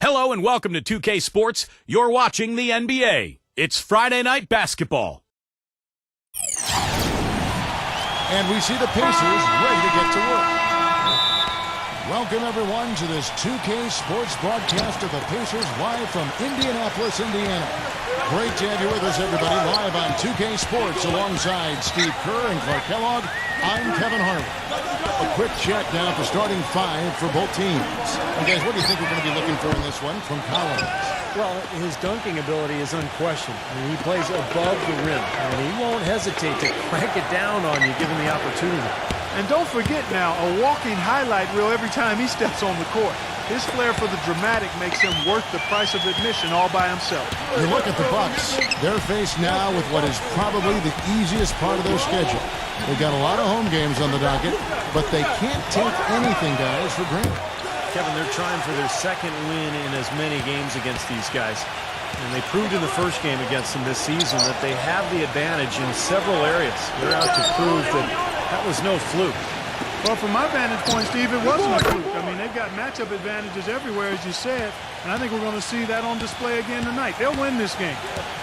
Hello and welcome to 2K Sports. You're watching the NBA. It's Friday night basketball. And we see the Pacers ready to get to work. Welcome everyone to this 2K Sports broadcast of the Pacers live from Indianapolis, Indiana. Great to have you with us, everybody, live on 2K Sports alongside Steve Kerr and Clark Kellogg. I'm Kevin Harlan. A quick check now for starting five for both teams. And guys, what do you think we're going to be looking for in this one from Collins? Well, his dunking ability is unquestioned. I mean, he plays above the rim, and he won't hesitate to crank it down on you given the opportunity. And don't forget now, a walking highlight reel every time he steps on the court. His flair for the dramatic makes him worth the price of admission all by himself. You look at the Bucks. They're faced now with what is probably the easiest part of their schedule. They've got a lot of home games on the docket, but they can't take anything, guys, for granted. Kevin, they're trying for their second win in as many games against these guys. And they proved in the first game against them this season that they have the advantage in several areas. They're out to prove that that was no fluke. Well, from my vantage point, Steve, it wasn't a fluke. I mean, they've got matchup advantages everywhere, as you said, and I think we're going to see that on display again tonight. They'll win this game,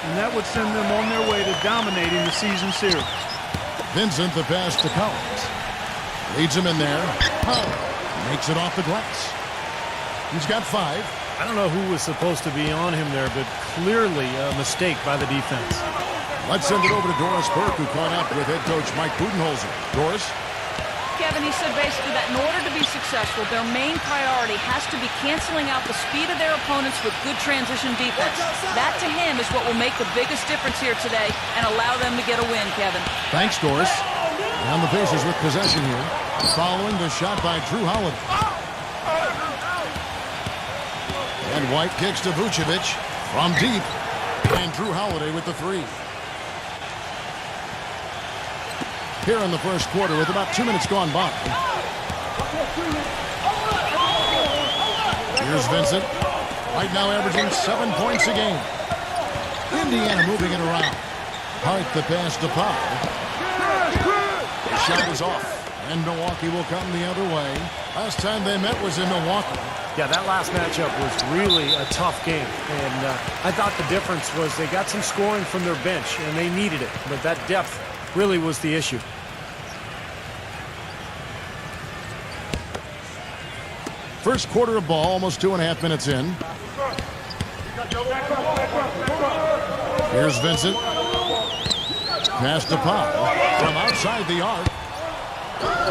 and that would send them on their way to dominating the season series. Vincent, the pass to Collins. Leads him in there. Makes it off the glass. He's got 5. I don't know who was supposed to be on him there, but clearly a mistake by the defense. Let's send it over to Doris Burke, who caught up with head coach Mike Budenholzer. Doris? Kevin, he said basically that in order to be successful, their main priority has to be canceling out the speed of their opponents with good transition defense. That, to him, is what will make the biggest difference here today and allow them to get a win, Kevin. Thanks, Doris. And the Pacers with possession here, following the shot by Drew Holiday. And White kicks to Vucevic from deep. And Drew Holiday with the 3. Here in the first quarter with about 2 minutes gone by. Here's Vincent. Right now averaging 7 points a game. Indiana moving it around. Hart the pass to Pop. The shot is off. And Milwaukee will come the other way. Last time they met was in Milwaukee. Yeah, that last matchup was really a tough game. And I thought the difference was they got some scoring from their bench, and they needed it. But that depth really was the issue. First quarter of ball, almost 2.5 minutes in. Here's Vincent. Pass to Pop from outside the arc.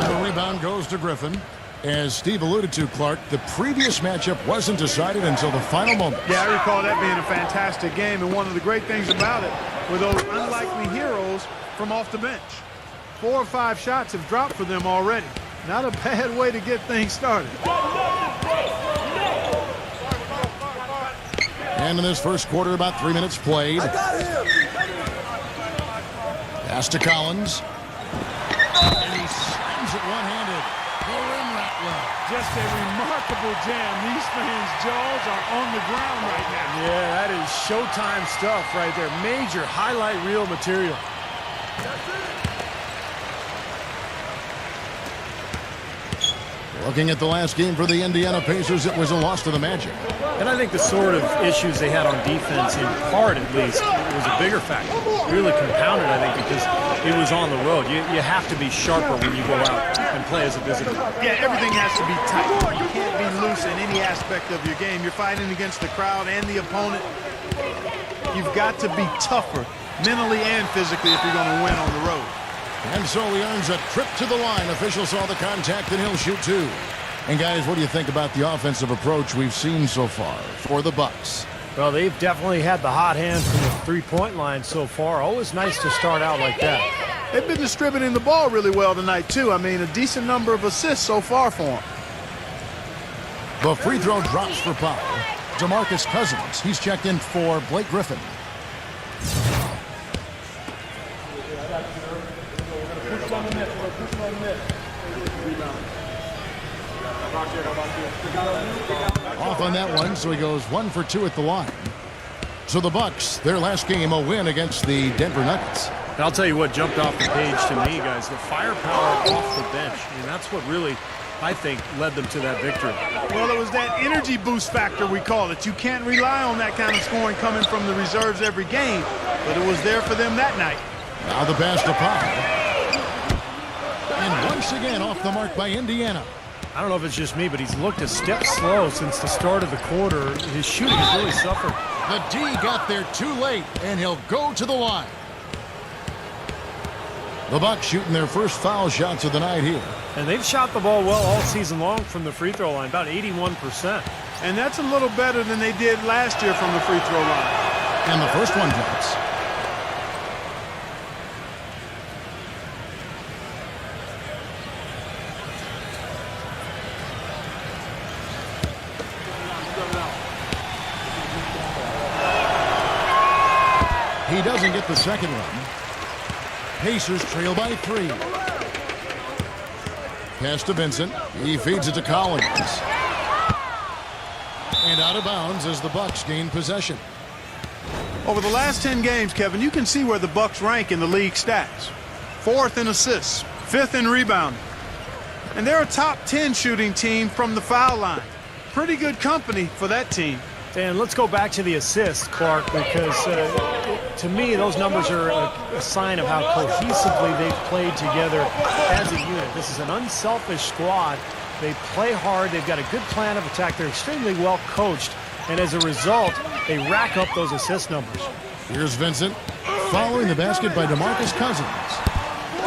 And the rebound goes to Griffin. As Steve alluded to, Clark, the previous matchup wasn't decided until the final moment. Yeah, I recall that being a fantastic game, and one of the great things about it were those unlikely heroes from off the bench. 4 or 5 shots have dropped for them already. Not a bad way to get things started. And in this first quarter, about 3 minutes played. Pass to Collins. And he slams it one-handed. Just a remarkable jam. These fans' jaws are on the ground right now. Yeah, that is Showtime stuff right there. Major highlight reel material. Looking at the last game for the Indiana Pacers, it was a loss to the Magic. And I think the sort of issues they had on defense, in part at least, was a bigger factor. Really compounded, I think, because it was on the road. You have to be sharper when you go out and play as a visitor. Yeah, everything has to be tight. You can't be loose in any aspect of your game. You're fighting against the crowd and the opponent. You've got to be tougher mentally and physically if you're going to win on the road. And so he earns a trip to the line. Officials saw the contact, and he'll shoot 2. And guys, what do you think about the offensive approach we've seen so far for the Bucks? Well, they've definitely had the hot hand from the three-point line so far. Always nice to start out like that. They've been distributing the ball really well tonight, too. I mean, a decent number of assists so far for them. The free throw drops for Pop. DeMarcus Cousins, he's checked in for Blake Griffin. Off on that one, so he goes 1 for 2 at the line. So the Bucks, their last game, a win against the Denver Nuggets. And I'll tell you what jumped off the page to me, guys, the firepower off the bench. And that's what really I think, led them to that victory. Well, it was that energy boost factor, we call it. You can't rely on that kind of scoring coming from the reserves every game, but it was there for them that night. Now the pass to Powell. And once again off the mark by Indiana. I don't know if it's just me, but he's looked a step slow since the start of the quarter. His shooting has really suffered. The D got there too late, and he'll go to the line. The Bucks shooting their first foul shots of the night here. And they've shot the ball well all season long from the free throw line, about 81%. And that's a little better than they did last year from the free throw line. And the first one drops. He doesn't get the second one. Pacers trail by 3. Pass to Vincent. He feeds it to Collins. And out of bounds as the Bucks gain possession. Over the last 10 games, Kevin, you can see where the Bucks rank in the league stats. 4th in assists, 5th in rebounding. And they're a top 10 shooting team from the foul line. Pretty good company for that team. And let's go back to the assists, Clark, because to me those numbers are a sign of how cohesively they've played together as a unit. This is an unselfish squad. They play hard. They've got a good plan of attack. They're extremely well coached. And as a result, they rack up those assist numbers. Here's Vincent following the basket by DeMarcus Cousins.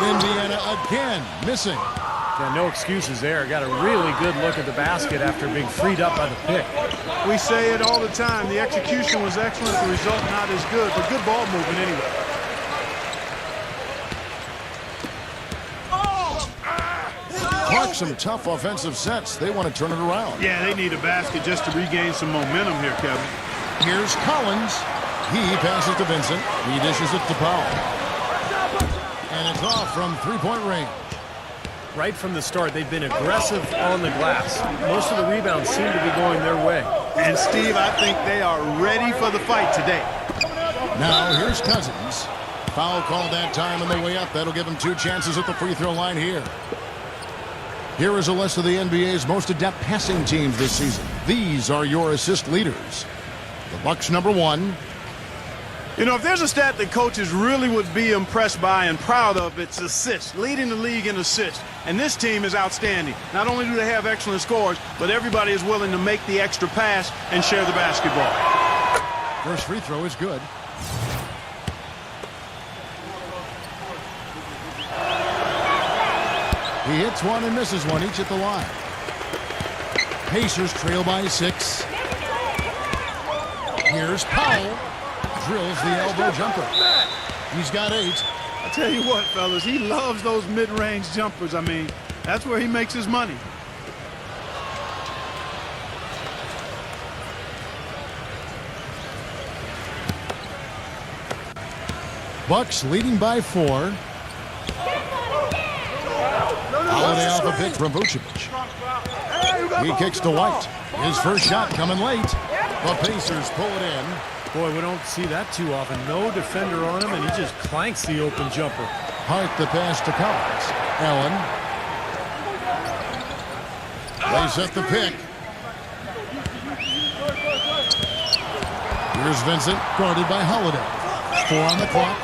Indiana again missing. Yeah, no excuses there. Got a really good look at the basket after being freed up by the pick. We say it all the time. The execution was excellent. The result not as good, but good ball movement anyway. Clark, some tough offensive sets. They want to turn it around. Yeah, they need a basket just to regain some momentum here, Kevin. Here's Collins. He passes to Vincent. He dishes it to Powell. And it's off from three-point range. Right from the start, they've been aggressive on the glass. Most of the rebounds seem to be going their way. And, Steve, I think they are ready for the fight today. Now, here's Cousins. Foul called that time on the way up. That'll give him 2 chances at the free throw line here. Here is a list of the NBA's most adept passing teams this season. These are your assist leaders. The Bucks #1. You know, if there's a stat that coaches really would be impressed by and proud of, it's assists, leading the league in assists. And this team is outstanding. Not only do they have excellent scores, but everybody is willing to make the extra pass and share the basketball. First free throw is good. He hits one and misses one, each at the line. Pacers trail by 6. Here's Powell. Drills the elbow jumper. He's got 8. I tell you what, fellas, he loves those mid-range jumpers. I mean, that's where he makes his money. Bucks leading by 4. Holiday off a pick from Vucevic. He kicks to White. His first shot coming late. The Pacers pull it in. Boy, we don't see that too often. No defender on him, and he just clanks the open jumper. Hart the pass to Collins. Allen. They set the pick. Here's Vincent, guarded by Holiday. 4 on the clock.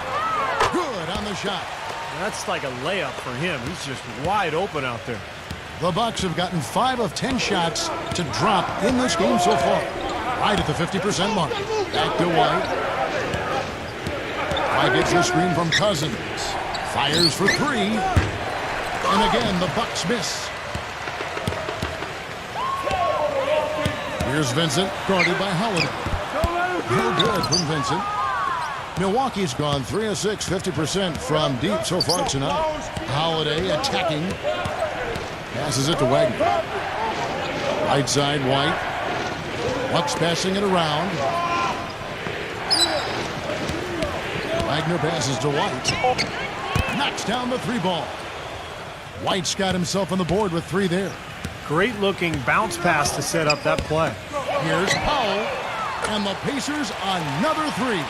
Good on the shot. That's like a layup for him. He's just wide open out there. The Bucks have gotten 5 of 10 shots to drop in this game so far. Right at the 50% mark. Back to White. White gets the screen from Cousins. Fires for 3. And again, the Bucks miss. Here's Vincent, guarded by Holiday. No good from Vincent. Milwaukee's gone 3 of 6, 50% from deep so far tonight. Holiday attacking. Passes it to Wagner. Right side, White. Bucks passing it around. Wagner passes to White. Knocks down the 3 ball. White's got himself on the board with 3 there. Great looking bounce pass to set up that play. Here's Powell. And the Pacers another 3.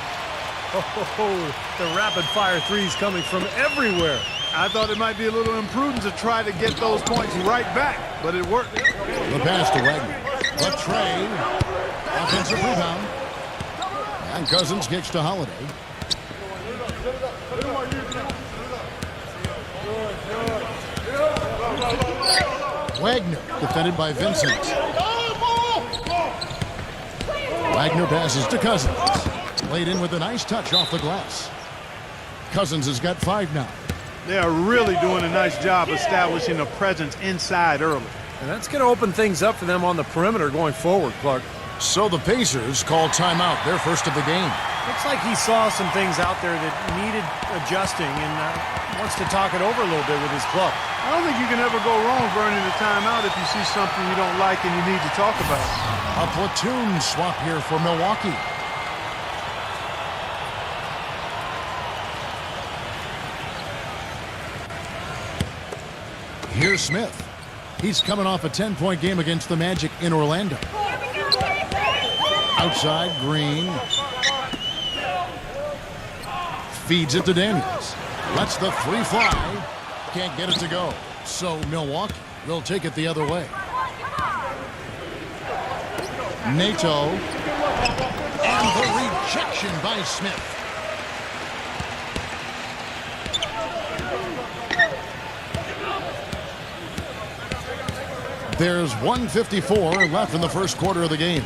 Oh, the rapid fire threes coming from everywhere. I thought it might be a little imprudent to try to get those points right back. but it worked. The pass to Wagner. The Trey. Offensive rebound. And Cousins kicks to Holiday. Wagner, defended by Vincent. Wagner passes to Cousins. Laid in with a nice touch off the glass. Cousins has got 5 now. They are really doing a nice job establishing a presence inside early. And that's going to open things up for them on the perimeter going forward, Clark. So the Pacers call timeout, their first of the game. Looks like he saw some things out there that needed adjusting and wants to talk it over a little bit with his club. I don't think you can ever go wrong burning a timeout if you see something you don't like and you need to talk about it. A platoon swap here for Milwaukee. Here's Smith. He's coming off a 10-point game against the Magic in Orlando. Outside, Green. Feeds it to Daniels. Lets the 3 fly. Can't get it to go. So Milwaukee will take it the other way. Nato. And the rejection by Smith. There's 1:54 left in the first quarter of the game.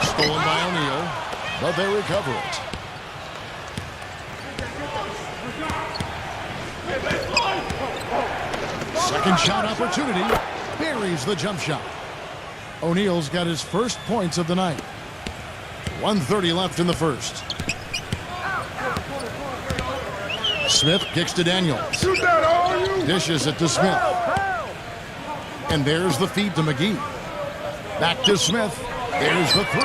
Stolen by O'Neal, but they recover it. Second shot opportunity. Buries the jump shot. O'Neal's got his first points of the night. 1:30 left in the first. Smith kicks to Daniels. Dishes it to Smith. And there's the feed to McGee. Back to Smith. There's the 3.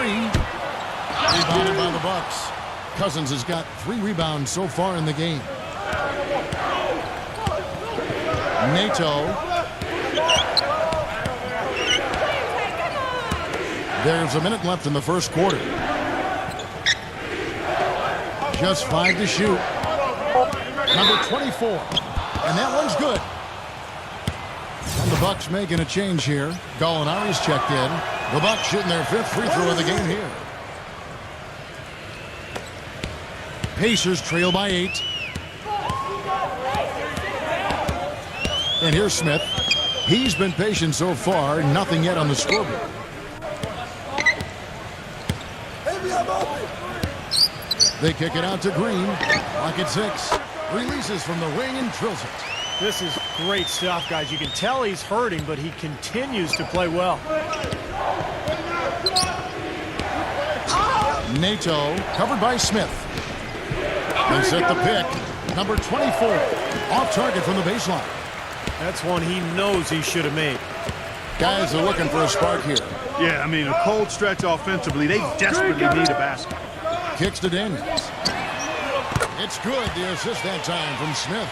Rebounded by the Bucks. Cousins has got 3 rebounds so far in the game. Nato. There's a minute left in the first quarter. Just 5 to shoot. Number 24. And that one's good. And the Bucks making a change here. Gallinari's checked in. The Bucks shooting their 5th free throw of the game here. Pacers trail by 8. And here's Smith. He's been patient so far. Nothing yet on the scoreboard. They kick it out to Green. Lock at 6. Releases from the wing and drills it. This is great stuff, guys. You can tell he's hurting, but he continues to play well. Nato covered by Smith. They set the pick. Number 24. Off target from the baseline. That's one he knows he should have made. Guys are looking for a spark here. Yeah, I mean, a cold stretch offensively. They desperately need a basket. Kicks to Daniels. It's good. The assist that time from Smith.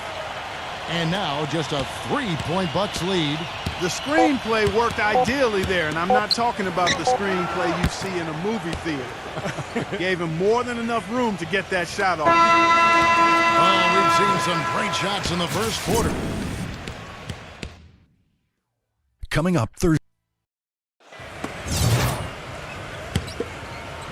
And now just a 3-point Bucks lead. The screenplay worked ideally there, and I'm not talking about the screenplay you see in a movie theater. Gave him more than enough room to get that shot off. Oh, we've seen some great shots in the first quarter. Coming up Thursday.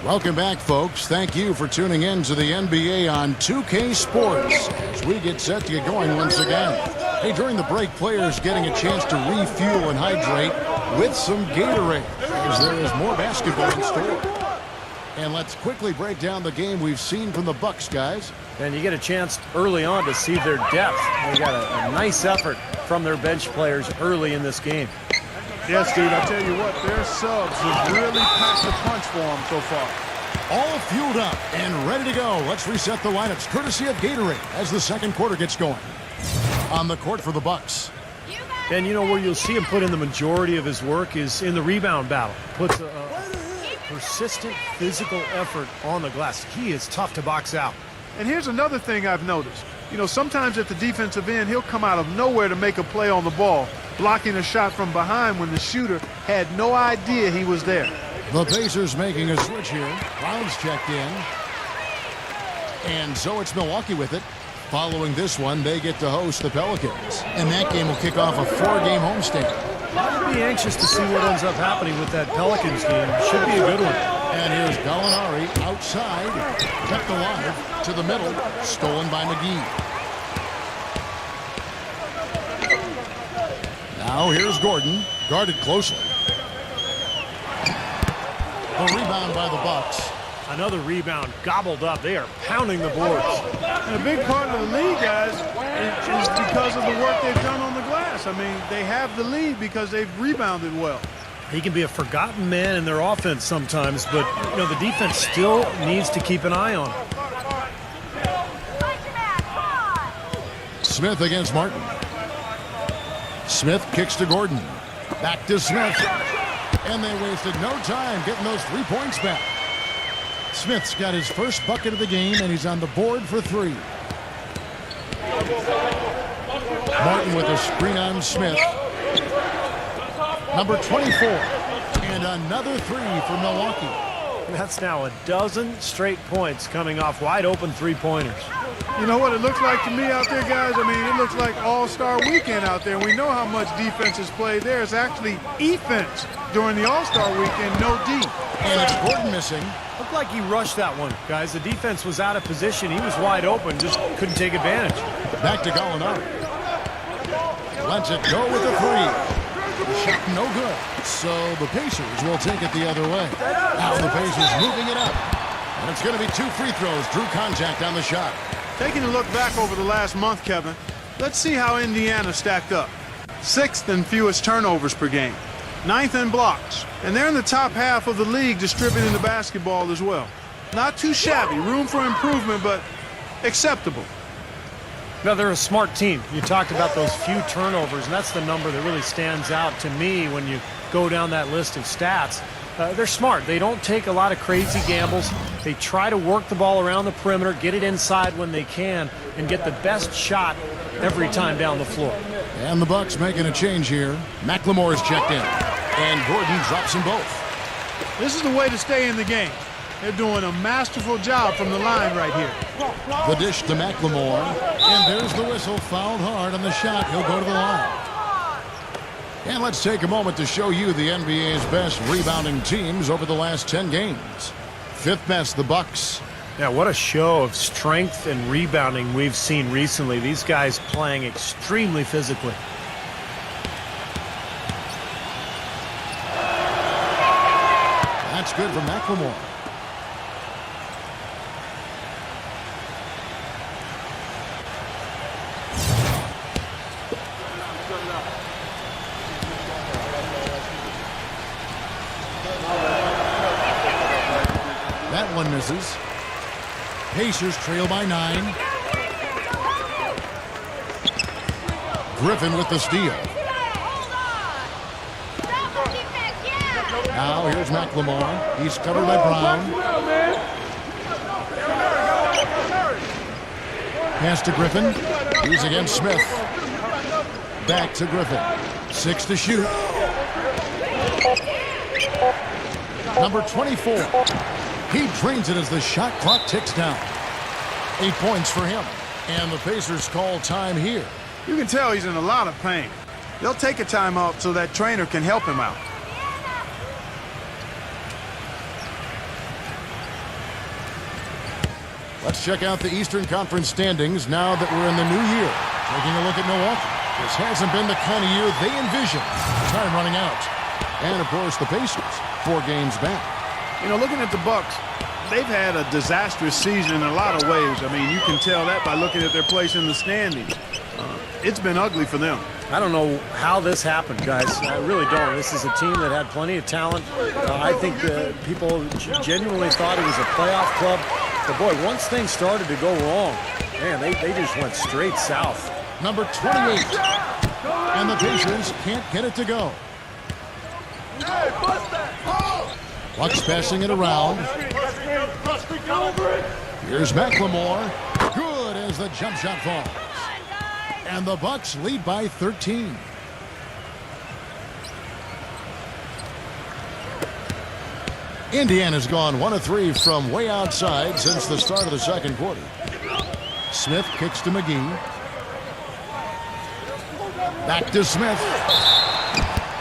Welcome back, folks. Thank you for tuning in to the NBA on 2K Sports as we get set to get going once again. Hey, during the break, players getting a chance to refuel and hydrate with some Gatorade as there is more basketball in store. And let's quickly break down the game we've seen from the Bucks, guys. And you get a chance early on to see their depth. They got a nice effort from their bench players early in this game. Yes, dude, I tell you what, their subs have really packed the punch for them so far. All fueled up and ready to go. Let's reset the lineups courtesy of Gatorade as the second quarter gets going. On the court for the Bucks. And you know where you'll see him put in the majority of his work is in the rebound battle. Puts a persistent physical effort on the glass. He is tough to box out. And here's another thing I've noticed. You know, sometimes at the defensive end, he'll come out of nowhere to make a play on the ball, blocking a shot from behind when the shooter had no idea he was there. The Pacers making a switch here. Brown's checked in. And so it's Milwaukee with it. Following this one, they get to host the Pelicans. And that game will kick off a 4-game homestand. I'll be anxious to see what ends up happening with that Pelicans game. Should be a good one. And here's Gallinari outside. Kept alive to the middle. Stolen by McGee. Now here's Gordon. Guarded closely. The rebound by the Bucks. Another rebound gobbled up. They are pounding the boards. And a big part of the lead, guys, is because of the work they've done on the glass. I mean, they have the lead because they've rebounded well. He can be a forgotten man in their offense sometimes, but you know the defense still needs to keep an eye on him. Smith against Martin. Smith kicks to Gordon. Back to Smith. And they wasted no time getting those 3 points back. Smith's got his first bucket of the game, and he's on the board for 3. Martin with a screen on Smith. Number 24. And another 3 for Milwaukee. That's now a dozen straight points coming off wide open three-pointers. You know what it looks like to me out there, guys? I mean, it looks like All-Star Weekend out there. We know how much defense is played there. It's actually offense during the All-Star Weekend, no D. And it's Gordon missing. Looked like he rushed that one, guys. The defense was out of position. He was wide open, just couldn't take advantage. Back to Gallinari. Lets it go with the 3. The shot no good. So the Pacers will take it the other way. Now the Pacers moving it up. And it's going to be 2 free throws. Drew contact on the shot. Taking a look back over the last month, Kevin, let's see how Indiana stacked up. 6th in fewest turnovers per game. 9th in blocks. And they're in the top half of the league distributing the basketball as well. Not too shabby. Room for improvement, but acceptable. No, they're a smart team. You talked about those few turnovers, and that's the number that really stands out to me when you go down that list of stats. They're smart. They don't take a lot of crazy gambles. They try to work the ball around the perimeter, get it inside when they can, and get the best shot every time down the floor. And the Bucks making a change here. McLemore's checked in. And Gordon drops them both. This is the way to stay in the game. They're doing a masterful job from the line right here. The dish to McLemore. And there's the whistle. Fouled hard on the shot. He'll go to the line. And let's take a moment to show you the NBA's best rebounding teams over the last 10 games. 5th best, the Bucks. Yeah, what a show of strength and rebounding we've seen recently. These guys playing extremely physically. That's good for McLemore. That one misses. Pacers trail by 9. Griffin with the steal. Now here's McLemore. He's covered by Brown. Pass to Griffin. He's against Smith. Back to Griffin. 6 to shoot. Number 24. He drains it as the shot clock ticks down. 8 points for him. And the Pacers call time here. You can tell he's in a lot of pain. They'll take a timeout so that trainer can help him out. Let's check out the Eastern Conference standings now that we're in the new year. Taking a look at Milwaukee. This hasn't been the kind of year they envisioned. Time running out. And, of course, the Pacers, 4 games back. You know, looking at the Bucks, they've had a disastrous season in a lot of ways. I mean, you can tell that by looking at their place in the standings. It's been ugly for them. I don't know how this happened, guys. I really don't. This is a team that had plenty of talent. I think people genuinely thought it was a playoff club. But, boy, once things started to go wrong, man, they just went straight south. Number 28. And the Pacers can't get it to go. Bucks passing it around. Here's McLemore. Good as the jump shot falls. And the Bucks lead by 13. Indiana's gone 1 of 3 from way outside since the start of the second quarter. Smith kicks to McGee. Back to Smith.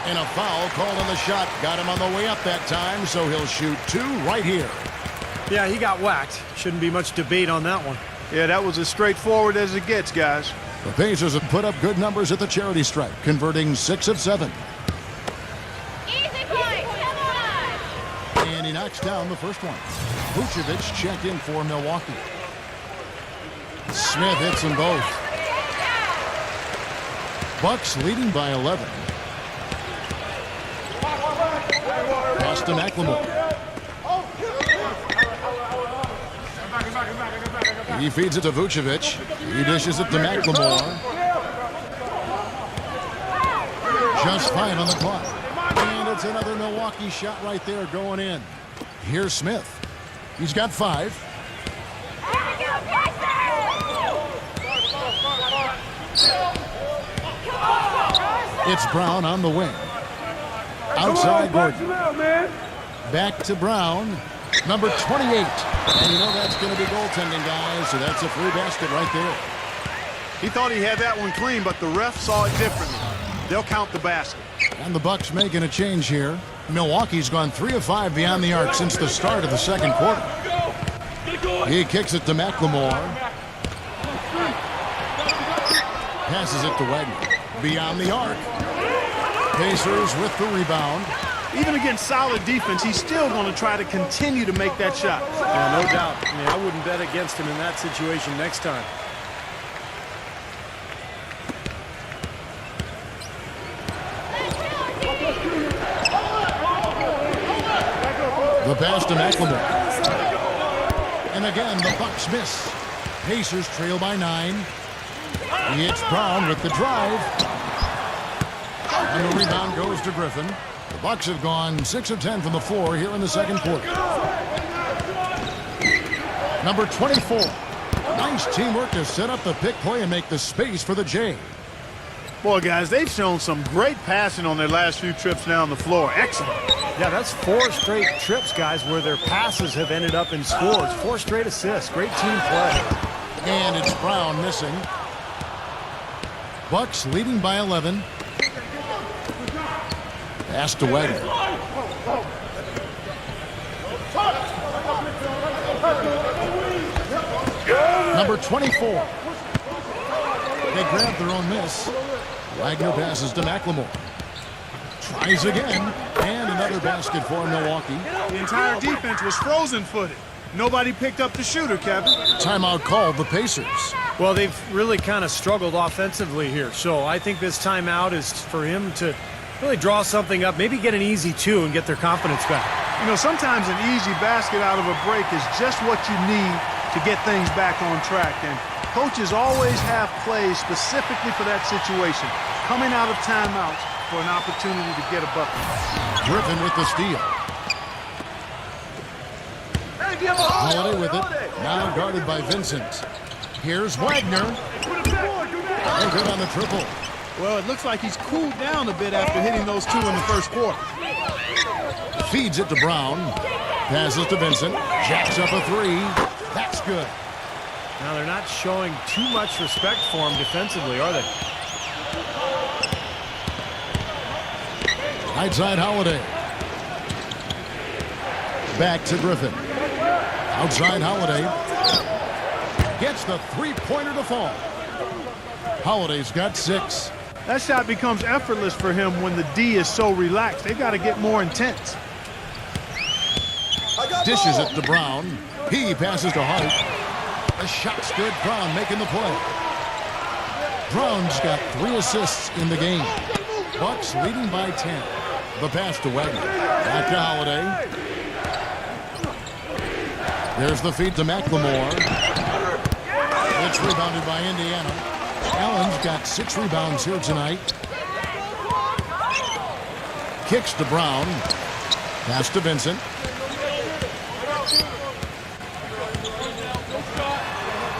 And a foul called on the shot. Got him on the way up that time, so he'll shoot 2 right here. Yeah, he got whacked. Shouldn't be much debate on that one. Yeah, that was as straightforward as it gets, guys. The Pacers have put up good numbers at the charity stripe, converting 6 of 7. Easy point. Come on. And he knocks down the first one. Vucevic checked in for Milwaukee. Smith hits them both. Bucks leading by 11. Pass to McLemore. He feeds it to Vucevic. He dishes it to McLemore. Just 5 on the clock. And it's another Milwaukee shot right there going in. Here's Smith. He's got 5. It's Brown on the wing. Outside Gordon. Back to Brown. Number 28. And you know that's going to be goaltending, guys, so that's a free basket right there. He thought he had that one clean, but the ref saw it differently. They'll count the basket. And the Bucks making a change here. Milwaukee's gone 3 of 5 beyond the arc since the start of the second quarter. He kicks it to McLemore. Passes it to Wagner. Beyond the arc. Pacers with the rebound. Even against solid defense, he's still going to try to continue to make that shot. Yeah, no doubt. I mean, I wouldn't bet against him in that situation next time. The pass to McLemore. And again, the Bucks miss. Pacers trail by 9. It's Brown with the drive. And the rebound goes to Griffin. The Bucks have gone 6 of 10 from the floor here in the second quarter. Number 24. Nice teamwork to set up the pick play and make the space for the J. Boy, guys, they've shown some great passing on their last few trips down the floor. Excellent. Yeah, that's 4 straight trips, guys, where their passes have ended up in scores. 4 straight assists. Great team play. And it's Brown missing. Bucks leading by 11. Pass to Wagner. Number 24. They grab their own miss. Wagner passes to McLemore. Tries again. And another basket for Milwaukee. The entire defense was frozen-footed. Nobody picked up the shooter, Kevin. Timeout called the Pacers. Well, they've really kind of struggled offensively here. So I think this timeout is for him to really draw something up, maybe get an easy 2 and get their confidence back. You know, sometimes an easy basket out of a break is just what you need to get things back on track. And coaches always have plays specifically for that situation, coming out of timeouts for an opportunity to get a bucket. Griffin with the steal. Holiday with it. Now guarded by Vincent. Here's Wagner. No good on the triple. Well, it looks like he's cooled down a bit after hitting those 2 in the first quarter. Feeds it to Brown. Passes to Vincent. Jacks up a 3. That's good. Now, they're not showing too much respect for him defensively, are they? Right side Holiday. Back to Griffin. Outside Holiday. Gets the 3-pointer to fall. Holiday's got 6. That shot becomes effortless for him when the D is so relaxed. They've got to get more intense. Dishes it to Brown. He passes to Hart. The shot's good. Brown making the play. Brown's got 3 assists in the game. Bucks leading by 10. The pass to Wagner. Back to Holiday. There's the feed to McLemore. It's rebounded by Indiana. Allen's got 6 rebounds here tonight. Kicks to Brown. Pass to Vincent.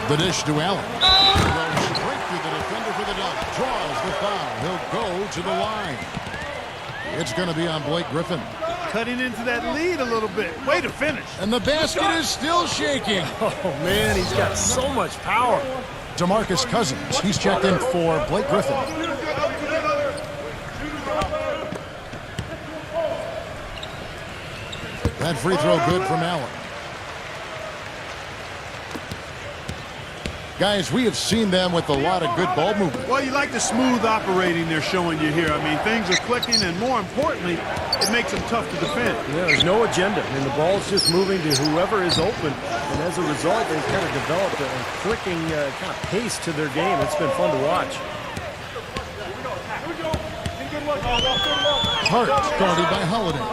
The dish to Allen. Goes straight through the defender for the dunk. Draws the foul. He'll go to the line. It's going to be on Blake Griffin. cutting into that lead a little bit. Way to finish. And the basket is still shaking. Oh, man, he's got so much power. DeMarcus Cousins, he's checked in for Blake Griffin. That free throw good from Allen. Guys, we have seen them with a lot of good ball movement. Well, you like the smooth operating they're showing you here. I mean, things are clicking, and more importantly, it makes them tough to defend. Yeah, there's no agenda. I mean, the ball's just moving to whoever is open, and as a result, they've kind of developed a clicking kind of pace to their game. It's been fun to watch. Hart guarded by Holiday.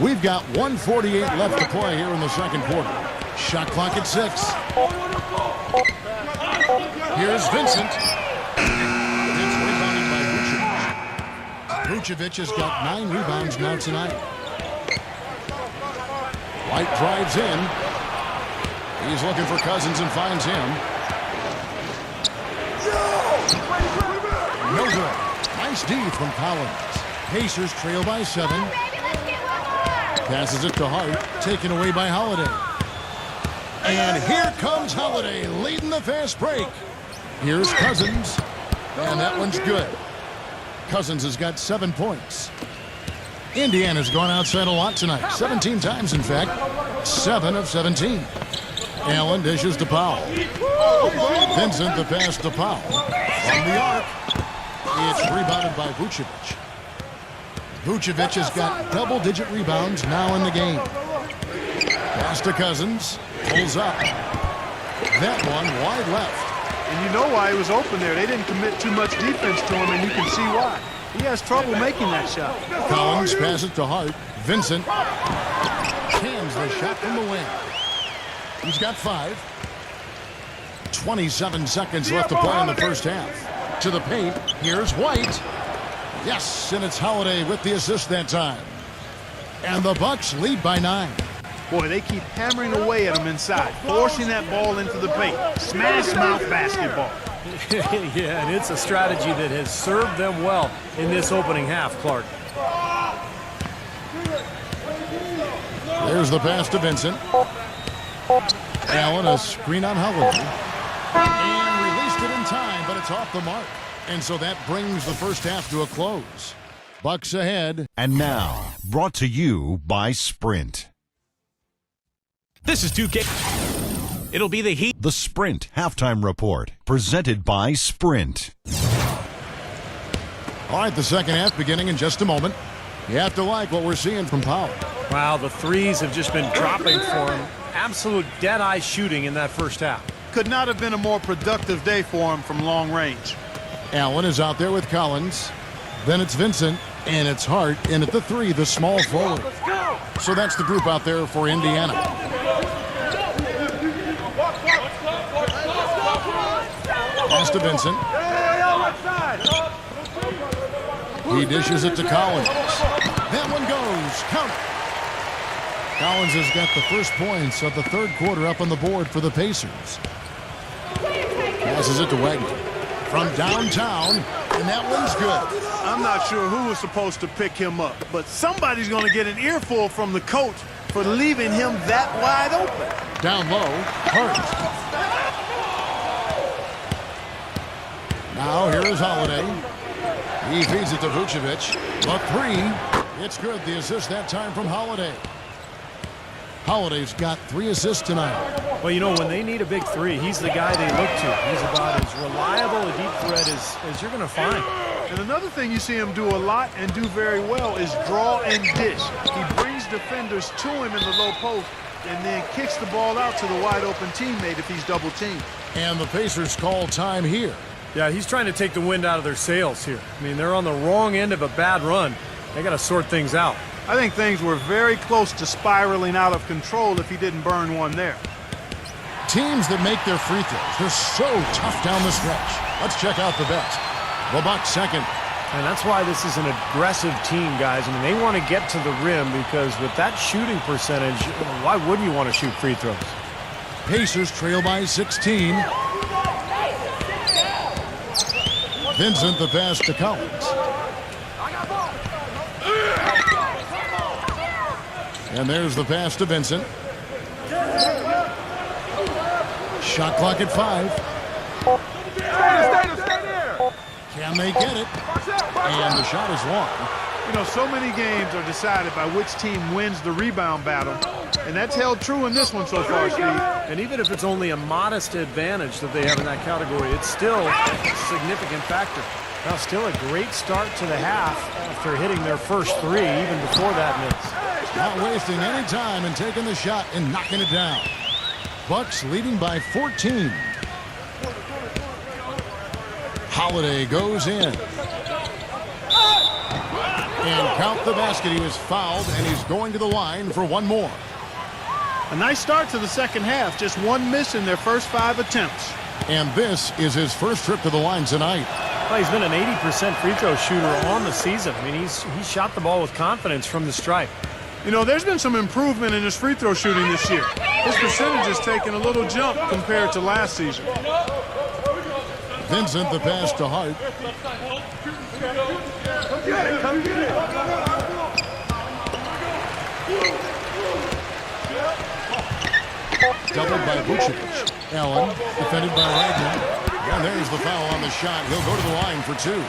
We've got 1:48 left to play here in the second quarter. Shot clock at 6. Here's Vincent. It's rebounded by Vucevic. Vucevic has got 9 rebounds now tonight. White drives in. He's looking for Cousins and finds him. No good. Nice D from Collins. Pacers trail by 7. Passes it to Hart, taken away by Holiday. And here comes Holiday, leading the fast break. Here's Cousins, and that one's good. Cousins has got 7 points. Indiana's gone outside a lot tonight, 17 times in fact, 7 of 17. Allen dishes to Powell. Vincent the pass to Powell. From the arc, it's rebounded by Vucevic. Vucevic has got double-digit rebounds now in the game. Pass to Cousins. Pulls up. That one wide left. And you know why he was open there. They didn't commit too much defense to him, and you can see why. He has trouble making that shot. Collins passes to Hart. Vincent cans the shot from the wing. He's got 5. 27 seconds left to play in the first half. To the paint. Here's White. Yes, and it's Holiday with the assist that time. And the Bucks lead by 9. Boy, they keep hammering away at him inside, forcing that ball into the paint. Smash mouth basketball. Yeah, and it's a strategy that has served them well in this opening half, Clark. There's the pass to Vincent. Allen, a screen on Holiday. And released it in time, but it's off the mark. And so that brings the first half to a close. Bucks ahead. And now, brought to you by Sprint. This is 2K. It'll be the Heat. The Sprint Halftime Report, presented by Sprint. All right, the second half beginning in just a moment. You have to like what we're seeing from Powell. Wow, the threes have just been dropping for him. Absolute dead-eye shooting in that first half. Could not have been a more productive day for him from long range. Allen is out there with Collins. Then it's Vincent, and it's Hart in at the 3, the small forward. So that's the group out there for Indiana. Pass to Vincent. He dishes it to Collins. That one goes. Count it. Collins has got the first points of the third quarter up on the board for the Pacers. Passes it to Wagner. From downtown, and that one's good. I'm not sure who was supposed to pick him up, but somebody's going to get an earful from the coach for leaving him that wide open. Down low, Hart. Now here is Holiday. He feeds it to Vucevic. The 3. It's good. The assist that time from Holiday. Holiday's got 3 assists tonight. Well, you know, when they need a big 3, he's the guy they look to. He's about as reliable a deep threat as you're going to find. And another thing you see him do a lot and do very well is draw and dish. He brings defenders to him in the low post and then kicks the ball out to the wide-open teammate if he's double-teamed. And the Pacers call time here. Yeah, he's trying to take the wind out of their sails here. I mean, they're on the wrong end of a bad run. They got to sort things out. I think things were very close to spiraling out of control if he didn't burn one there. Teams that make their free throws, they're so tough down the stretch. Let's check out the best. The Bucks second. And that's why this is an aggressive team, guys. I mean, they want to get to the rim because with that shooting percentage, why wouldn't you want to shoot free throws? Pacers trail by 16. Vincent the pass to Collins. And there's the pass to Vincent. Shot clock at 5. Can they get it? And the shot is long. You know, so many games are decided by which team wins the rebound battle, and that's held true in this one so far, Steve. And even if it's only a modest advantage that they have in that category, it's still a significant factor. Now, still a great start to the half after hitting their first 3, even before that miss. Not wasting any time and taking the shot and knocking it down. Bucks leading by 14. Holiday goes in. And count the basket. He was fouled, and he's going to the line for one more. A nice start to the second half. Just one miss in their first 5 attempts. And this is his first trip to the line tonight. Well, he's been an 80% free throw shooter on the season. I mean, he shot the ball with confidence from the stripe. You know, there's been some improvement in his free throw shooting this year. His percentage has taken a little jump compared to last season. Vincent, the pass to Hart. Doubled by Vucevic. Allen, defended by Wagner. And there's the foul on the shot. He'll go to the line for 2.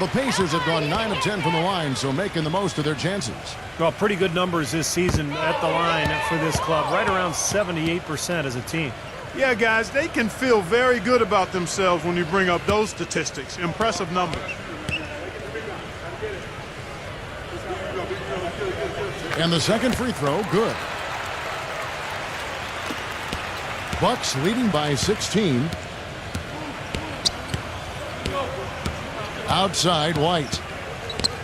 The Pacers have gone 9 of 10 from the line, so making the most of their chances. Well, pretty good numbers this season at the line for this club. Right around 78% as a team. Yeah, guys, they can feel very good about themselves when you bring up those statistics. Impressive numbers. And the second free throw, good. Bucks leading by 16. Outside, White.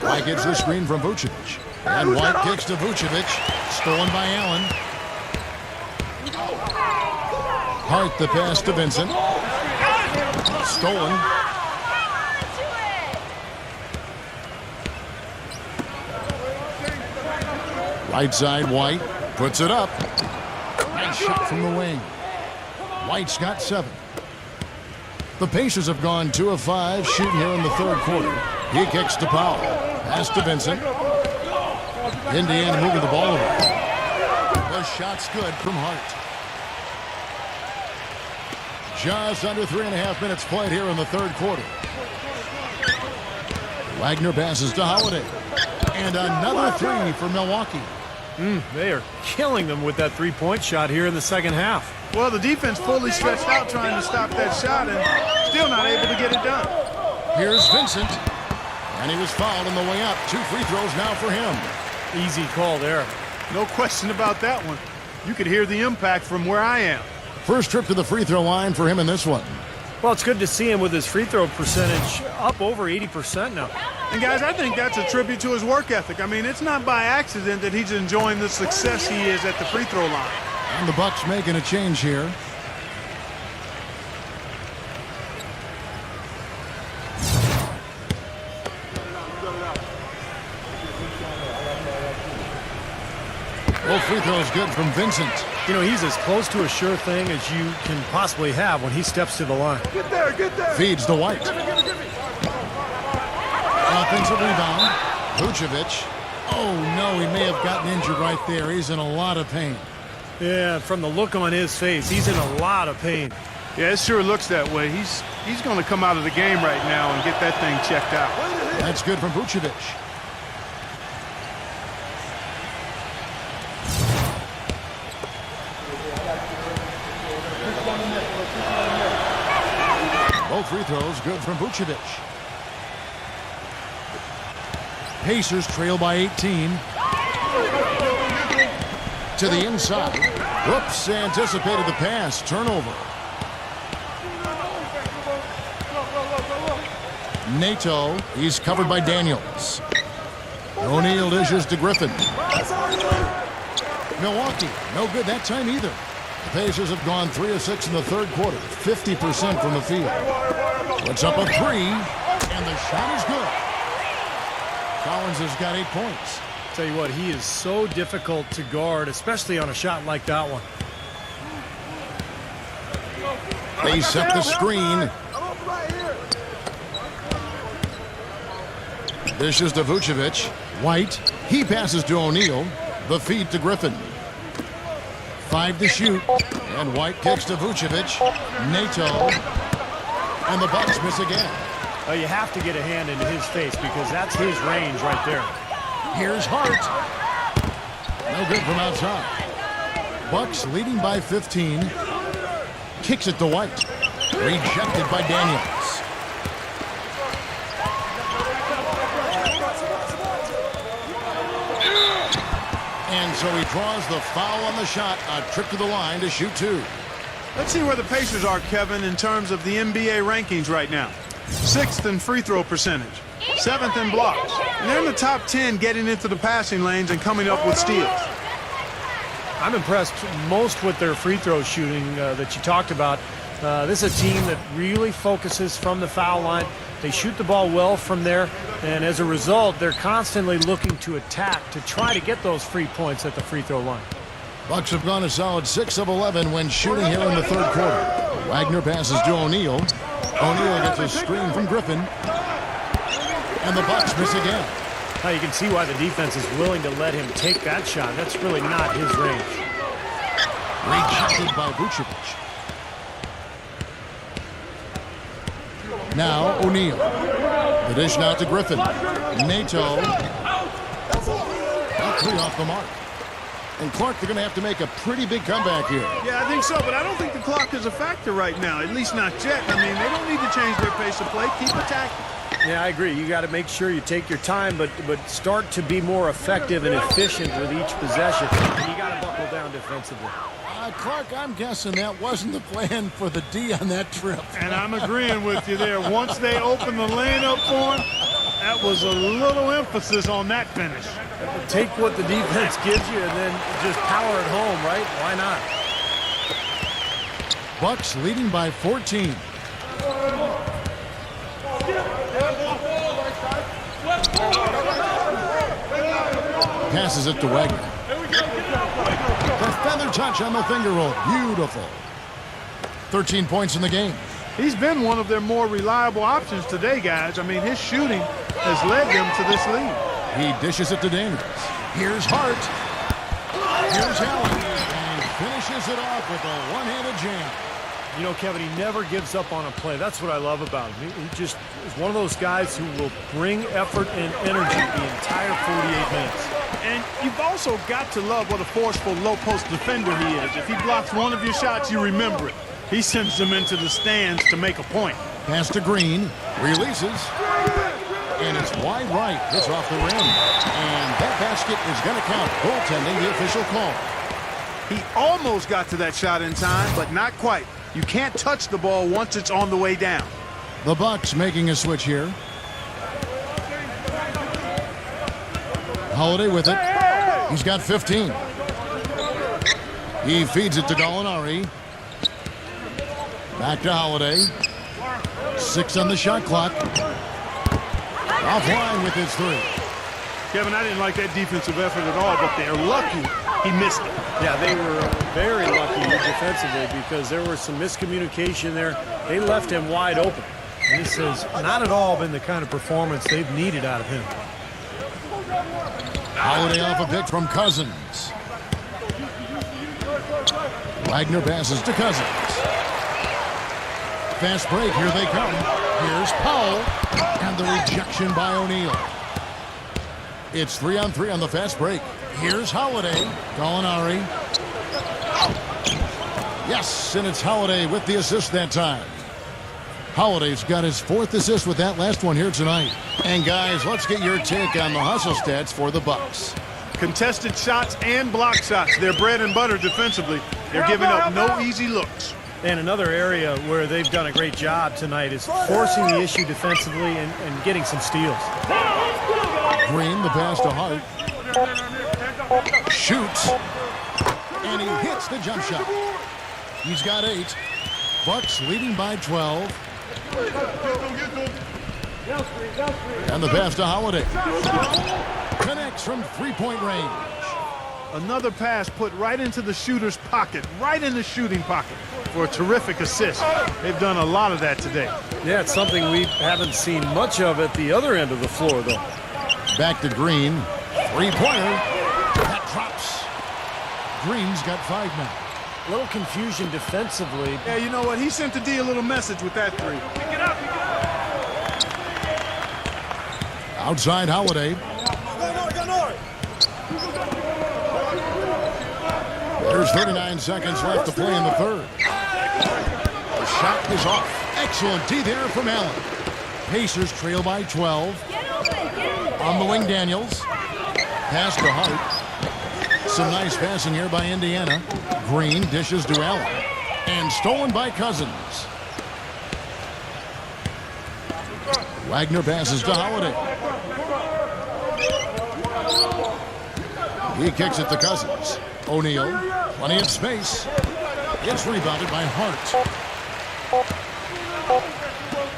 White gets the screen from Vucevic. And White kicks to Vucevic. Stolen by Allen. Hart the pass to Vincent. Stolen. Right side, White. Puts it up. Nice shot from the wing. White's got 7. The Pacers have gone 2 of 5 shooting here in the third quarter. He kicks to Powell. Pass to Vincent. Indiana moving the ball over. The shot's good from Hart. Just under 3.5 minutes played here in the third quarter. Wagner passes to Holiday. And another 3 for Milwaukee. They are killing them with that three-point shot here in the second half. Well, the defense fully stretched out trying to stop that shot and still not able to get it done. Here's Vincent. And he was fouled on the way up. 2 free throws now for him. Easy call there. No question about that one. You could hear the impact from where I am. First trip to the free throw line for him in this one. Well, it's good to see him with his free throw percentage up over 80% now. And guys, I think that's a tribute to his work ethic. I mean, it's not by accident that he's enjoying the success he is at the free throw line. And the Bucks making a change here. Both free throws good from Vincent. You know, he's as close to a sure thing as you can possibly have when he steps to the line. Get there, get there. Feeds to White. Offensive rebound. Vucevic. Oh, no, he may have gotten injured right there. He's in a lot of pain. Yeah, from the look on his face, he's in a lot of pain. Yeah, it sure looks that way. He's going to come out of the game right now and get that thing checked out. That's good from Vucevic. Both free throws good from Vucevic. Pacers trail by 18. To the inside. Whoops, anticipated the pass. Turnover. Nato, he's covered by Daniels. O'Neal dishes to Griffin. Milwaukee, no good that time either. The Pacers have gone 3 of 6 in the third quarter, 50% from the field. Puts up a 3, and the shot is good. Collins has got 8 points. Tell you what, he is so difficult to guard, especially on a shot like that one. They set the screen. Dishes to Vucevic. White, he passes to O'Neal. The feed to Griffin. 5 to shoot. And White kicks to Vucevic. Nato. And the Bucks miss again. Oh, you have to get a hand into his face because that's his range right there. Here's Hart. No good from outside. Bucks leading by 15. Kicks it to White. Rejected by Daniels. And so he draws the foul on the shot. A trip to the line to shoot 2. Let's see where the Pacers are, Kevin, in terms of the NBA rankings right now. 6th in free throw percentage, 7th in blocks. And they're in the top 10 getting into the passing lanes and coming up with steals. I'm impressed most with their free throw shooting that you talked about. This is a team that really focuses from the foul line. They shoot the ball well from there, and as a result, they're constantly looking to attack to try to get those free points at the free throw line. Bucks have gone a solid 6 of 11 when shooting here in the third quarter. Wagner passes to O'Neal. O'Neal gets a screen from Griffin. And the Bucks miss again. Now you can see why the defense is willing to let him take that shot. That's really not his range. Rejected by Vucevic. Now O'Neal. The dish now to Griffin. Nato. About 3 off the mark. And Clark, they're going to have to make a pretty big comeback here. Yeah, I think so, but I don't think the clock is a factor right now, at least not yet. I mean, they don't need to change their pace of play. Keep attacking. Yeah, I agree. You got to make sure you take your time, but start to be more effective and efficient with each possession. And you got to buckle down defensively. Clark, I'm guessing that wasn't the plan for the D on that trip. And I'm agreeing with you there. Once they open the lane up for him, that was a little emphasis on that finish. Take what the defense gives you and then just power it home, right? Why not? Bucks leading by 14. Passes it to Wagner. The feather touch on the finger roll. Beautiful. 13 points in the game. He's been one of their more reliable options today, guys. I mean, his shooting has led them to this lead. He dishes it to Daniels. Here's Hart. Here's Allen. And finishes it off with a one-handed jam. You know, Kevin, he never gives up on a play. That's what I love about him. He just is one of those guys who will bring effort and energy the entire 48 minutes. And you've also got to love what a forceful low-post defender he is. If he blocks one of your shots, you remember it. He sends them into the stands to make a point. Pass to Green. Releases. And it's wide right. It's off the rim. And that basket is going to count. Goaltending, the official call. He almost got to that shot in time, but not quite. You can't touch the ball once it's on the way down. The Bucks making a switch here. Holiday with it. He's got 15. He feeds it to Gallinari. Back to Holiday. 6 on the shot clock. Offline with his 3. Kevin, I didn't like that defensive effort at all, but they're lucky he missed it. Yeah, they were very lucky defensively because there was some miscommunication there. They left him wide open. And this has not at all been the kind of performance they've needed out of him. Holiday off a pick from Cousins. Wagner passes to Cousins. Fast break, here they come. Here's Powell. And the rejection by O'Neal. It's 3-on-3 on the fast break. Here's Holiday. Gallinari. Yes, and it's Holiday with the assist that time. Holiday's got his 4th assist with that last one here tonight. And guys, let's get your take on the hustle stats for the Bucks. Contested shots and block shots. They're bread and butter defensively. They're giving up no easy looks. And another area where they've done a great job tonight is forcing the issue defensively and getting some steals. Green, the pass to Hart. Shoots. And he hits the jump shot. He's got 8. Bucks leading by 12. And the pass to Holiday. Connects from 3-point range. Another pass put right into the shooter's pocket, right in the shooting pocket for a terrific assist. They've done a lot of that today. Yeah, it's something we haven't seen much of at the other end of the floor, though. Back to Green. Three-pointer. That drops. Green's got 5 now. A little confusion defensively. Yeah, you know what? He sent the D a little message with that three. Pick it up, pick it up. Outside Holiday. There's 39 seconds left to play in the third. The shot is off. Excellent D there from Allen. Pacers trail by 12. On the wing, Daniels. Pass to Hart. Some nice passing here by Indiana. Green dishes to Allen. And stolen by Cousins. Wagner passes to Holiday. He kicks it to Cousins. O'Neal, plenty of space. It's rebounded by Hart.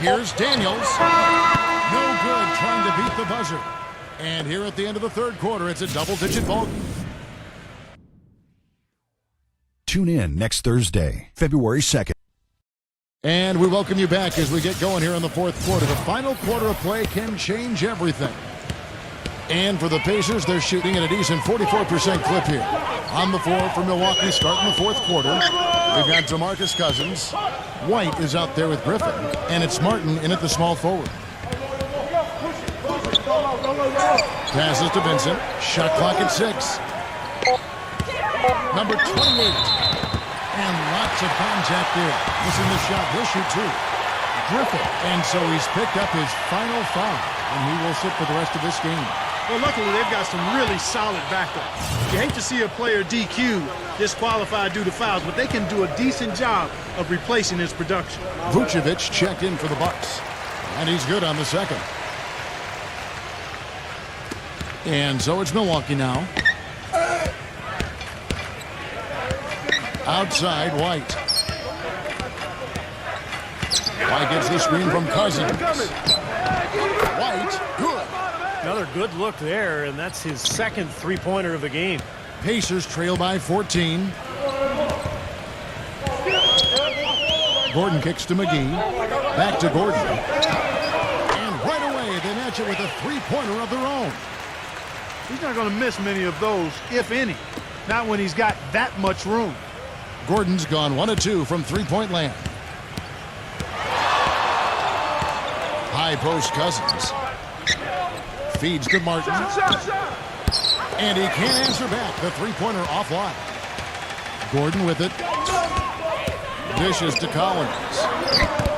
Here's Daniels. No good, trying to beat the buzzer. And here at the end of the third quarter, it's a double-digit ball. Tune in next Thursday, February 2nd. And we welcome you back as we get going here in the fourth quarter. The final quarter of play can change everything. And for the Pacers, they're shooting at a decent 44% clip here. On the floor for Milwaukee, starting the fourth quarter, we've got DeMarcus Cousins. White is out there with Griffin, and it's Martin in at the small forward. Passes to Vincent. Shot clock at 6. Number 28. And lots of contact there. Missing the shot. He'll shoot 2. Griffin. And so he's picked up his final foul, and he will sit for the rest of this game. Well, luckily, they've got some really solid backup. You hate to see a player DQ, disqualified due to fouls, but they can do a decent job of replacing his production. Vucevic checked in for the Bucks, and he's good on the second. And so it's Milwaukee now. Outside, White. White gets the screen from Cousins. White, good. Another good look there, and that's his second three-pointer of the game. Pacers trail by 14. Gordon kicks to McGee. Back to Gordon. And right away, they match it with a three-pointer of their own. He's not going to miss many of those, if any. Not when he's got that much room. Gordon's gone 1 of 2 from three-point land. High post Cousins. Feeds to Martin. And he can't answer back. The three-pointer offline. Gordon with it. Dishes to Collins.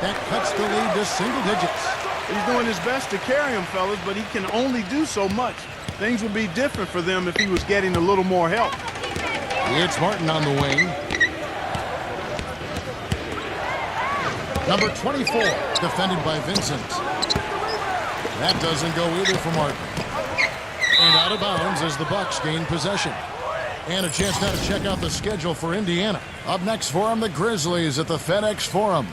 That cuts the lead to single digits. He's doing his best to carry him, fellas, but he can only do so much. Things would be different for them if he was getting a little more help. It's Martin on the wing. Number 24, defended by Vincent. That doesn't go either for Martin. And out of bounds as the Bucks gain possession. And a chance now to check out the schedule for Indiana. Up next for them, the Grizzlies at the FedEx Forum.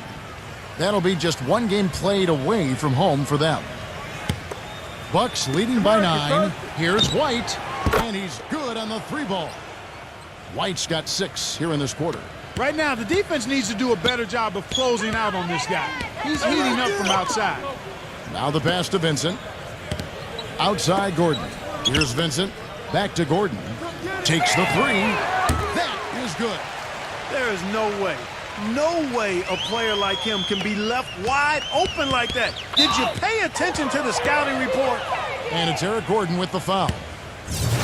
That'll be just one game played away from home for them. Bucks leading by 9. Here's White, and he's good on the 3-ball. White's got 6 here in this quarter. Right now, the defense needs to do a better job of closing out on this guy. He's heating up from outside. Now the pass to Vincent. Outside Gordon. Here's Vincent. Back to Gordon. Takes the 3. That is good. There is no way a player like him can be left wide open like that. Did you pay attention to the scouting report? And it's Eric Gordon with the foul.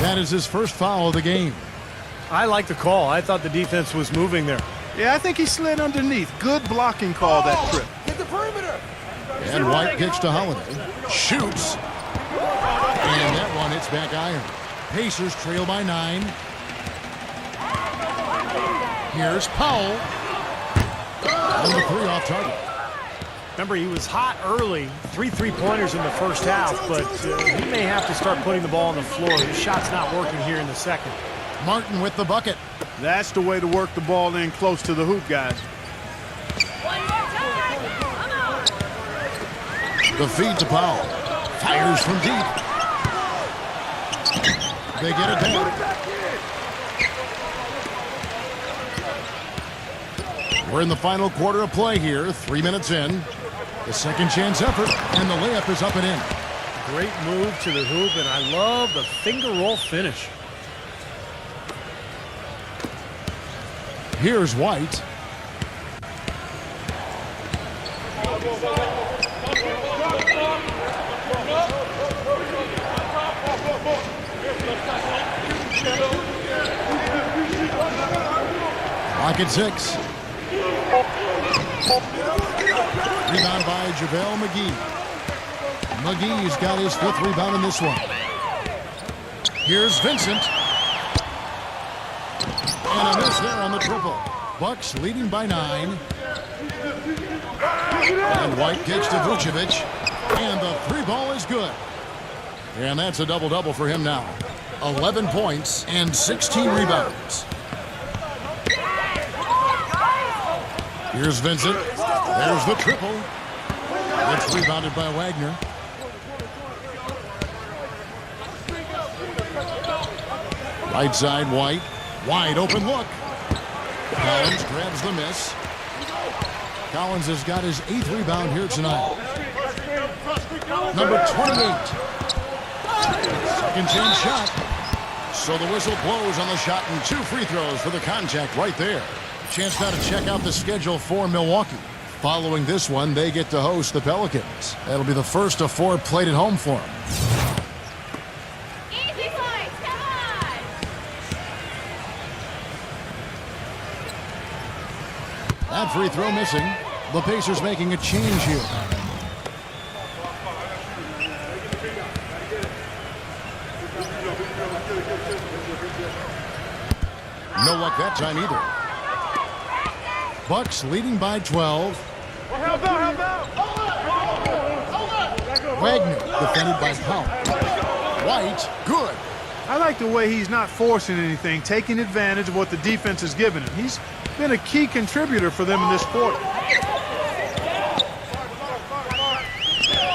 That is his first foul of the game. I like the call. I thought the defense was moving there. Yeah, I think he slid underneath. Good blocking call that trip. Get the perimeter. And White kicks to Holiday. Shoots. And that one hits back iron. Pacers trail by 9. Here's Powell. On the 3 off target. Remember, he was hot early. 3 3-pointers in the first half, but he may have to start putting the ball on the floor. His shot's not working here in the second. Martin with the bucket. That's the way to work the ball in close to the hoop, guys. The feed to Powell. Fires from deep. They get it down. We're in the final quarter of play here. 3 minutes in. The second chance effort, and the layup is up and in. Great move to the hoop, and I love the finger roll finish. Here's White. Lock at 6. Rebound by JaVale McGee. McGee's got his 5th rebound in this one. Here's Vincent. And a miss there on the triple. Bucks leading by 9. And White gets to Vucevic. And the 3-ball is good. And that's a double-double for him now. 11 points and 16 rebounds. Here's Vincent. There's the triple. It's rebounded by Wagner. Right side, White. Wide open look. Collins grabs the miss. Collins has got his 8th rebound here tonight. Number 28. Second chance shot. So the whistle blows on the shot and 2 free throws for the contact right there. Chance now to check out the schedule for Milwaukee. Following this one, they get to host the Pelicans. That'll be the first of 4 played at home for them. Easy points, come on! That free throw missing. The Pacers making a change here. No luck that time either. Bucks leading by 12. Wagner defended by Powell. White, good. I like the way he's not forcing anything, taking advantage of what the defense has given him. He's been a key contributor for them in this quarter.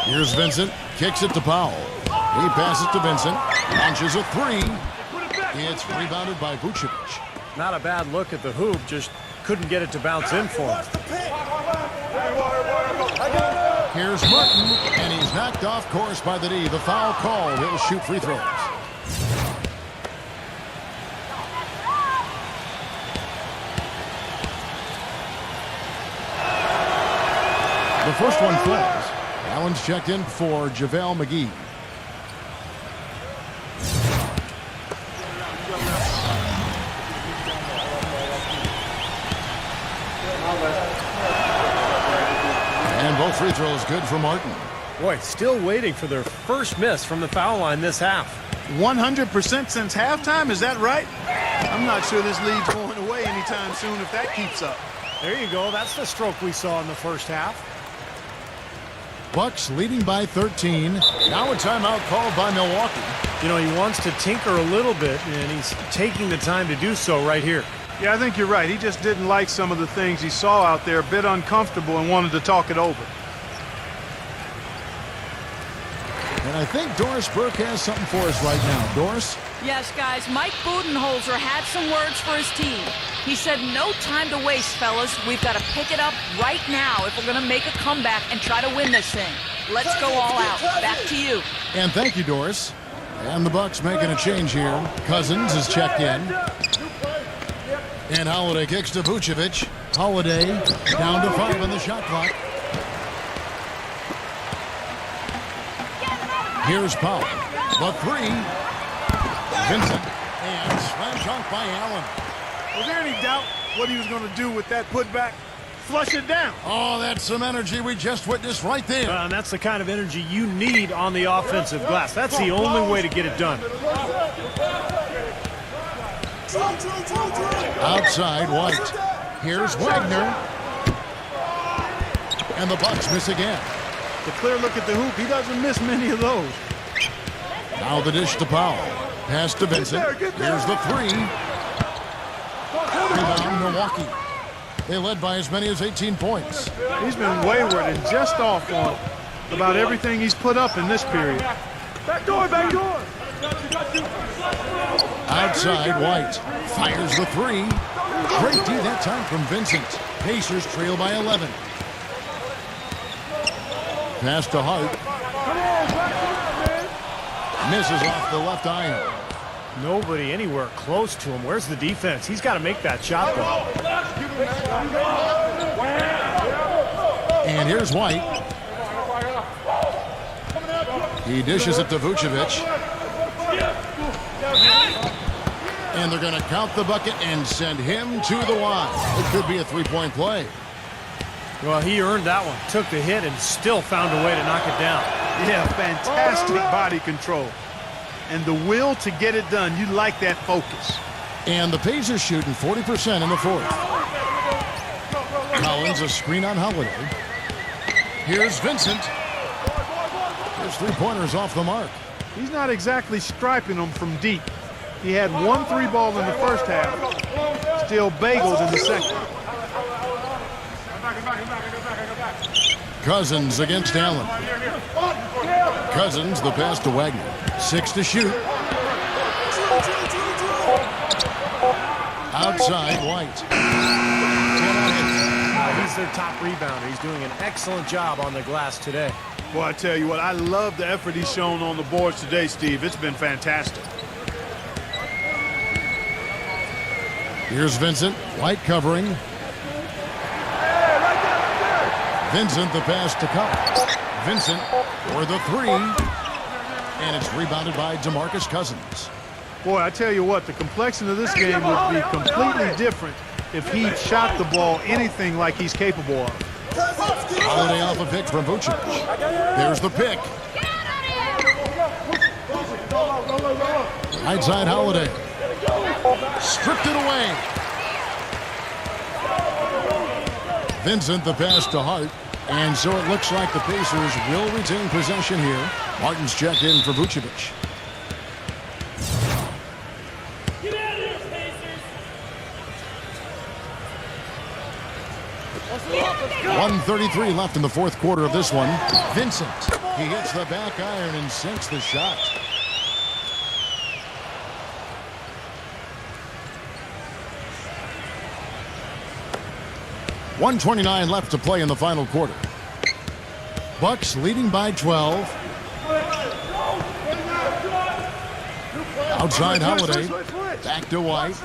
Here's Vincent, kicks it to Powell. He passes to Vincent, launches a 3. It's rebounded by Vucevic. Not a bad look at the hoop, just couldn't get it to bounce in for him. Here's Martin, and he's knocked off course by the D. The foul call. He'll shoot free throws. The first one falls. Allen's checked in for JaVale McGee. And both free throws good for Martin. Boy, still waiting for their first miss from the foul line this half. 100% since halftime, is that right? I'm not sure this lead's going away anytime soon if that keeps up. There you go. That's the stroke we saw in the first half. Bucks leading by 13. Now a timeout called by Milwaukee. You know, he wants to tinker a little bit, and he's taking the time to do so right here. Yeah, I think you're right. He just didn't like some of the things he saw out there, a bit uncomfortable, and wanted to talk it over. And I think Doris Burke has something for us right now. Doris? Yes, guys, Mike Budenholzer had some words for his team. He said, no time to waste, fellas. We've got to pick it up right now if we're going to make a comeback and try to win this thing. Let's go all out. Back to you. And thank you, Doris. And the Bucks making a change here. Cousins is checked in. And Holiday kicks to Vucevic. Holiday down to 5 on the shot clock. Here's Powell. The 3. Vincent. And slam dunk by Allen. Was there any doubt what he was going to do with that putback? Flush it down. Oh, that's some energy we just witnessed right there. And that's the kind of energy you need on the offensive glass. That's the only way to get it done. Outside, White. Here's Wagner. And the Bucks miss again. The clear look at the hoop. He doesn't miss many of those. Now the dish to Powell. Pass to Vincent. Here's the 3. Rebound, Milwaukee. They led by as many as 18 points. He's been wayward and just off on about everything he's put up in this period. Back door, back door. Outside, White fires the 3. Great D that time from Vincent. Pacers trail by 11. Pass to Hart. Misses off the left iron. Nobody anywhere close to him. Where's the defense? He's got to make that shot, though. And here's White. He dishes it to Vucevic. And they're going to count the bucket and send him to the line. It could be a three-point play. Well, he earned that one. Took the hit and still found a way to knock it down. Yeah, fantastic body control. And the will to get it done. You like that focus. And the Pacers shooting 40% in the fourth. Collins, a screen on Holiday. Here's Vincent. His three-pointers off the mark. He's not exactly striping them from deep. He had 1 3 ball in the first half. Still bagels in the second. Cousins against Allen. Cousins, the pass to Wagner. 6 to shoot. Outside, White. 10 on hit. He's their top rebounder. He's doing an excellent job on the glass today. Boy, I tell you what, I love the effort he's shown on the boards today, Steve. It's been fantastic. Here's Vincent. White covering. Vincent, the pass to Collins. Vincent for the three. And it's rebounded by DeMarcus Cousins. Boy, I tell you what, the complexion of this game would be completely different if he shot the ball anything like he's capable of. Holiday off a pick from Vucevic. There's the pick. Right side Holiday. Stripped it away. Vincent, the pass to Hart. And so it looks like the Pacers will retain possession here. Martin's checked in for Vucevic. Get out of here, Pacers! 1:33 left in the fourth quarter of this one. Vincent, he hits the back iron and sinks the shot. .129 left to play in the final quarter. Bucks leading by 12. Outside Holiday. Back to White.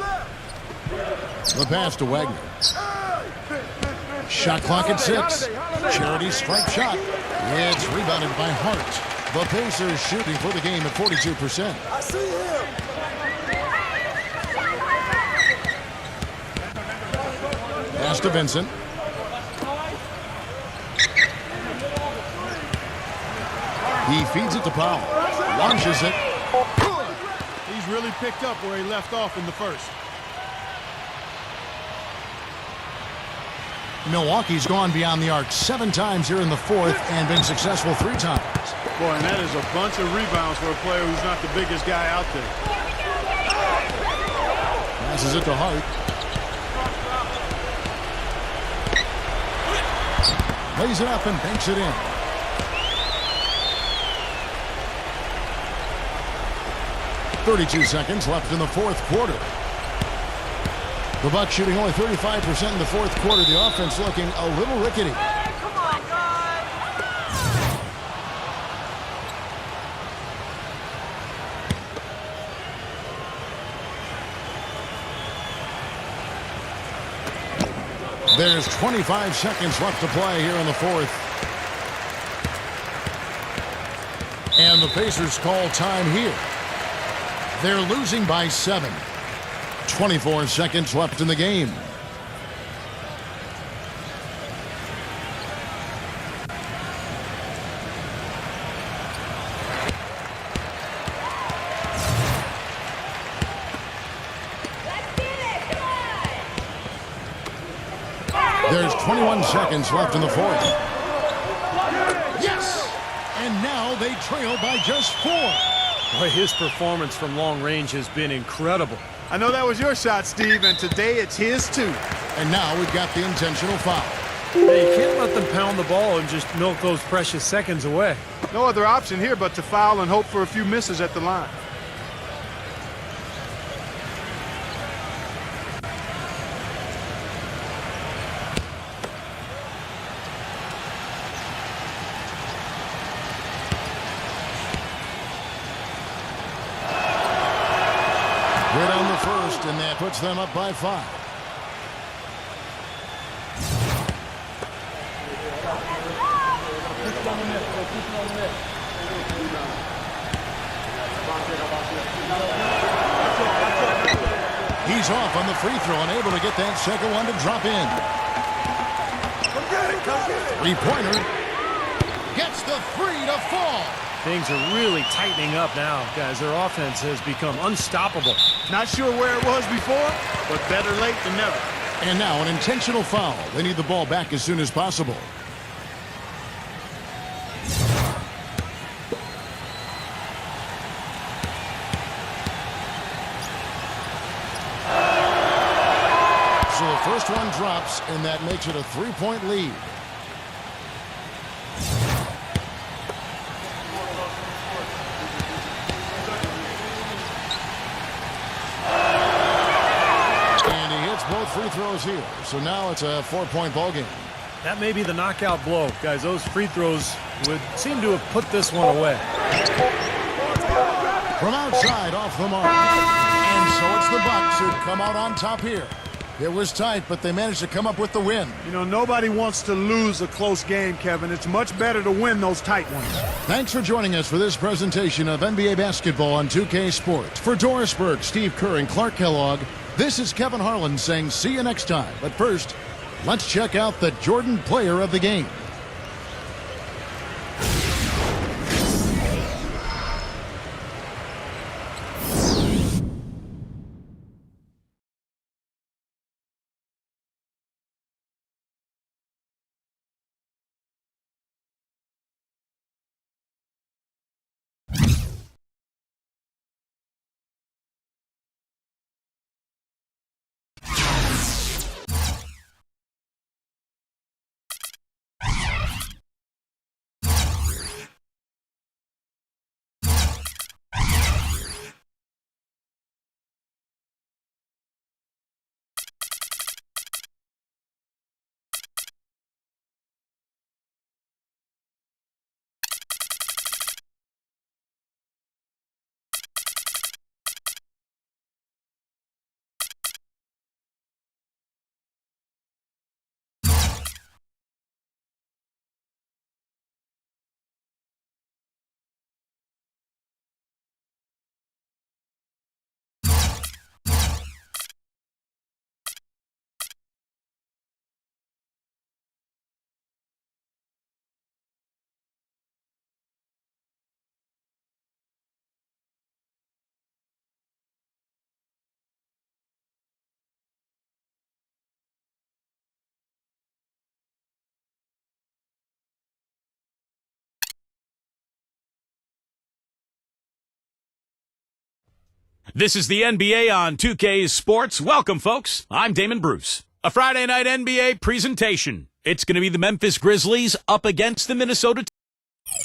The pass to Wagner. Shot clock at 6. Charity strike shot. It's rebounded by Hart. The Pacers shooting for the game at 42%. I see him. Pass to Vincent. He feeds it to Powell. Launches it. He's really picked up where he left off in the first. Milwaukee's gone beyond the arc 7 times here in the fourth and been successful 3 times. Boy, and that is a bunch of rebounds for a player who's not the biggest guy out there. Passes it to Hart. Lays it up and banks it in. .32 seconds left in the fourth quarter. The Bucks shooting only 35% in the fourth quarter. The offense looking a little rickety. Come on, guys! There's 25 seconds left to play here in the fourth. And the Pacers call time here. They're losing by 7. 24 seconds left in the game. There's 21 seconds left in the fourth. Yes! And now they trail by just 4. Boy, his performance from long range has been incredible. I know that was your shot, Steve, and today it's his too. And now we've got the intentional foul. Hey, you can't let them pound the ball and just milk those precious seconds away. No other option here but to foul and hope for a few misses at the line. Here down the first, and that puts them up by 5. He's off on the free throw and able to get that second one to drop in. Three-pointer. Gets the 3 to fall. Things are really tightening up now, guys. Their offense has become unstoppable. Not sure where it was before, but better late than never. And now an intentional foul. They need the ball back as soon as possible. So the first one drops, and that makes it a 3-point lead. And he hits both free throws here. So now it's a 4-point ball game. That may be the knockout blow, guys. Those free throws would seem to have put this one away. From outside, off the mark. And so it's the Bucks who come out on top here. It was tight, but they managed to come up with the win. You know, nobody wants to lose a close game, Kevin. It's much better to win those tight ones. Thanks for joining us for this presentation of NBA basketball on 2K Sports. For Doris Burke, Steve Kerr, and Clark Kellogg, this is Kevin Harlan saying see you next time. But first, let's check out the Jordan player of the game. This is the NBA on 2K Sports. Welcome, folks. I'm Damon Bruce. A Friday night NBA presentation. It's going to be the Memphis Grizzlies up against the Minnesota. The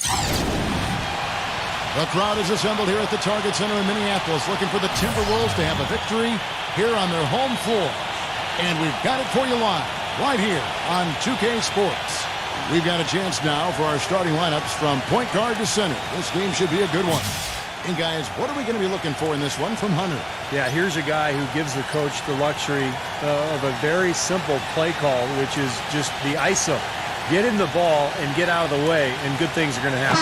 crowd is assembled here at the Target Center in Minneapolis looking for the Timberwolves to have a victory here on their home floor. And we've got it for you live, right here on 2K Sports. We've got a chance now for our starting lineups from point guard to center. This game should be a good one. And guys, what are we going to be looking for in this one from Hunter? Yeah, here's a guy who gives the coach the luxury of a very simple play call, which is just the ISO. Get in the ball and get out of the way, and good things are going to happen.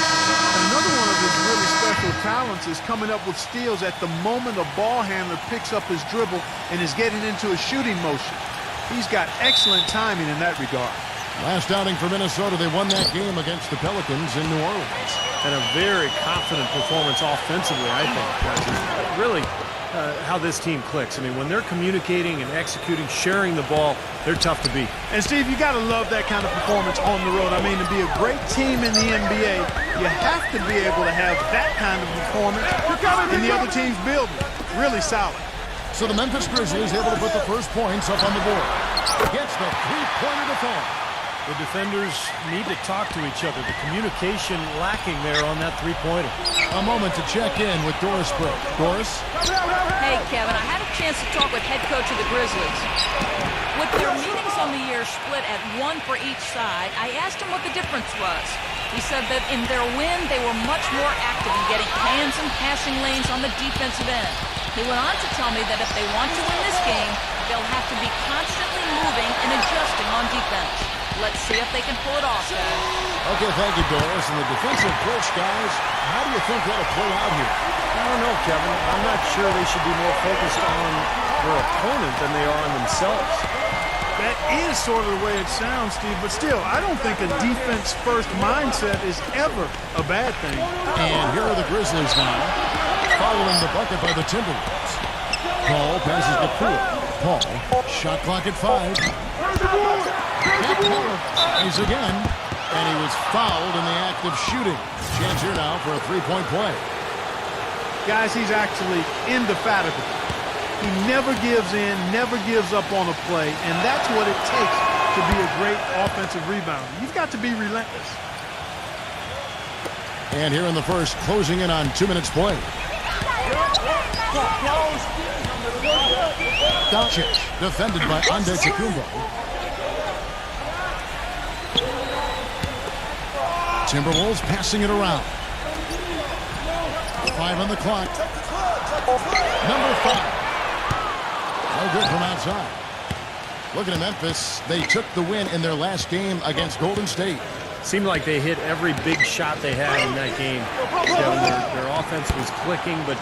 Another one of his really special talents is coming up with steals at the moment a ball handler picks up his dribble and is getting into a shooting motion. He's got excellent timing in that regard. Last outing for Minnesota, they won that game against the Pelicans in New Orleans. And a very confident performance offensively, I think. Guys. Really how this team clicks. I mean, when they're communicating and executing, sharing the ball, they're tough to beat. And, Steve, you got to love that kind of performance on the road. I mean, to be a great team in the NBA, you have to be able to have that kind of performance in the other team's building. Really solid. So the Memphis Grizzlies able to put the first points up on the board. Gets the three-pointer to fall. The defenders need to talk to each other. The communication lacking there on that three-pointer. A moment to check in with Doris Burke. Doris? Hey, Kevin, I had a chance to talk with head coach of the Grizzlies. With their meetings on the year split at one for each side, I asked him what the difference was. He said that in their win, they were much more active in getting hands and passing lanes on the defensive end. He went on to tell me that if they want to win this game, they'll have to be constantly moving and adjusting on defense. Let's see if they can pull it off, guys. Okay, thank you, Doris. And the defensive coach, guys, how do you think that'll play out here? I don't know, Kevin. I'm not sure they should be more focused on their opponent than they are on themselves. That is sort of the way it sounds, Steve, but still, I don't think a defense-first mindset is ever a bad thing. And here are the Grizzlies now, following the bucket by the Timberwolves. Paul passes to Poole. Paul, shot clock at 5. He's again, and he was fouled in the act of shooting. Chance here now for a three-point play. Guys, he's actually indefatigable. He never gives in, never gives up on a play, and that's what it takes to be a great offensive rebounder. You've got to be relentless. And here in the first, closing in on 2 minutes play. Doncic, defended by Antetokounmpo. Timberwolves passing it around. 5 on the clock. Number 5. No good from outside. Looking at Memphis, they took the win in their last game against Golden State. Seemed like they hit every big shot they had in that game. Their offense was clicking, but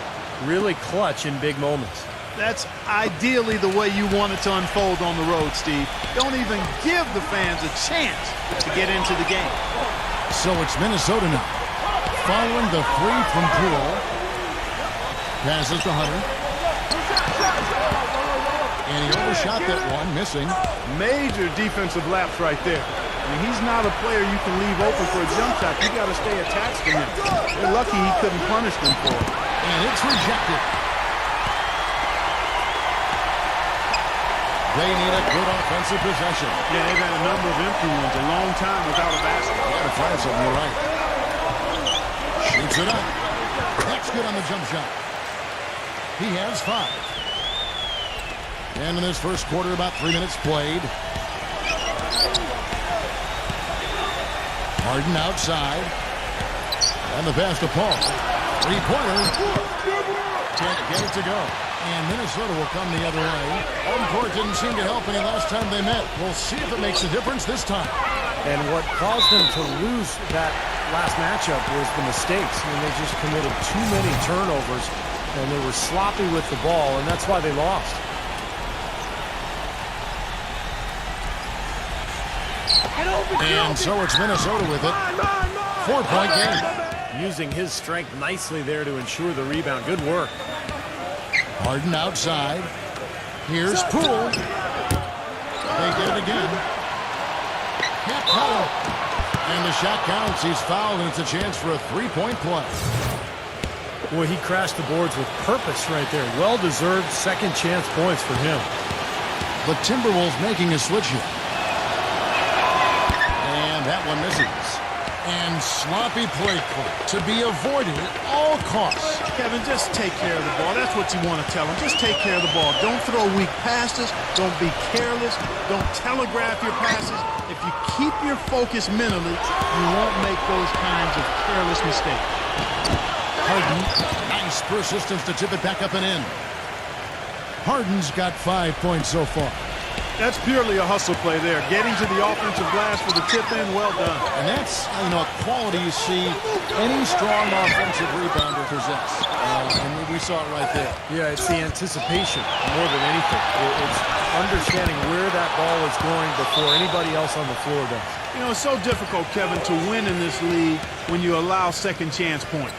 really clutch in big moments. That's ideally the way you want it to unfold on the road, Steve. Don't even give the fans a chance to get into the game. So it's Minnesota now. Following the three from Poole. Passes to Hunter. And he overshot that one, missing. Major defensive lapse right there. I mean, he's not a player you can leave open for a jump shot. You got to stay attached to him. They're lucky he couldn't punish them for it. And it's rejected. They need a good offensive possession. Yeah, they've had a number of empty ones, a long time without a basket. Got to find something, you're right. Shoots it up. That's good on the jump shot. He has 5. And in this first quarter, about 3 minutes played. Harden outside. And the pass to Paul. Three-pointer. Can't get it to go. And Minnesota will come the other way. Home court didn't seem to help any last time they met. We'll see if it makes a difference this time. And what caused them to lose that last matchup was the mistakes. I mean, they just committed too many turnovers, and they were sloppy with the ball, and that's why they lost. And so it's Minnesota with it. 4-point game. Using his strength nicely there to ensure the rebound. Good work. Harden outside. Here's Poole. They get it again. Can't call it. And the shot counts. He's fouled, and it's a chance for a three-point play. Boy, he crashed the boards with purpose right there. Well-deserved second chance points for him. The Timberwolves making a switch here. And that one misses. And sloppy play call to be avoided at all costs. Kevin, just take care of the ball. That's what you want to tell him. Just take care of the ball. Don't throw weak passes. Don't be careless. Don't telegraph your passes. If you keep your focus mentally, you won't make those kinds of careless mistakes. Harden, nice persistence to tip it back up and in. Harden's got 5 points so far. That's purely a hustle play there. Getting to the offensive glass for the tip in, well done. And that's, a quality you see any strong offensive rebounder possess. And we saw it right there. Yeah, it's the anticipation more than anything. It's understanding where that ball is going before anybody else on the floor does. It's so difficult, Kevin, to win in this league when you allow second chance points.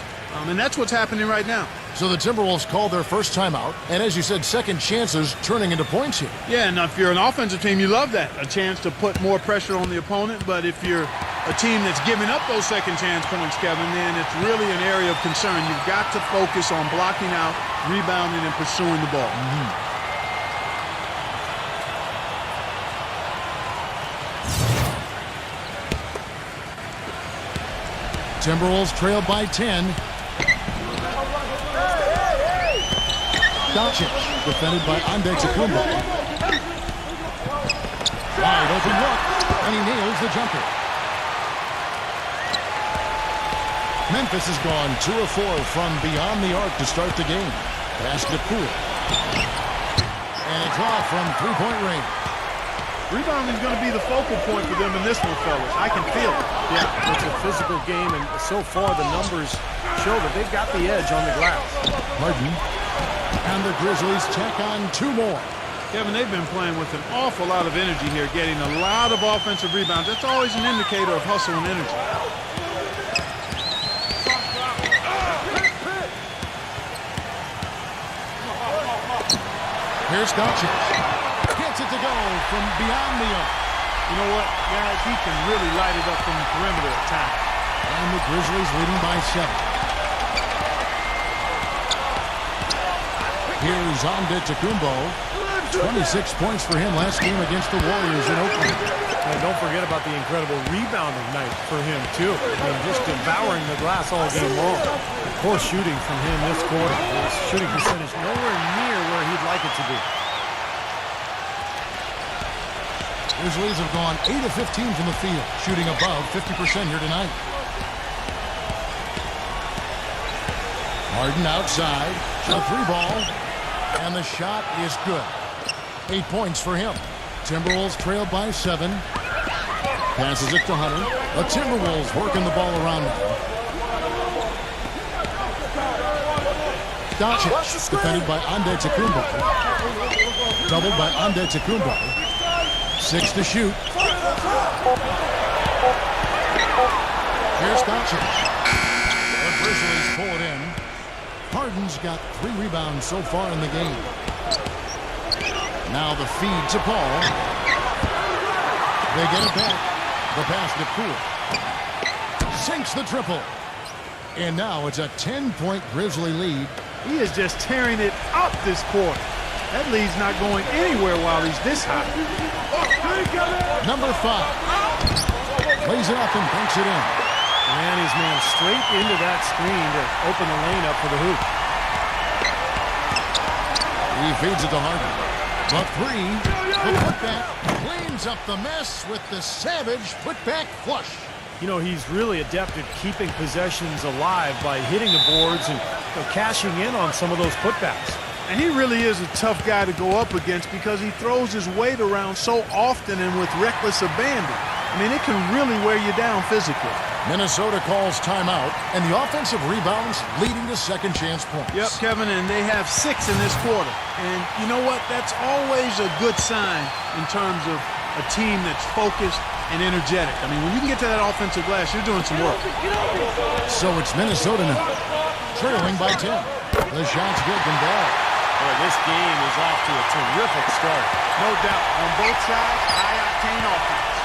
And that's what's happening right now. So the Timberwolves called their first timeout, and as you said, second chances turning into points here. Yeah, and if you're an offensive team, you love that. A chance to put more pressure on the opponent, but if you're a team that's giving up those second chance points, Kevin, then it's really an area of concern. You've got to focus on blocking out, rebounding, and pursuing the ball. Timberwolves trail by 10. Doncic, defended by Antetokounmpo. Wide open look, and he nails the jumper. Memphis has gone 2 of 4 from beyond the arc to start the game. Pass to Poole. And it's off from three-point range. Rebounding is going to be the focal point for them in this one, fellas. I can feel it. Yeah, it's a physical game, and so far the numbers show that they've got the edge on the glass. Harden. And the Grizzlies check on two more. Kevin, they've been playing with an awful lot of energy here, getting a lot of offensive rebounds. That's always an indicator of hustle and energy. Here's Doncic. Gets it to go from beyond the arc. You know what, guys? He can really light it up from the perimeter at times. And the Grizzlies leading by 7. Here's Antetokounmpo. 26 points for him last game against the Warriors in Oakland. And don't forget about the incredible rebounding night for him, too. I mean, just devouring the glass all game long. Poor shooting from him this quarter. His shooting percentage nowhere near where he'd like it to be. Grizzlies have gone 8 of 15 from the field, shooting above 50% here tonight. Harden outside, a three ball, and the shot is good. 8 points for him. Timberwolves trail by 7. Passes it to Hunter. The Timberwolves working the ball around now. Doncic, defended by Antetokounmpo. Doubled by Antetokounmpo. 6 to shoot. Here's Doncic. The Grizzlies pull it in. Harden's got 3 rebounds so far in the game. Now the feed to Paul. They get it back. The pass to Poole. Sinks the triple. And now it's a 10-point Grizzly lead. He is just tearing it up this quarter. That lead's not going anywhere while he's this high. Number 5. Lays it up and banks it in. And he's man straight into that screen to open the lane up for the hoop. He feeds it to Harden. The 3. The putback cleans up the mess with the savage putback flush. You know, he's really adept at keeping possessions alive by hitting the boards and cashing in on some of those putbacks. And he really is a tough guy to go up against because he throws his weight around so often and with reckless abandon. I mean, it can really wear you down physically. Minnesota calls timeout, and the offensive rebounds leading to second chance points. Yep, Kevin, and they have 6 in this quarter. And you know what? That's always a good sign in terms of a team that's focused and energetic. I mean, when you can get to that offensive glass, you're doing some work. So it's Minnesota now, trailing by 10. The shot's good from Ball. Boy, this game is off to a terrific start. No doubt. On both sides, high-octane offense.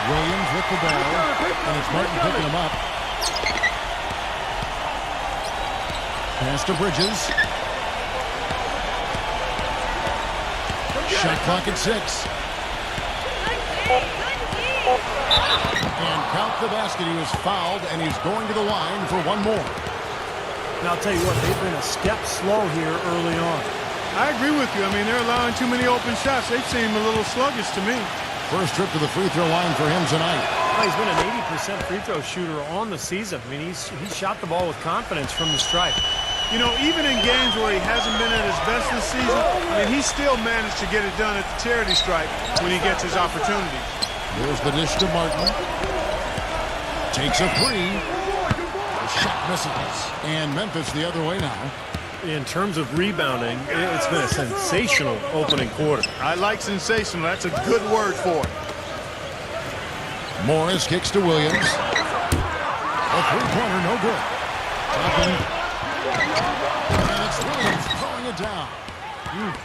Williams with the ball, and it's Martin picking him up. Pass to Bridges. Shot clock at 6. And count the basket. He was fouled, and he's going to the line for one more. Now, I'll tell you what, they've been a step slow here early on. I agree with you. I mean, they're allowing too many open shots. They seem a little sluggish to me. First trip to the free throw line for him tonight. Well, he's been an 80% free throw shooter on the season. I mean, he's shot the ball with confidence from the stripe. You know, even in games where he hasn't been at his best this season, I mean, he still managed to get it done at the charity stripe when he gets his opportunity. Here's the dish to Martin. Takes a 3. The shot misses. And Memphis the other way now. In terms of rebounding, it's been a sensational opening quarter. I like sensational. That's a good word for it. Morris kicks to Williams. A three-pointer, no good. Topping. And it's Williams throwing it down.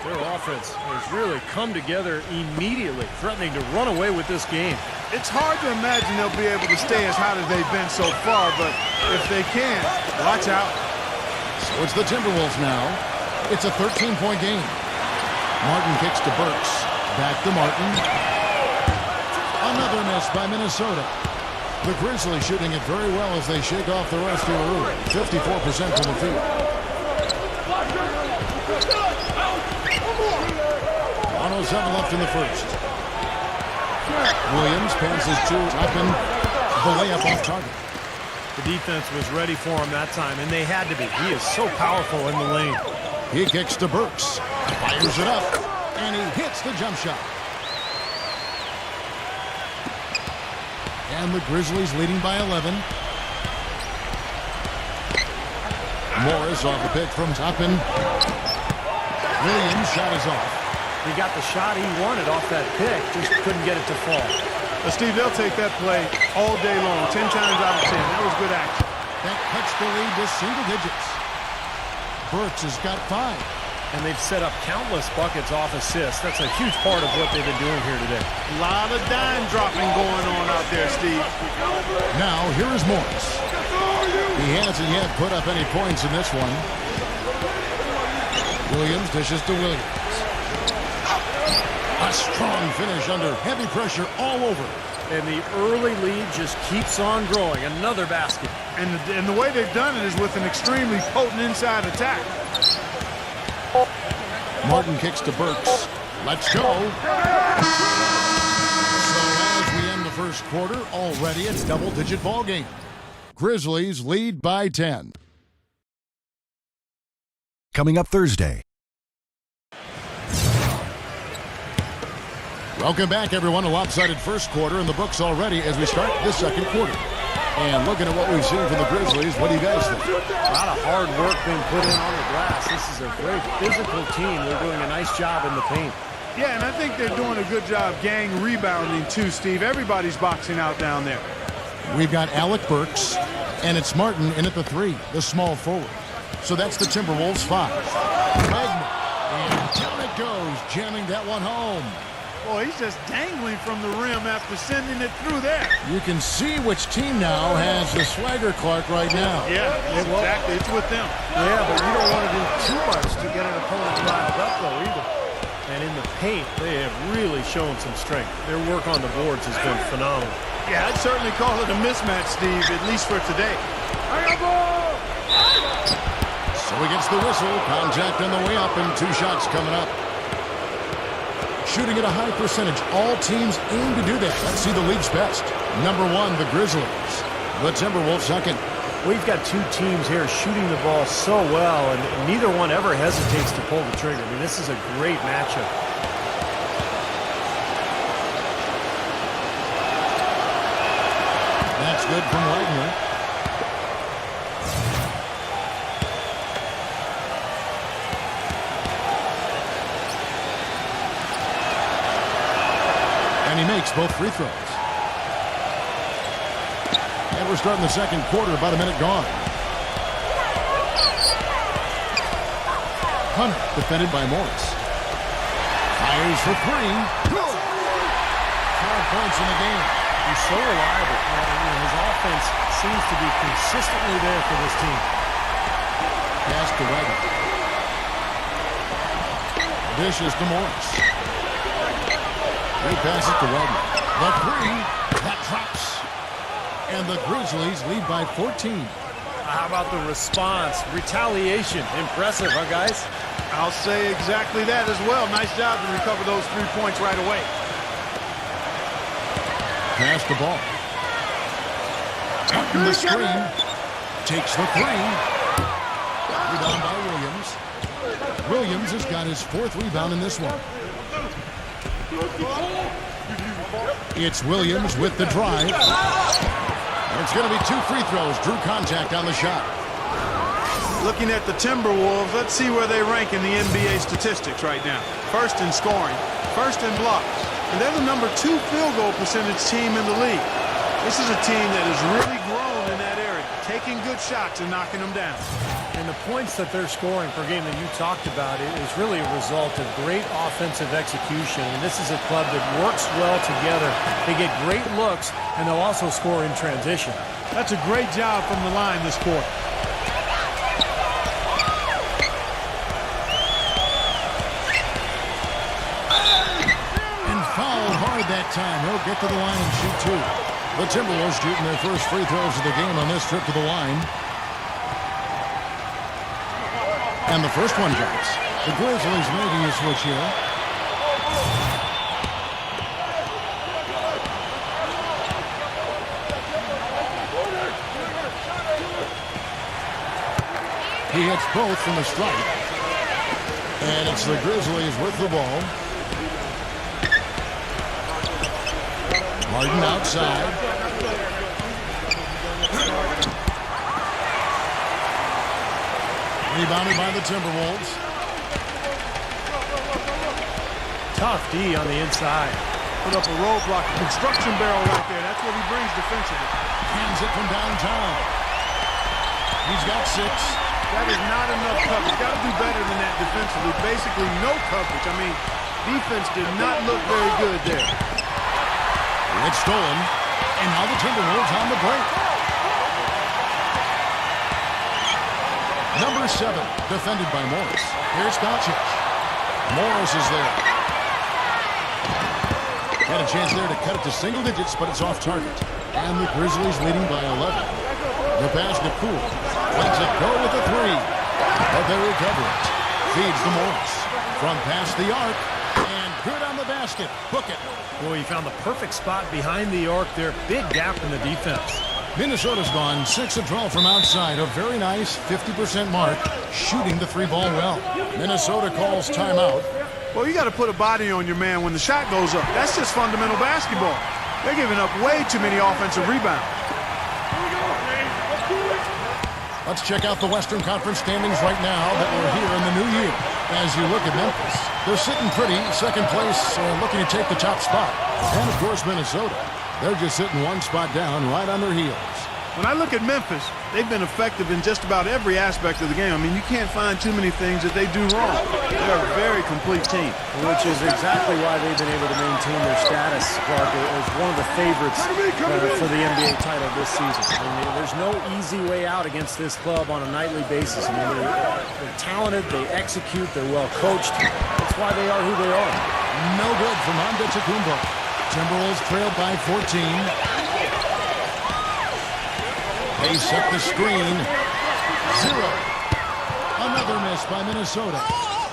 Their offense has really come together immediately, threatening to run away with this game. It's hard to imagine they'll be able to stay as hot as they've been so far, but if they can, watch out. So it's the Timberwolves now. It's a 13-point game. Martin kicks to Burks. Back to Martin. Another miss by Minnesota. The Grizzlies shooting it very well as they shake off the rest here early. 54% from the field. 1:07 left in the first. Williams passes to Toppin. The layup off target. The defense was ready for him that time, and they had to be. He is so powerful in the lane. He kicks to Burks. Fires it up. And he hits the jump shot. And the Grizzlies leading by 11. Morris off the pick from Toppin. Williams' shot is off. He got the shot he wanted off that pick, just couldn't get it to fall. But Steve, they'll take that play all day long, 10 times out of 10. That was good action. That cuts the lead to single digits. Burks has got 5. And they've set up countless buckets off assists. That's a huge part of what they've been doing here today. A lot of dime dropping going on out there, Steve. Now, here is Morris. He hasn't yet put up any points in this one. Williams dishes to Williams. A strong finish under heavy pressure all over. And the early lead just keeps on growing. Another basket. And the way they've done it is with an extremely potent inside attack. Martin kicks to Burks. Let's go. So as we end the first quarter, already it's double-digit ball game. Grizzlies lead by 10. Coming up Thursday. Welcome back, everyone. A lopsided first quarter in the books already as we start the second quarter. And looking at what we've seen from the Grizzlies, what do you guys think? A lot of hard work being put in on the glass. This is a very physical team. They're doing a nice job in the paint. Yeah, and I think they're doing a good job gang rebounding too, Steve. Everybody's boxing out down there. We've got Alec Burks, and it's Martin in at the 3, the small forward. So that's the Timberwolves 5. Wagner, and down it goes, jamming that one home. Boy, he's just dangling from the rim after sending it through there. You can see which team now has the swagger Clark right now. Yeah, exactly. It's with them. Yeah, but you don't want to do too much to get an opponent riled up, though, either. And in the paint, they have really shown some strength. Their work on the boards has been phenomenal. Yeah, I'd certainly call it a mismatch, Steve, at least for today. So he gets the whistle. Contact on the way up, and 2 shots coming up. Shooting at a high percentage. All teams aim to do that. Let's see the league's best. Number 1, the Grizzlies. The Timberwolves second. We've got 2 teams here shooting the ball so well, and neither one ever hesitates to pull the trigger. I mean, this is a great matchup. That's good from Wagner. And he makes both free throws. And we're starting the second quarter, about a minute gone. Hunter, defended by Morris. Fires for 3. 4 points in the game. He's so reliable. His offense seems to be consistently there for this team. Pass to Wagner. Dishes to Morris. He passes to Wagner. The 3. That drops. And the Grizzlies lead by 14. How about the response? Retaliation. Impressive, huh, guys? I'll say exactly that as well. Nice job to recover those 3 points right away. Pass the ball. Out in the screen. Takes the 3. Rebound by Williams. Williams has got his 4th rebound in this one. It's Williams with the drive. And it's going to be 2 free throws. Drew contact on the shot. Looking at the Timberwolves, let's see where they rank in the NBA statistics right now. First in scoring, first in blocks. And they're the number 2 field goal percentage team in the league. This is a team that has really grown in that area, taking good shots and knocking them down. And the points that they're scoring per game that you talked about is really a result of great offensive execution. And this is a club that works well together. They get great looks, and they'll also score in transition. That's a great job from the line this quarter. And fouled hard that time. He'll get to the line and shoot 2. The Timberwolves shooting their first free throws of the game on this trip to the line. And the first one drops. The Grizzlies making a switch here. He hits both from the strike. And it's the Grizzlies with the ball. Harden outside. Rebounded by the Timberwolves. Tough D on the inside. Put up a roadblock, a construction barrel right there. That's what he brings defensively. Hands it from downtown. He's got 6. That is not enough coverage. Got to do better than that defensively. Basically no coverage. I mean, defense did not look very good there. It's stolen. And now the Timberwolves on the break. Number 7, defended by Morris. Here's Doncic. Morris is there. Had a chance there to cut it to single digits, but it's off target. And the Grizzlies leading by 11. The pass to Poole. Lets it go with the 3. But they recover it. Feeds to Morris. From past the arc. And good on the basket. Book it. Boy, he found the perfect spot behind the arc there. Big gap in the defense. Minnesota's gone 6 of 12 from outside. A very nice 50% mark. Shooting the 3-ball well. Minnesota calls timeout. Well, you got to put a body on your man when the shot goes up. That's just fundamental basketball. They're giving up way too many offensive rebounds. Let's check out the Western Conference standings right now that we're here in the new year. As you look at Memphis, they're sitting pretty. Second place, looking to take the top spot. And, of course, Minnesota. They're just sitting one spot down right on their heels. When I look at Memphis, they've been effective in just about every aspect of the game. I mean, you can't find too many things that they do wrong. They're a very complete team. Which is exactly why they've been able to maintain their status, Clark, as one of the favorites for the NBA title this season. I mean, there's no easy way out against this club on a nightly basis. I mean, they're talented, they execute, they're well coached. That's why they are who they are. No good from Antetokounmpo. Timberwolves trailed by 14. They set the screen. 0. Another miss by Minnesota.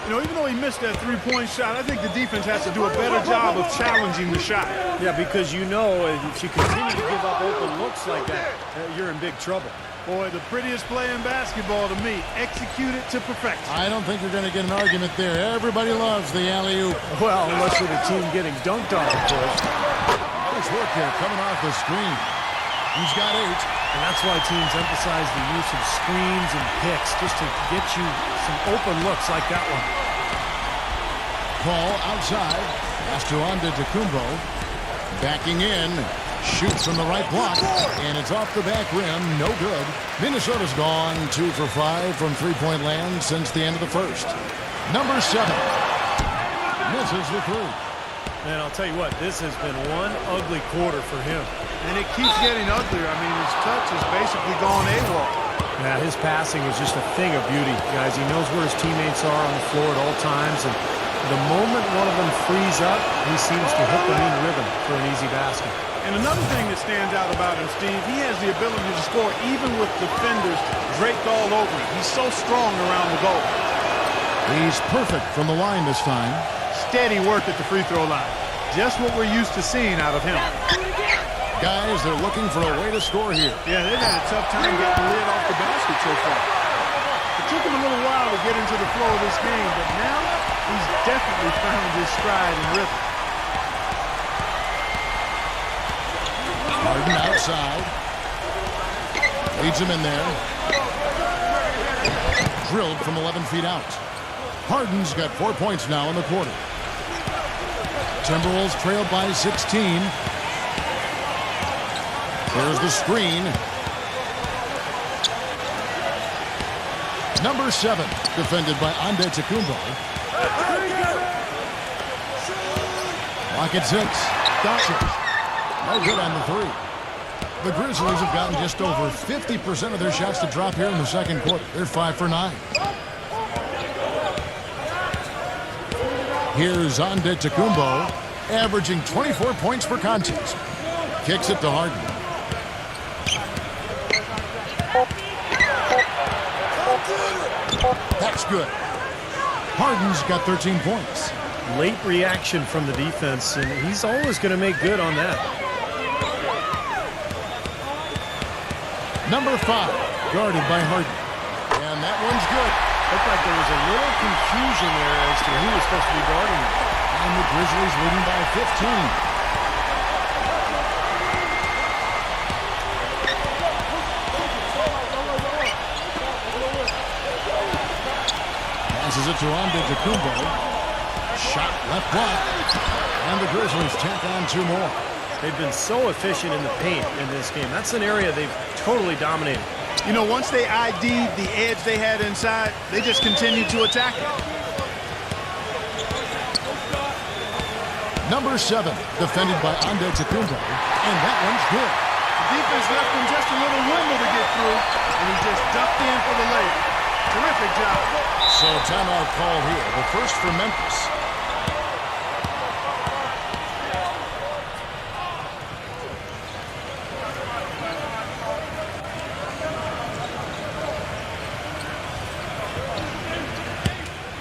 You know, even though he missed that three-point shot, I think the defense has to do a better job of challenging the shot. Yeah, because you know if you continue to give up open looks like that, you're in big trouble. Boy, the prettiest play in basketball to me. Execute it to perfection. I don't think you're going to get an argument there. Everybody loves the alley-oop. Well, unless you're the team getting dunked on, of course. Nice work here coming off the screen. He's got 8. And that's why teams emphasize the use of screens and picks, just to get you some open looks like that one. Paul outside. Pass to Antetokounmpo. Backing in. Shoots from the right block. And it's off the back rim. No good. Minnesota's gone 2 for 5 from three-point land since the end of the first. Number 7. Misses the 3. And I'll tell you what, this has been one ugly quarter for him. And it keeps getting uglier. I mean, his touch has basically gone AWOL. Yeah, his passing is just a thing of beauty, guys. He knows where his teammates are on the floor at all times. And the moment one of them frees up, he seems to hit them in rhythm for an easy basket. And another thing that stands out about him, Steve, he has the ability to score even with defenders draped all over him. He's so strong around the goal. He's perfect from the line this time. Steady work at the free throw line. Just what we're used to seeing out of him. Guys, they're looking for a way to score here. Yeah, they've had a tough time getting the lid off the basket so far. It took him a little while to get into the flow of this game, but now he's definitely found his stride and rhythm. Harden outside. Leads him in there. Drilled from 11 feet out. Harden's got 4 points now in the quarter. Timberwolves trailed by 16. There's the screen. Number 7, defended by Antetokounmpo. Clock at 6. Doncic. No good on the 3. The Grizzlies have gotten just over 50% of their shots to drop here in the second quarter. They're 5 for 9. Here's Antetokounmpo, averaging 24 points per contest. Kicks it to Harden. That's good. Harden's got 13 points. Late reaction from the defense, and he's always going to make good on that. Number 5, guarded by Harden. And that one's good. Looked like there was a little confusion there as to who was supposed to be guarding him. And the Grizzlies leading by 15. Passes it to Antetokounmpo. Shot left block. And the Grizzlies tack on 2 more. They've been so efficient in the paint in this game. That's an area they've totally dominated. You know, once they ID'd the edge they had inside, they just continued to attack it. Number 7, defended by Antetokounmpo. And that one's good. The defense left him just a little window to get through, and he just ducked in for the layup. Terrific job. So timeout called here. The first for Memphis.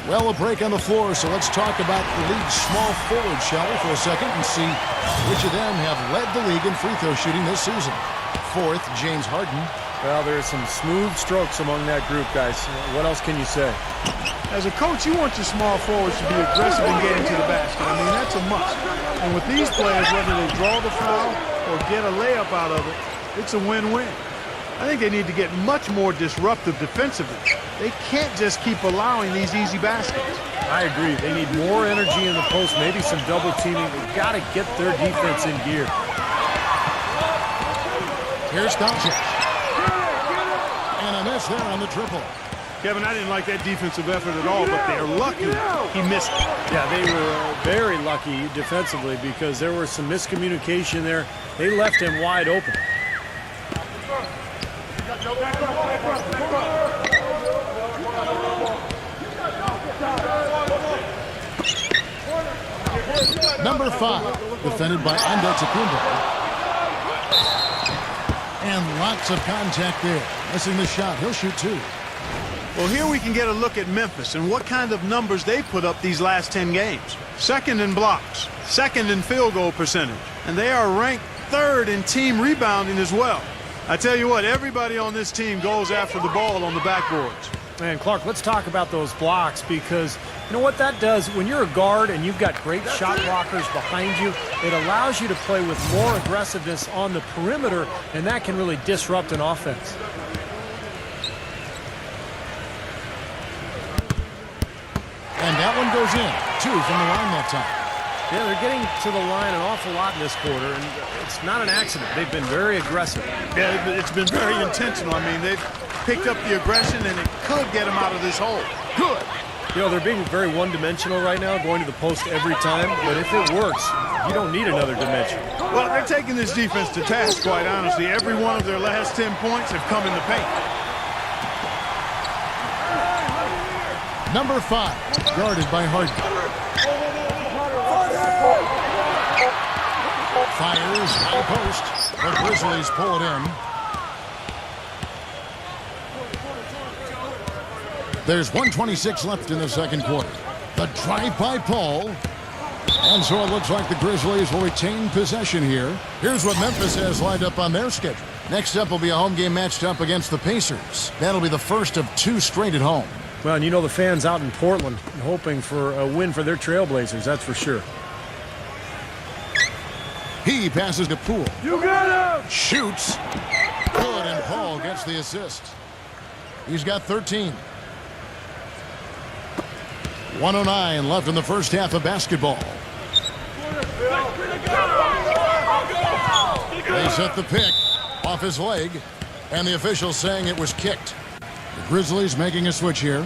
Well, a break on the floor, so let's talk about the league's small forward, shall we, for a second, and see which of them have led the league in free throw shooting this season. 4th, James Harden. Well, there's some smooth strokes among that group, guys. What else can you say? As a coach, you want your small forwards to be aggressive in getting to the basket. I mean, that's a must. And with these players, whether they draw the foul or get a layup out of it, it's a win-win. I think they need to get much more disruptive defensively. They can't just keep allowing these easy baskets. I agree. They need more energy in the post, maybe some double teaming. They've got to get their defense in gear. Here's Doncic. And a miss there on the triple. Kevin, I didn't like that defensive effort at all, but they're lucky he missed it. Yeah, they were very lucky defensively because there was some miscommunication there. They left him wide open. Number 5, defended by Antetokounmpo. And lots of contact there. Missing the shot. He'll shoot 2. Well, here we can get a look at Memphis and what kind of numbers they put up these last 10 games. 2nd in blocks, 2nd in field goal percentage, and they are ranked 3rd in team rebounding as well. I tell you what, everybody on this team goes after the ball on the backboards. Man, Clark, let's talk about those blocks because you know what that does? When you're a guard and you've got great shot blockers behind you, it allows you to play with more aggressiveness on the perimeter, and that can really disrupt an offense. And that one goes in. 2 from the line that time. Yeah, they're getting to the line an awful lot in this quarter, and it's not an accident. They've been very aggressive. Yeah, it's been very intentional. I mean, they've picked up the aggression, and it could get them out of this hole. Good. You know, they're being very one-dimensional right now, going to the post every time, but if it works, you don't need another dimension. Well, they're taking this defense to task, quite honestly. Every one of their last 10 points have come in the paint. Number 5, guarded by Harden. Fires, high post. The Grizzlies pull it in. There's 1:26 left in the second quarter. The drive by Paul. And so it looks like the Grizzlies will retain possession here. Here's what Memphis has lined up on their schedule. Next up will be a home game matched up against the Pacers. That'll be the first of 2 straight at home. Well, and you know the fans out in Portland hoping for a win for their Trailblazers, that's for sure. He passes to Poole. You got him! Shoots. Good, and Paul gets the assist. He's got 13. 1:09 left in the first half of basketball. They set the pick off his leg, and the official saying it was kicked. The Grizzlies making a switch here.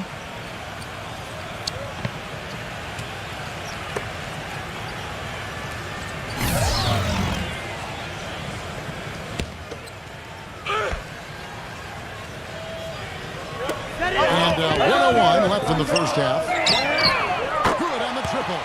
And 1:01 left in the first half. Good on the triple.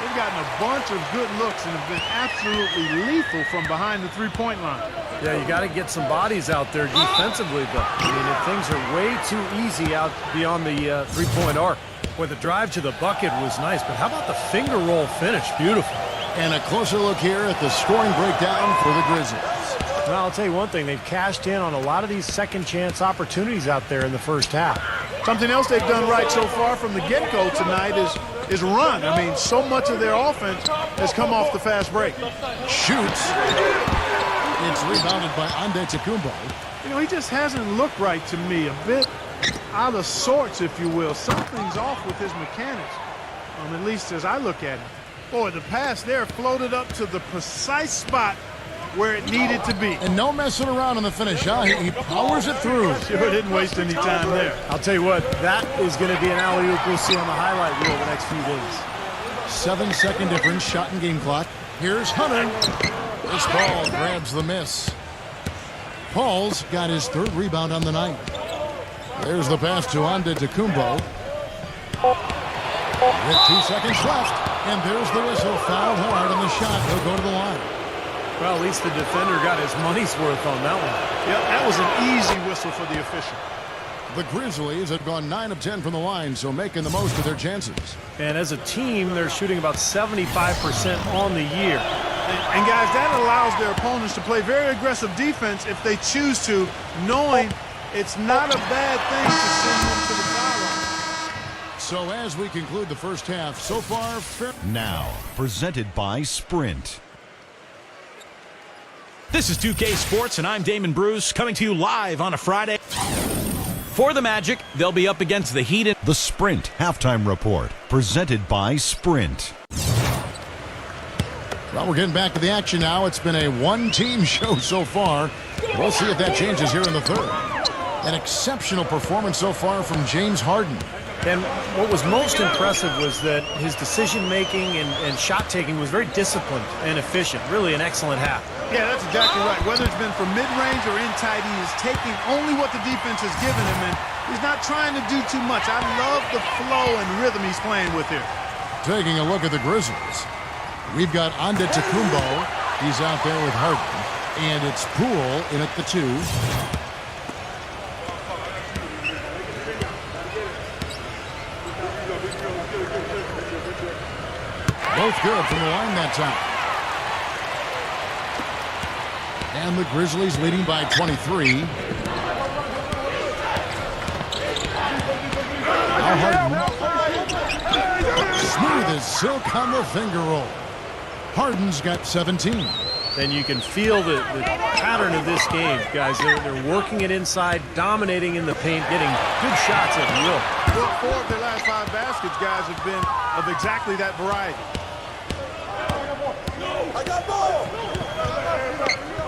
They've gotten a bunch of good looks and have been absolutely lethal from behind the three-point line. Yeah, you got to get some bodies out there defensively, though. I mean, if things are way too easy out beyond the three-point arc. Boy, the drive to the bucket was nice, but how about the finger roll finish? Beautiful. And a closer look here at the scoring breakdown for the Grizzlies. Well, I'll tell you one thing. They've cashed in on a lot of these second-chance opportunities out there in the first half. Something else they've done right so far from the get-go tonight is run. I mean, so much of their offense has come off the fast break. Shoots. It's rebounded by Antetokounmpo. You know, he just hasn't looked right to me. A bit out of sorts, if you will. Something's off with his mechanics, at least as I look at it. Boy, the pass there floated up to the precise spot where it needed to be. And no messing around on the finish, huh? He powers it through. Sure didn't waste any time there. I'll tell you what, that is going to be an alley-oop we'll see on the highlight reel the next few days. 7-second difference, shot and game clock. Here's Hunter. This ball grabs the miss. Paul's got his third rebound on the night. There's the pass to Antetokounmpo. With 2 seconds left, and there's the whistle. Fouled hard on the shot. He'll go to the line. Well, at least the defender got his money's worth on that one. Yep, that was an easy whistle for the official. The Grizzlies have gone 9 of 10 from the line, so making the most of their chances. And as a team, they're shooting about 75% on the year. And guys, that allows their opponents to play very aggressive defense if they choose to, knowing it's not a bad thing to send them to the foul line. So as we conclude the first half, so far, Now, presented by Sprint. This is 2K Sports, and I'm Damon Bruce, coming to you live on a Friday. For the Magic, they'll be up against the Heat. The Sprint Halftime Report, presented by Sprint. well, we're getting back to the action now. It's been a one-team show so far. We'll see if that changes here in the third. An exceptional performance so far from James Harden. And what was most impressive was that his decision-making and shot-taking was very disciplined and efficient. Really an excellent half. Yeah, that's exactly right. Whether it's been from mid-range or in tight, he is taking only what the defense has given him, and he's not trying to do too much. I love the flow and rhythm he's playing with here. Taking a look at the Grizzlies. We've got Antetokounmpo. He's out there with Harden. And it's Poole in at the 2. Both good from the line that time. And the Grizzlies leading by 23. Now Harden. Smooth as silk on the finger roll. Harden's got 17. And you can feel the pattern of this game, guys. They're working it inside, dominating in the paint, getting good shots at will. Well, 4 of their last 5 baskets, guys, have been of exactly that variety.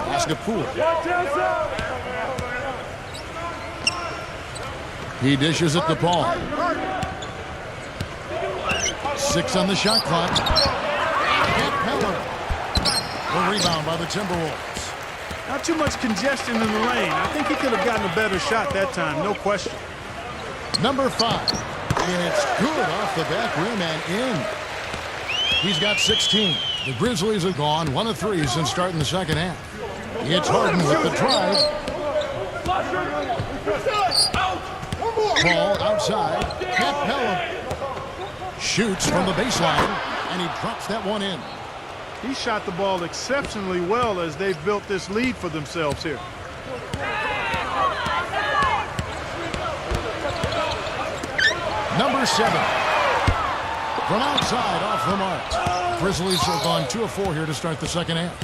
Pass to Poole. He dishes it to Paul. 6 on the shot clock. The rebound by the Timberwolves. Not too much congestion in the lane. I think he could have gotten a better shot that time, no question. Number 5. And it's good off the back rim and in. He's got 16. The Grizzlies have gone 1 of 3 since starting the second half. It's Harden with the drive. Ball outside. Capella shoots from the baseline, and he drops that one in. He shot the ball exceptionally well as they've built this lead for themselves here. Number 7. From outside, off the mark. Grizzlies have gone 2 of 4 here to start the second half.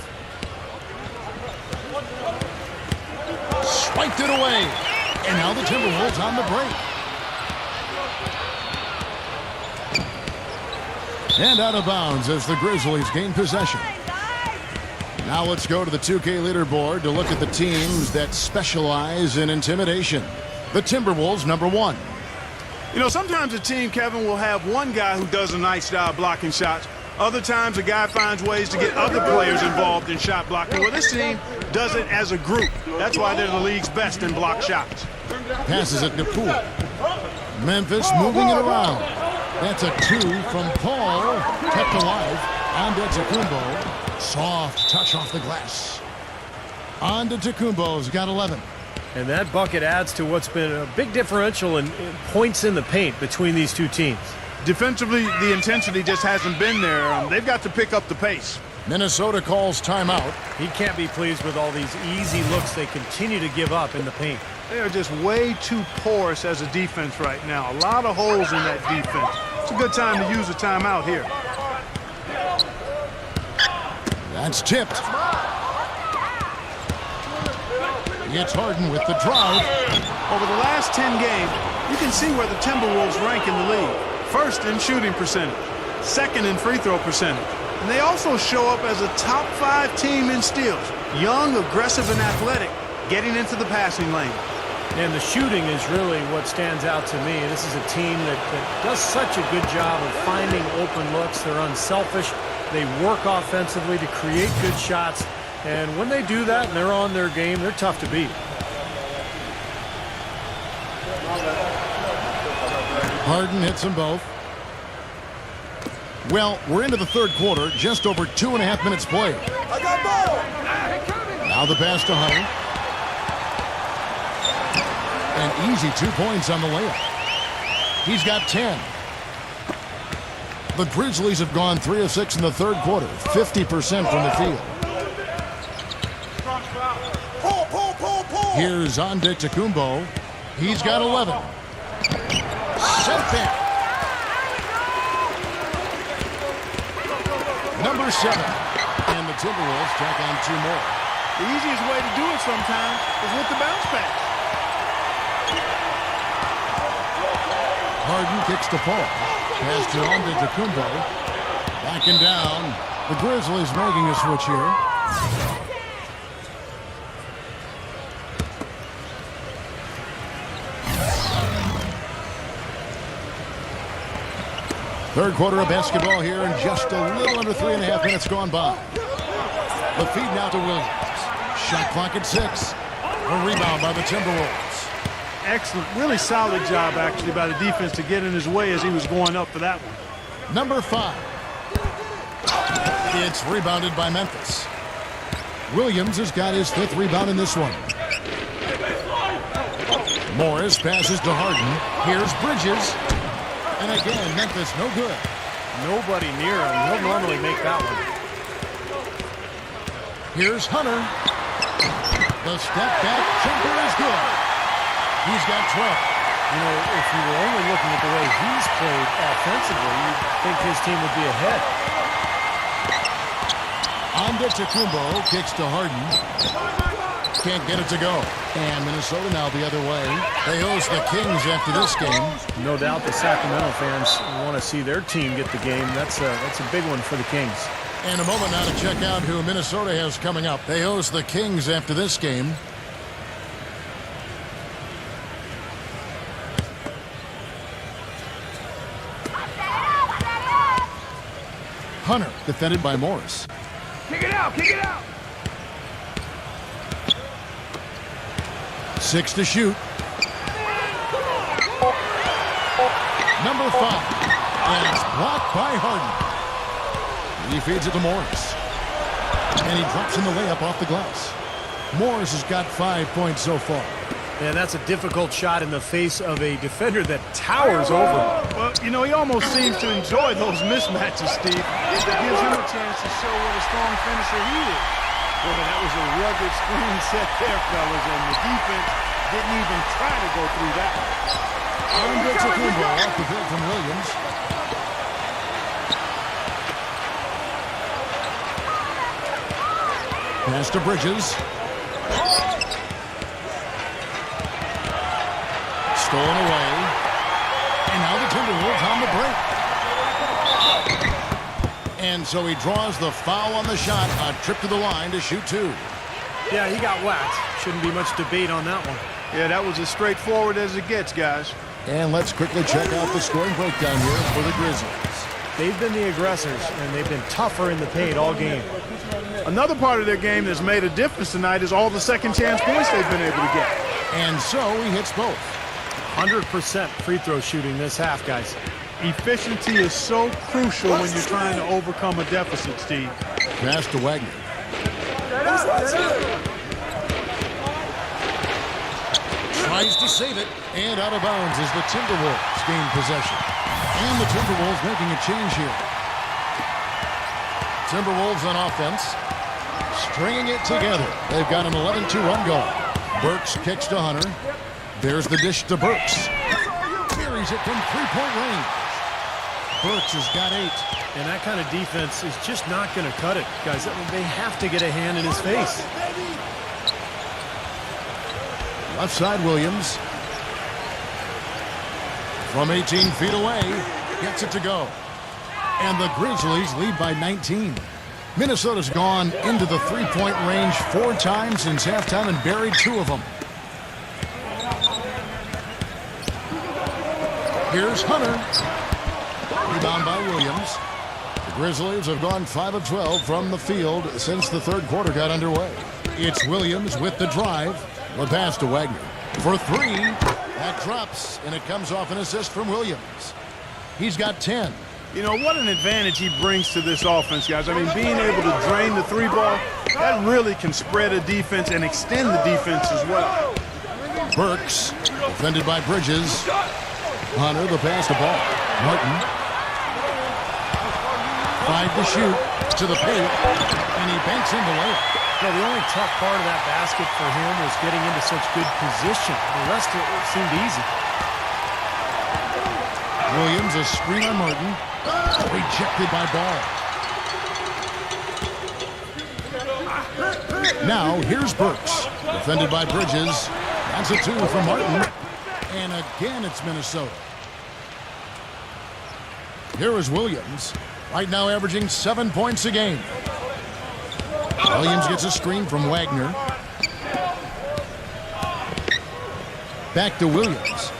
Swiped it away. And now the Timberwolves on the break. And out of bounds as the Grizzlies gain possession. Now let's go to the 2K leaderboard to look at the teams that specialize in intimidation. The Timberwolves, number 1. You know, sometimes a team, Kevin, will have one guy who does a nice job blocking shots. Other times a guy finds ways to get other players involved in shot blocking. Well, this team does it as a group. That's why they're the league's best in block shots. Passes it to Poole. Memphis moving it around. That's a 2 from Paul. Kept alive. Antetokounmpo. Soft touch off the glass. Antetokounmpo's got 11. And that bucket adds to what's been a big differential in points in the paint between these two teams. Defensively, the intensity just hasn't been there. They've got to pick up the pace. Minnesota calls timeout. He can't be pleased with all these easy looks they continue to give up in the paint. They are just way too porous as a defense right now. A lot of holes in that defense. It's a good time to use a timeout here. That's tipped. It's Harden with the drive. Over the last 10 games, you can see where the Timberwolves rank in the league. First in shooting percentage, second in free throw percentage. And they also show up as a top 5 team in steals. Young, aggressive, and athletic, getting into the passing lane. And the shooting is really what stands out to me. This is a team that does such a good job of finding open looks. They're unselfish. They work offensively to create good shots. And when they do that and they're on their game, they're tough to beat. Harden hits them both. Well, we're into the third quarter, just over 2.5 minutes played. Now the pass to Hunter. An easy 2 points on the layup. He's got 10. The Grizzlies have gone 3 of 6 in the third quarter, 50% from the field. Here's Antetokounmpo. He's got 11. Sent back. Number 7. And the Timberwolves tack on 2 more. The easiest way to do it sometimes is with the bounce pass. Harden kicks to Paul. Pass to Antetokounmpo. Backing down. The Grizzlies making a switch here. Third quarter of basketball here, and just a little under 3.5 minutes gone by. The feed now to Williams. Shot clock at 6. A rebound by the Timberwolves. Excellent, really solid job actually by the defense to get in his way as he was going up for that one. Number 5. It's rebounded by Memphis. Williams has got his 5th rebound in this one. Morris passes to Harden. Here's Bridges. And again, Memphis no good. Nobody near him. He'll normally make that one. Here's Hunter. The step back jumper is good. He's got 12. You know, if you were only looking at the way he's played offensively, you'd think his team would be ahead. Antetokounmpo kicks to Harden. Can't get it to go. And Minnesota now the other way. They host the Kings after this game. No doubt the Sacramento fans want to see their team get the game. That's a big one for the Kings. And a moment now to check out who Minnesota has coming up. They host the Kings after this game. Hunter defended by Morris. Kick it out, kick it out. 6 to shoot. Number 5. And it's blocked by Harden. He feeds it to Morris. And he drops in the layup off the glass. Morris has got 5 points so far. And that's a difficult shot in the face of a defender that towers over him. Well, you know, he almost seems to enjoy those mismatches, Steve. It gives him a chance to show what a strong finisher he is. Boy, that was a rugged screen set there, fellas, and the defense didn't even try to go through that. Antetokounmpo off the field from Williams. Pass to Bridges. Stolen away. And now the Timberwolves on the break. And so he draws the foul on the shot. A trip to the line to shoot 2. Yeah, he got whacked. Shouldn't be much debate on that one. Yeah, that was as straightforward as it gets, guys. And let's quickly check out the scoring breakdown here for the Grizzlies. They've been the aggressors, and they've been tougher in the paint all game. Another part of their game that's made a difference tonight is all the second chance points they've been able to get. And so he hits both. 100% free throw shooting this half, guys. Efficiency is so crucial when you're trying to overcome a deficit, Steve. Pass to Wagner. Tries to save it, and out of bounds as the Timberwolves gain possession. And the Timberwolves making a change here. Timberwolves on offense. Stringing it together. They've got an 11-2 run going. Burks kicks to Hunter. There's the dish to Burks. Buries it from three-point range. Burks has got 8. And that kind of defense is just not going to cut it, guys. I mean, they have to get a hand in his face. Left side, Williams. From 18 feet away, gets it to go. And the Grizzlies lead by 19. Minnesota's gone into the three-point range 4 times since halftime and buried 2 of them. Here's Hunter. Rebound by Williams. The Grizzlies have gone 5 of 12 from the field since the third quarter got underway. It's Williams with the drive. The pass to Wagner. For 3. That drops, and it comes off an assist from Williams. He's got 10. You know, what an advantage he brings to this offense, guys. I mean, being able to drain the 3-ball, that really can spread a defense and extend the defense as well. Burks, defended by Bridges. Hunter, the pass to Ball. Martin. 5 to shoot. To the paint. And he banks in the layup. No, the only tough part of that basket for him was getting into such good position. The rest of it seemed easy. Williams, a screen on Martin. Rejected by Ball. Now, here's Burks. Defended by Bridges. That's a 2 from Martin. And again, it's Minnesota. Here is Williams. Right now averaging 7 points a game. Williams gets a screen from Wagner. Back to Williams.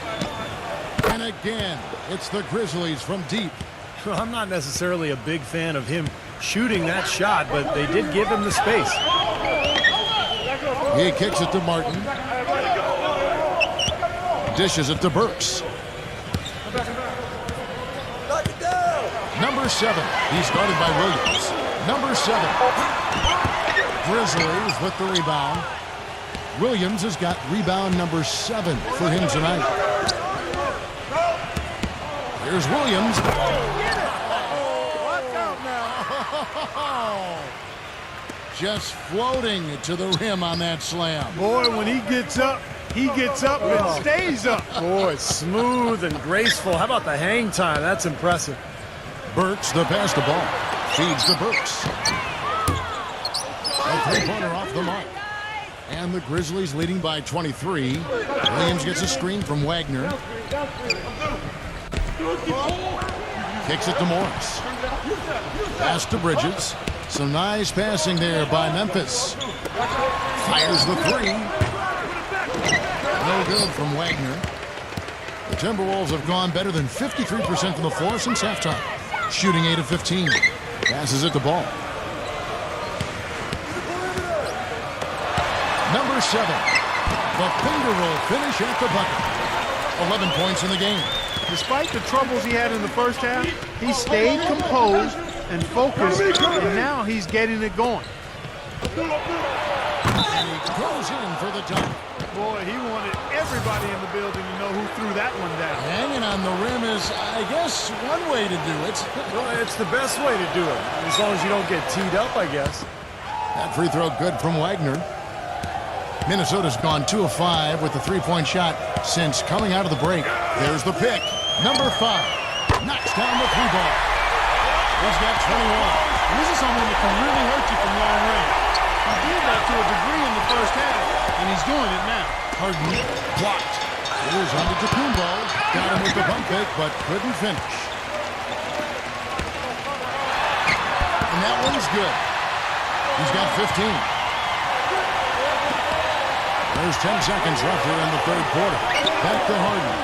And again, it's the Grizzlies from deep. Well, I'm not necessarily a big fan of him shooting that shot, but they did give him the space. He kicks it to Martin. Dishes it to Burks. Number 7. He's guarded by Williams. Number 7. Grizzlies with the rebound. Williams has got rebound number 7 for him tonight. Here's Williams. Watch out now. Just floating to the rim on that slam. Boy, when he gets up and stays up. Boy, smooth and graceful. How about the hang time? That's impressive. Burks, the pass to Ball. Feeds to Burks. A three-pointer off the mark. And the Grizzlies leading by 23. Williams gets a screen from Wagner. Kicks it to Morris. Pass to Bridges. Some nice passing there by Memphis. Fires the 3. No good from Wagner. The Timberwolves have gone better than 53% from the floor since halftime. Shooting 8 of 15. Passes it to Ball. Number 7. The finger roll finish at the bucket. 11 points in the game. Despite the troubles he had in the first half, he stayed composed and focused, and now he's getting it going. And he goes in for the dunk. Boy, he wanted everybody in the building to know who threw that one down. Hanging on the rim is, I guess, one way to do it. Well, it's the best way to do it, as long as you don't get teed up, I guess. That free throw good from Wagner. Minnesota's gone 2 of 5 with the three-point shot since coming out of the break. There's the pick. Number 5 knocks down the 3-ball. He's got 21. This is something that can really hurt you from long range. He did that to a degree in the first half, and he's doing it now. Harden blocked. Here's Antetokounmpo. Got him with the pump fake, but couldn't finish. And that one's good. He's got 15. There's 10 seconds left here in the third quarter. Back to Harden.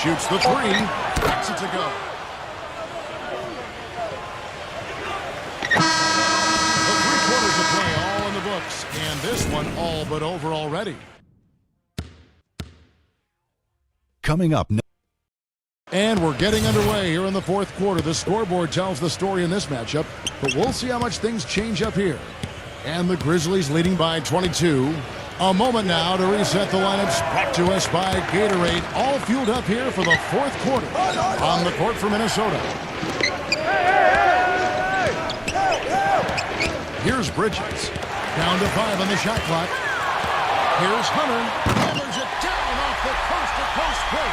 Shoots the 3. Gets it to go. The 3 quarters of play all in the books. And this one all but over already. Coming up next. And we're getting underway here in the fourth quarter. The scoreboard tells the story in this matchup, but we'll see how much things change up here. And the Grizzlies leading by 22. A moment now to reset the lineups, brought to us by Gatorade. All fueled up here for the fourth quarter. On the court for Minnesota. Here's Bridges. Down to 5 on the shot clock. Here's Hunter. Hammers it down off the coast-to-coast play.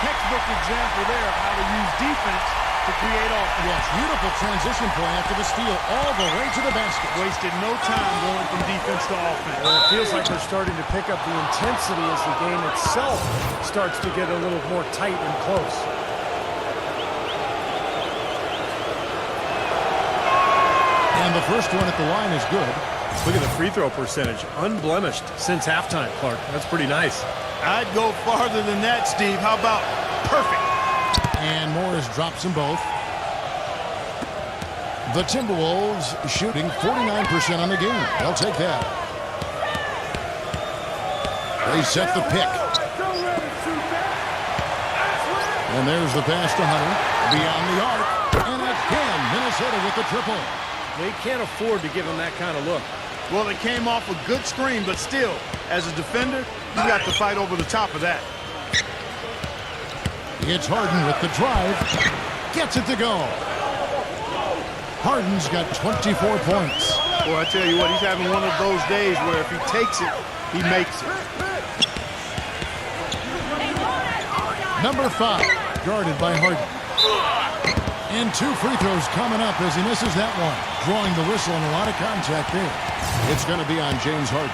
Textbook example there of how to use defense to create offense. Yes, beautiful transition play after the steal all the way to the basket. Wasted no time going from defense to offense. Well, it feels like they're starting to pick up the intensity as the game itself starts to get a little more tight and close. And the first one at the line is good. Look at the free throw percentage. Unblemished since halftime, Clark. That's pretty nice. I'd go farther than that, Steve. How about perfect? And Morris drops them both. The Timberwolves shooting 49% on the game. They'll take that. They set the pick. And there's the pass to Hunter. Beyond the arc. And again, Minnesota with the triple. They can't afford to give him that kind of look. Well, it came off a good screen, but still, as a defender, you got to fight over the top of that. It's Harden with the drive. Gets it to go. Harden's got 24 points. Well, I tell you what, he's having one of those days where if he takes it, he makes it. Number 5, guarded by Harden. And 2 free throws coming up as he misses that one. Drawing the whistle and a lot of contact there. It's going to be on James Harden.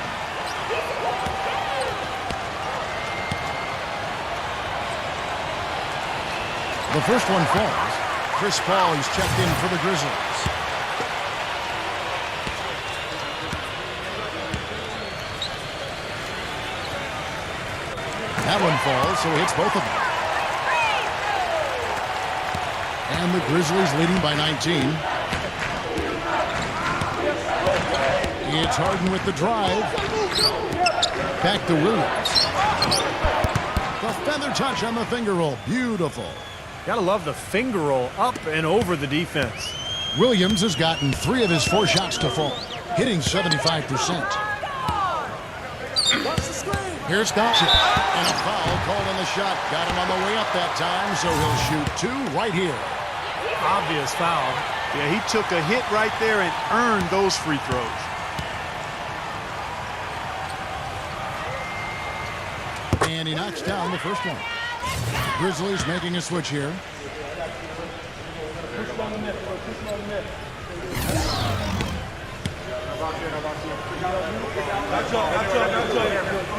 The first one falls. Chris Paul, he's checked in for the Grizzlies. That one falls, so it hits both of them. And the Grizzlies leading by 19. It's Harden with the drive. Back to Williams. The feather touch on the finger roll. Beautiful. Gotta love the finger roll up and over the defense. Williams has gotten 3 of his 4 shots to fall, hitting 75%. Here's Dawson. And a foul called on the shot. Got him on the way up that time, so he'll shoot 2 right here. Obvious foul. Yeah, he took a hit right there and earned those free throws. And he knocks down the first one. Grizzlies making a switch here.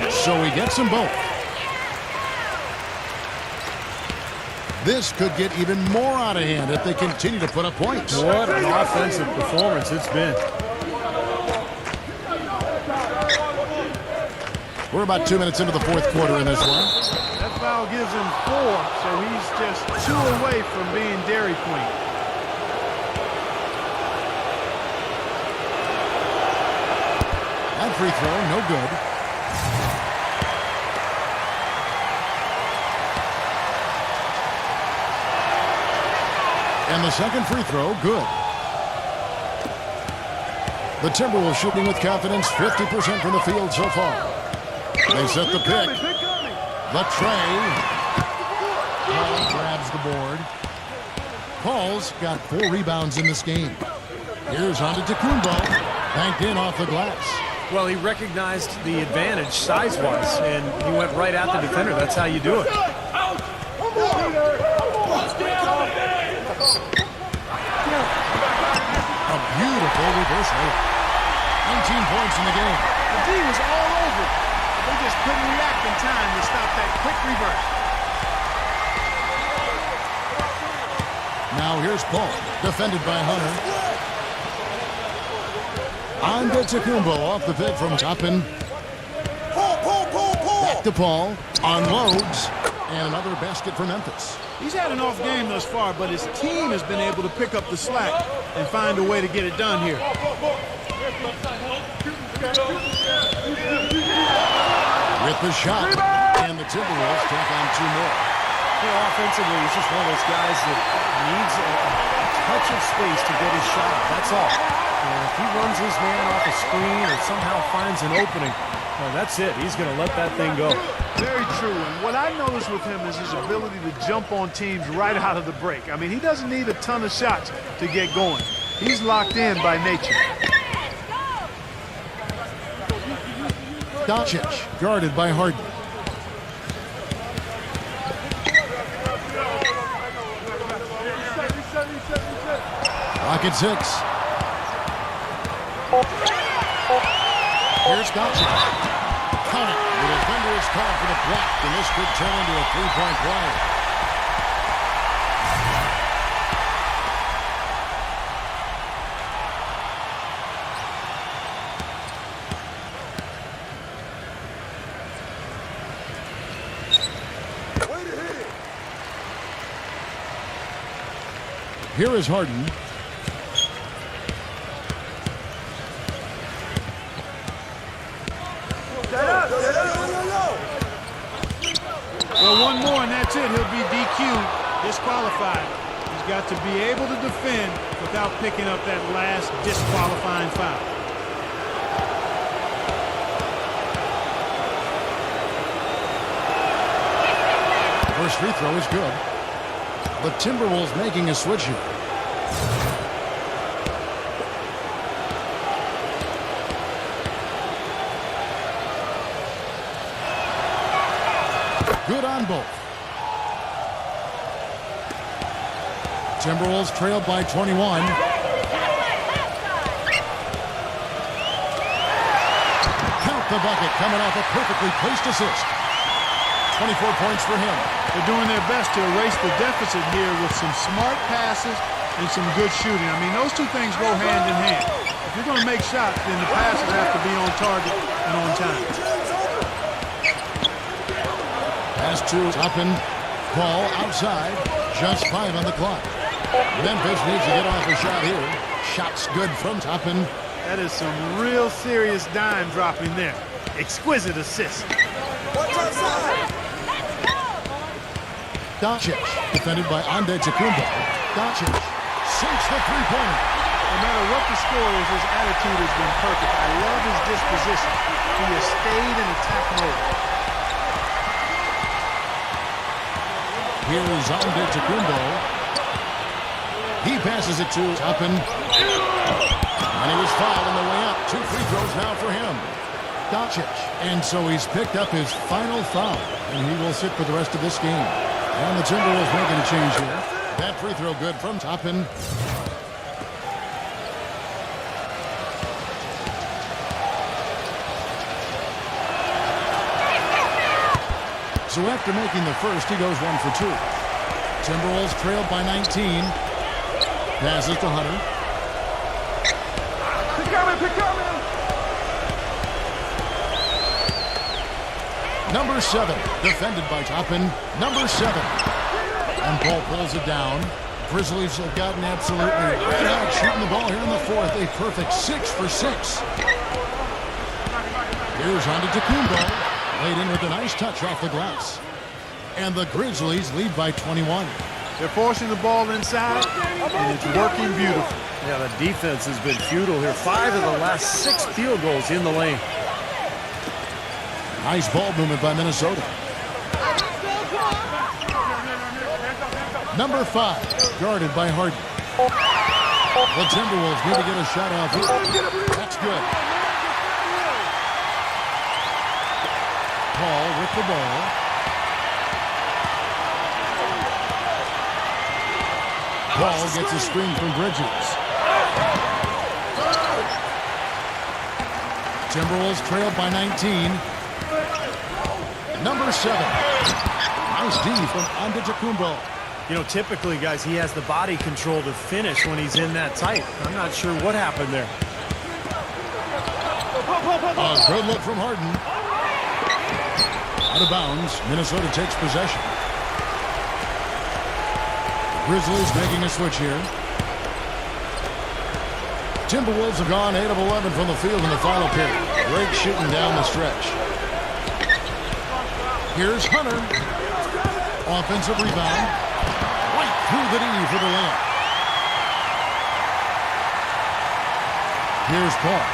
So he gets them both. This could get even more out of hand if they continue to put up points. What an offensive performance it's been. We're about 2 minutes into the fourth quarter in this one. That foul gives him 4, so he's just 2 away from being Dairy Queen. That free throw, no good. And the second free throw, good. The Timberwolves shooting with confidence, 50% from the field so far. They set the pick. The tray. Paul grabs the board. Paul's got 4 rebounds in this game. Here's Antetokounmpo. Banked in off the glass. Well, he recognized the advantage size-wise, and he went right at the defender. That's how you do it. A beautiful reverse layup. 19 points in the game. The D was all over it. They just couldn't react in time to stop that quick reverse. Now here's Paul, defended by Hunter. Antetokounmpo off the pick from Toppin. Back to Paul. Unloads. And another basket for Memphis. He's had an off game thus far, but his team has been able to pick up the slack and find a way to get it done here. With the shot. And the Timberwolves take on 2 more. You know, offensively, he's just one of those guys that needs a touch of space to get his shot. That's all. And if he runs his man off a screen or somehow finds an opening, well, that's it. He's going to let that thing go. Very true. And what I noticed with him is his ability to jump on teams right out of the break. I mean, he doesn't need a ton of shots to get going. He's locked in by nature. Doncic, guarded by Harden. Rocket 6. Here's Doncic. Count it. The defender is called for the block, and this could turn into a three-point play. Here is Harden. Well, one more and that's it. He'll be DQ'd, disqualified. He's got to be able to defend without picking up that last disqualifying foul. First free throw is good. The Timberwolves making a switch here. Good on both. Timberwolves trailed by 21. Count the bucket coming off a perfectly placed assist. 24 points for him. They're doing their best to erase the deficit here with some smart passes and some good shooting. I mean, those two things go hand in hand. If you're going to make shots, then the passes have to be on target and on time. Pass to Toppin. Ball outside. Just 5 on the clock. Memphis needs to get off a shot here. Shot's good from Toppin. That is some real serious dime dropping there. Exquisite assist. Doncic, defended by Antetokounmpo. Doncic sinks the three-pointer. No matter what the score is, his attitude has been perfect. I love his disposition. He has stayed in attack mode. Here is Antetokounmpo. He passes it to Toppin. And he was fouled on the way up. 2 free throws now for him. Doncic. And so he's picked up his final foul. And he will sit for the rest of this game. And the Timberwolves making a change here. That free throw good from Toppin. So after making the first, he goes 1 for 2. Timberwolves trailed by 19. Passes to Hunter. Number 7, defended by Toppin. Number 7. And Paul pulls it down. Grizzlies have gotten absolutely red hot shooting the ball here in the fourth. A perfect 6 for 6. Here's Antetokounmpo. Laid in with a nice touch off the glass. And the Grizzlies lead by 21. They're forcing the ball inside, and it's working beautiful. Yeah, the defense has been futile here. 5 of the last 6 field goals in the lane. Nice ball movement by Minnesota. Number 5, guarded by Harden. The Timberwolves need to get a shot off here. That's good. Paul with the ball. Paul gets a screen from Bridges. Timberwolves trailed by 19. Number 7. Nice D from Antetokounmpo. You know, typically, guys, he has the body control to finish when he's in that tight. I'm not sure what happened there. A good look from Harden. Out of bounds. Minnesota takes possession. Grizzlies making a switch here. Timberwolves have gone 8 of 11 from the field in the final period. Great shooting down the stretch. Here's Hunter. Offensive rebound. Right through the D for the layup. Here's Paul.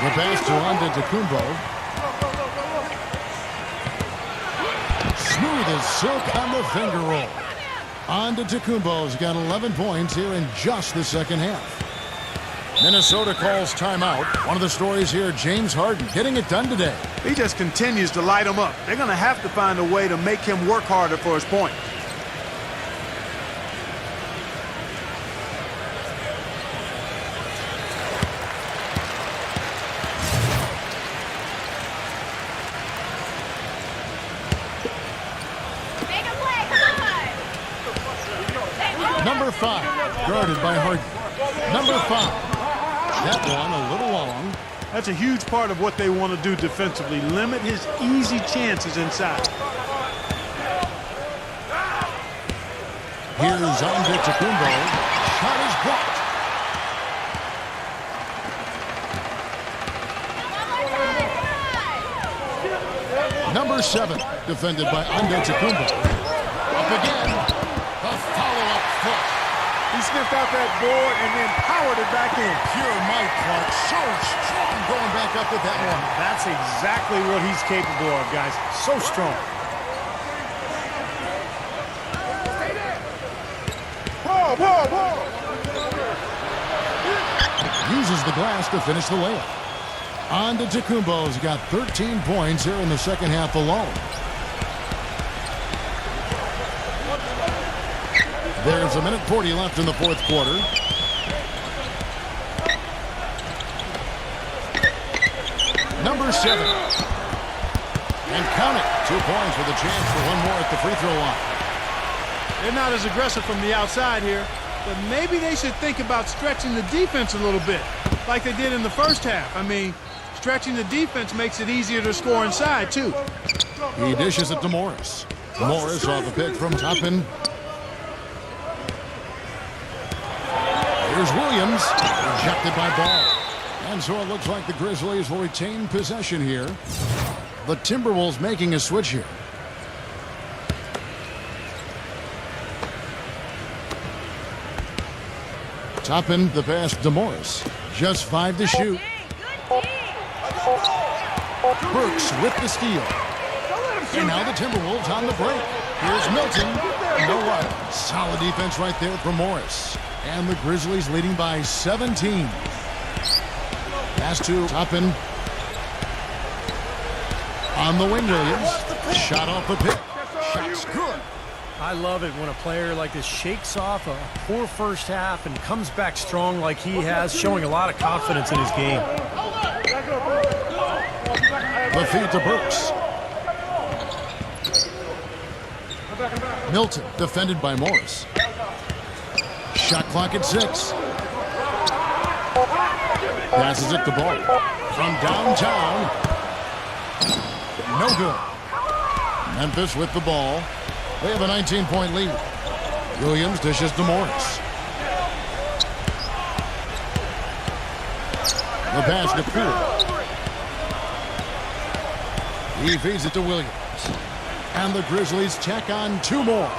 The pass to Antetokounmpo. Smooth as silk on the finger roll. Antetokounmpo's got 11 points here in just the second half. Minnesota calls timeout. One of the stories here, James Harden getting it done today. He just continues to light them up. They're going to have to find a way to make him work harder for his point. Number 5, guarded by Harden. Number 5. That one a little long. That's a huge part of what they want to do defensively. Limit his easy chances inside. Here's Antetokounmpo. Shot is blocked. Number 7, defended by Antetokounmpo. Up again. A follow-up foot. He sniffed out that board and then powered it back in. Pure Mike Clark, so strong going back up with that one. That's exactly what he's capable of, guys. So strong. Uses the glass to finish the layup. Antetokounmpo's got 13 points here in the second half alone. There's a minute 40 left in the fourth quarter. Number 7. And count it. 2 points with a chance for one more at the free throw line. They're not as aggressive from the outside here, but maybe they should think about stretching the defense a little bit, like they did in the first half. I mean, stretching the defense makes it easier to score inside, too. He dishes it to Morris. Morris off a pick from Toppin. Here's Williams, rejected by Ball. And so it looks like the Grizzlies will retain possession here. The Timberwolves making a switch here. Toppin, the pass to Morris. Just 5 to shoot. Burks with the steal. And now the Timberwolves on the break. Here's Milton. You know what? Solid defense right there for Morris. And the Grizzlies leading by 17. Pass to Toppin. On the wing, Williams. Shot off the pick. Shot's good. I love it when a player like this shakes off a poor first half and comes back strong like he has, showing a lot of confidence in his game. The feed to Burks. Milton, defended by Morris. Shot clock at 6. Passes it to Ball. From downtown. No good. Memphis with the ball. They have a 19-point lead. Williams dishes to Morris. The pass to Poole. He feeds it to Williams. And the Grizzlies tack on 2 more.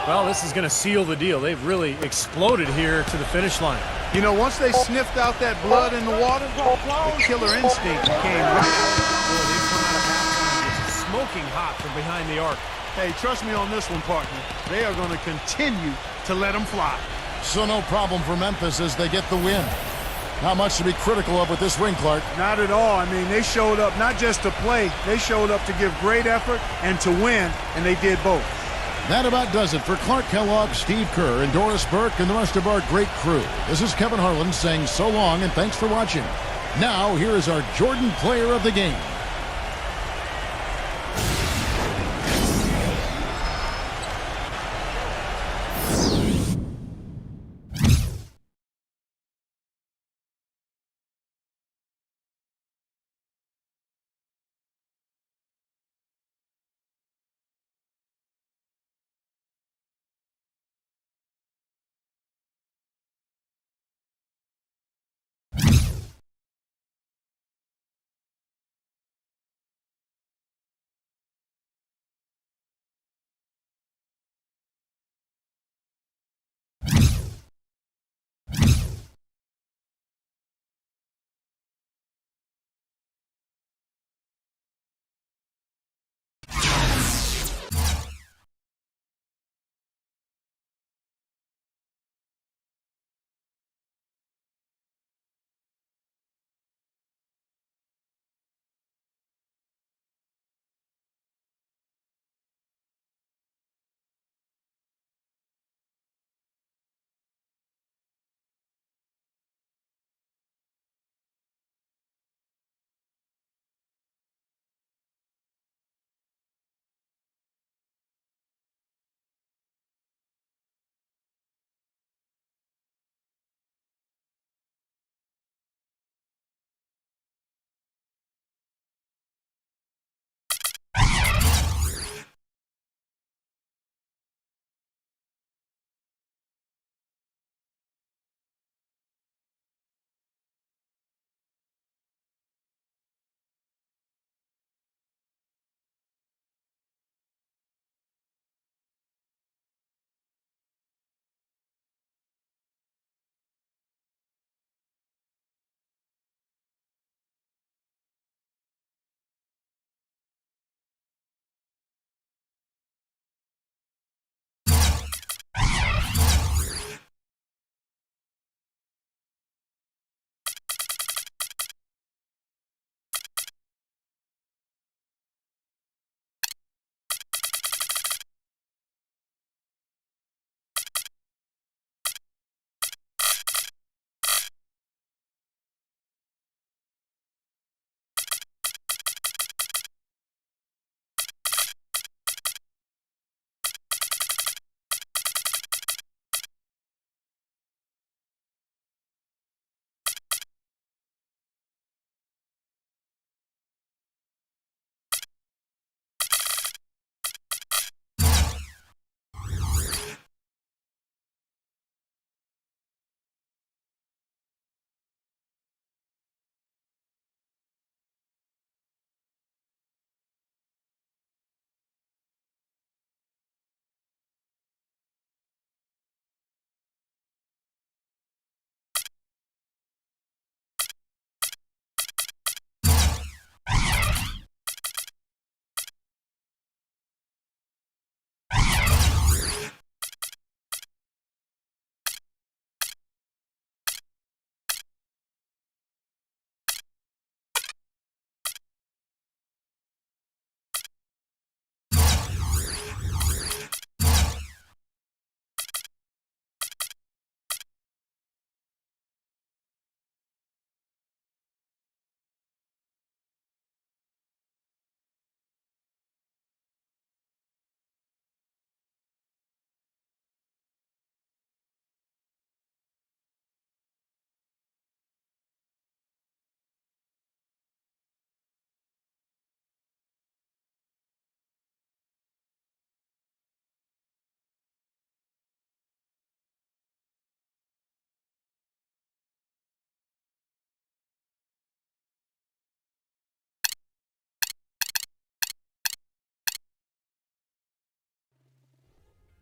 Well, this is going to seal the deal. They've really exploded here to the finish line. You know, once they sniffed out that blood in the water, the killer instinct came right out. Boy, they've come out of halftime just smoking hot from behind the arc. Hey, trust me on this one, partner. They are going to continue to let them fly. So no problem for Memphis as they get the win. Not much to be critical of with this win, Clark. Not at all. I mean, they showed up not just to play. They showed up to give great effort and to win, and they did both. That about does it for Clark Kellogg, Steve Kerr, and Doris Burke, and the rest of our great crew. This is Kevin Harlan saying so long and thanks for watching. Now, here is our Jordan Player of the Game.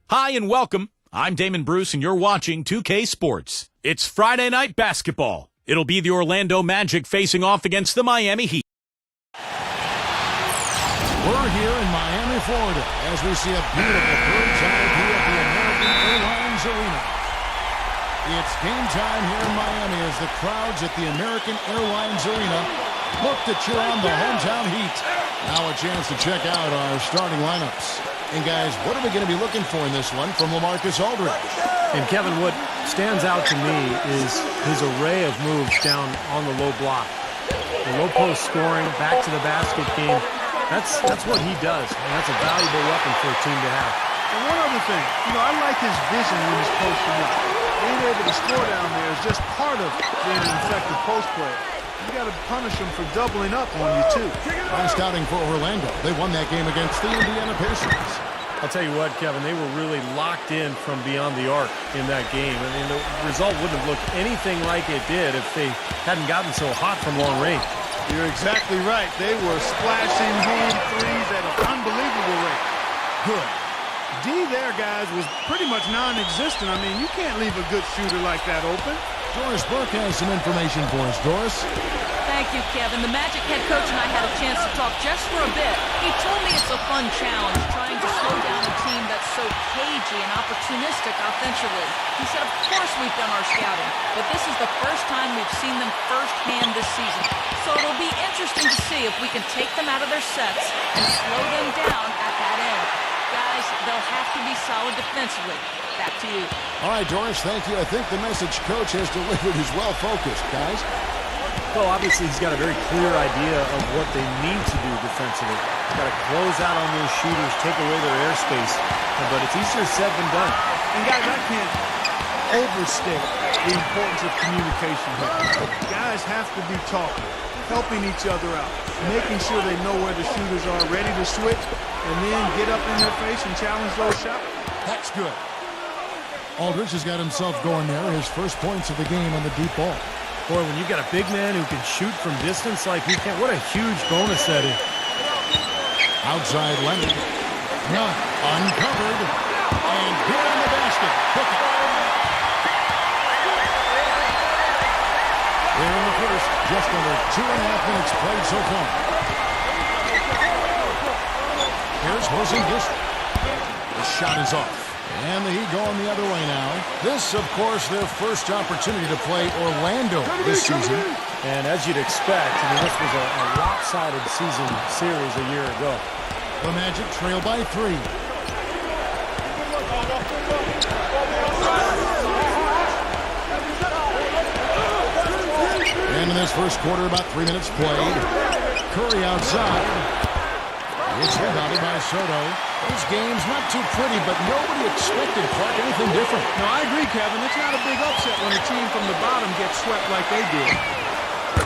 Hi and welcome. I'm Damon Bruce and you're watching 2K Sports. It's Friday night basketball. It'll be the Orlando Magic facing off against the Miami Heat. We're here in Miami, Florida, as we see a beautiful bird's eye view of the American Airlines Arena. It's game time here in Miami as the crowds at the American Airlines Arena look to cheer on the hometown Heat. Now a chance to check out our starting lineups. And guys, what are we going to be looking for in this one from LaMarcus Aldridge? And Kevin, what stands out to me is his array of moves down on the low block. The low post scoring, back to the basket game. That's what he does, and that's a valuable weapon for a team to have. And one other thing, I like his vision when he's posting up. Being able to score down there is just part of being an effective post player. You got to punish him for doubling up on you, too. Last outing for Orlando. They won that game against the Indiana Pacers. I'll tell you what, Kevin, they were really locked in from beyond the arc in that game. I mean, the result wouldn't have looked anything like it did if they hadn't gotten so hot from long range. You're exactly right. They were splashing home threes at an unbelievable rate. Good. D there, guys, was pretty much non-existent. I mean, you can't leave a good shooter like that open. Doris Burke has some information for us. Doris? Thank you, Kevin. The Magic head coach and I had a chance to talk just for a bit. He told me it's a fun challenge trying to slow down a team that's so cagey and opportunistic offensively. He said, of course we've done our scouting, but this is the first time we've seen them firsthand this season. So it'll be interesting to see if we can take them out of their sets and slow them down at that end. Guys, they'll have to be solid defensively. Back to you. All right, Doris, thank you. I think the message coach has delivered is well focused, guys. Well, obviously, he's got a very clear idea of what they need to do defensively. Got to close out on those shooters, take away their airspace. But it's easier said than done. And guys, I can't overstate the importance of communication here. Guys have to be talking, helping each other out, making sure they know where the shooters are, ready to switch, and then get up in their face and challenge those shots. That's good. Aldridge has got himself going there. His first points of the game on the deep ball. Boy, when you've got a big man who can shoot from distance like he can, what a huge bonus that is. Outside Leonard. Not uncovered. And here in the basket. Book it. Here in the first, just under 2.5 minutes played so far. Here's Porzingis. The shot is off. And the Heat going the other way now. This, of course, their first opportunity to play Orlando this season. And as you'd expect, I mean, this was a lopsided season series a year ago. The Magic trail by 3. And in this first quarter, about 3 minutes played. Curry outside. It's rebounded by Soto. This game's not too pretty, but nobody expected Clark anything different. No, I agree, Kevin. It's not a big upset when a team from the bottom gets swept like they did.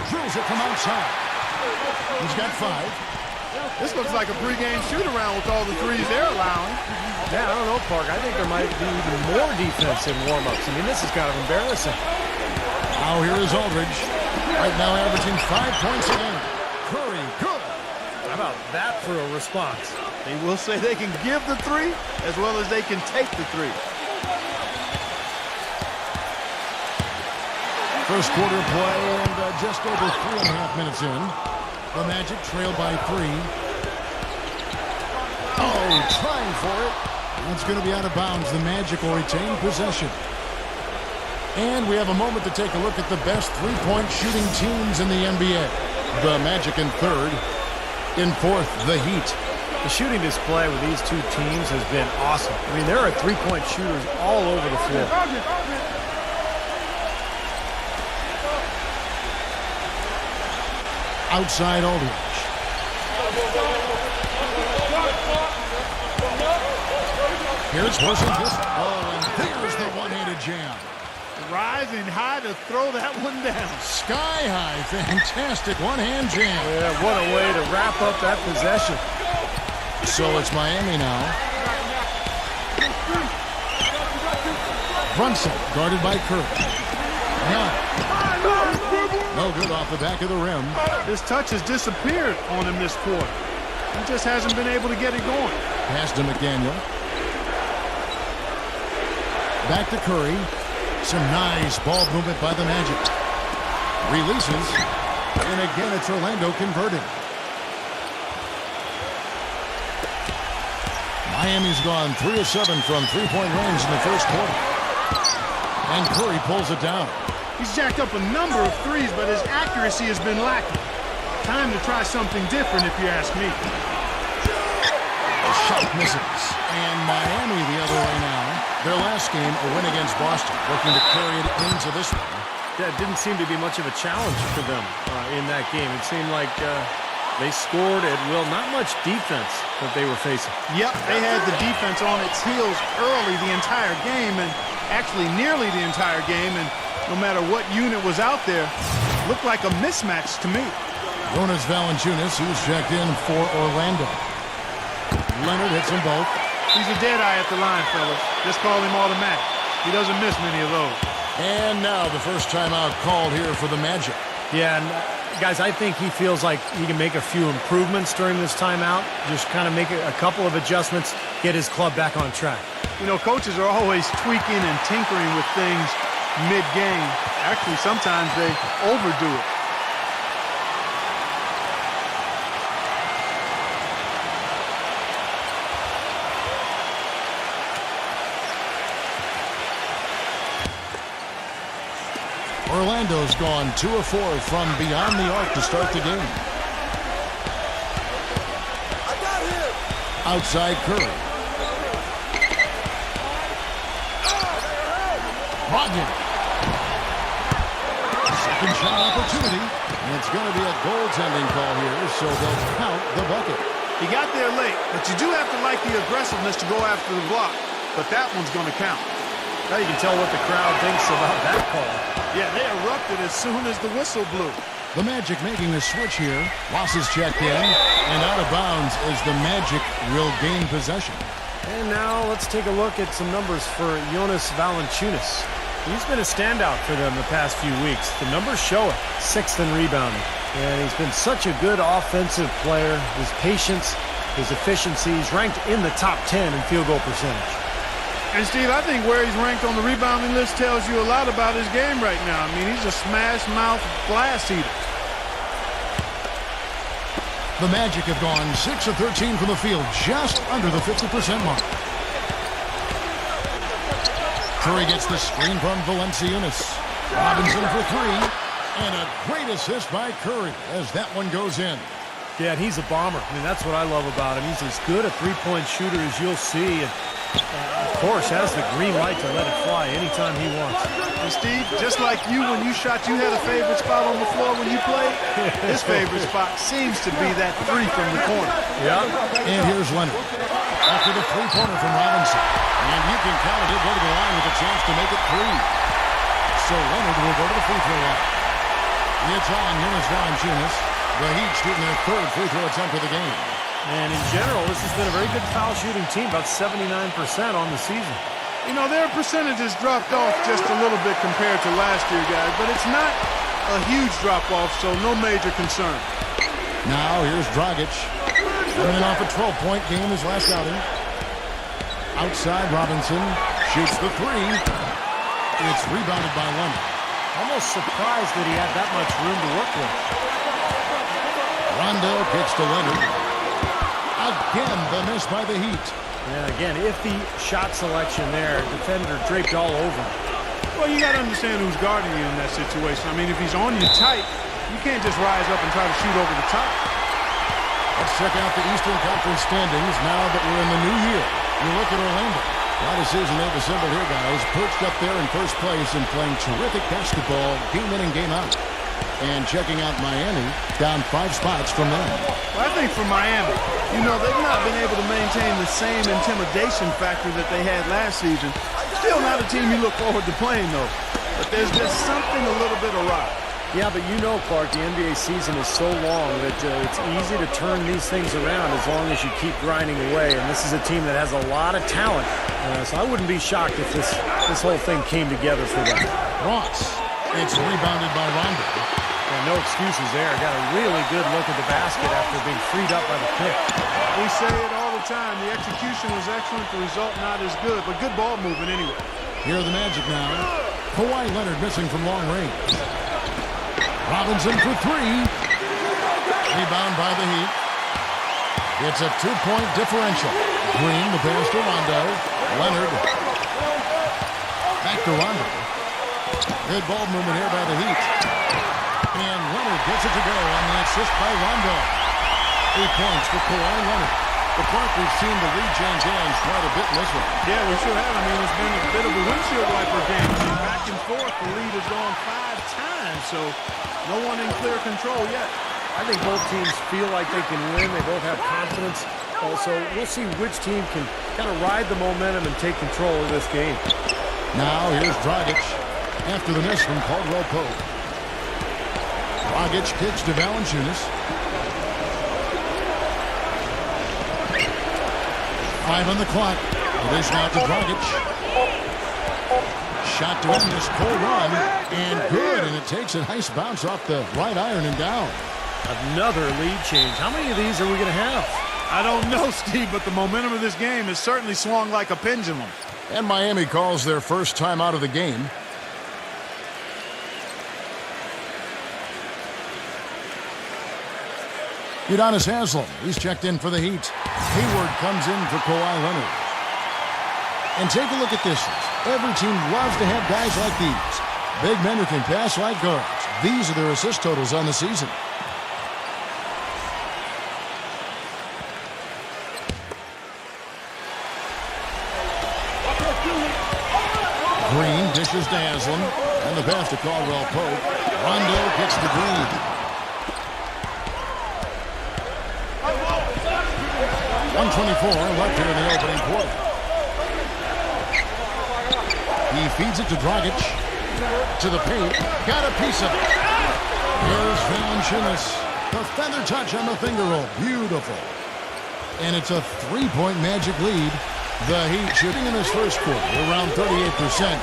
Drills it from outside. He's got 5. This looks like a pregame shoot-around with all the threes they're allowing. Yeah, I don't know, Park. I think there might be even more defense in warm-ups. I mean, this is kind of embarrassing. Now here is Aldridge. Right now averaging 5 points a game. Curry, good. How about that for a response? They will say they can give the 3 as well as they can take the 3. First quarter play and just over 3.5 minutes in. The Magic trail by 3. Oh, trying for it. That's going to be out of bounds. The Magic will retain possession. And we have a moment to take a look at the best three-point shooting teams in the NBA. The Magic in third. In fourth, the Heat. The shooting display with these two teams has been awesome. I mean, there are three-point shooters all over the floor. Outside Aldridge. Here's Porzingis. Oh, and there's the one-handed jam. Rising high to throw that one down. Sky high. Fantastic one-hand jam. Yeah, what a way to wrap up that possession. So it's Miami now. Brunson guarded by Curry. No good off the back of the rim. His touch has disappeared on him this quarter. He just hasn't been able to get it going. Pass to McDaniel. Back to Curry. Some nice ball movement by the Magic. Releases. And again, it's Orlando converting. Miami's gone 3 of 7 from three-point range in the first quarter. And Curry pulls it down. He's jacked up a number of threes, but his accuracy has been lacking. Time to try something different, if you ask me. The shot misses. And Miami the other way now. Their last game, a win against Boston, looking to carry it into this one. That didn't seem to be much of a challenge for them in that game. It seemed like they scored at will. Not much defense that they were facing. Yep, they had the defense on its heels early the entire game, and actually nearly the entire game, and no matter what unit was out there, looked like a mismatch to me. Jonas Valanciunas, who's checked in for Orlando. Leonard hits them both. He's a dead eye at the line, fellas. Just call him automatic. He doesn't miss many of those. And now the first timeout called here for the Magic. Yeah, and guys, I think he feels like he can make a few improvements during this timeout. Just kind of make a couple of adjustments, get his club back on track. You know, coaches are always tweaking and tinkering with things mid-game. Actually, sometimes they overdo it. Orlando's gone 2 of 4 from beyond the arc to start the game. Outside Curry. Brogdon. Second shot opportunity. And it's going to be a goaltending call here, so they'll count the bucket. He got there late, but you do have to like the aggressiveness to go after the block. But that one's going to count. Now you can tell what the crowd thinks about that call. Yeah, they erupted as soon as the whistle blew. The Magic making a switch here. Losses checked in, and out of bounds as the Magic will gain possession. And now let's take a look at some numbers for Jonas Valanciunas. He's been a standout for them the past few weeks. The numbers show it. 6th in rebounding. And he's been such a good offensive player. His patience, his efficiency, he's ranked in the top 10 in field goal percentage. And, Steve, I think where he's ranked on the rebounding list tells you a lot about his game right now. I mean, he's a smash-mouth blast eater. The Magic have gone 6 of 13 from the field, just under the 50% mark. Curry gets the screen from Valanciunas. Robinson for 3. And a great assist by Curry as that one goes in. Yeah, and he's a bomber. I mean, that's what I love about him. He's as good a three-point shooter as you'll see. And, of course, has the green light to let it fly anytime he wants. And, Steve, just like you, when you shot, you had a favorite spot on the floor when you played. His favorite spot seems to be that 3 from the corner. Yeah. And here's Leonard. After the three-pointer from Robinson. And you can count it. He'll go to the line with a chance to make it 3. So Leonard will go to the free throw line. It's on Jonas Valanciunas. The Heat shooting their 3rd free throw attempt of the game. And in general, this has been a very good foul shooting team, about 79% on the season. You know, their percentages dropped off just a little bit compared to last year, guys, but it's not a huge drop-off, so no major concern. Now here's Dragic. Coming off a 12-point game his last outing. Outside Robinson. Shoots the 3. It's rebounded by Leonard. Almost surprised that he had that much room to work with. Rondo kicks to Leonard. Again, the miss by the Heat. And again, iffy shot selection there. Defender draped all over him. Well, you got to understand who's guarding you in that situation. I mean, if he's on you tight, you can't just rise up and try to shoot over the top. Let's check out the Eastern Conference standings now that we're in the new year. You look at Orlando. What a season they've assembled here, guys. Perched up there in first place and playing terrific basketball, game in and game out. And checking out Miami, down 5 spots from them. Well, I think for Miami, you know, they've not been able to maintain the same intimidation factor that they had last season. Still not a team you look forward to playing, though. But there's just something a little bit awry. Yeah, but you know, Clark, the NBA season is so long that it's easy to turn these things around as long as you keep grinding away. And this is a team that has a lot of talent. So I wouldn't be shocked if this whole thing came together for them. Ross. It's rebounded by Rondo. Yeah, no excuses there. Got a really good look at the basket after being freed up by the pick. We say it all the time. The execution was excellent. The result not as good. But good ball movement anyway. Here are the Magic now. Kawhi Leonard missing from long range. Robinson for three. Rebound by the Heat. It's a 2-point differential. Green, the pass to Rondo. Leonard. Back to Rondo. Good ball movement here by the Heat. And Leonard gets it to go on the assist by Rondo. 8 points for Kawhi Leonard. The Clark, we've seen the lead change hands quite a bit in this one. Yeah, we sure have. I mean, it's been a bit of a windshield wiper game. Back and forth, the lead has gone 5 times, so no one in clear control yet. I think both teams feel like they can win. They both have confidence. So we'll see which team can kind of ride the momentum and take control of this game. Now here's Dragic after the miss from Caldwell Pope. Dragic kicks to Valanciunas. 5 on the clock. It is now to Dragic. Shot to end this cold run. And good. And it takes a nice bounce off the right iron and down. Another lead change. How many of these are we going to have? I don't know, Steve, but the momentum of this game has certainly swung like a pendulum. And Miami calls their first time out of the game. Udonis Haslem, he's checked in for the Heat. Hayward comes in for Kawhi Leonard. And take a look at this. Every team loves to have guys like these. Big men who can pass like guards. These are their assist totals on the season. Green dishes to Haslem. And the pass to Caldwell Pope. Rondo gets to Green. .124 left here in the opening quarter. He feeds it to Dragic. To the paint. Got a piece of it. Here's Valanciunas. The feather touch on the finger roll. Beautiful. And it's a 3-point Magic lead. The Heat shooting in this first quarter around 38%.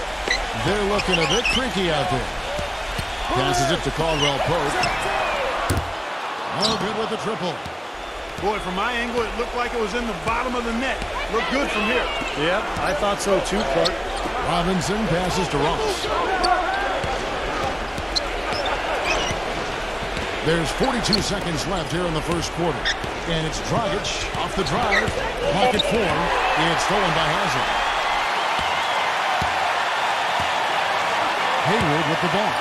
They're looking a bit creaky out there. Passes it to Caldwell Pope. No good with the triple. Boy, from my angle, it looked like it was in the bottom of the net. Looked good from here. Yeah, I thought so too, Clark. Robinson passes to Ross. There's 42 seconds left here in the first quarter. And it's Dragic off the drive. Pocket form. It's stolen by Haslem. Hayward with the ball.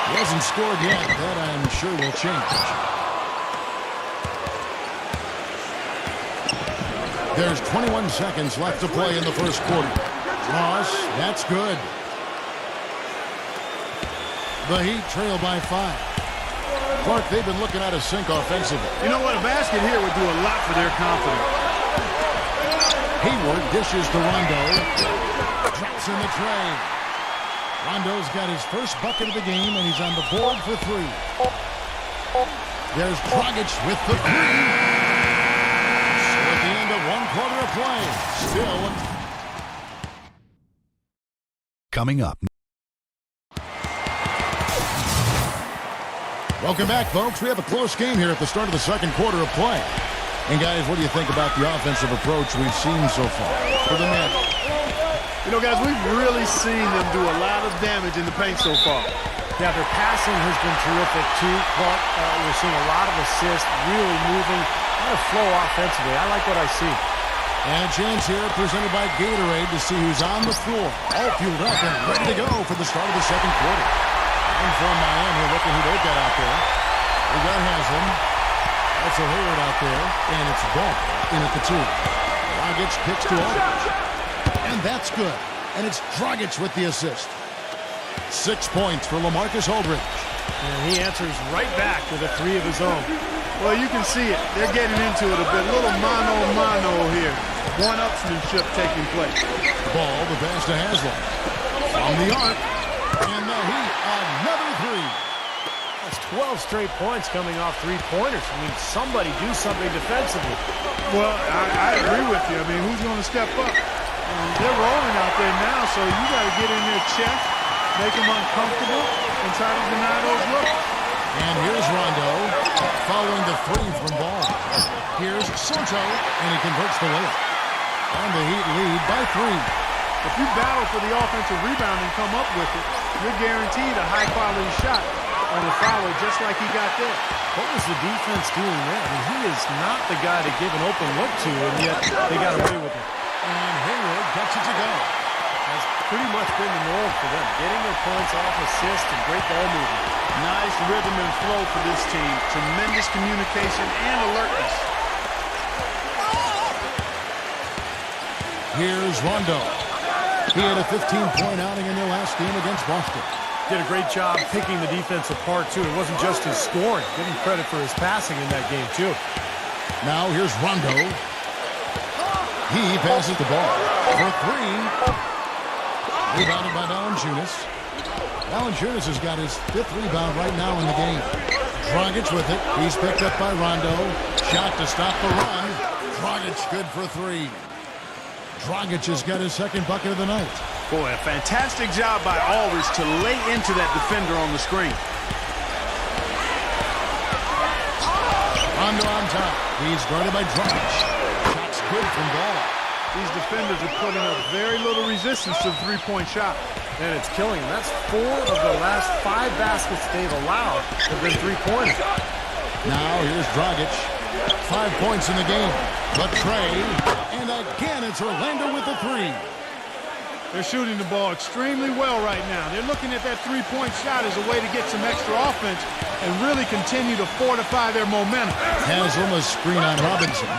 He hasn't scored yet. That I'm sure will change. There's 21 seconds left to play in the first quarter. Ross, that's good. The Heat trail by 5. Clark, they've been looking at a sink offensively. You know what? A basket here would do a lot for their confidence. Hayward dishes to Rondo. Drops in the tray. Rondo's got his first bucket of the game, and he's on the board for 3. There's Dragic with the 3. So at the end of 1 quarter of play, still. Coming up. Welcome back, folks. We have a close game here at the start of the second quarter of play. And, guys, what do you think about the offensive approach we've seen so far for the Magic? You know, guys, we've really seen them do a lot of damage in the paint so far. Yeah, their passing has been terrific, too. Clark, we're seeing a lot of assists, really moving, a lot of flow offensively. I like what I see. And a chance here presented by Gatorade to see who's on the floor. All fueled up and ready to go for the start of the second quarter. And from Miami, looking who they've got out there. We got Haslem. Also Hayward out there. And it's Ball in at the 2. Dragic kicks to Aldridge. And that's good. And it's Dragic with the assist. 6 points for LaMarcus Aldridge. And he answers right back with a 3 of his own. Well, you can see it. They're getting into it a bit. A little mano-mano here. One-upsmanship taking place. Ball, the pass to Haslem. From the arc. And the Heat, another 3. That's 12 straight points coming off 3-pointers. I mean, somebody do something defensively. Well, I agree with you. I mean, who's going to step up? They're rolling out there now, so you got to get in their chest, make them uncomfortable, and try to deny those looks. And here's Rondo, following the 3 from Ball. Here's Soto, and he converts the layup. And the Heat lead by 3. If you battle for the offensive rebound and come up with it, you're guaranteed a high-quality shot on the follow, just like he got there. What was the defense doing there? I mean, he is not the guy to give an open look to, and yet they got away with it. And Hayward gets it to go. That's pretty much been the norm for them, getting their points off assists and great ball movement. Nice rhythm and flow for this team. Tremendous communication and alertness. Here's Rondo. He had a 15-point outing in their last game against Boston. Did a great job picking the defense apart, too. It wasn't just his scoring. Give him credit for his passing in that game, too. Now here's Rondo. He passes the ball for three. Rebounded by Valanciunas. Valanciunas has got his 5th rebound right now in the game. Dragic with it. He's picked up by Rondo. Shot to stop the run. Dragic good for three. Dragic has got his 2nd bucket of the night. Boy, a fantastic job by Aldridge to lay into that defender on the screen. Rondo on top. He's guarded by Dragic. Shots good from Ball. These defenders are putting up very little resistance to the three-point shot. And it's killing them. That's 4 of the last 5 baskets they've allowed have been three-pointers. Now here's Dragic. 5 points in the game. But Trey, and again it's Orlando with the three. They're shooting the ball extremely well right now. They're looking at that three-point shot as a way to get some extra offense and really continue to fortify their momentum. Haslam a screen on Robinson.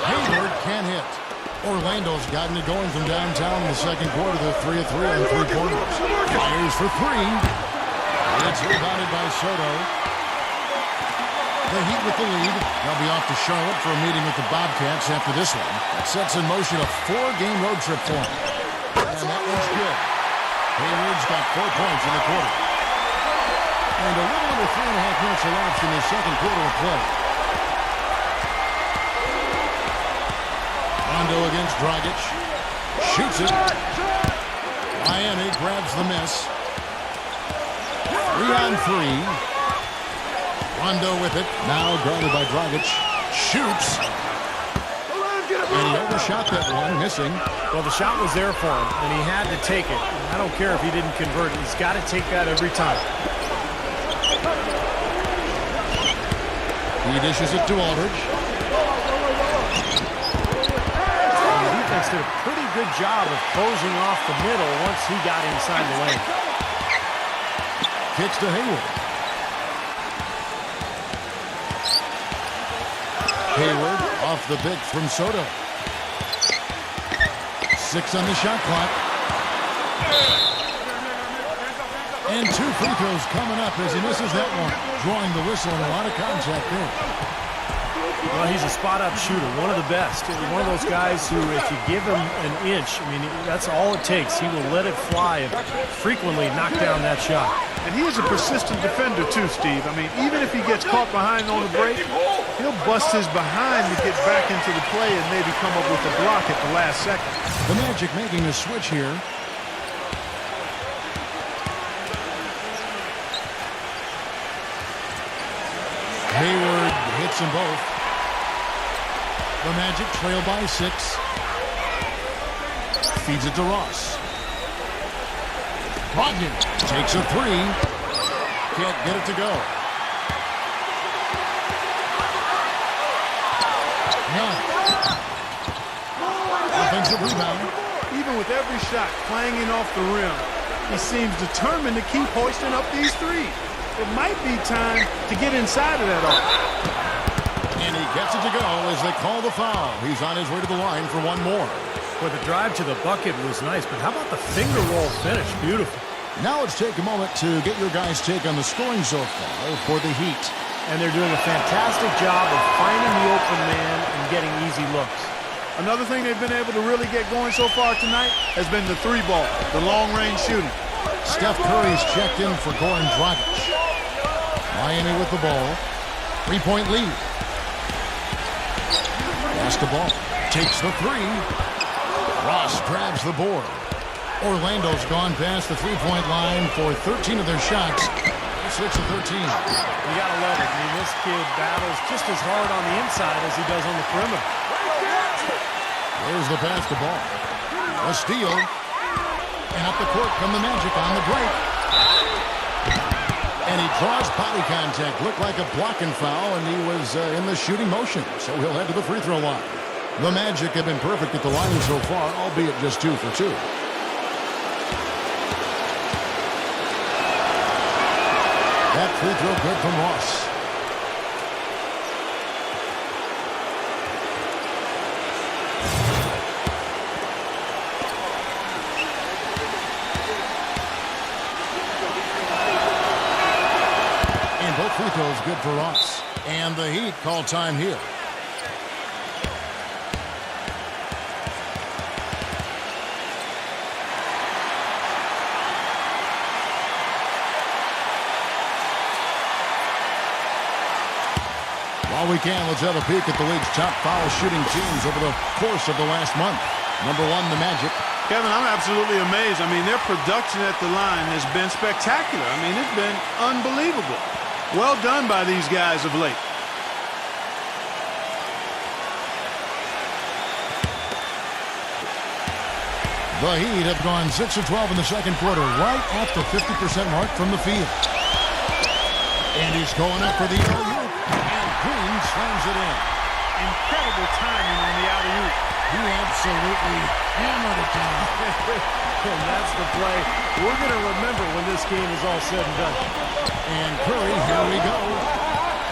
Hayward can't hit. Orlando's gotten it going from downtown in the 2nd quarter. They're 3 of 3 on 3-pointers. Fires for three. It's rebounded by Soto. The Heat with the lead. They'll be off to Charlotte for a meeting with the Bobcats after this one. That sets in motion a 4-game road trip for them. And that one's good. Hayward's got 4 points in the quarter. And a little under 3.5 minutes elapsed in the 2nd quarter of play. Rondo against Dragic. Shoots it. Miami grabs the miss. 3 on 3. Rondo with it. Now guarded by Dragic. Shoots. And he overshot that one, missing. Well, the shot was there for him, and he had to take it. I don't care if he didn't convert it. He's got to take that every time. He dishes it to Aldridge. The defense did a pretty good job of closing off the middle once he got inside the lane. Kicks to Hayward. Hayward off the pick from Soto. 6 on the shot clock. And 2 free throws coming up as he misses that one. Drawing the whistle and a lot of contact there. Well, he's a spot-up shooter, one of the best. One of those guys who, if you give him an inch, I mean, that's all it takes. He will let it fly and frequently knock down that shot. And he is a persistent defender, too, Steve. I mean, even if he gets caught behind on the break, he'll bust his behind to get back into the play and maybe come up with a block at the last second. The Magic making a switch here. Hayward hits them both. The Magic trail by 6. Feeds it to Ross. Brogdon takes a 3. Can't get it to go. None. Offensive rebound. Even with every shot clanging off the rim, he seems determined to keep hoisting up these threes. It might be time to get inside of that arc. And he gets it to go as they call the foul. He's on his way to the line for one more. But the drive to the bucket was nice, but how about the finger roll finish? Beautiful. Now let's take a moment to get your guys' take on the scoring so far for the Heat. And they're doing a fantastic job of finding the open man and getting easy looks. Another thing they've been able to really get going so far tonight has been the 3-ball, the long-range shooting. Steph Curry's checked in for Goran Dragic. Miami with the ball. 3-point lead. Pass the ball. Takes the 3. Ross grabs the board. Orlando's gone past the 3-point line for 13 of their shots. 6 of 13. You gotta love it. I mean, this kid battles just as hard on the inside as he does on the perimeter. There's the pass to ball. A steal. And up the court come the Magic on the break. And he draws body contact. Looked like a blocking foul, and he was in the shooting motion. So he'll head to the free throw line. The Magic have been perfect at the line so far, albeit just 2 for 2. That free throw good from Ross. And both free throws good for Ross. And the Heat call time here. While we can, let's have a peek at the league's top foul shooting teams over the course of the last month. Number 1, the Magic. Kevin, I'm absolutely amazed. I mean, their production at the line has been spectacular. I mean, it's been unbelievable. Well done by these guys of late. The Heat have gone 6 of 12 in the second quarter, right at the 50% mark from the field. And he's going up for the alley-oop. And Green slams it in. Incredible timing on the alley-oop. He absolutely hammered it down. And that's the play we're going to remember when this game is all said and done. And Curry, here we go.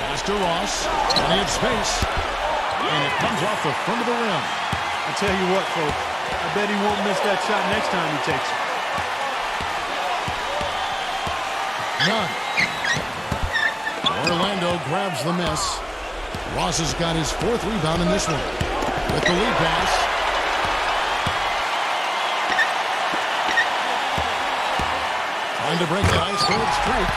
Pass to Ross. Plenty of space. And it comes off the front of the rim. I tell you what, folks, I bet he won't miss that shot next time he takes it. None. Orlando grabs the miss. Ross has got his 4th rebound in this one. With the lead pass. Trying to break the ice-cold streak.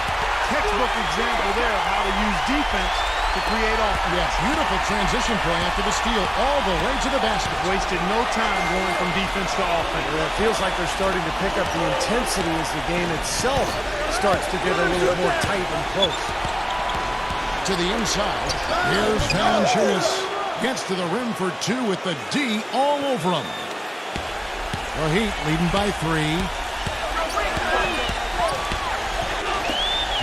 Textbook example there of how to use defense to create offense. Yes, beautiful transition play after the steal all the way to the basket. Wasted no time going from defense to offense. Well, it feels like they're starting to pick up the intensity as the game itself starts to get a little more tight and close. To the inside. Here's Valanciunas. Gets to the rim for 2 with the D all over him. The Heat leading by 3.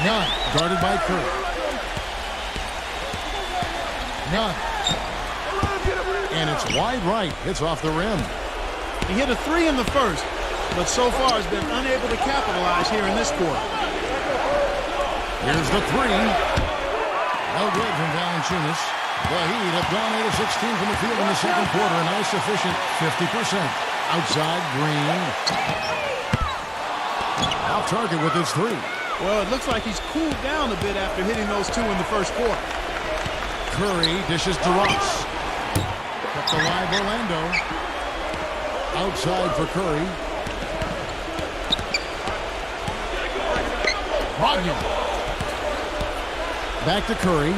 None. Guarded by Curry. None. And it's wide right. It's off the rim. He hit a 3 in the first, but so far has been unable to capitalize here in this quarter. Here's the 3. No good from Valanciunas. The Heat have gone 8 of 16 from the field in the second quarter. A nice efficient 50%. Outside, Green. Off target with his 3. Well, it looks like he's cooled down a bit after hitting those 2 in the first quarter. Curry dishes to Ross. Up the line, Orlando. Outside for Curry. Brogdon. Back to Curry.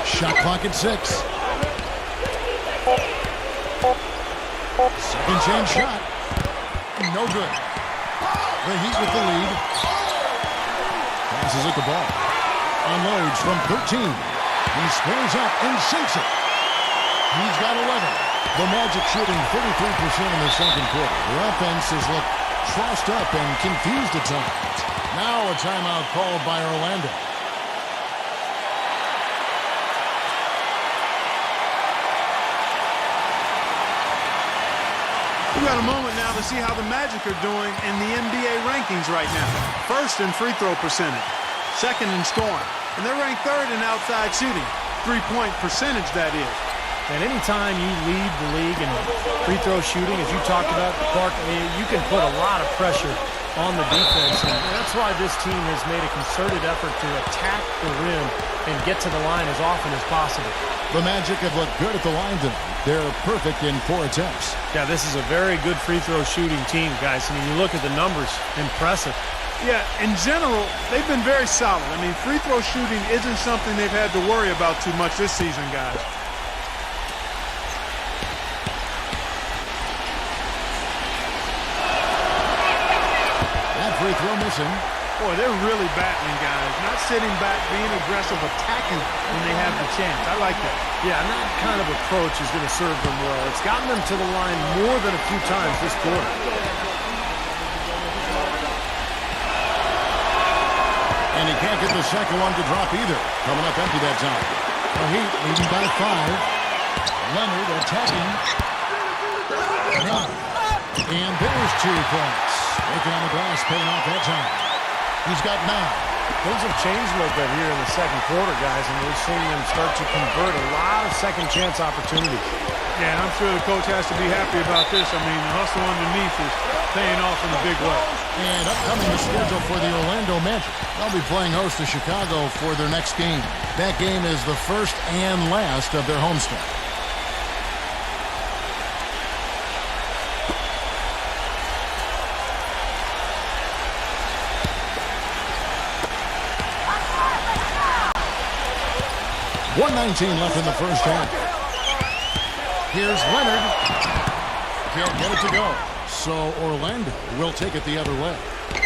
Shot clock at 6. Second chance shot. No good. The Heat with the lead. Passes at the ball. Unloads from 13. He squares up and sinks it. He's got 11. The Magic shooting 33% in the second quarter. The offense has looked trussed up and confused at times. Now a timeout called by Orlando. We've got a moment now to see how the Magic are doing in the NBA rankings right now. First in free throw percentage, second in scoring, and they're ranked 3rd in outside shooting. 3-point percentage, that is. And anytime you lead the league in free throw shooting, as you talked about, Clark, I mean, you can put a lot of pressure on the defense. And that's why this team has made a concerted effort to attack the rim and get to the line as often as possible. The Magic have looked good at the line tonight. They're perfect in 4 attempts. Yeah, this is a very good free throw shooting team, guys. I mean, you look at the numbers, impressive. Yeah, in general, they've been very solid. I mean, free throw shooting isn't something they've had to worry about too much this season, guys. That free throw missing. Boy, they're really battling, guys. Not sitting back, being aggressive, attacking when they have the chance. I like that. Yeah, and that kind of approach is going to serve them well. It's gotten them to the line more than a few times this quarter. And he can't get the second one to drop either. Coming up empty that time. The Heat leading by 5. Leonard attacking. And there's 2 points. Making on the glass, paying off that time. He's got 9. Things have changed a little bit here in the second quarter, guys, and we're seeing them start to convert a lot of second chance opportunities. Yeah, and I'm sure the coach has to be happy about this. I mean, the hustle underneath is paying off in a big way. And upcoming the schedule for the Orlando Magic. They'll be playing host to Chicago for their next game. That game is the first and last of their homestand. .119 left in the first half. Here's Leonard. Can't get it to go. So Orlando will take it the other way.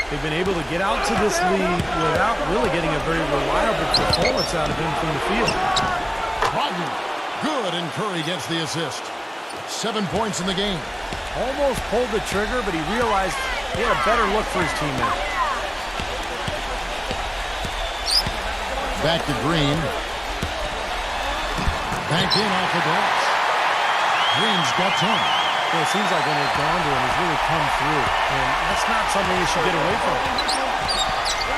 They've been able to get out to this lead without really getting a very reliable performance out of him from the field. Wagner. Good, and Curry gets the assist. 7 points in the game. Almost pulled the trigger, but he realized he had a better look for his teammate. Back to Green. Back in off the glass. Green's got 10. Well, it seems like when they've gone to him, he's really come through. And that's not something you should get away from.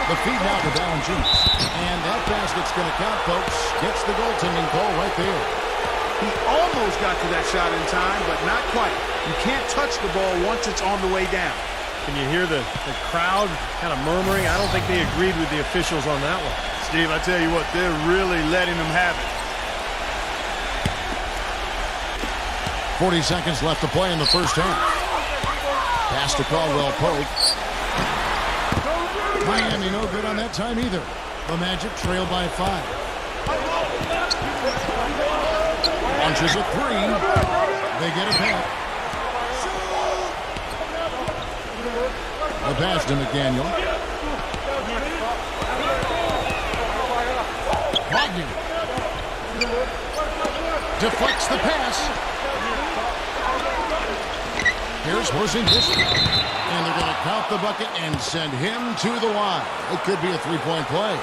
The feed now to Valanciunas. And that basket's going to count, folks. Gets the goaltending call right there. He almost got to that shot in time, but not quite. You can't touch the ball once it's on the way down. Can you hear the crowd kind of murmuring? I don't think they agreed with the officials on that one. Steve, I tell you what, they're really letting them have it. 40 seconds left to play in the first half. Pass to Caldwell Pope. Miami no good on that time either. The Magic trail by 5. Launches a 3. They get it back. The pass to McDaniel. Wagner. Deflects the pass. Here's Porzingis. And they're going to count the bucket and send him to the line. It could be a 3-point play.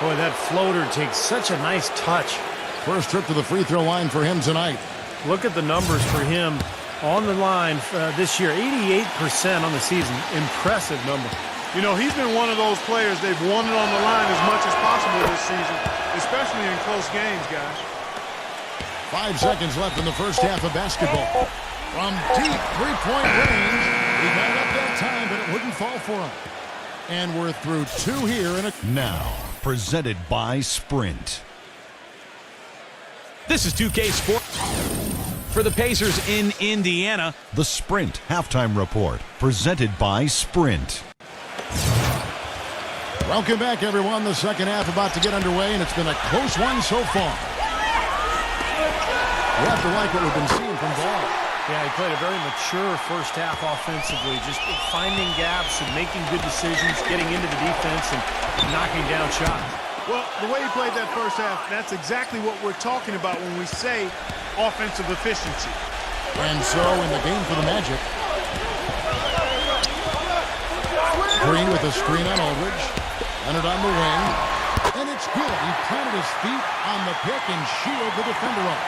Boy, that floater takes such a nice touch. First trip to the free throw line for him tonight. Look at the numbers for him on the line this year. 88% on the season. Impressive number. You know, he's been one of those players they've wanted on the line as much as possible this season, especially in close games, guys. 5 seconds left in the first half of basketball. From deep three-point range, he got it up that time, but it wouldn't fall for him. And we're through 2 here. Now, presented by Sprint. This is 2K Sports. For the Pacers in Indiana, The Sprint Halftime Report, presented by Sprint. Welcome back, everyone. The second half about to get underway, and it's been a close one so far. You have to like what we've been seeing from Ball. Yeah, he played a very mature first half offensively, just finding gaps and making good decisions, getting into the defense and knocking down shots. Well, the way he played that first half, that's exactly what we're talking about when we say offensive efficiency. And so in the game for the Magic, Green with a screen on Aldridge. Leonard on the wing. And it's good. He planted his feet on the pick and shielded the defender up.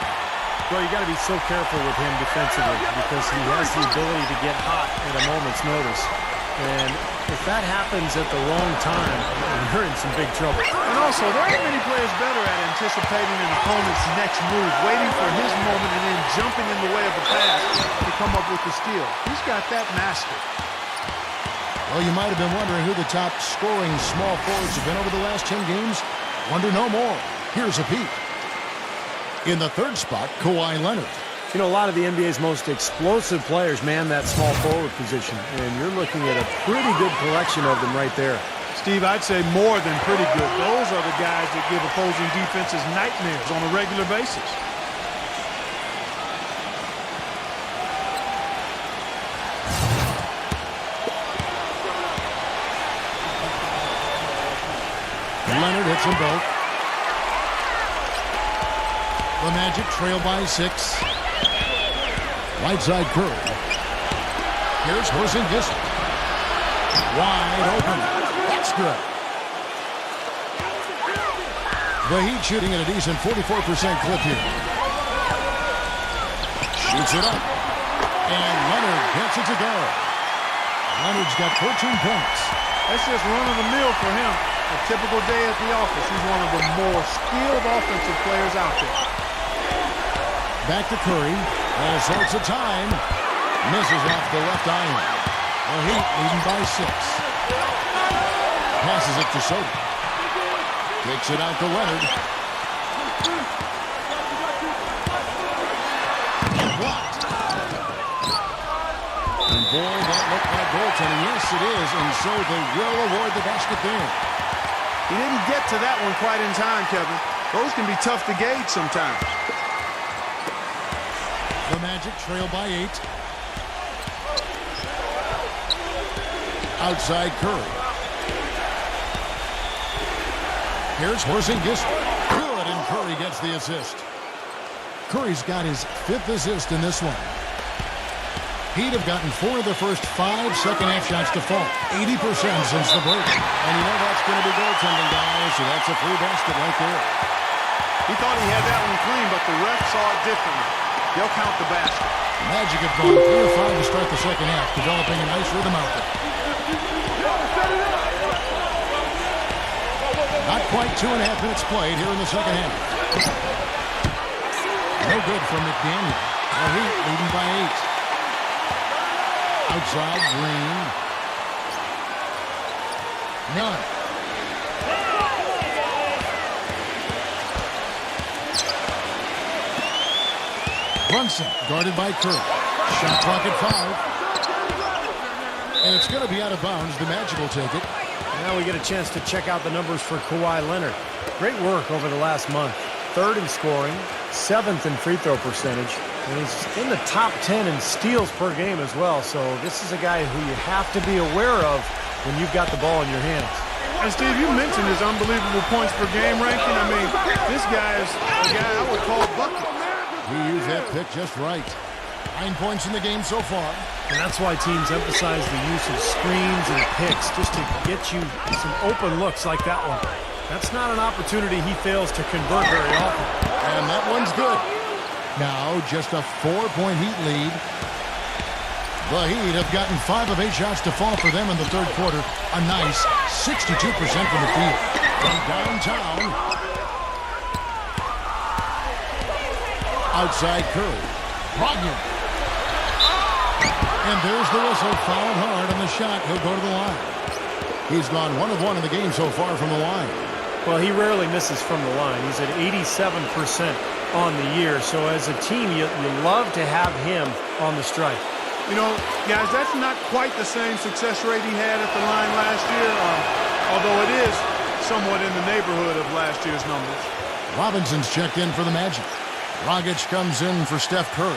Well, you got to be so careful with him defensively because he has the ability to get hot at a moment's notice. And if that happens at the wrong time, you're in some big trouble. And also, there aren't many players better at anticipating an opponent's next move, waiting for his moment and then jumping in the way of the pass to come up with the steal. He's got that mastered. Well, you might have been wondering who the top scoring small forwards have been over the last 10 games. Wonder no more. Here's a peek. In the third spot, Kawhi Leonard. You know, a lot of the NBA's most explosive players man that small forward position, and you're looking at a pretty good collection of them right there. Steve, I'd say more than pretty good. Those are the guys that give opposing defenses nightmares on a regular basis. Leonard hits them both. The Magic trail by 6. Right side Curry. Here's Porzingis. Wide open. That's good. The Heat shooting at a decent 44% clip here. Shoots it up. And Leonard gets it to go. Leonard's got 14 points. That's just run-of-the-mill for him. A typical day at the office. He's one of the more skilled offensive players out there. Back to Curry. All sorts of time. Misses off the left iron. The Heat leading by 6. Passes it to Soto. Takes it out to Leonard. Blocked. And boy, that looked like goaltending. Yes, it is. And so they will award the basket there. He didn't get to that one quite in time, Kevin. Those can be tough to gauge sometimes. The Magic trail by 8. Outside Curry. Here's Porzingis. Good, and Curry gets the assist. Curry's got his 5th assist in this one. Heat have gotten 4 of the first 5 second-half shots to fall. 80% since the break. And you know that's going to be goaltending, guys, so that's a free basket right there. He thought he had that one clean, but the ref saw it differently. They'll count the basket. Magic have gone 3 of 5 to start the second half, developing a nice rhythm out there. Not quite 2.5 minutes played here in the second half. No good from McDaniel. The Heat leading by 8. Outside Green. None. Brunson guarded by Curry. Shot clock at 5. And it's going to be out of bounds. The Magic will take it. Now we get a chance to check out the numbers for Kawhi Leonard. Great work over the last month. 3rd in scoring, 7th in free throw percentage, and he's in the top 10 in steals per game as well. So this is a guy who you have to be aware of when you've got the ball in your hands. And Steve, you mentioned his unbelievable points per game ranking. I mean, this guy is a guy I would call bucket. He used that pick just right. 9 points in the game so far. And that's why teams emphasize the use of screens and picks, just to get you some open looks like that one. That's not an opportunity he fails to convert very often. And that one's good. Now just a 4-point Heat lead. The Heat have gotten 5 of 8 shots to fall for them in the 3rd quarter. A nice 62% from the field. From downtown. Outside Curry. Brogdon. And there's the whistle. Fouled hard on the shot. He'll go to the line. He's gone 1 of 1 in the game so far from the line. Well, he rarely misses from the line. He's at 87% on the year. So as a team, you love to have him on the strike. You know, guys, that's not quite the same success rate he had at the line last year, although it is somewhat in the neighborhood of last year's numbers. Robinson's checked in for the Magic. Dragic comes in for Steph Curry.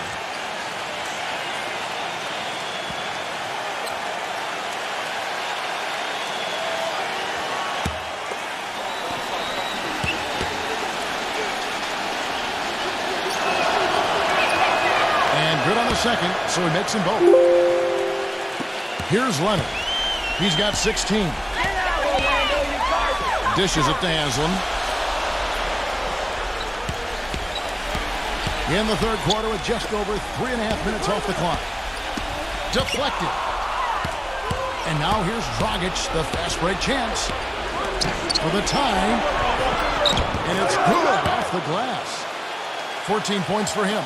Good on the second, so he makes them both. Here's Leonard. He's got 16. Dishes it to Haslam. In the 3rd quarter with just over 3.5 minutes off the clock. Deflected. And now here's Dragic, the fast break chance. For the time. And it's good off the glass. 14 points for him.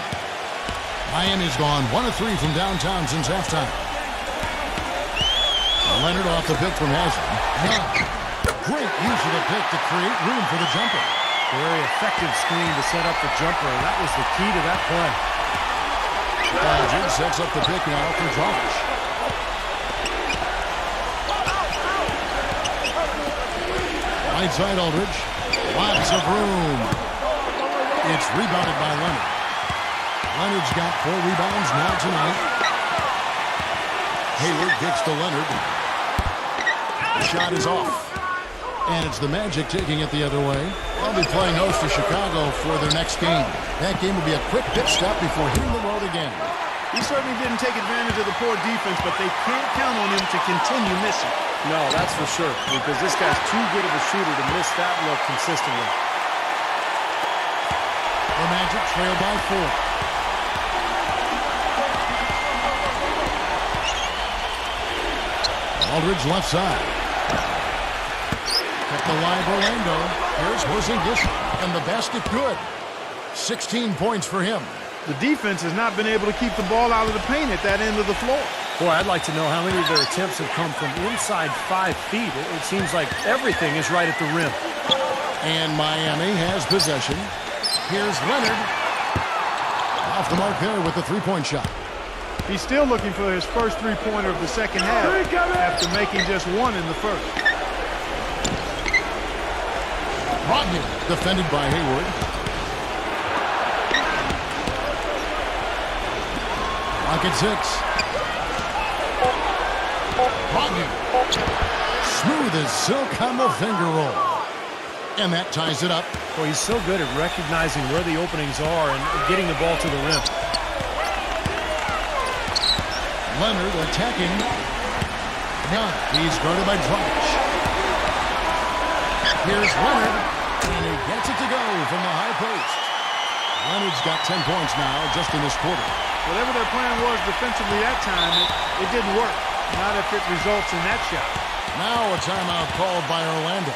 Miami's gone 1 of 3 from downtown since halftime. Leonard off the pick from Haslam. Great use of the pick to create room for the jumper. Very effective screen to set up the jumper, and that was the key to that play. Aldridge sets up the pick now for Dragic. Right side Aldridge. Lots of room. It's rebounded by Leonard. Leonard's got 4 rebounds now tonight. Hayward gets to Leonard. The shot is off. And it's the Magic taking it the other way. They'll be playing host to Chicago for their next game. That game will be a quick pit stop before hitting the road again. He certainly didn't take advantage of the poor defense, but they can't count on him to continue missing. No, that's for sure, because this guy's too good of a shooter to miss that look consistently. The Magic trail by 4. Aldridge left side. Kept the live Orlando. Here's Porzingis, and the basket good. 16 points for him. The defense has not been able to keep the ball out of the paint at that end of the floor. Boy, I'd like to know how many of their attempts have come from inside 5 feet. It seems like everything is right at the rim. And Miami has possession. Here's Leonard. Off the mark there with the three-point shot. He's still looking for his first three-pointer of the second half after making just one in the first. Rodney defended by Hayward. Pocket 6. Rodney. Smooth as silk on the finger roll. And that ties it up. Well, he's so good at recognizing where the openings are and getting the ball to the rim. Leonard attacking. Young. He's guarded by Dragic. Here's Leonard. And he gets it to go from the high post. Leonard's got 10 points now just in this quarter. Whatever their plan was defensively that time, it didn't work. Not if it results in that shot. Now a timeout called by Orlando.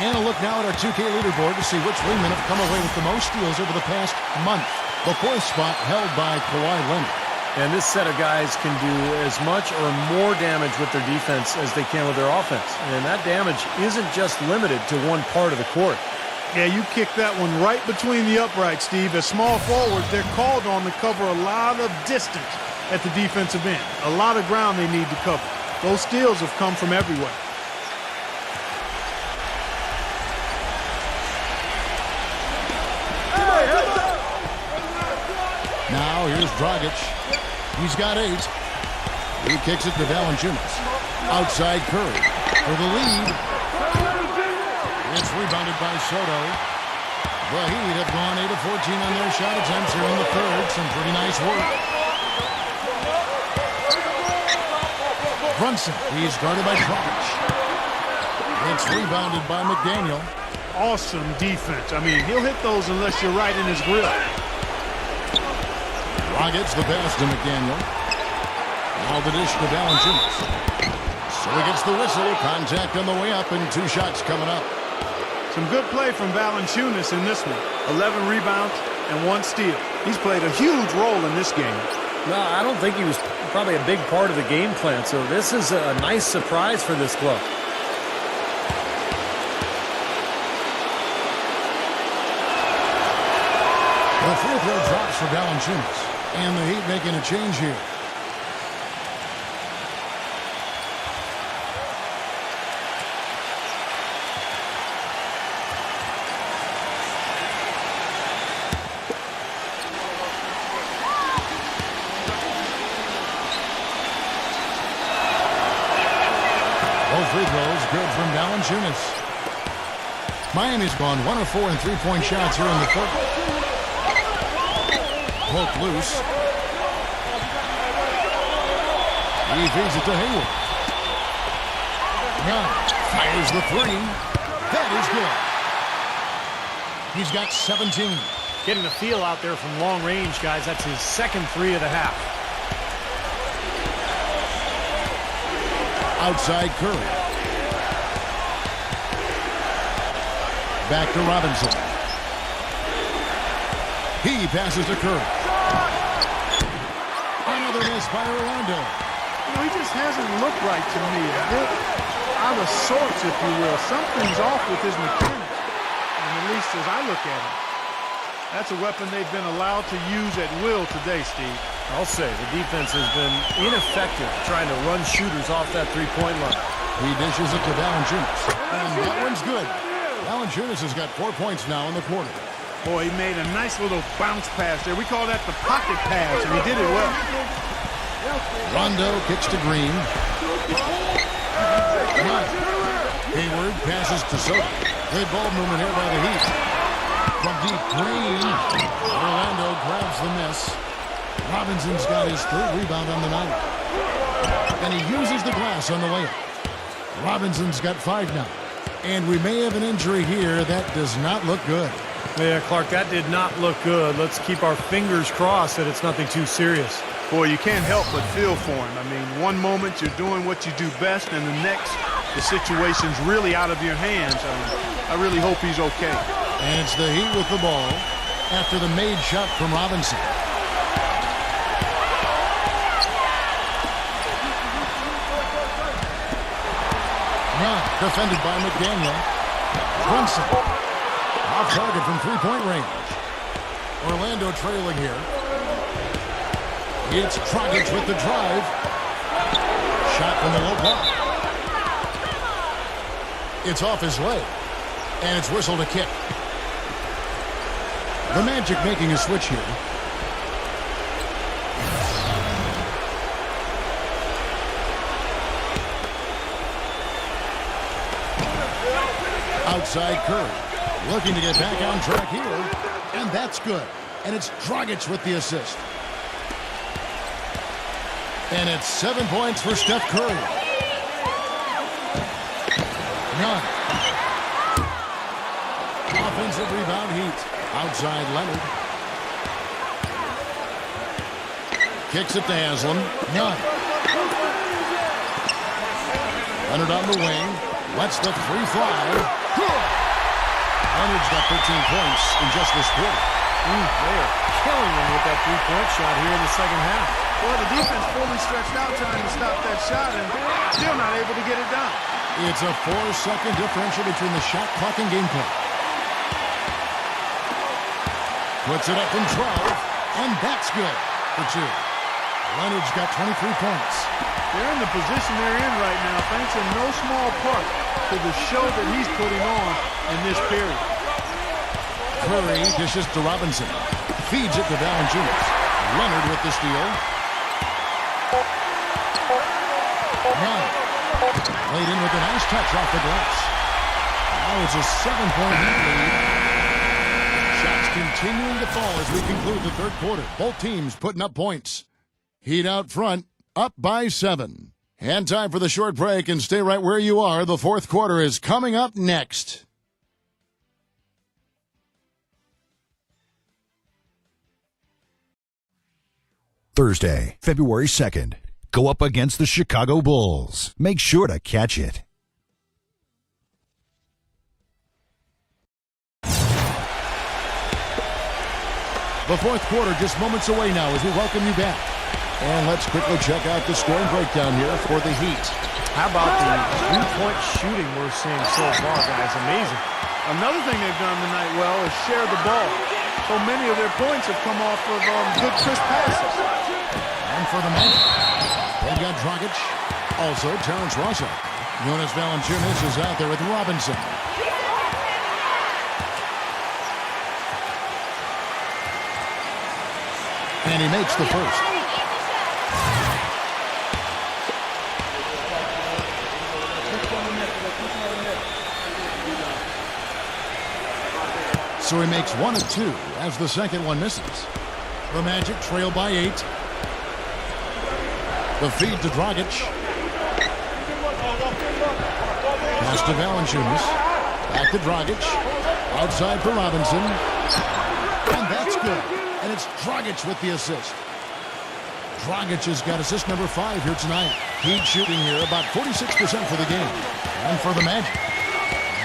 And a look now at our 2K leaderboard to see which wingmen have come away with the most steals over the past month. The 4th spot held by Kawhi Leonard. And this set of guys can do as much or more damage with their defense as they can with their offense. And that damage isn't just limited to one part of the court. Yeah, you kicked that one right between the uprights, Steve. As small forwards, they're called on to cover a lot of distance at the defensive end. A lot of ground they need to cover. Those steals have come from everywhere. Now here's Dragic. He's got 8. He kicks it to Valanciunas. Outside Curry for the lead. It's rebounded by Soto. The Heat have gone 8 of 14 on their shot attempts here in the third. Some pretty nice work. Brunson. He's guarded by Dragic. It's rebounded by McDaniel. Awesome defense. I mean, he'll hit those unless you're right in his grill. Gets the pass to McDaniel. Now the dish to Valanciunas. So he gets the whistle. Contact on the way up and 2 shots coming up. Some good play from Valanciunas in this one. 11 rebounds and 1 steal. He's played a huge role in this game. No, I don't think he was probably a big part of the game plan, so this is a nice surprise for this club. The free throw drops for Valanciunas. And the Heat making a change here. Both free throws good from Valanciunas. Miami's gone 1 of 4 in three-point shots here in the third. Poke loose. He feeds it to Hayward. Young fires the 3. That is good. He's got 17. Getting the feel out there from long range, guys. That's his second 3 of the half. Outside Curry. Back to Robinson. He passes to Curry. Another miss by Orlando. You know, he just hasn't looked right to me. A bit out of sorts, if you will. Something's off with his mechanics. And at least as I look at him, that's a weapon they've been allowed to use at will today, Steve. I'll say the defense has been ineffective trying to run shooters off that three-point line. He dishes it to Valanciunas. And that one's good. Valanciunas has got 4 points now in the quarter. Boy, he made a nice little bounce pass there. We call that the pocket pass, and he did it well. Rondo kicks to Green. Hayward passes to Soto. Good ball movement here by the Heat. From deep, Green. Orlando grabs the miss. Robinson's got his third rebound on the night. And he uses the glass on the layup. Robinson's got 5 now. And we may have an injury here. That does not look good. Yeah, Clark, that did not look good. Let's keep our fingers crossed that it's nothing too serious. Boy, you can't help but feel for him. I mean, one moment you're doing what you do best, and the next, the situation's really out of your hands. I really hope he's okay. And it's the Heat with the ball after the made shot from Robinson. Defended by McDaniel. Brunson. Off target from three-point range. Orlando trailing here. It's Dragic with the drive. Shot from the low block. It's off his leg. And it's whistled a kick. The Magic making a switch here. Outside Curry, looking to get back on track here, and that's good. And it's Dragic with the assist. And it's 7 points for Steph Curry. None. Offensive rebound Heat. Outside Leonard. Kicks it to Haslam. None. Leonard on the wing. Lets the three fly. Leonard's got 13 points in just this quarter. They are killing them with that three-point shot here in the second half. Well, the defense fully stretched out trying to stop that shot, and still not able to get it done. It's a 4-second differential between the shot clock and game clock. Puts it up from 12, and that's good for 2. Leonard's got 23 points. They're in the position they're in right now, thanks in no small part to the show that he's putting on in this period. Curry dishes to Robinson. Feeds it to Valanciunas. Leonard with the steal. None. Laid in with a nice touch off the glass. Now it's a 7-point lead. Shots continuing to fall as we conclude the third quarter. Both teams putting up points. Heat out front, up by 7. And time for the short break, and stay right where you are. The fourth quarter is coming up next. Thursday, February 2nd. Go up against the Chicago Bulls. Make sure to catch it. The fourth quarter just moments away now as we welcome you back. And let's quickly check out the scoring breakdown here for the Heat. How about the three-point shooting we're seeing so far, guys? Amazing. Another thing they've done tonight well is share the ball. So many of their points have come off of good crisp passes. And for the Magic, they've got Dragic, also Terrence Ross. Jonas Valanciunas is out there with Robinson. And he makes the first. So he makes 1 of 2 as the second one misses. The Magic trail by 8. The feed to Dragic. Pass to Valanciunas. Back to Dragic. Outside for Robinson. And that's good. And it's Dragic with the assist. Dragic has got assist number 5 here tonight. Heat shooting here about 46% for the game. And for the Magic,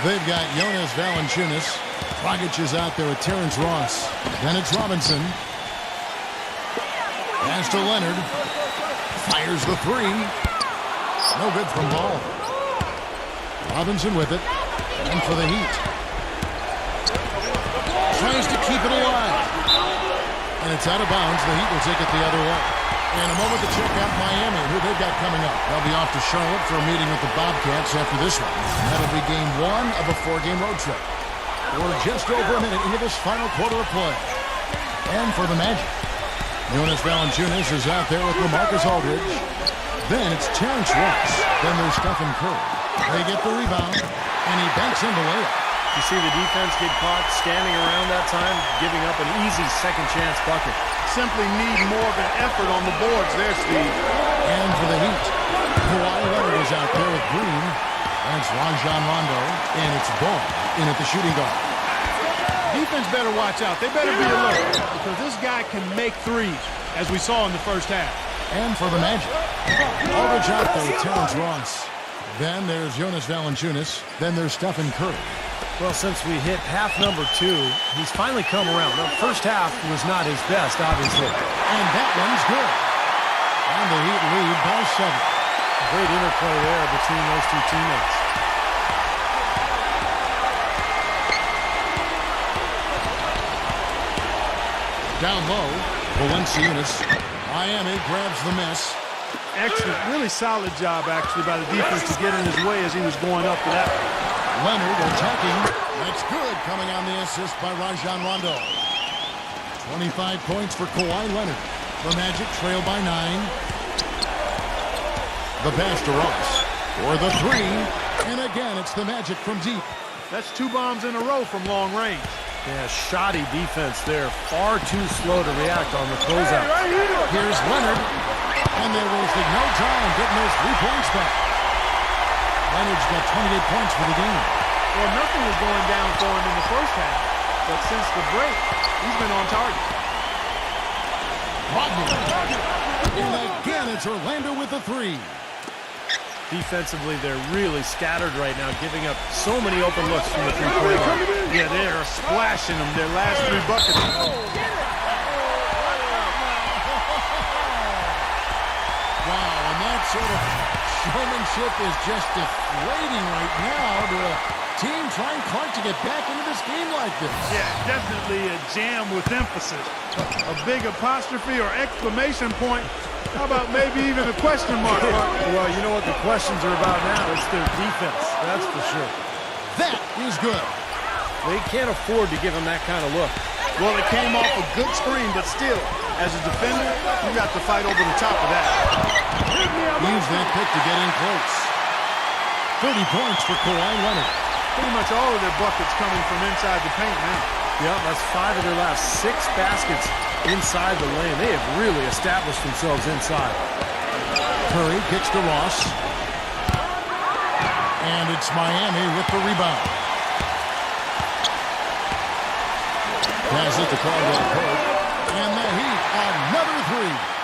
they've got Jonas Valanciunas. Dragic is out there with Terrence Ross. Then it's Robinson. Pass to Leonard. Fires the 3. No good from Ball. Robinson with it. And for the Heat. Tries to keep it alive. And it's out of bounds. The Heat will take it the other way. And a moment to check out Miami, who they've got coming up. They'll be off to Charlotte for a meeting with the Bobcats after this one. And that'll be game 1 of a 4-game road trip. We're just over a minute into this final quarter of play. And for the Magic, Jonas Valanciunas is out there with LaMarcus Aldridge. Then it's Terrence Ross. Then there's Stephen Curry. They get the rebound, and he banks in the layup. You see the defense get caught standing around that time, giving up an easy second chance bucket. Simply need more of an effort on the boards there, Steve. And for the Heat, Kawhi Leonard is out there with Green. That's Rajon Rondo, and it's Ball in at the shooting guard. Defense better watch out. They better be alert because this guy can make threes, as we saw in the first half. And for the Magic, Aldridge out there with Terrence Ross. Then there's Jonas Valanciunas. Then there's Stephen Curry. Well, since we hit half number 2, he's finally come around. The first half was not his best, obviously. And that one's good. And the Heat lead by 7. Great interplay there between those two teammates. Down low, Valanciunas. Miami grabs the miss. Excellent. Really solid job, actually, by the defense to get in his way as he was going up to that. Leonard attacking. That's good, coming on the assist by Rajon Rondo. 25 points for Kawhi Leonard. The Magic trail by 9. The pass to Ross for the 3. And again, it's the Magic from deep. That's 2 bombs in a row from long range. Yeah, shoddy defense there. Far too slow to react on the closeout. Here's Leonard. And they wasted no time getting those 3 points back. Leonard's got 28 points for the game. Well, nothing was going down for him in the first half. But since the break, he's been on target. And again, it's Orlando with the 3. Defensively, they're really scattered right now, giving up so many open looks from the three-point line. Yeah, they are splashing them their last 3 buckets. Wow, and that sort of showmanship is just deflating right now to a team trying hard to get back into this game like this. Yeah, definitely a jam with emphasis. A big apostrophe or exclamation point. How about maybe even a question mark? Well, you know what the questions are about now? It's their defense, that's for sure. That is good. They can't afford to give him that kind of look. Well, it came off a good screen, but still, as a defender, you got to fight over the top of that. Use that pick to get in close. 30 points for Kawhi Leonard. Pretty much all of their buckets coming from inside the paint now. Yeah, that's 5 of their last 6 baskets inside the lane. They have really established themselves inside. Curry kicks to Ross. And it's Miami with the rebound. Pass it to Caldwell Pope. And the Heat, another 3.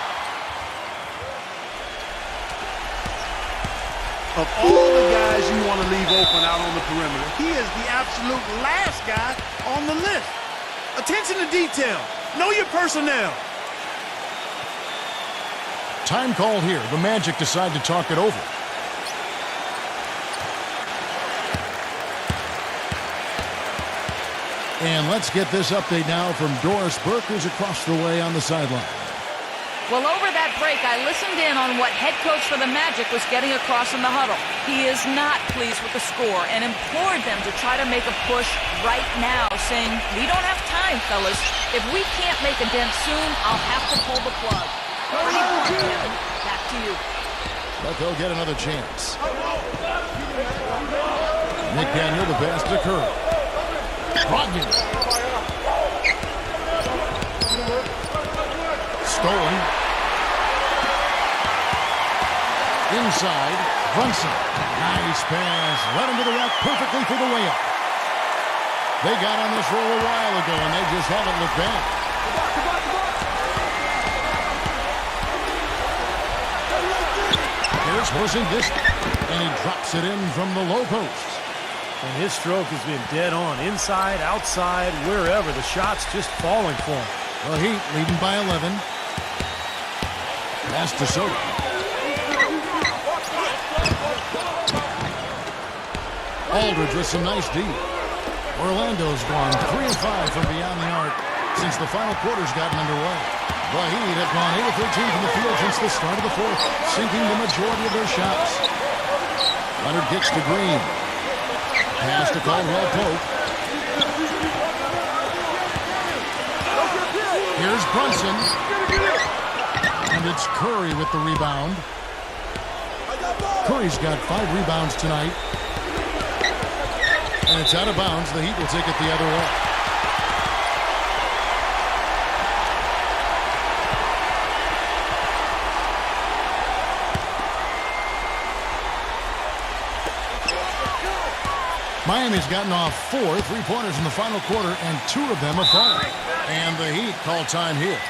Of all the guys you want to leave open out on the perimeter, he is the absolute last guy on the list. Attention to detail. Know your personnel. Time called here. The Magic decide to talk it over. And let's get this update now from Doris Burke, who's across the way on the sideline. Well, over that break, I listened in on what head coach for the Magic was getting across in the huddle. He is not pleased with the score and implored them to try to make a push right now, saying, "We don't have time, fellas. If we can't make a dent soon, I'll have to pull the plug." Back to you. But they'll get another chance. McDaniel, the pass to Curry. Brogdon. Stolen. Inside, Brunson. Nice pass. Led him to the rack perfectly for the layup. They got on this roll a while ago, and they just haven't looked back. Here's Porzingis, and he drops it in from the low post. And his stroke has been dead on. Inside, outside, wherever. The shot's just falling for him. The Heat leading by 11. Pass to Soto. Aldridge with some nice D. Orlando's gone 3 of 5 from beyond the arc since the final quarter's gotten underway. The Heat have gone 8 of 13 from the field since the start of the fourth, sinking the majority of their shots. Leonard gets to Green. Pass to Caldwell Pope. Here's Brunson. And it's Curry with the rebound. Curry's got 5 rebounds tonight. And it's out of bounds. The Heat will take it the other way. Miami's gotten off 4 3-pointers in the final quarter, and 2 of them are falling. And the Heat call time here.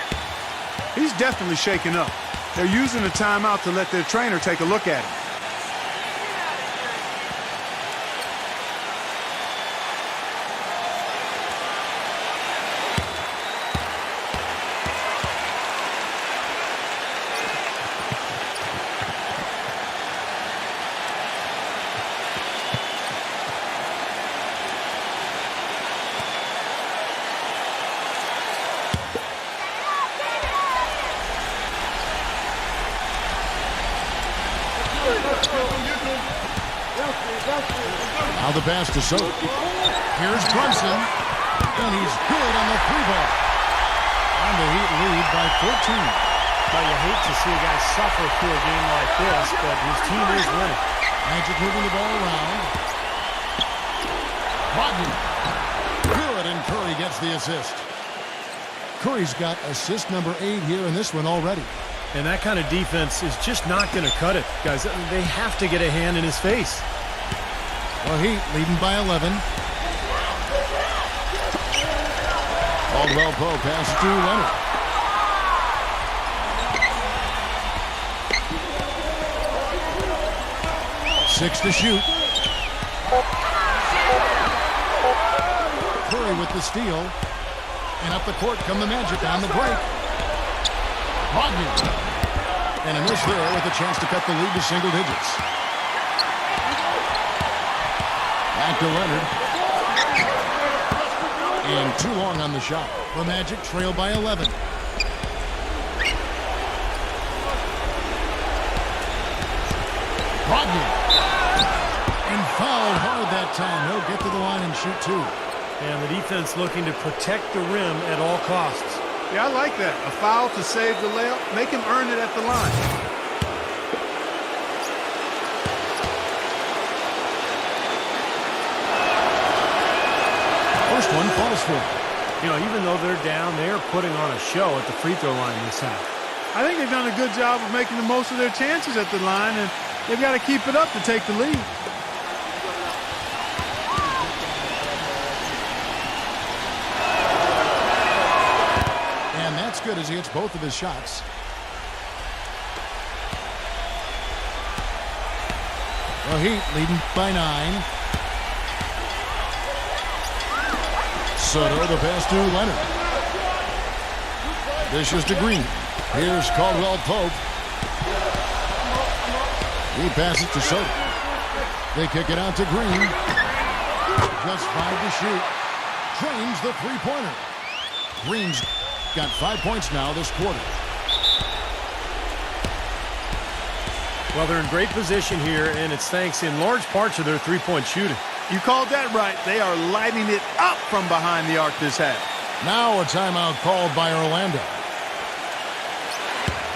He's definitely shaken up. They're using a timeout to let their trainer take a look at him. Now the pass to Soap. Here's Brunson. And he's good on the 3-ball. And the Heat lead by 14. Well, you hate to see a guy suffer through a game like this, but his team is winning. Magic moving the ball around. Bogdan. Good, and Curry gets the assist. Curry's got assist number 8 here in this one already. And that kind of defense is just not going to cut it, guys. They have to get a hand in his face. The Heat leading by 11. Caldwell Pope pass to Leonard. Six to shoot. Curry with the steal. And up the court come the Magic on the break. Bogdan. And a miss there with a chance to cut the lead to single digits. Back to Leonard. And too long on the shot. The Magic trail by 11. Bogdan. And fouled hard that time. He'll get to the line and shoot 2. And the defense looking to protect the rim at all costs. Yeah, I like that. A foul to save the layup. Make him earn it at the line. First one falls for. You know, even though they're down, they're putting on a show at the free throw line this half. I think they've done a good job of making the most of their chances at the line, and they've got to keep it up to take the lead. And that's good as he hits both of his shots. The Heat leading by 9. Soto, the pass to Leonard. Dishes to Green. Here's Caldwell Pope. He passes to Soto. They kick it out to Green. Just 5 to shoot. Drains the 3-pointer. Green's got 5 points now this quarter. Well, they're in great position here, and it's thanks in large part to their 3-point shooting. You called that right. They are lighting it up from behind the arc this half. Now a timeout called by Orlando.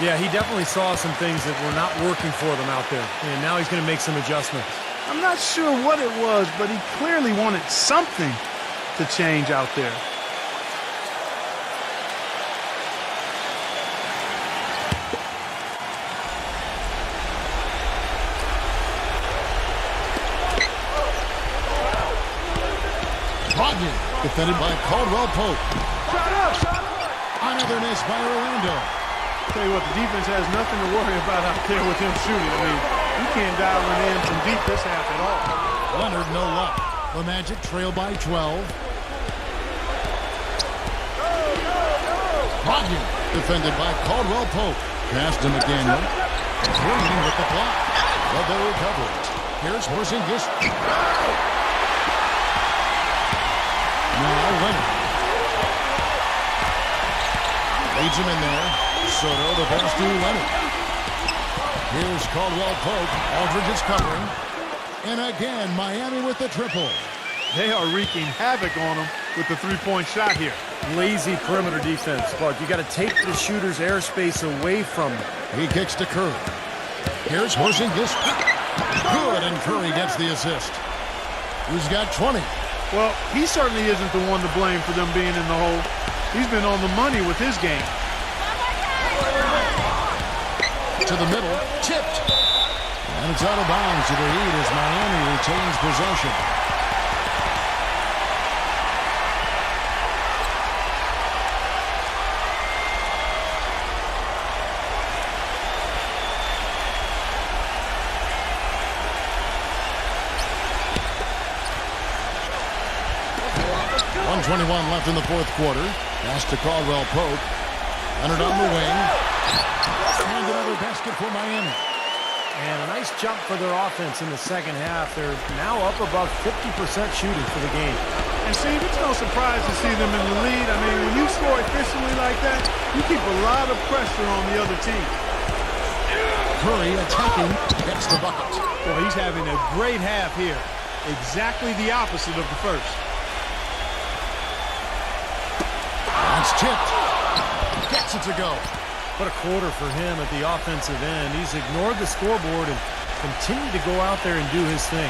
Yeah, he definitely saw some things that were not working for them out there, and now he's going to make some adjustments. I'm not sure what it was, but he clearly wanted something to change out there. Bogdan, defended by Caldwell Pope. Another miss by Orlando. Tell you what, the defense has nothing to worry about out there with him shooting. I mean, you can't dial it in from deep this half at all. Leonard, no luck. The Magic trail by 12. Bogdan, defended by Caldwell Pope. Pass to McDaniel. Green with the block. But they recover it. Here's Porzingis. Now Leonard. Leads him in there. Soto, the pass to Leonard. Here's Caldwell Pope. Aldridge is covering. And again, Miami with the triple. They are wreaking havoc on them with the 3-point shot here. Lazy perimeter defense, Clark. You got to take the shooter's airspace away from them. He kicks to Curry. Here's Porzingis. Good, and Curry gets the assist. He's got 20. Well, he certainly isn't the one to blame for them being in the hole. He's been on the money with his game. To the middle, tipped. And it's out of bounds to the Heat as Miami retains possession. .21 left in the fourth quarter. Pass to Caldwell Pope. Leonard on the wing. And another basket for Miami. And a nice jump for their offense in the second half. They're now up above 50% shooting for the game. And Steve, it's no surprise to see them in the lead. I mean, when you score efficiently like that, you keep a lot of pressure on the other team. Curry attacking, gets the bucket. Well, he's having a great half here. Exactly the opposite of the first. That's tipped. Gets it to go. What a quarter for him at the offensive end. He's ignored the scoreboard and continued to go out there and do his thing.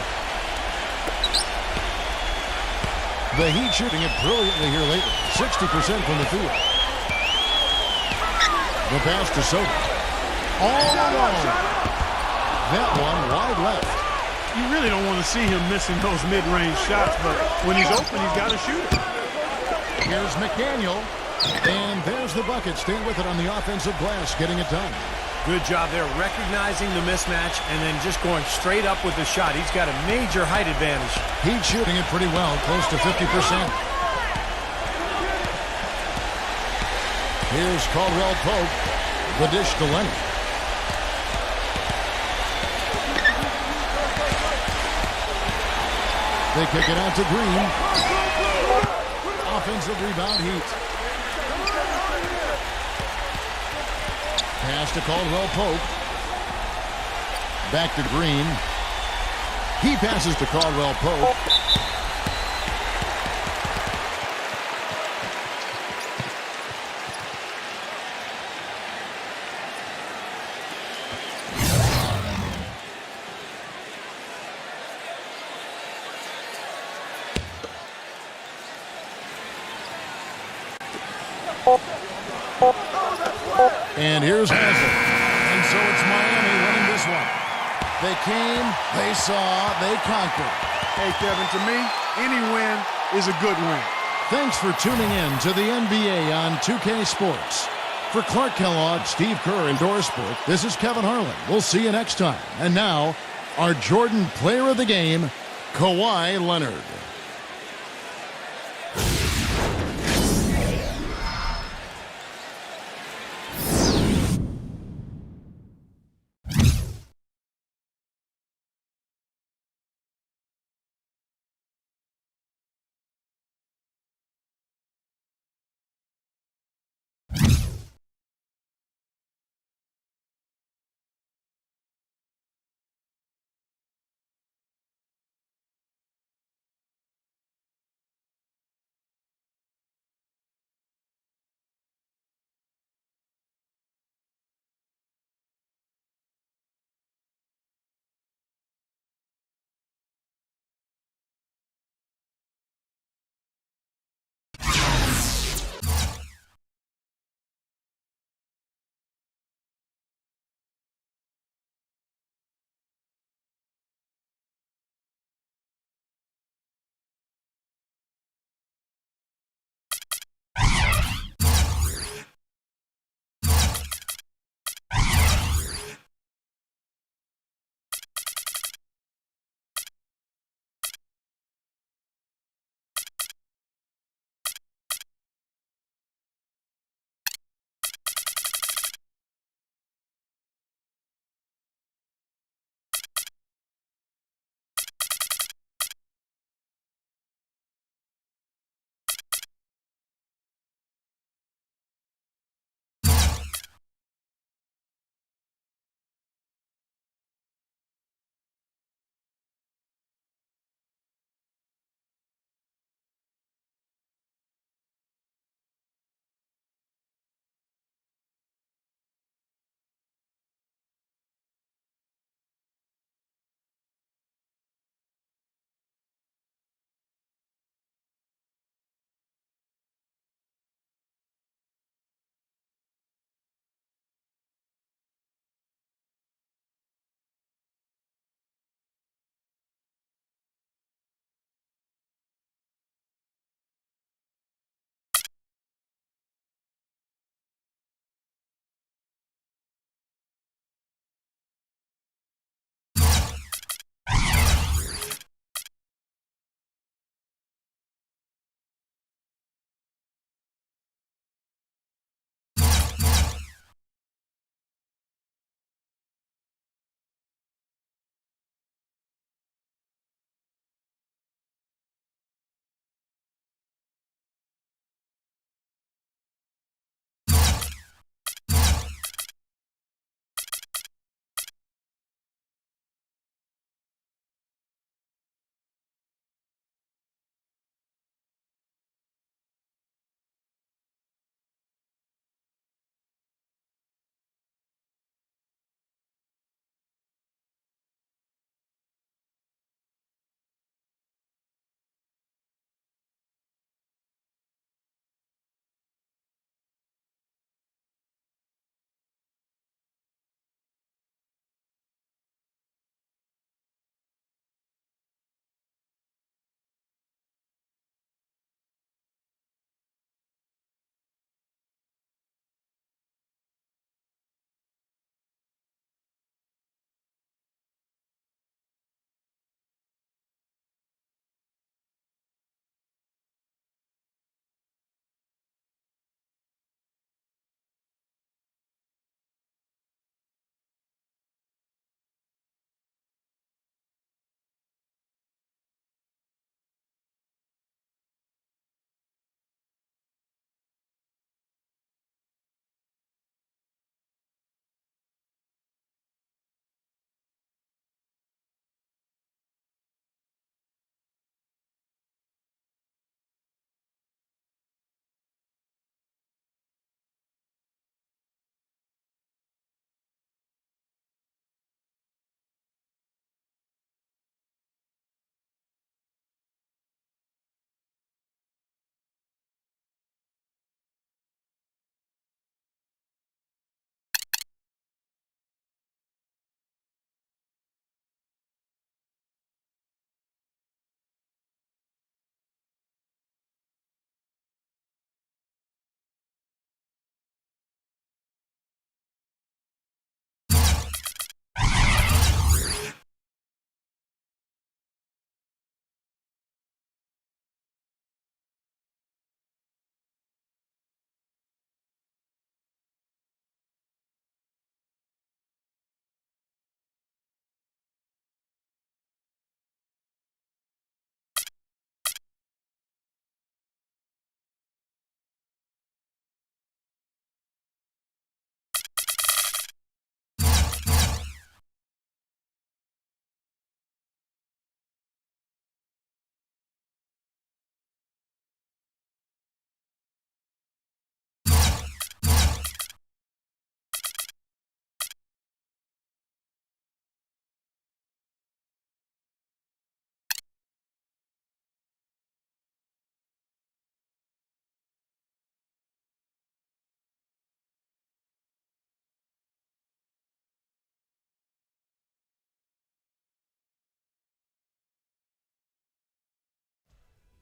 The Heat shooting it brilliantly here lately. 60% from the field. The pass to Soto. All alone. That one wide left. You really don't want to see him missing those mid-range shots, but when he's open, he's got to shoot it. Here's McDaniel. And there's the bucket. Staying with it on the offensive glass, getting it done. Good job there recognizing the mismatch and then just going straight up with the shot. He's got a major height advantage. He's shooting it pretty well, close to 50%. Here's Caldwell Pope. The dish to Leonard. They kick it out to Green. Offensive rebound, Heat. Pass to Caldwell Pope. Back to Green. He passes to Caldwell Pope. And here's Haslem. And so it's Miami winning this one. They came, they saw, they conquered. Hey, Kevin, to me, any win is a good win. Thanks for tuning in to the NBA on 2K Sports. For Clark Kellogg, Steve Kerr, and Doris Sport, this is Kevin Harlan. We'll see you next time. And now, our Jordan Player of the Game, Kawhi Leonard.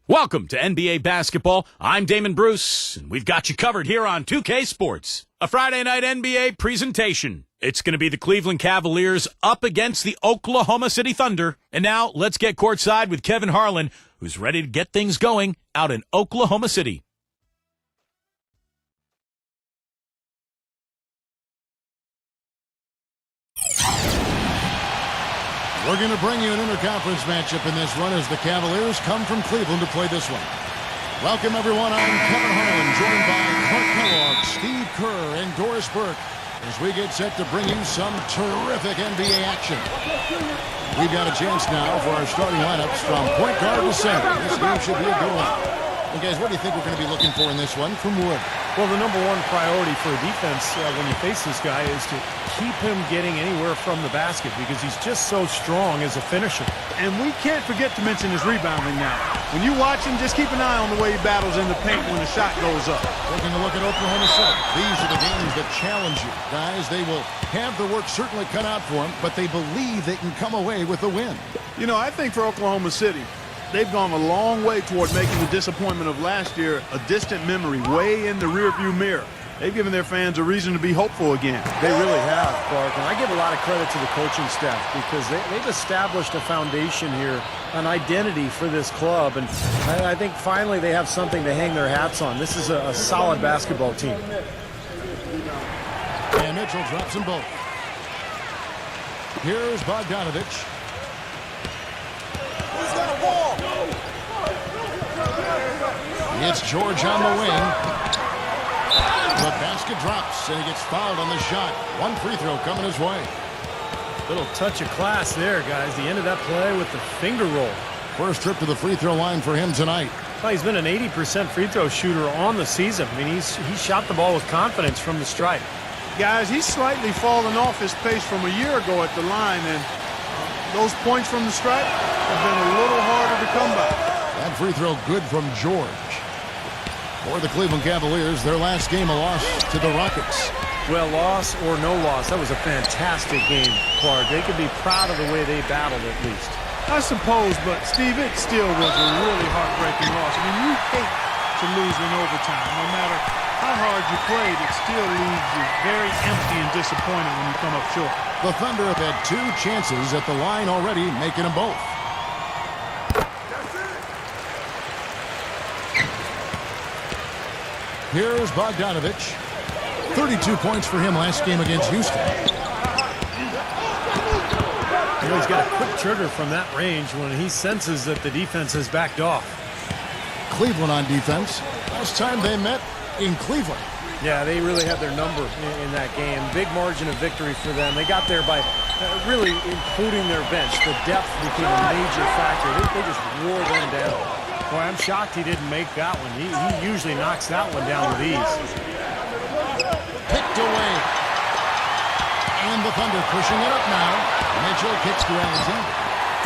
Welcome to NBA Basketball. I'm Damon Bruce, and we've got you covered here on 2K Sports. A Friday night NBA presentation. It's going to be the Cleveland Cavaliers up against the Oklahoma City Thunder. And now let's get courtside with Kevin Harlan, who's ready to get things going out in Oklahoma City. We're going to bring you an interconference matchup in this one as the Cavaliers come from Cleveland to play this one. Welcome, everyone. I'm Kevin Harlan, joined by Clark Kellogg, Steve Kerr, and Doris Burke as we get set to bring you some terrific NBA action. We've got a chance now for our starting lineups from point guard to center. This game should be a good one. And guys, what do you think we're going to be looking for in this one from Wood? Well, the number one priority for a defense when you face this guy is to keep him getting anywhere from the basket because he's just so strong as a finisher. And we can't forget to mention his rebounding now. When you watch him, just keep an eye on the way he battles in the paint when the shot goes up. Taking a look at Oklahoma City. These are the games that challenge you. Guys, they will have the work certainly cut out for them, but they believe they can come away with a win. You know, I think for Oklahoma City, they've gone a long way toward making the disappointment of last year a distant memory, way in the rearview mirror. They've given their fans a reason to be hopeful again. They really have, Clark, and I give a lot of credit to the coaching staff because they've established a foundation here, an identity for this club, and I think finally they have something to hang their hats on. This is a solid basketball team. And Mitchell drops them both. Here's Bogdanovich. Who's got a ball? It's George on the wing. The basket drops, and he gets fouled on the shot. One free throw coming his way. Little touch of class there, guys. The end of that play with the finger roll. First trip to the free throw line for him tonight. Well, he's been an 80% free throw shooter on the season. I mean, he shot the ball with confidence from the stripe. Guys, he's slightly fallen off his pace from a year ago at the line, and those points from the stripe have been a little harder to come by. That free throw good from George. For the Cleveland Cavaliers, their last game a loss to the Rockets. Well, loss or no loss, that was a fantastic game, Clark. They could be proud of the way they battled at least. I suppose, but Steve, it still was a really heartbreaking loss. I mean, you hate to lose in overtime. No matter how hard you played, it still leaves you very empty and disappointed when you come up short. The Thunder have had two chances at the line already, making them both. Here's Bogdanovich. 32 points for him last game against Houston. You know, he's got a quick trigger from that range when he senses that the defense has backed off. Cleveland on defense. Last time they met in Cleveland. Yeah, they really had their number in that game. Big margin of victory for them. They got there by really including their bench. The depth became a major factor. They just wore them down. Boy, I'm shocked he didn't make that one. He usually knocks that one down with ease. Picked away. And the Thunder pushing it up now. Mitchell kicks to Alexander.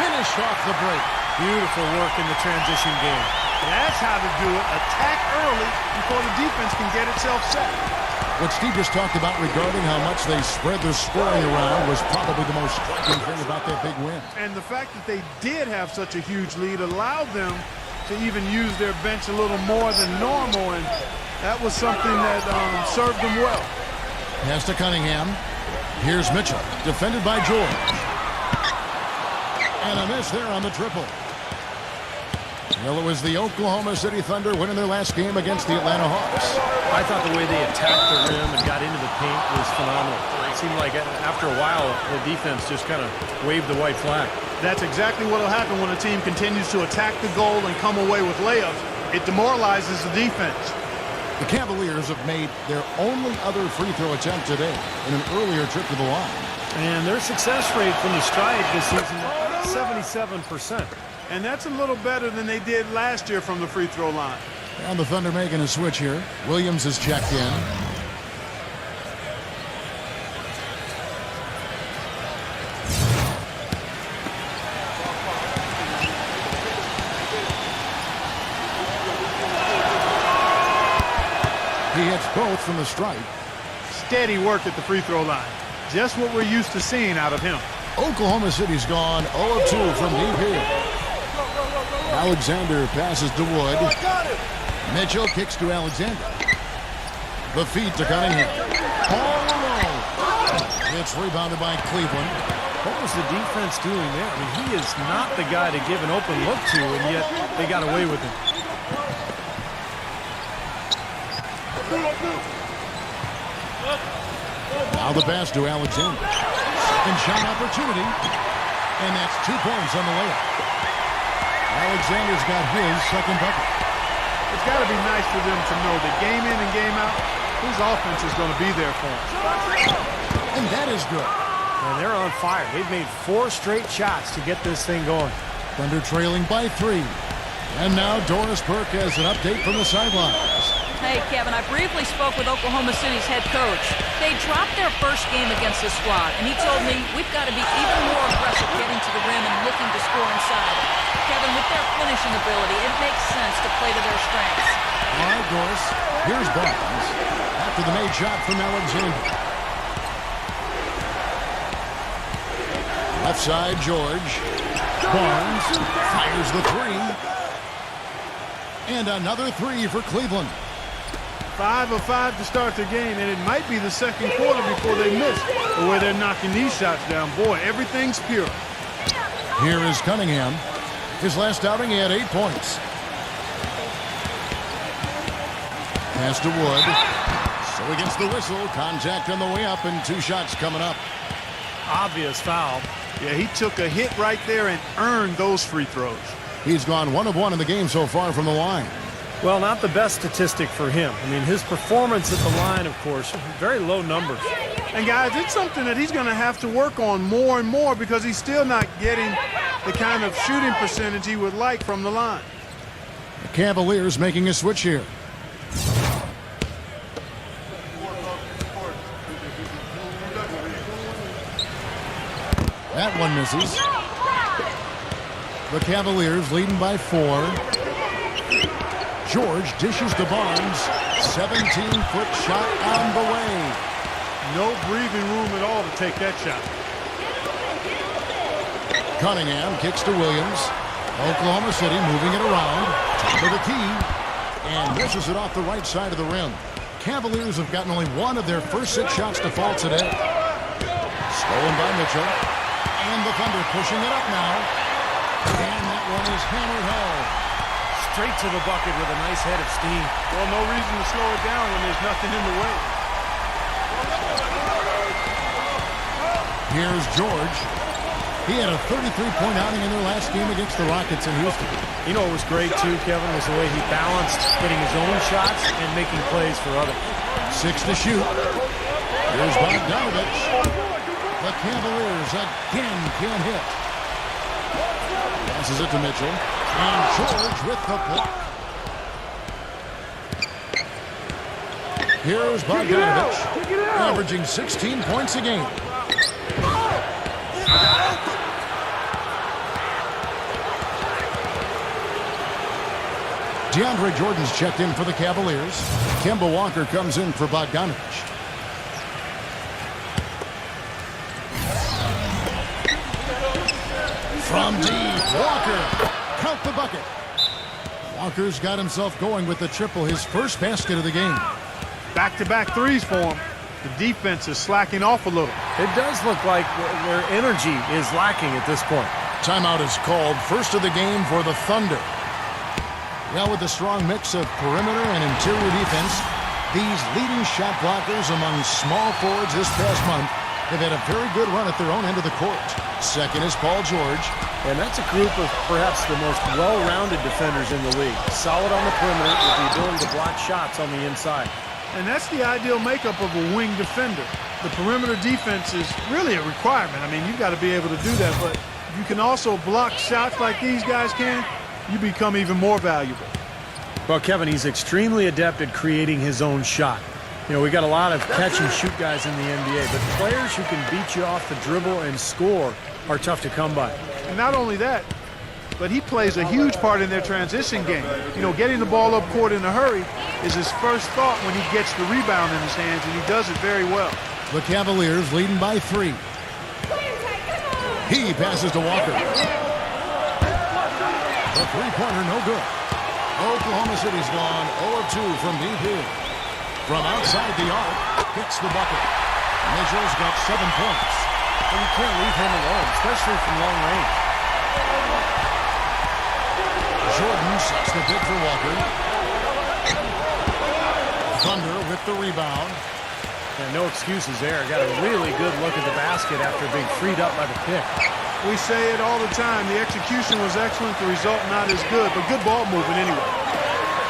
Finished off the break. Beautiful work in the transition game. That's how to do it. Attack early before the defense can get itself set. What Steve just talked about regarding how much they spread their scoring around was probably the most striking thing about that big win. And the fact that they did have such a huge lead allowed them to even use their bench a little more than normal, and that was something that served them well. Pass to Cunningham. Here's Mitchell, defended by George. And a miss there on the triple. Well, it was the Oklahoma City Thunder winning their last game against the Atlanta Hawks. I thought the way they attacked the rim and got into the paint was phenomenal. It seemed like after a while, the defense just kind of waved the white flag. That's exactly what will happen when a team continues to attack the goal and come away with layups. It demoralizes the defense. The Cavaliers have made their only other free throw attempt today in an earlier trip to the line. And their success rate from the stripe this season is 77%. And that's a little better than they did last year from the free throw line. And the Thunder making a switch here. Williams is checked in. He hits both from the stripe. Steady work at the free throw line. Just what we're used to seeing out of him. Oklahoma City's gone 0 of 2 from deep here. Alexander passes to Wood. Mitchell kicks to Alexander. The feed to Cunningham. All alone. It's rebounded by Cleveland. What was the defense doing there? I mean, he is not the guy to give an open look to, and yet they got away with him. Now the pass to Alexander. Second shot opportunity. And that's 2 points on the layup. Alexander's got his second bucket. It's got to be nice for them to know that game in and game out, his offense is going to be there for him. And that is good. And they're on fire. They've made 4 straight shots to get this thing going. Thunder trailing by 3. And now Doris Burke has an update from the sidelines. Hey, Kevin, I briefly spoke with Oklahoma City's head coach. They dropped their first game against this squad, and he told me we've got to be even more aggressive getting to the rim and looking to score inside. Kevin, with their finishing ability, it makes sense to play to their strengths. All right, Doris. Here's Barnes. After the made shot from Alexander. Left side, George. Barnes fires the 3. And another 3 for Cleveland. 5 of 5 to start the game, and it might be the second quarter before they miss. The way they're knocking these shots down, boy, everything's pure. Here is Cunningham. His last outing, he had 8 points. Pass to Wood. So against the whistle, contact on the way up, and 2 shots coming up. Obvious foul. Yeah, he took a hit right there and earned those free throws. He's gone 1 of 1 in the game so far from the line. Well, not the best statistic for him. I mean, his performance at the line, of course, very low numbers. And guys, it's something that he's going to have to work on more and more because he's still not getting the kind of shooting percentage he would like from the line. The Cavaliers making a switch here. That one misses. The Cavaliers leading by 4. George dishes to Barnes. 17-foot shot on the way. No breathing room at all to take that shot. Cunningham kicks to Williams. Oklahoma City moving it around. Top of the key. And misses it off the right side of the rim. Cavaliers have gotten only 1 of their first 6 shots to fall today. Stolen by Mitchell. And the Thunder pushing it up now. And that one is hammered home. Straight to the bucket with a nice head of steam. Well, no reason to slow it down when there's nothing in the way. Here's George. He had a 33-point outing in their last game against the Rockets in Houston. You know what was great, too, Kevin, was the way he balanced hitting his own shots and making plays for others. 6 to shoot. Here's Bogdanovich. The Cavaliers again can't hit. Passes it to Mitchell. And George with the block. Here's Bogdanovich, averaging 16 points a game. DeAndre Jordan's checked in for the Cavaliers. Kemba Walker comes in for Bogdanovich. From deep, Walker. Count the bucket. Walker's got himself going with the triple, his first basket of the game. Back-to-back threes for him. The defense is slacking off a little. It does look like their energy is lacking at this point. Timeout is called, first of the game for the Thunder. Well, with a strong mix of perimeter and interior defense, these leading shot blockers among small forwards this past month have had a very good run at their own end of the court. Second is Paul George. And that's a group of perhaps the most well-rounded defenders in the league. Solid on the perimeter with the ability to block shots on the inside. And that's the ideal makeup of a wing defender. The perimeter defense is really a requirement. I mean, you've got to be able to do that, but if you can also block shots like these guys can, you become even more valuable. Well, Kevin, he's extremely adept at creating his own shot. You know, we got a lot of catch-and-shoot guys in the NBA, but players who can beat you off the dribble and score are tough to come by. And not only that, but he plays a huge part in their transition game. You know, getting the ball up court in a hurry is his first thought when he gets the rebound in his hands, and he does it very well. The Cavaliers leading by 3. He passes to Walker. The three-pointer, no good. Oklahoma City's gone 0 of 2 from deep here. From outside the arc, hits the bucket. Mitchell's got 7 points. And you can't leave him alone, especially from long range. Jordan sets the pick for Walker. Thunder with the rebound. And no excuses there. Got a really good look at the basket after being freed up by the pick. We say it all the time. The execution was excellent. The result not as good, but good ball movement anyway.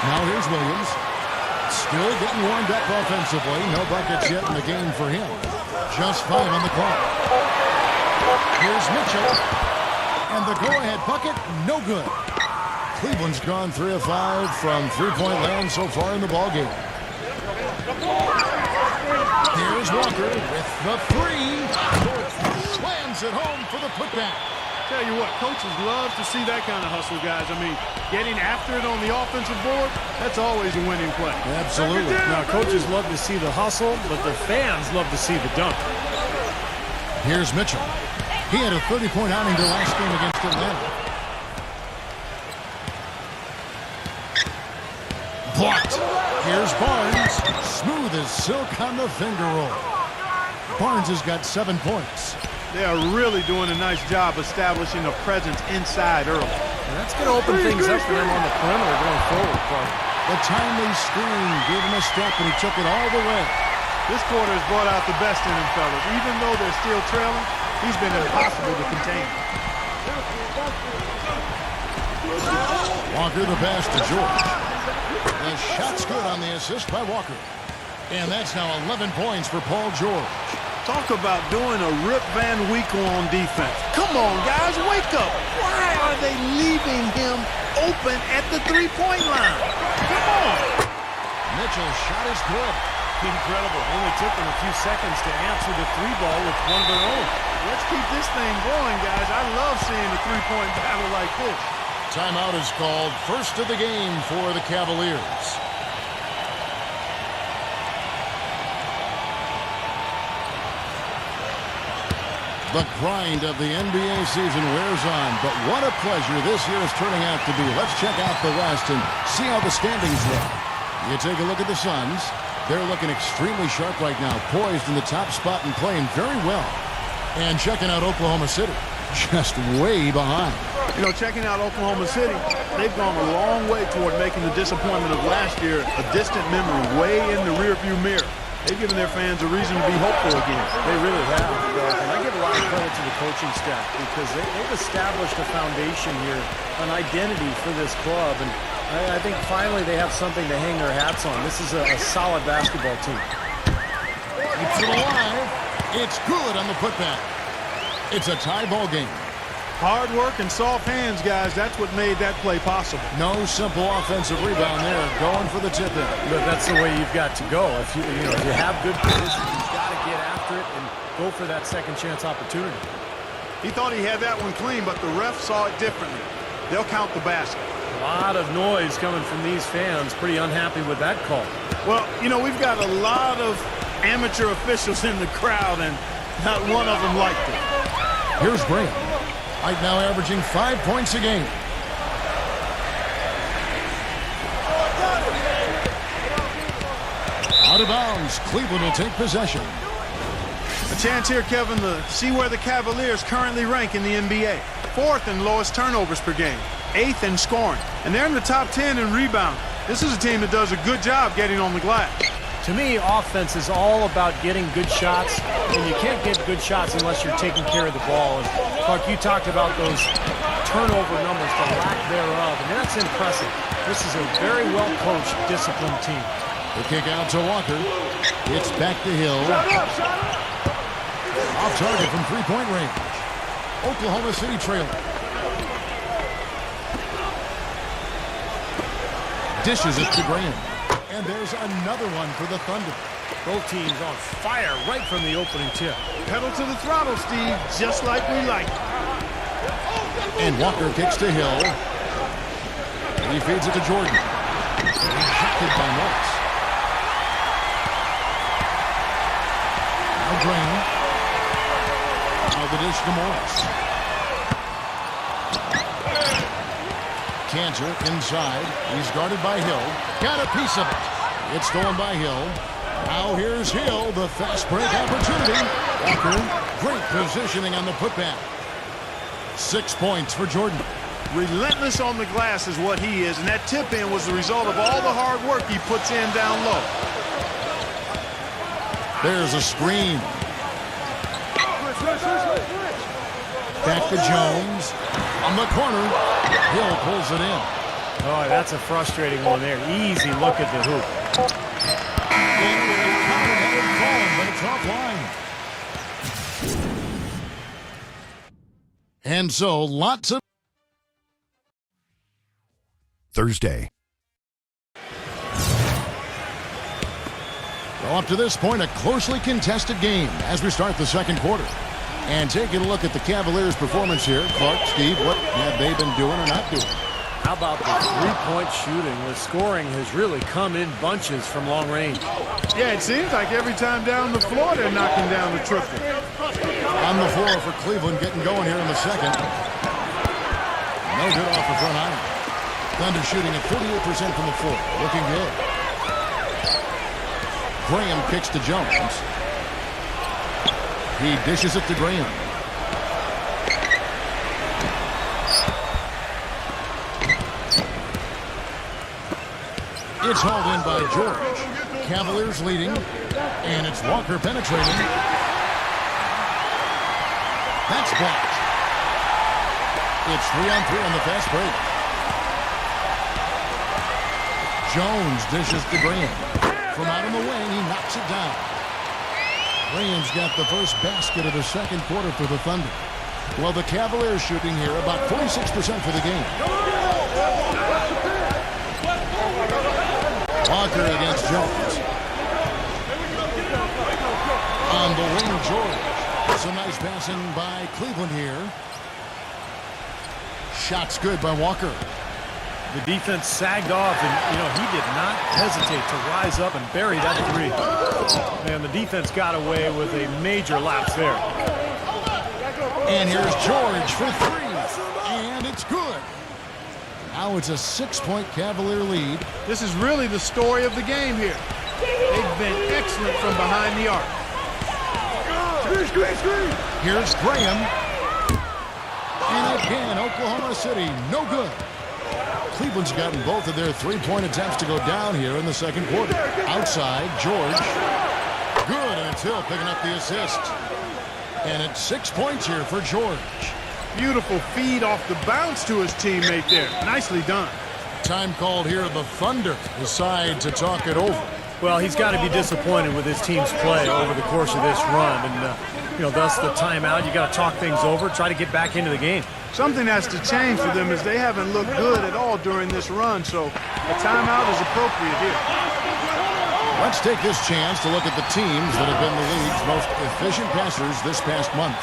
Now here's Williams. Still getting warmed up offensively. No buckets yet in the game for him. Just 5 on the clock. Here's Mitchell. And the go-ahead bucket, no good. Cleveland's gone 3 of 5 from three-point land so far in the ballgame. Here's Walker with the 3. Slams it home for the putback. Tell you what, coaches love to see that kind of hustle, guys. I mean, getting after it on the offensive board, that's always a winning play. Absolutely. Now, coaches love to see the hustle, but the fans love to see the dunk. Here's Mitchell. He had a 30-point outing the last game against Atlanta. Blocked. Here's Barnes. Smooth as silk on the finger roll. Barnes has got 7 points. They are really doing a nice job establishing a presence inside early. And that's going to open things up for them on the perimeter going forward, Clark. The timely screen gave him a step, and he took it all the way. This quarter has brought out the best in him, fellas. Even though they're still trailing, he's been impossible to contain. Walker the pass to George. The shot's good on the assist by Walker. And that's now 11 points for Paul George. Talk about doing a Rip Van Winkle on defense. Come on, guys, wake up. Why are they leaving him open at the three-point line? Come on. Mitchell's shot is good. Incredible. Only took them a few seconds to answer the 3-ball with one of their own. Let's keep this thing going, guys. I love seeing a three-point battle like this. Timeout is called. First of the game for the Cavaliers. The grind of the NBA season wears on, but what a pleasure this year is turning out to be. Let's check out the West and see how the standings look. You take a look at the Suns. They're looking extremely sharp right now, poised in the top spot and playing very well. And checking out Oklahoma City, just way behind. You know, checking out Oklahoma City, they've gone a long way toward making the disappointment of last year a distant memory, way in the rearview mirror. They've given their fans a reason to be hopeful again. They really have, and I give a lot of credit to the coaching staff because they've established a foundation here, an identity for this club, and I think finally they have something to hang their hats on. This is a solid basketball team. Keeps it alive. It's good on the putback. It's a tie ball game. Hard work and soft hands, guys. That's what made that play possible. No simple offensive rebound there. Going for the tip-in. But that's the way you've got to go. If you have good position, you've got to get after it and go for that second chance opportunity. He thought he had that one clean, but the ref saw it differently. They'll count the basket. A lot of noise coming from these fans. Pretty unhappy with that call. Well, you know, we've got a lot of amateur officials in the crowd, and not one of them liked it. Here's Graham. Right now averaging 5 points a game. Out of bounds. Cleveland will take possession. A chance here, Kevin, to see where the Cavaliers currently rank in the NBA. 4th in lowest turnovers per game. 8th in scoring. And they're in the top 10 in rebound. This is a team that does a good job getting on the glass. To me, offense is all about getting good shots, and you can't get good shots unless you're taking care of the ball. And Clark, you talked about those turnover numbers, the lack thereof, and that's impressive. This is a very well-coached, disciplined team. The kick out to Walker. It's back to Hill. Off target from three-point range. Oklahoma City trailing. Dishes it to Graham. And there's another one for the Thunder. Both teams on fire right from the opening tip. Pedal to the throttle, Steve, just like we like it. And Walker kicks to Hill. And he feeds it to Jordan. Rejected by Morris. Now Graham. Now the dish to Morris. Cantor inside. He's guarded by Hill. Got a piece of it. It's stolen by Hill. Now here's Hill, the fast break opportunity. Walker, great positioning on the putback. 6 points for Jordan. Relentless on the glass is what he is, and that tip-in was the result of all the hard work he puts in down low. There's a screen. Back to Jones. On the corner. Hill pulls it in. Oh, that's a frustrating one there. Easy look at the hoop. But it's offline. And so, lots of Thursday. Well, up to this point, a closely contested game as we start the second quarter. And taking a look at the Cavaliers' performance here. Clark, Steve, what have they been doing or not doing? How about the three-point shooting? The scoring has really come in bunches from long range. Yeah, it seems like every time down the floor they're knocking down the triple. On the floor for Cleveland, getting going here in the second. No good off the front iron. Thunder shooting at 48% from the floor. Looking good. Graham kicks to Jones. He dishes it to Graham. It's hauled in by George. Cavaliers leading. And it's Walker penetrating. That's blocked. It's 3-on-3 on the fast break. Jones dishes to Graham. From out of the wing, he knocks it down. Graham's got the first basket of the second quarter for the Thunder. Well, the Cavaliers shooting here about 46% for the game. Walker against Jones. On the wing, George. Some nice passing by Cleveland here. Shot's good by Walker. The defense sagged off, and, he did not hesitate to rise up and bury that three. And the defense got away with a major lapse there. And here's George for three. And it's good. Now it's a 6-point Cavalier lead. This is really the story of the game here. They've been excellent from behind the arc. Here's Graham. And again, Oklahoma City, no good. Cleveland's gotten both of their three-point attempts to go down here in the second quarter. Outside, George. Good, and it's Hill picking up the assist. And it's 6 points here for George. Beautiful feed off the bounce to his teammate there. Nicely done. Time called here. The Thunder decide to talk it over. Well, he's got to be disappointed with his team's play over the course of this run. And, thus the timeout. You got to talk things over, try to get back into the game. Something has to change for them as they haven't looked good at all during this run, so a timeout is appropriate here. Let's take this chance to look at the teams that have been the league's most efficient passers this past month.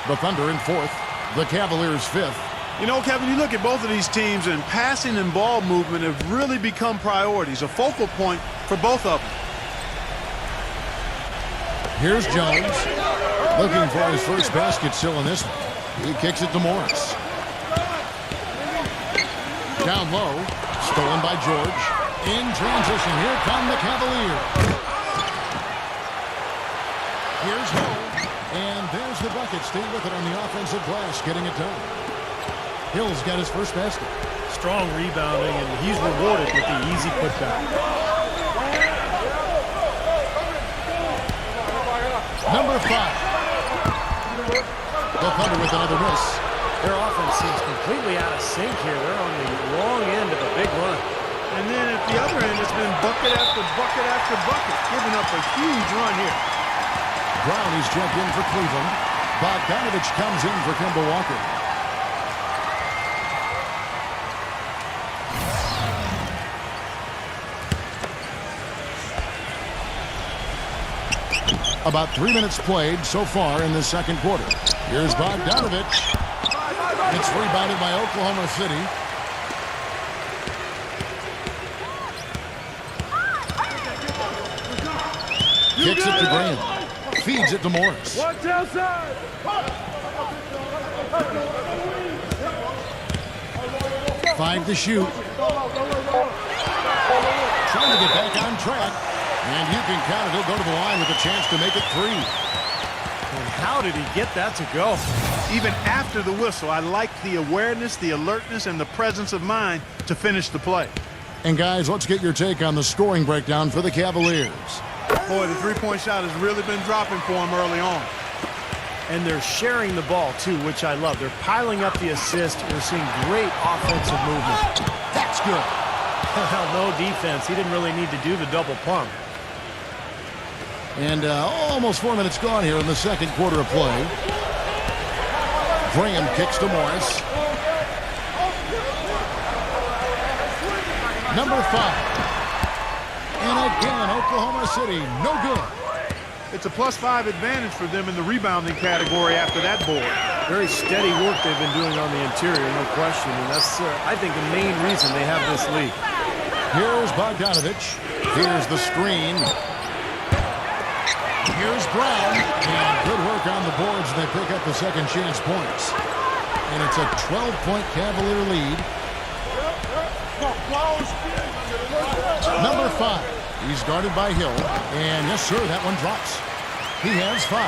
The Thunder in 4th, the Cavaliers 5th. You know, Kevin, you look at both of these teams, and passing and ball movement have really become priorities, a focal point for both of them. Here's Jones, looking for his first basket still in this one. He kicks it to Morris. Down low, stolen by George. In transition, here come the Cavaliers. Here's Hill, and there's the bucket. Stay with it on the offensive glass, getting it done. Hill's got his first basket. Strong rebounding, and he's rewarded with the easy putback. Number 5. The Thunder with another miss. Their offense seems completely out of sync here. They're on the wrong end of a big run. And then at the other end, it's been bucket after bucket after bucket, giving up a huge run here. Brownie's jumped in for Cleveland. Bogdanovich comes in for Kemba Walker. About 3 minutes played so far in the second quarter. Here's Bogdanovich. It's rebounded by Oklahoma City. Kicks it to Graham. Feeds it to Morris. Watch outside. 5 to shoot. Trying to get back on track. And you can count it. He'll go to the line with a chance to make it 3. And how did he get that to go? Even after the whistle, I like the awareness, the alertness, and the presence of mind to finish the play. And guys, let's get your take on the scoring breakdown for the Cavaliers. Boy, the three-point shot has really been dropping for him early on. And they're sharing the ball, too, which I love. They're piling up the assist. We're seeing great offensive movement. That's good. No defense. He didn't really need to do the double pump. And almost 4 minutes gone here in the second quarter of play. Graham kicks to Morris. Number 5. And again, Oklahoma City, no good. It's a +5 advantage for them in the rebounding category after that board. Very steady work they've been doing on the interior, no question. And that's, I think, the main reason they have this lead. Here's Bogdanovich. Here's the screen. Here's Brown. And good work on the boards. They pick up the second chance points. And it's a 12-point Cavalier lead. Number 5. He's guarded by Hill. And yes, sir, that one drops. He has 5.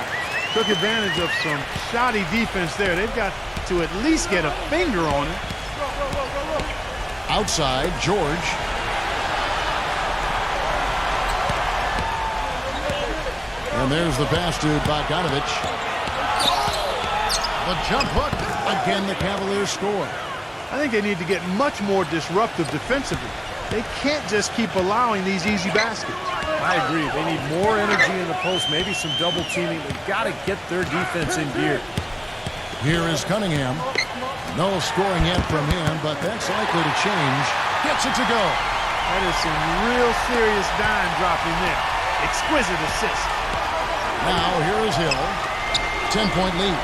Took advantage of some shoddy defense there. They've got to at least get a finger on it. Outside, George. And there's the pass to Bogdanovich. The jump hook. Again, the Cavaliers score. I think they need to get much more disruptive defensively. They can't just keep allowing these easy baskets. I agree. They need more energy in the post, maybe some double teaming. They've got to get their defense in gear. Here is Cunningham. No scoring yet from him, but that's likely to change. Gets it to go. That is some real serious dime dropping there. Exquisite assist. Now here is Hill. 10-point lead.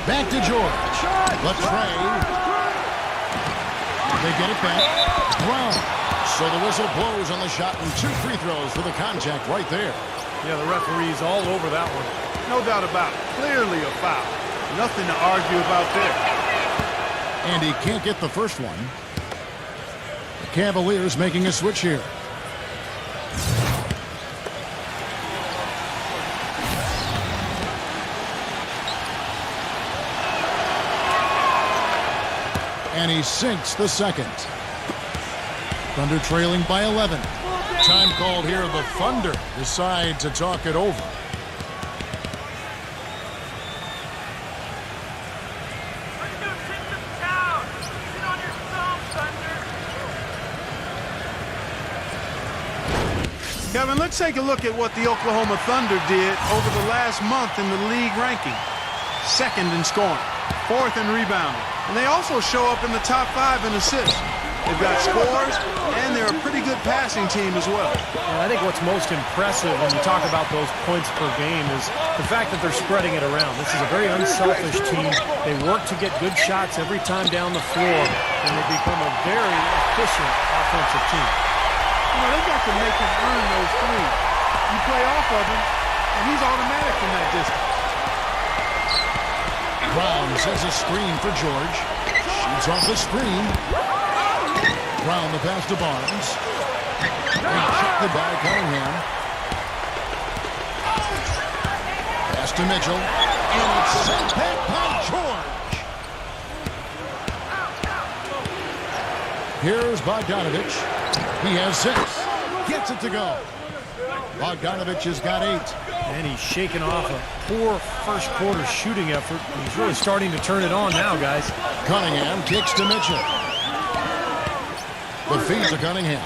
Back to George. Latrey. They get it back. Brown. So the whistle blows on the shot and 2 free throws for the contact right there. Yeah, the referee's all over that one. No doubt about it. Clearly a foul. Nothing to argue about there. And he can't get the first one. The Cavaliers making a switch here. And he sinks the second. Thunder trailing by 11. Time called here. The Thunder decide to talk it over. Kevin, let's take a look at what the Oklahoma Thunder did over the last month in the league ranking. 2nd in scoring, 4th in rebounding, and they also show up in the top 5 in assists. They've got scores, and they're a pretty good passing team as well. And I think what's most impressive when you talk about those points per game is the fact that they're spreading it around. This is a very unselfish team. They work to get good shots every time down the floor, and they become a very efficient offensive team. You know, they've got to make him earn those threes. You play off of him, and he's automatic from that distance. Brown sends a screen for George. Shoots off the screen. Brown the pass to Barnes. Rejected by Cunningham. Pass to Mitchell. And it's sent back by George. Here's Bogdanovich. He has 6. Gets it to go. Bogdanovich has got 8. And he's shaking off a poor first quarter shooting effort. He's really starting to turn it on now, guys. Cunningham kicks to Mitchell. The feed to Cunningham.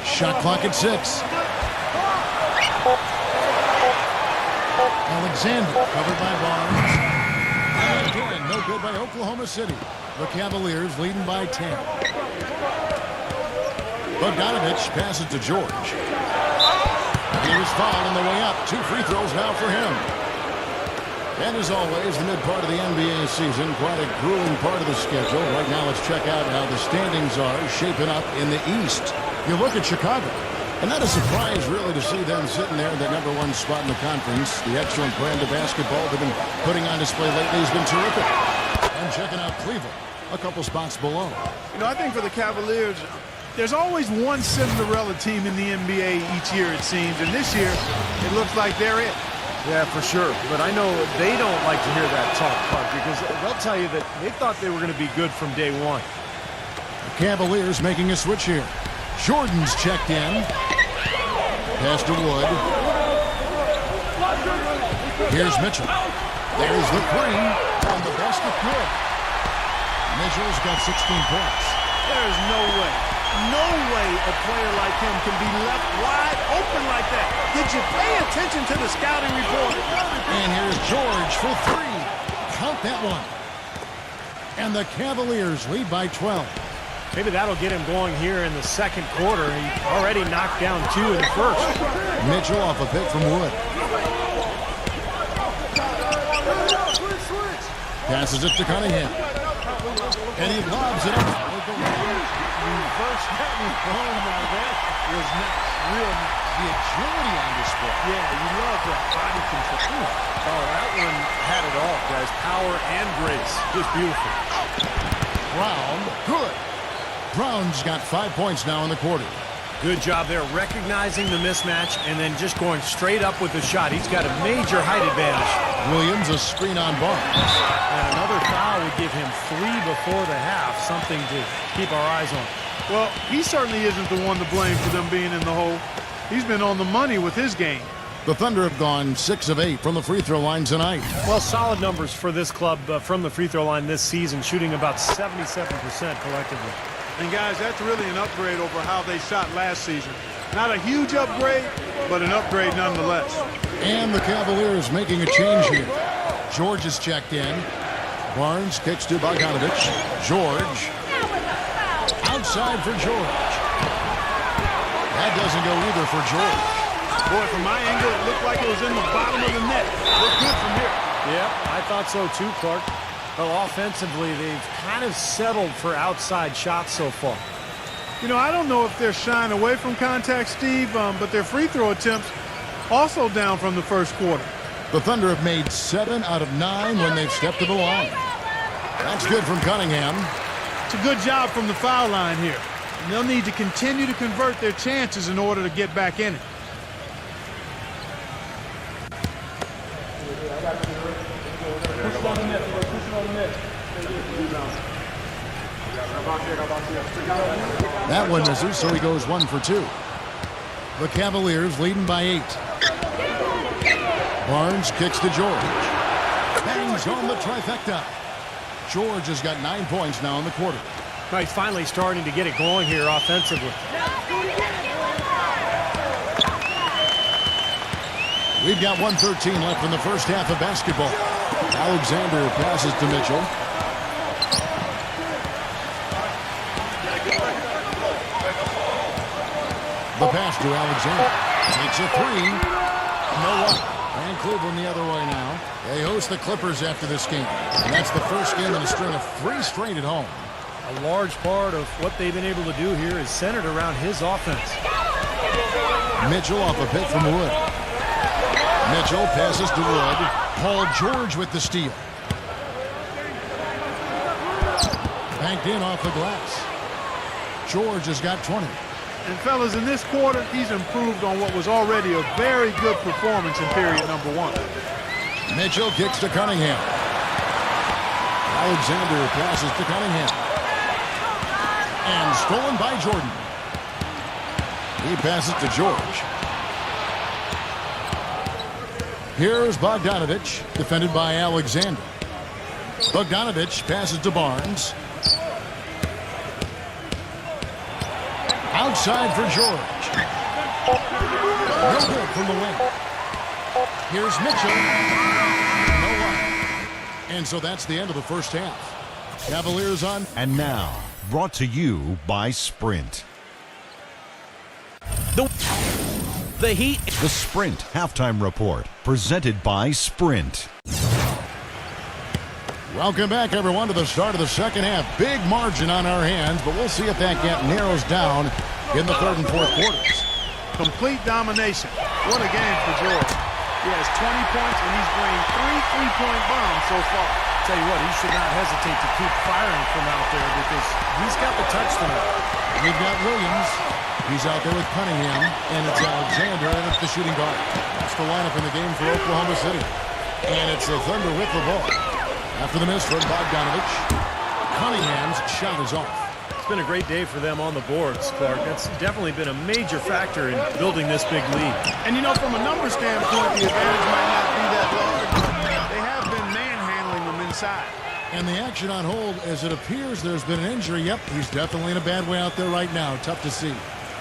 Shot clock at 6. Alexander covered by Barnes. And again, no good by Oklahoma City. The Cavaliers leading by 10. Bogdanovich passes to George. He was fouled on the way up. 2 free throws now for him. And as always, the mid part of the NBA season, quite a grueling part of the schedule. Right now, let's check out how the standings are shaping up in the East. You look at Chicago. And not a surprise, really, to see them sitting there in the #1 spot in the conference. The excellent brand of basketball they've been putting on display lately has been terrific. And checking out Cleveland, a couple spots below. You know, I think for the Cavaliers, there's always one Cinderella team in the NBA each year, it seems. And this year, it looks like they're it. Yeah, for sure. But I know they don't like to hear that talk, Clark, because they'll tell you that they thought they were going to be good from day one. The Cavaliers making a switch here. Jordan's checked in. Pass to Wood. Here's Mitchell. There's the three. And the basket good. Mitchell's got 16 points. There's no way a player like him can be left wide open like that. Did you pay attention to the scouting report? And here's George for three. Count that one. And the Cavaliers lead by 12. Maybe that'll get him going here in the second quarter. He already knocked down 2 in the first. Mitchell off a pick from Wood. Passes it to Cunningham. And he lobs it up. First that one thrown out there was nice. Real nice. The agility on display. Yeah, you love that body control. Oh, that one had it all, guys. Power and grace. Just beautiful. Brown, good. Brown's got 5 points now in the quarter. Good job there recognizing the mismatch and then just going straight up with the shot. He's got a major height advantage. Williams a screen on Barnes. And another foul would give him 3 before the half. Something to keep our eyes on. Well, he certainly isn't the one to blame for them being in the hole. He's been on the money with his game. The Thunder have gone 6 of 8 from the free throw line tonight. Well, solid numbers for this club from the free throw line this season, shooting about 77% collectively. And guys, that's really an upgrade over how they shot last season. Not a huge upgrade, but an upgrade nonetheless. And the Cavaliers making a change here. George is checked in. Barnes kicks to Bogdanovich. George. Outside for George. That doesn't go either for George. Boy, from my angle, it looked like it was in the bottom of the net. Looked good from here. Yeah, I thought so too, Clark. Well, offensively, they've kind of settled for outside shots so far. You know, I don't know if they're shying away from contact, Steve, but their free throw attempts also down from the first quarter. The Thunder have made 7 out of 9 when they've stepped to the line. That's good from Cunningham. It's a good job from the foul line here. And they'll need to continue to convert their chances in order to get back in it. That one misses, so he goes 1 for 2. The Cavaliers leading by 8. Barnes kicks to George. Bangs on the trifecta. George has got 9 points now in the quarter. Well, he's finally starting to get it going here offensively. We've got 1:13 left in the first half of basketball. Alexander passes to Mitchell. The pass to Alexander. Takes a 3. No one. And Cleveland the other way now. They host the Clippers after this game. And that's the first game in a string of 3 straight at home. A large part of what they've been able to do here is centered around his offense. Mitchell off a pick from Wood. Mitchell passes to Wood. Paul George with the steal. Banked in off the glass. George has got 20. And fellas, in this quarter, he's improved on what was already a very good performance in period number 1. Mitchell kicks to Cunningham. Alexander passes to Cunningham. And stolen by Jordan. He passes to George. Here's Bogdanovich, defended by Alexander. Bogdanovich passes to Barnes. Outside for George. No good from the wing. Here's Mitchell. No one. And so that's the end of the first half. Cavaliers on. And now, brought to you by Sprint. The Heat. The Sprint Halftime Report, presented by Sprint. Welcome back, everyone, to the start of the second half. Big margin on our hands, but we'll see if that gap narrows down in the third and fourth quarters. Complete domination. What a game for George. He has 20 points, and he's bringing 3 3-point bombs so far. Tell you what, he should not hesitate to keep firing from out there because he's got the touch tonight. We've got Williams. He's out there with Cunningham, and it's Alexander, and it's the shooting guard. That's the lineup in the game for Oklahoma City. And it's the Thunder with the ball. After the miss from Bogdanovich, Cunningham's shot is off. It's been a great day for them on the boards, Clark. That's definitely been a major factor in building this big lead. And, you know, from a numbers standpoint, the advantage might not be that large. They have been manhandling them inside. And the action on hold, as it appears there's been an injury. Yep, he's definitely in a bad way out there right now. Tough to see.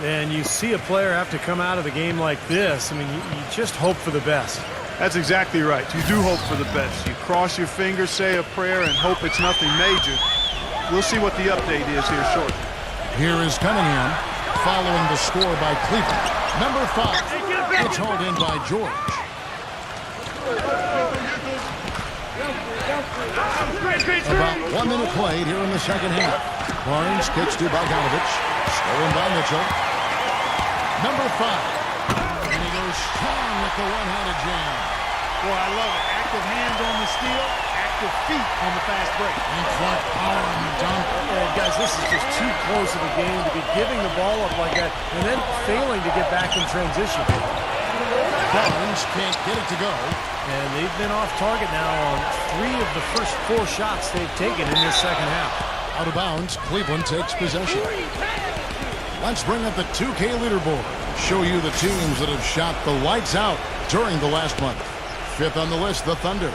And you see a player have to come out of the game like this. I mean, you just hope for the best. That's exactly right. You do hope for the best. You cross your fingers, say a prayer, and hope it's nothing major. We'll see what the update is here shortly. Here is Cunningham following the score by Cleveland. Number 5. It's hauled in by George. About 1 minute played here in the second half. Barnes kicks to Bogdanovich. Stolen by Mitchell. Number 5. And he goes strong with the one-handed jam. Boy, I love it. Active hands on the steal, active feet on the fast break. And Clark power on the dunk. And guys, this is just too close of a game to be giving the ball up like that and then failing to get back in transition. Barnes can't get it to go. And they've been off target now on 3 of the first 4 shots they've taken in this second half. Out of bounds, Cleveland takes possession. Let's bring up the 2K leaderboard. Show you the teams that have shot the lights out during the last month. 5th on the list, the Thunder.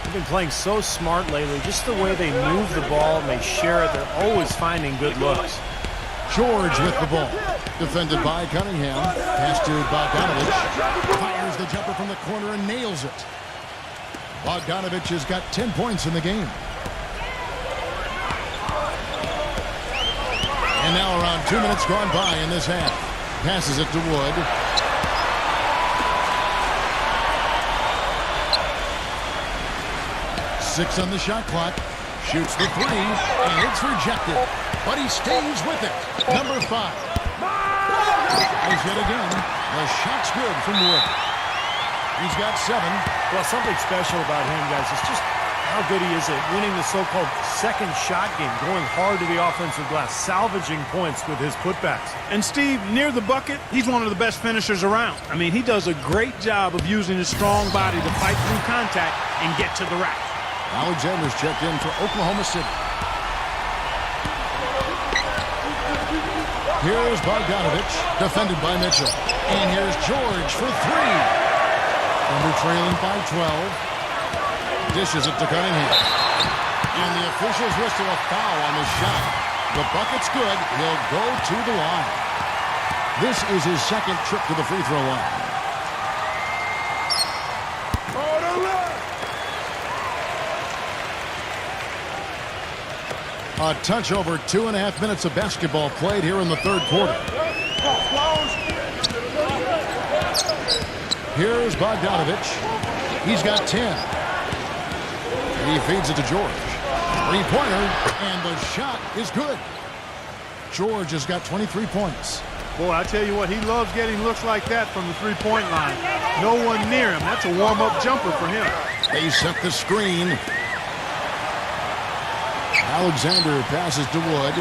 They've been playing so smart lately. Just the way they move the ball and they share it. They're always finding good looks. George with the ball. Defended by Cunningham. Pass to Bogdanovich. Fires the jumper from the corner and nails it. Bogdanovich has got 10 points in the game. And now around 2 minutes gone by in this half. Passes it to Wood. Six on the shot clock. Shoots the 3, and it's rejected. But he stays with it. Number 5. Tries yet again. The shot's good from Wood. He's got 7. Well, something special about him, guys, is just how good he is at winning the so-called second shot game, going hard to the offensive glass, salvaging points with his putbacks. And Steve, near the bucket, he's one of the best finishers around. I mean, he does a great job of using his strong body to fight through contact and get to the rack. Alexander's checked in for Oklahoma City. Here's Bogdanovich, defended by Mitchell. And here's George for 3. Thunder trailing by 12. Dishes it to Cunningham. And the officials whistle a foul on the shot. The bucket's good. He'll go to the line. This is his second trip to the free throw line. A touch over 2.5 minutes of basketball played here in the third quarter. Here's Bogdanovich. He's got 10. He feeds it to George. Three-pointer, and the shot is good. George has got 23 points. Boy, I tell you what, he loves getting looks like that from the three-point line. No one near him. That's a warm-up jumper for him. They set the screen. Alexander passes to Wood.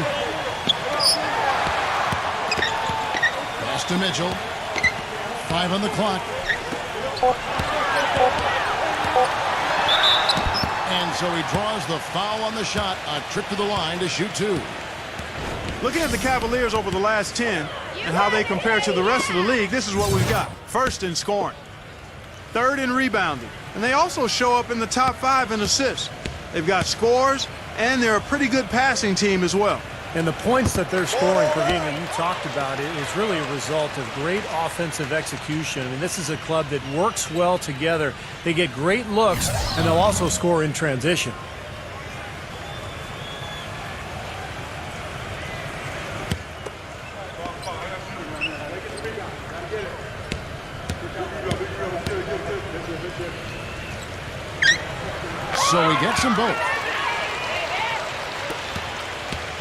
Pass to Mitchell. 5 on the clock. And so he draws the foul on the shot. A trip to the line to shoot 2. Looking at the Cavaliers over the last 10 and how they compare to the rest of the league, this is what we've got. First in scoring. Third in rebounding. And they also show up in the top 5 in assists. They've got scores, and they're a pretty good passing team as well. And the points that they're scoring per game that you talked about is really a result of great offensive execution. I mean, this is a club that works well together. They get great looks, and they'll also score in transition. So he gets them both.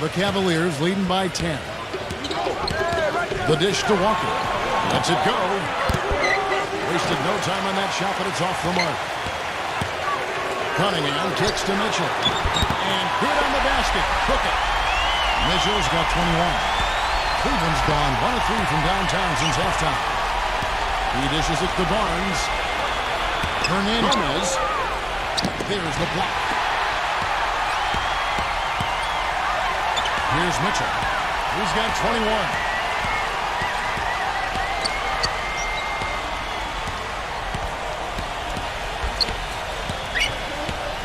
The Cavaliers leading by 10. The dish to Walker. Lets it go. Wasted no time on that shot, but it's off the mark. Cunningham kicks to Mitchell. And hit on the basket. Hook it. Mitchell's got 21. Cleveland's gone 1 of 3 from downtown since halftime. He dishes it to Barnes. Hernandez. There's the block. Here's Mitchell. He's got 21.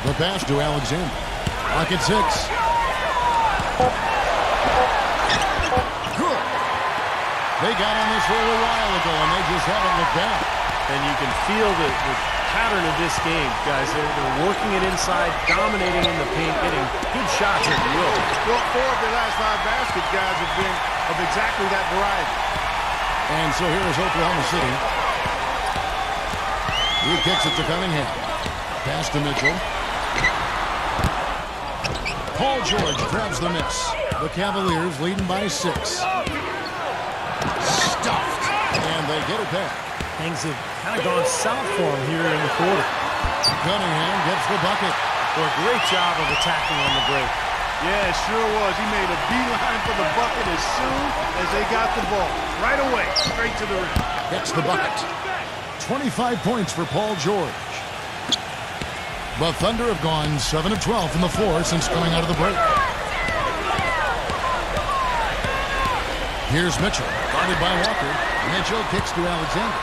The pass to Alexander. Pocket 6. Good. They got on this roll a while ago, and they just haven't looked back. And you can feel the pattern of this game, guys. They're working it inside, dominating in the paint, getting good shots at the will. Well, 4 of their last 5 baskets, guys, have been of exactly that variety. And so here is Oklahoma City. He kicks it to Cunningham. Pass to Mitchell. Paul George grabs the miss. The Cavaliers leading by 6. Stuffed. And they get it back. Things have kind of gone south for him here in the quarter. Cunningham gets the bucket. Well, a great job of attacking on the break. Yeah, it sure was. He made a beeline for the bucket as soon as they got the ball. Right away, straight to the rim. Gets the bucket. 25 points for Paul George. The Thunder have gone 7 of 12 from the floor since coming out of the break. Here's Mitchell, guarded by Walker. Mitchell kicks to Alexander.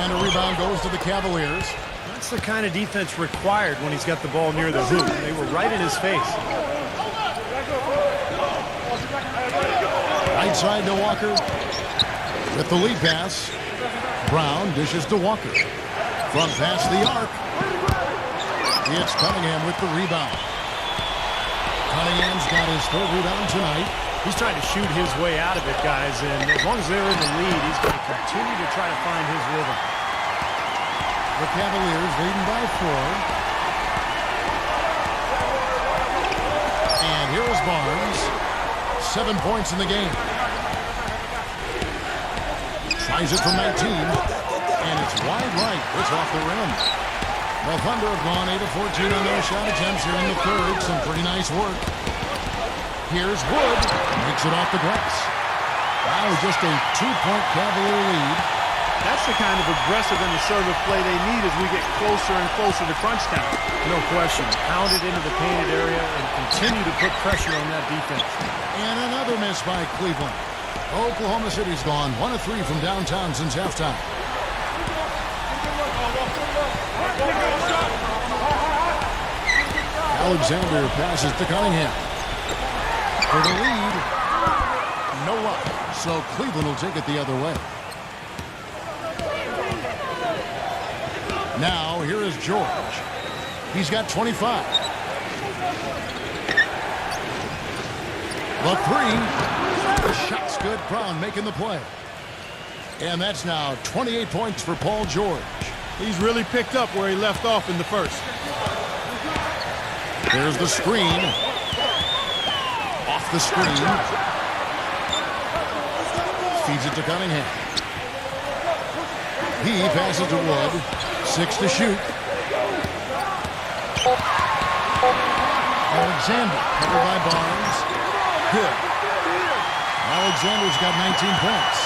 And a rebound goes to the Cavaliers. That's the kind of defense required when he's got the ball near the hoop. They were right in his face. Right side to Walker. With the lead pass. Brown dishes to Walker. Front pass the arc. It's Cunningham with the rebound. Cunningham's got his 3rd rebound tonight. He's trying to shoot his way out of it, guys, and as long as they're in the lead, he's going to continue to try to find his rhythm. The Cavaliers leading by 4. And here is Barnes. 7 points in the game. Tries it from 19. And it's wide right. It's off the rim. The Thunder have gone 8 of 14 on their shot attempts here in the 3rd. Some pretty nice work. Here's Wood. Makes it off the glass. Now just a 2-point Cavalier lead. That's the kind of aggressive and assertive play they need as we get closer and closer to crunch time. No question. Pound it into the painted area and continue to put pressure on that defense. And another miss by Cleveland. Oklahoma City's gone 1 of 3 from downtown since halftime. Alexander passes to Cunningham. For the lead, no luck. So Cleveland will take it the other way. Now, here is George. He's got 25. The 3. The shot's good. Brown making the play. And that's now 28 points for Paul George. He's really picked up where he left off in the 1st. There's the screen. Off the screen. Feeds it to Cunningham. He passes to Wood. 6 to shoot. Alexander, covered by Barnes. Good. Alexander's got 19 points.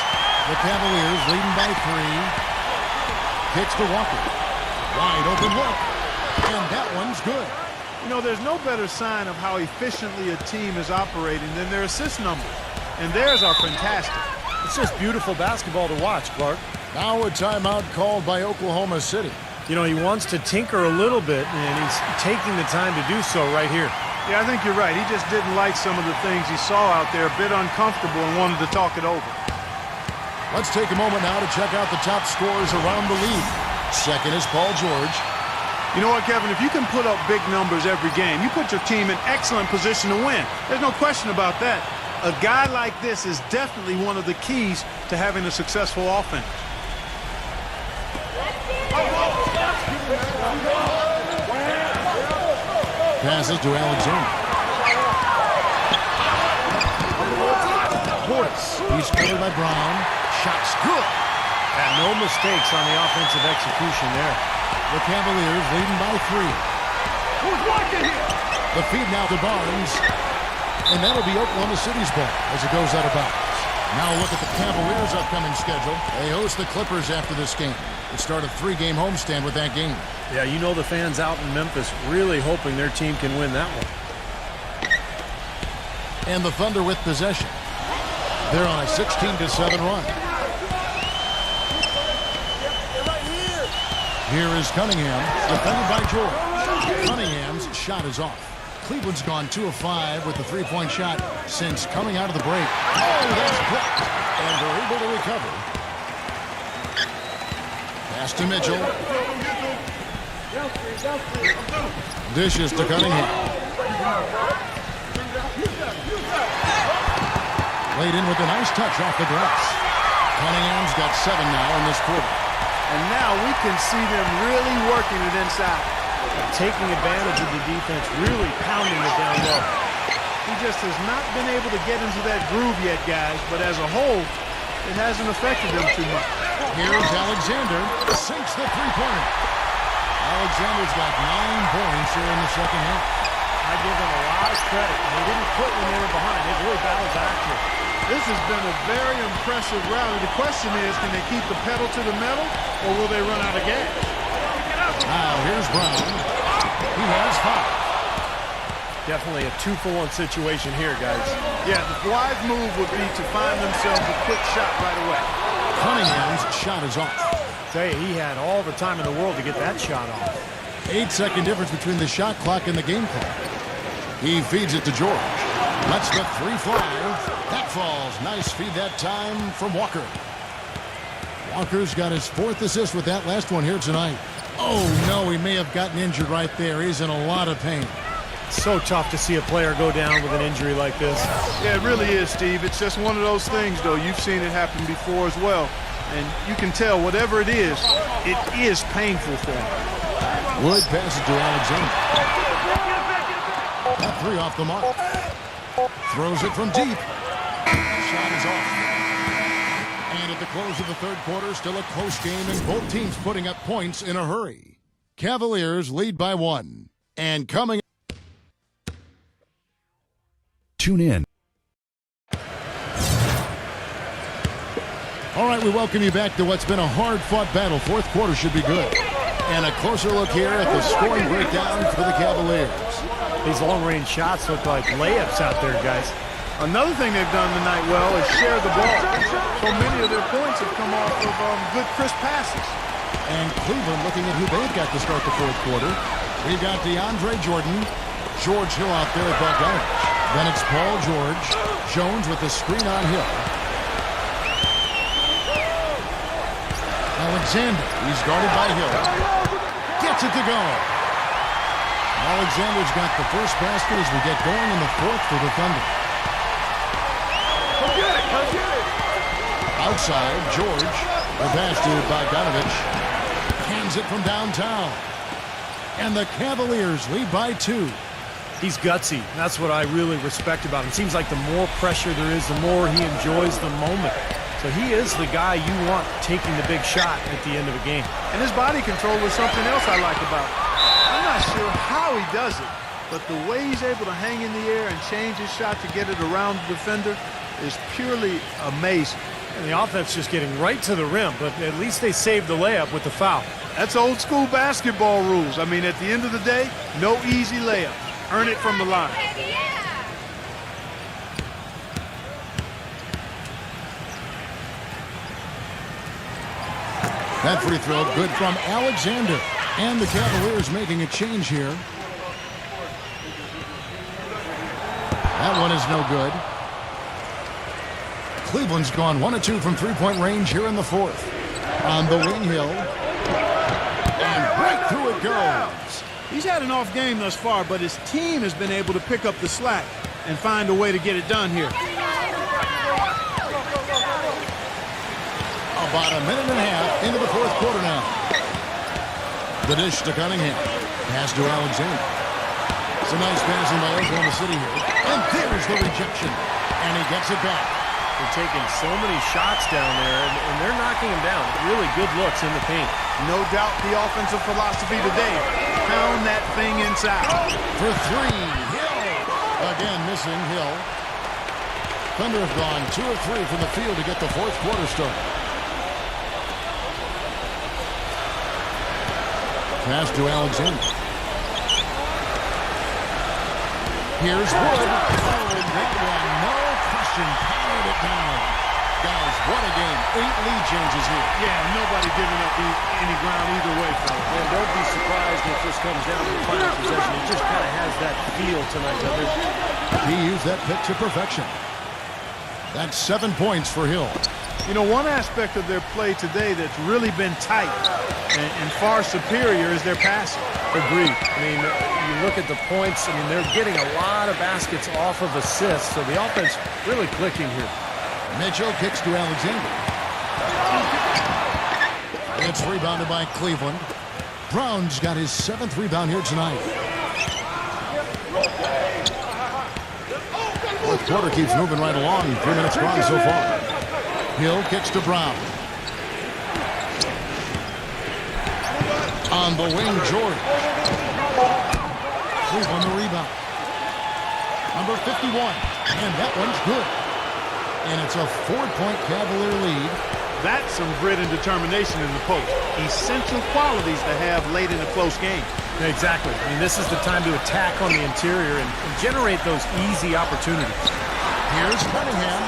The Cavaliers leading by 3. Kicks to Walker. Wide open look. And that one's good. You know, there's no better sign of how efficiently a team is operating than their assist numbers. And theirs are fantastic. It's just beautiful basketball to watch, Clark. Now a timeout called by Oklahoma City. You know, he wants to tinker a little bit, and he's taking the time to do so right here. Yeah, I think you're right. He just didn't like some of the things he saw out there, a bit uncomfortable, and wanted to talk it over. Let's take a moment now to check out the top scorers around the league. Second is Paul George. You know what, Kevin? If you can put up big numbers every game, you put your team in excellent position to win. There's no question about that. A guy like this is definitely one of the keys to having a successful offense. Passes to Alexander. Portis. He's covered by Brown. Shot's good. And no mistakes on the offensive execution there. The Cavaliers leading by 3. Who's watching here? The feed now to Barnes. And that'll be Oklahoma City's ball as it goes out of bounds. Now look at the Cavaliers' upcoming schedule. They host the Clippers after this game. They start a 3-game homestand with that game. Yeah, you know the fans out in Memphis really hoping their team can win that one. And the Thunder with possession. They're on a 16-7 run. Here is Cunningham, defended by George. Cunningham's shot is off. Cleveland's gone 2 of 5 with the 3-point shot since coming out of the break. Oh, that's blocked. And they're able to recover. Pass to Mitchell. Dishes to Cunningham. Laid in with a nice touch off the glass. Cunningham's got 7 now in this quarter. And now we can see them really working it inside. Taking advantage of the defense, really pounding it down low. He just has not been able to get into that groove yet, guys. But as a whole, it hasn't affected them too much. Here's Alexander. Sinks the three-pointer. Alexander's got 9 points here in the second half. I give them a lot of credit. They didn't quit when they were behind. They really battled back here. This has been a very impressive rally. The question is, can they keep the pedal to the metal, or will they run out of gas? Now here's Brown. He has 5. Definitely a 2-for-1 situation here, guys. Yeah, the wise move would be to find themselves a quick shot right away. Cunningham's shot is off. Tell you, he had all the time in the world to get that shot off. 8-second difference between the shot clock and the game clock. He feeds it to George. Lets the 3 fly. That falls. Nice feed that time from Walker. Walker's got his 4th assist with that last one here tonight. Oh, no, he may have gotten injured right there. He's in a lot of pain. So tough to see a player go down with an injury like this. Yeah, it really is, Steve. It's just one of those things, though. You've seen it happen before as well. And you can tell, whatever it is painful for him. Wood passes to Alexander. That 3 off the mark. Throws it from deep. Shot is off. And at the close of the third quarter, still a close game, and both teams putting up points in a hurry. Cavaliers lead by 1. And coming. Tune in. All right, we welcome you back to what's been a hard-fought battle. Fourth quarter should be good. And a closer look here at the scoring breakdown for the Cavaliers. These long-range shots look like layups out there, guys. Another thing they've done tonight well is share the ball. So many of their points have come off of good, crisp passes. And Cleveland looking at who they've got to start the fourth quarter. We've got DeAndre Jordan, George Hill out there at Bogdanovich. Then it's Paul George, Jones with the screen on Hill. Alexander, he's guarded by Hill. Gets it to go. Alexander's got the first basket as we get going in the fourth for the Thunder. Outside, George, the pass to Bogdanovich, hands it from downtown. And the Cavaliers lead by 2. He's gutsy. That's what I really respect about him. Seems like the more pressure there is, the more he enjoys the moment. So he is the guy you want taking the big shot at the end of a game. And his body control was something else I like about him. I'm not sure how he does it, but the way he's able to hang in the air and change his shot to get it around the defender is purely amazing. And the offense just getting right to the rim, but at least they saved the layup with the foul. That's old school basketball rules. I mean, at the end of the day, no easy layup. Earn it from the line. That free throw good from Alexander. And the Cavaliers making a change here. That one is no good. Cleveland's gone 1 of 2 from three-point range here in the fourth. On the wing, Hill. And right through it goes. He's had an off game thus far, but his team has been able to pick up the slack and find a way to get it done here. About a minute and a half into the fourth quarter now. The dish to Cunningham. Pass to Alexander. It's a nice passing by Oklahoma City here. And there's the rejection. And he gets it back. They're taking so many shots down there, and they're knocking them down. Really good looks in the paint. No doubt the offensive philosophy today. Pound that thing inside. For three, Hill. Again, missing Hill. Thunder have gone 2 of 3 from the field to get the fourth quarter started. Pass to Alexander. Here's Wood. Oh, that one, no question, pounded it down. Guys, what a game. 8 lead changes here. Yeah, nobody giving up any ground either way, fellas. And don't be surprised if this comes down to the final possession. It just kind of has that feel tonight, Thunder. He used that pick to perfection. That's 7 points for Hill. You know, one aspect of their play today that's really been tight and far superior is their passing. Agreed. I mean, you look at the points, I mean, they're getting a lot of baskets off of assists, so the offense really clicking here. Mitchell kicks to Alexander. It's rebounded by Cleveland. Brown's got his 7th rebound here tonight. Fourth quarter keeps moving right along. 3 minutes gone so far. Hill kicks to Brown. On the wing, George. Cleveland the rebound. Number 51. And that one's good. And it's a 4-point Cavalier lead. That's some grit and determination in the post. Essential qualities to have late in a close game. Exactly. I mean, this is the time to attack on the interior and generate those easy opportunities. Here's Cunningham.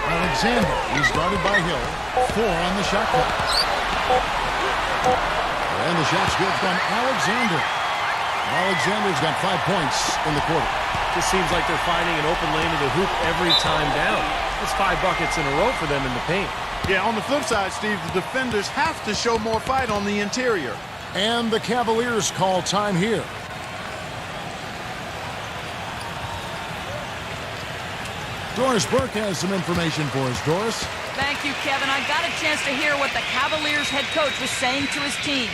Alexander, he's guarded by Hill. 4 on the shot clock. And the shot's good from Alexander. Alexander's got 5 points in the quarter. Just seems like they're finding an open lane to the hoop every time down. It's 5 buckets in a row for them in the paint. Yeah, on the flip side, Steve, the defenders have to show more fight on the interior. And the Cavaliers call time here. Doris Burke has some information for us. Doris? Thank you, Kevin. I got a chance to hear what the Cavaliers head coach was saying to his team.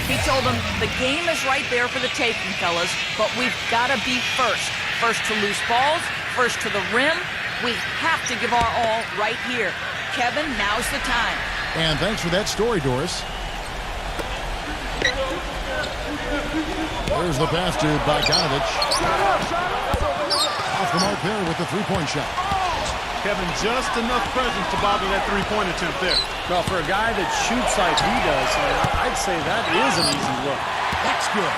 He told them, the game is right there for the taking, fellas, but we've got to be first. First to loose balls, first to the rim. We have to give our all right here. Kevin, now's the time. And thanks for that story, Doris. There's the pass to Bogdanovich. Off the mark there with the three-point shot. Kevin, just enough presence to bother that three-point attempt there. Well, for a guy that shoots like he does, I'd say that is an easy look. That's good.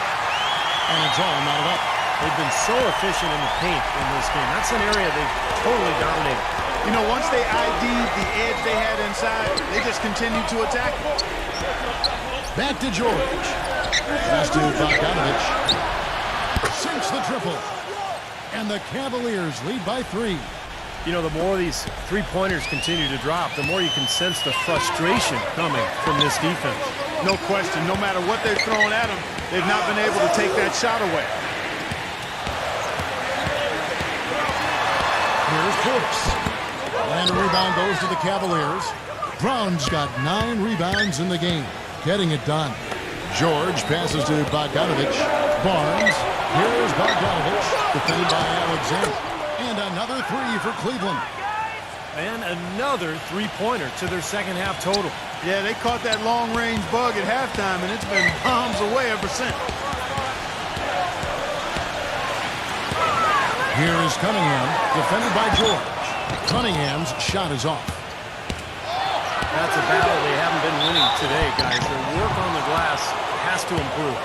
And it's all knotted up. They've been so efficient in the paint in this game. That's an area they've totally dominated. You know, once they ID'd the edge they had inside, they just continued to attack it. Back to George. Pass to Bogdanovich. Sinks the triple. And the Cavaliers lead by 3. You know, the more these three-pointers continue to drop, the more you can sense the frustration coming from this defense. No question. No matter what they're throwing at them, they've not been able to take that shot away. Here's Brooks. And a rebound goes to the Cavaliers. Brown's got 9 rebounds in the game, getting it done. George passes to Bogdanovich. Barnes. Here's Bogdanovich, defended by Alexander. And another 3 for Cleveland. And another three-pointer to their second half total. Yeah, they caught that long-range bug at halftime, and it's been bombs away ever since. Here is Cunningham, defended by George. Cunningham's shot is off. That's a battle they haven't been winning today, guys. Their work on the glass has to improve.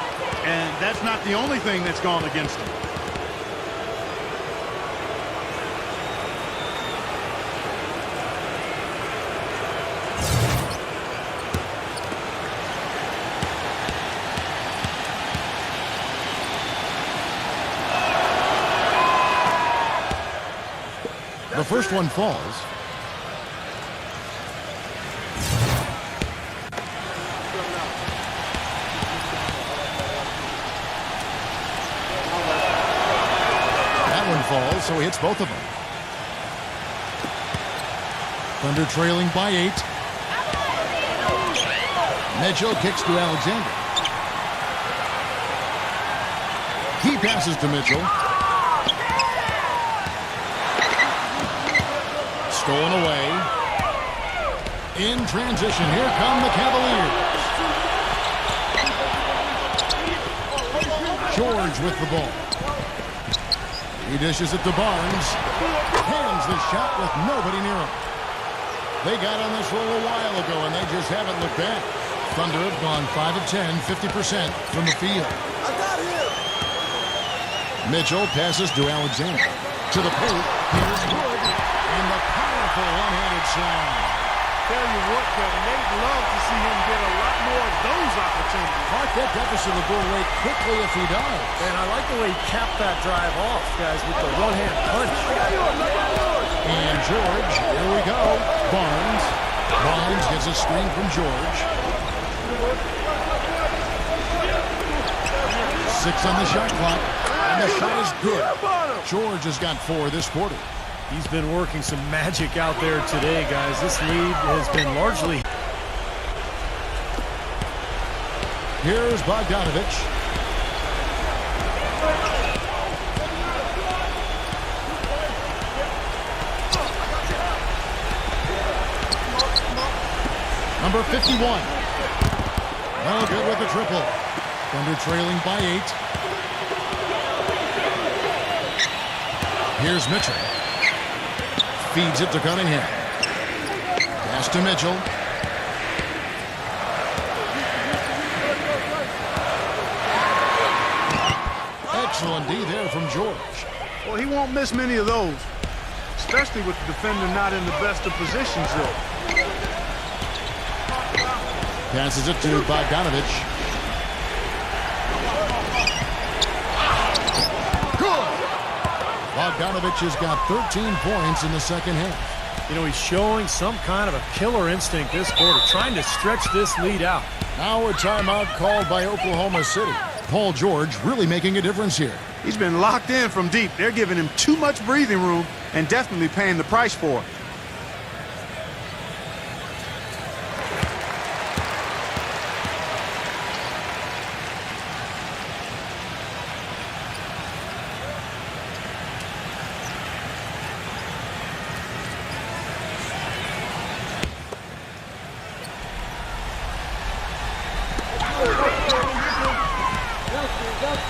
And that's not the only thing that's gone against them. The first one falls. That one falls, so he hits both of them. Thunder trailing by 8. Mitchell kicks to Alexander. He passes to Mitchell. Stolen away. In transition, here come the Cavaliers. George with the ball. He dishes it to Barnes. Hands the shot with nobody near him. They got on this roll a while ago, and they just haven't looked back. Thunder have gone 5 of 10, 50% from the field. Mitchell passes to Alexander. To the paint. Here's Wood. And the powerful one-handed slam. Tell you what, Kevin, they'd love to see him get a lot more of those opportunities. Mark that deficit will go away quickly if he does. And I like the way he capped that drive off, guys, with the one-hand punch. And George, here we go. Barnes. Barnes gets a screen from George. 6 on the shot clock. And the shot is good. George has got 4 this quarter. He's been working some magic out there today, guys. This lead has been largely... Here's Bogdanovich. Number 51. Well, good with the triple. Thunder trailing by 8. Here's Mitchell. Feeds it to Cunningham. Pass to Mitchell. Excellent D there from George. Well, he won't miss many of those, especially with the defender not in the best of positions, though. Passes it to Bogdanovich. Bogdanovich has got 13 points in the second half. You know, he's showing some kind of a killer instinct this quarter, trying to stretch this lead out. Now a timeout called by Oklahoma City. Paul George really making a difference here. He's been locked in from deep. They're giving him too much breathing room and definitely paying the price for it.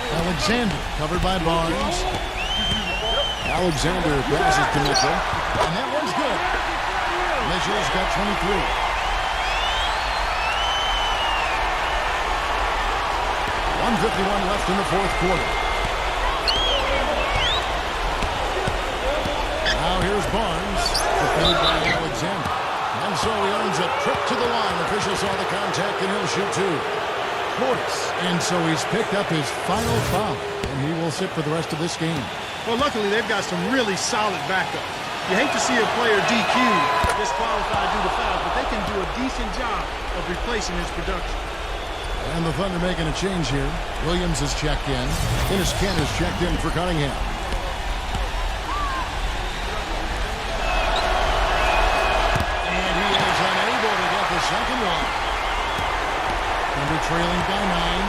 Alexander covered by Barnes. Alexander passes to Mitchell. And that one's good. Mitchell's got 23. 1:51 left in the fourth quarter. Now here's Barnes. Defended by Alexander. And so he earns a trip to the line. Official saw the contact and he'll shoot 2. And so he's picked up his final foul, and he will sit for the rest of this game. Well, luckily, they've got some really solid backup. You hate to see a player DQ, disqualified due to fouls, but they can do a decent job of replacing his production. And the Thunder making a change here. Williams is checked in. Dennis Kent is checked in for Cunningham. And he is unable to get the second one. Thunder trailing by 9.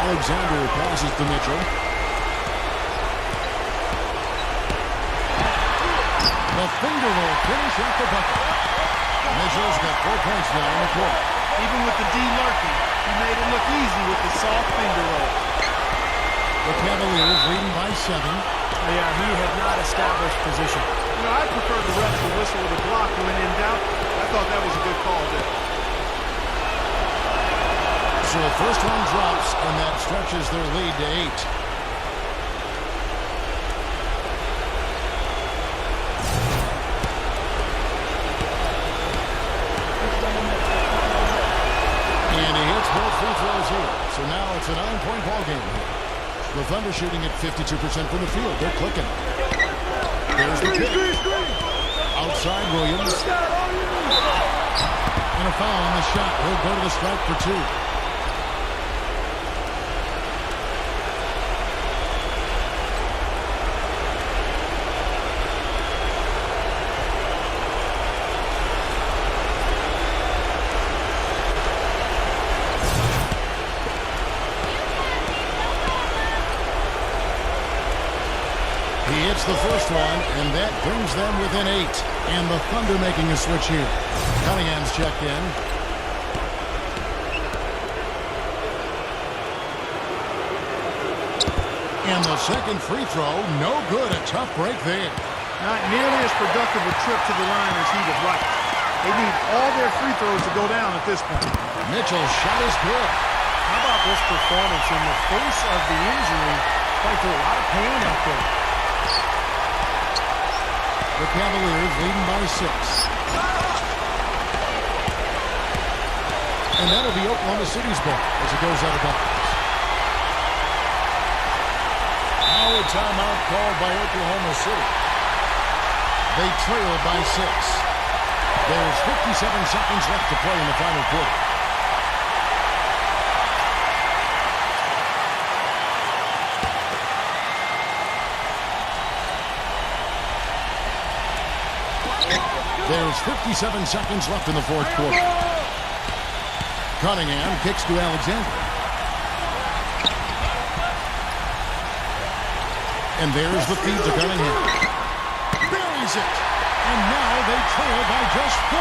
Alexander passes to Mitchell. The finger roll finish at the bucket. Mitchell's got 4 points now in the quarter. Even with the D lurking, he made it look easy with the soft finger roll. The Cavaliers leading by 7. Yeah, he had not established position. You know, I prefer the ref to whistle with a block when in doubt. I thought that was a good call there. So the first one drops, and that stretches their lead to 8. And he hits both free throws here. So now it's a 9-point ball game here. The Thunder shooting at 52% from the field. They're clicking. There's the pick. Outside Williams. And a foul on the shot. He'll go to the stripe for 2. He hits the first one, and that brings them within 8. And the Thunder making a switch here. Cunningham's checked in. And the second free throw, no good. A tough break there. Not nearly as productive a trip to the line as he would like. They need all their free throws to go down at this point. Mitchell's shot is good. How about this performance in the face of the injury? Fight through a lot of pain out there. The Cavaliers leading by 6. And that'll be Oklahoma City's ball as it goes out of bounds. Now a timeout called by Oklahoma City. They trail by 6. There's 57 seconds left to play in the final quarter. There's 57 seconds left in the fourth quarter. Cunningham kicks to Alexander. And there's the feed to Cunningham. Buries it. And now they trail by just 4.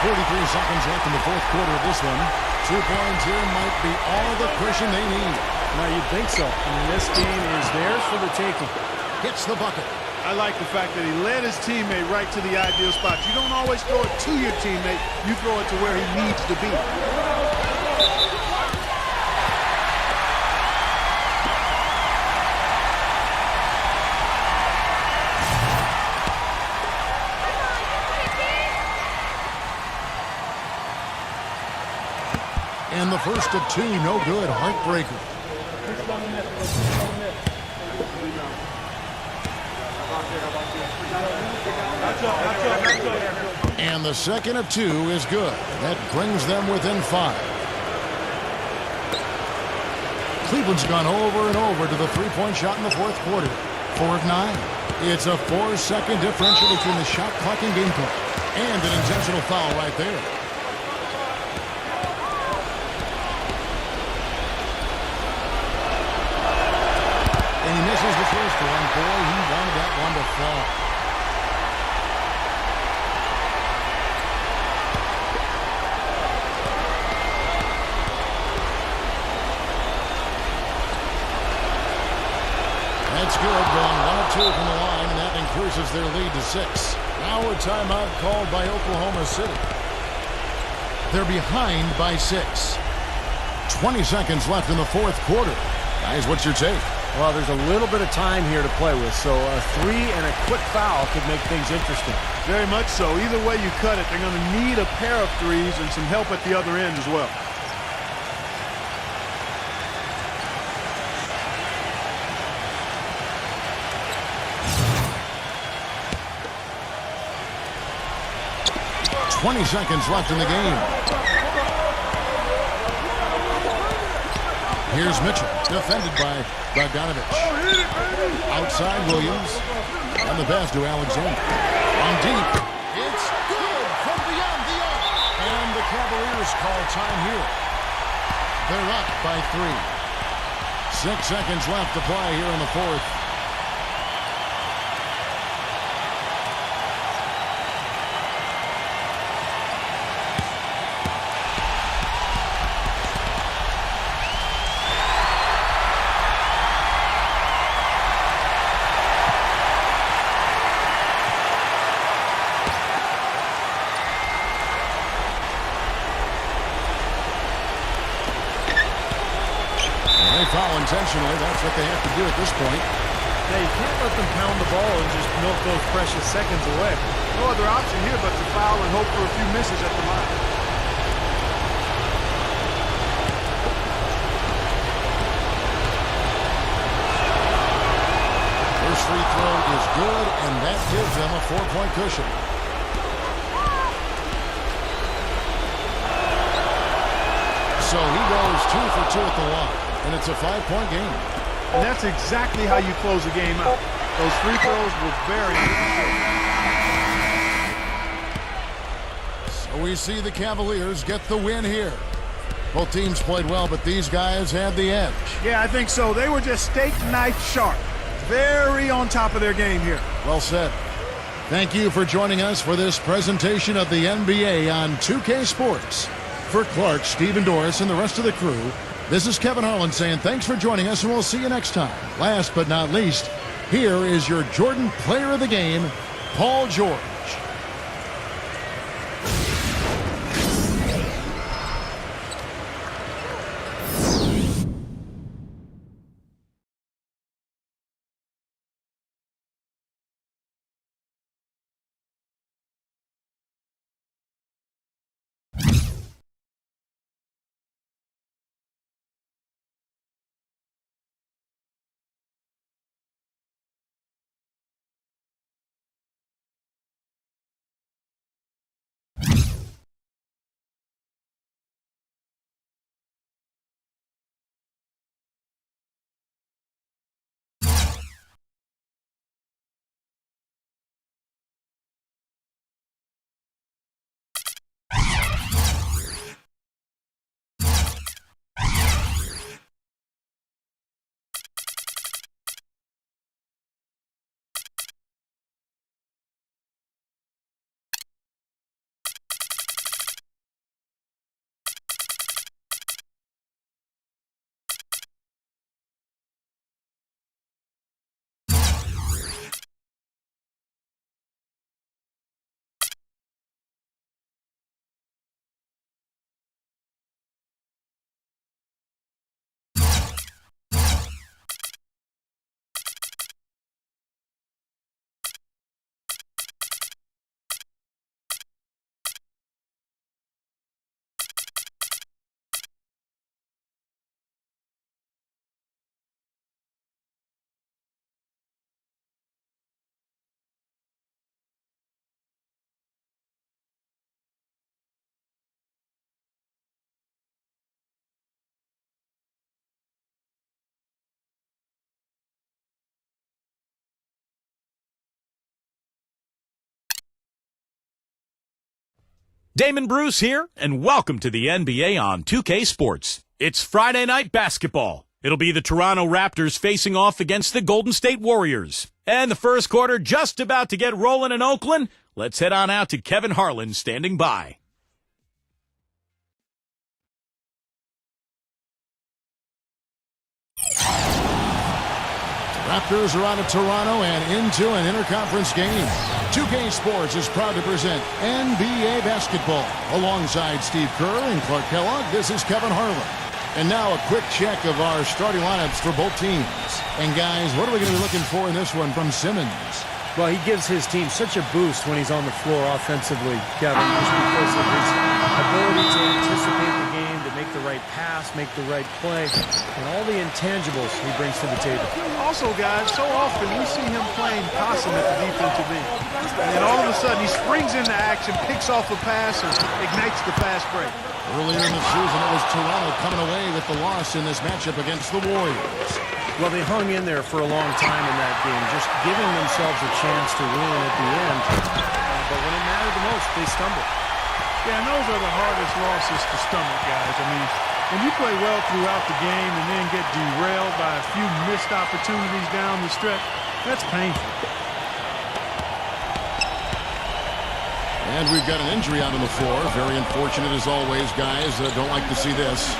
43 seconds left in the fourth quarter of this one. 2 points here might be all the cushion they need. Now, you'd think so. I mean, this game is theirs for the taking. Hits the bucket. I like the fact that he led his teammate right to the ideal spot. You don't always throw it to your teammate. You throw it to where he needs to be. And the first of 2, no good. Heartbreaker. And the second of 2 is good. That brings them within 5. Cleveland's gone over and over to the three-point shot in the fourth quarter. 4 of 9. It's a 4-second differential between the shot clock and game clock. And an intentional foul right there. And he misses the first one. Boy, he wanted that one to fall. That's good, going 1 of 2 from the line, and that increases their lead to 6. Now a timeout called by Oklahoma City. They're behind by 6. 20 seconds left in the fourth quarter. Guys, what's your take? Well, there's a little bit of time here to play with, so a 3 and a quick foul could make things interesting. Very much so. Either way you cut it, they're going to need a pair of threes and some help at the other end as well. .20 seconds left in the game. Here's Mitchell, defended by Bogdanovich. Outside Williams. On the pass to Alexander. On deep. It's good from beyond the arc. And the Cavaliers call time here. They're up by 3. 6 seconds left to play here in the fourth. Foul intentionally. That's what they have to do at this point. Yeah, you can't let them pound the ball and just milk those precious seconds away. No other option here but to foul and hope for a few misses at the line. First free throw is good, and that gives them a 4-point cushion. So he goes 2 for 2 at the line. And it's a 5-point game. And that's exactly how you close a game out. Those free throws were very important. So we see the Cavaliers get the win here. Both teams played well, but these guys had the edge. Yeah, I think so. They were just steak knife sharp. Very on top of their game here. Well said. Thank you for joining us for this presentation of the NBA on 2K Sports. For Clark, Stephen Doris, and the rest of the crew, this is Kevin Harlan saying thanks for joining us, and we'll see you next time. Last but not least, here is your Jordan Player of the Game, Paul George. Damon Bruce here, and welcome to the NBA on 2K Sports. It's Friday night basketball. It'll be the Toronto Raptors facing off against the Golden State Warriors. And the first quarter just about to get rolling in Oakland. Let's head on out to Kevin Harlan standing by. Raptors are out of Toronto and into an interconference game. 2K Sports is proud to present NBA basketball. Alongside Steve Kerr and Clark Kellogg, this is Kevin Harlan. And now a quick check of our starting lineups for both teams. And guys, what are we going to be looking for in this one from Simmons? Well, he gives his team such a boost when he's on the floor offensively, Kevin, just because of his ability to anticipate the game, to make the right pass, make the right play, and all the intangibles he brings to the table. Also, guys, so often we see him playing possum at the defensive end. And then all of a sudden he springs into action, picks off a pass, and ignites the fast break. Earlier in the season, it was Toronto coming away with the loss in this matchup against the Warriors. Well, they hung in there for a long time in that game, just giving themselves a chance to win at the end. But when it mattered the most, they stumbled. Yeah, and those are the hardest losses to stomach, guys. I mean, when you play well throughout the game and then get derailed by a few missed opportunities down the stretch, that's painful. And we've got an injury out on the floor. Very unfortunate as always, guys. Don't like to see this.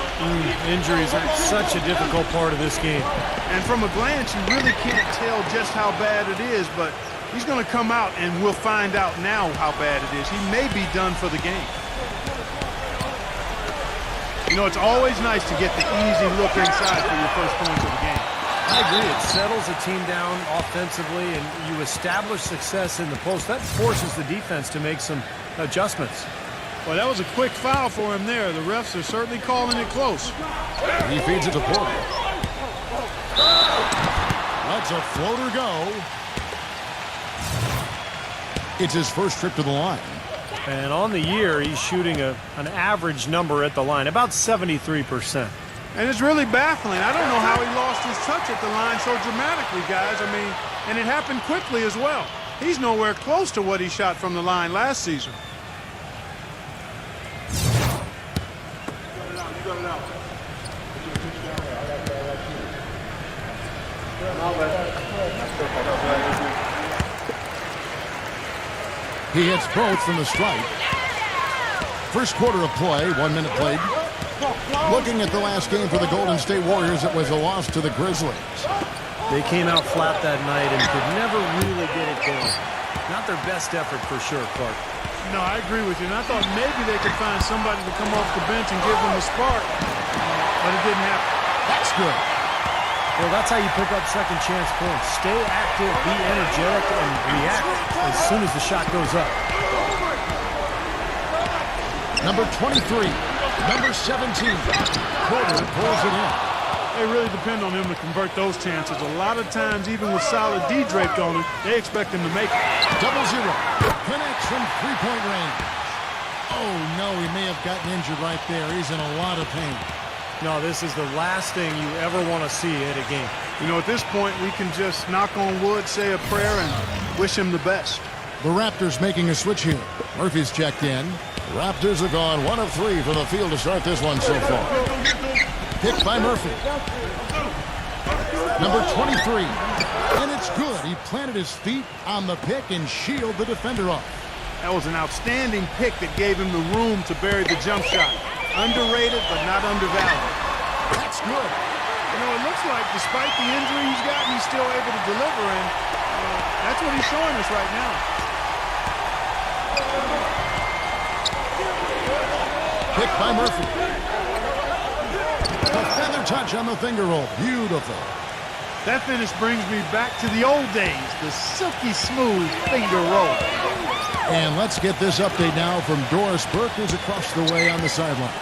Injuries are such a difficult part of this game. And from a glance, you really can't tell just how bad it is, but he's going to come out and we'll find out now how bad it is. He may be done for the game. You know, it's always nice to get the easy look inside for your first points of the game. I agree. It settles the team down offensively, and you establish success in the post. That forces the defense to make some adjustments. Well, that was a quick foul for him there. The refs are certainly calling it close. He feeds it to Porter. Let's a floater go. It's his first trip to the line. And on the year, he's shooting an average number at the line, about 73%. And it's really baffling. I don't know how he lost his touch at the line so dramatically, guys. I mean, and it happened quickly as well. He's nowhere close to what he shot from the line last season. He hits both from the strike. First quarter of play, 1 minute played. Looking at the last game for the Golden State Warriors, it was a loss to the Grizzlies. They came out flat that night and could never really get it going. Not their best effort for sure, Clark. No, I agree with you. And I thought maybe they could find somebody to come off the bench and give them a spark. But it didn't happen. That's good. Well, that's how you pick up second chance points. Stay active, be energetic, and react as soon as the shot goes up. Number 23, number 17. Porter pulls it in. They really depend on him to convert those chances. A lot of times, even with solid D draped on him, they expect him to make it. 0-0. Connects from three-point range. Oh, no, he may have gotten injured right there. He's in a lot of pain. No, this is the last thing you ever want to see at a game. You know, at this point, we can just knock on wood, say a prayer, and wish him the best. The Raptors making a switch here. Murphy's checked in. The Raptors have gone 1 of 3 from the field to start this one so far. Picked by Murphy. Number 23. And it's good. He planted his feet on the pick and shielded the defender off. That was an outstanding pick that gave him the room to bury the jump shot. Underrated, but not undervalued. That's good. You know, it looks like despite the injury he's got, he's still able to deliver, and that's what he's showing us right now. Picked by Murphy. A feather touch on the finger roll. Beautiful. That finish brings me back to the old days, the silky smooth finger roll. And let's get this update now from Doris Burke, who's across the way on the sideline.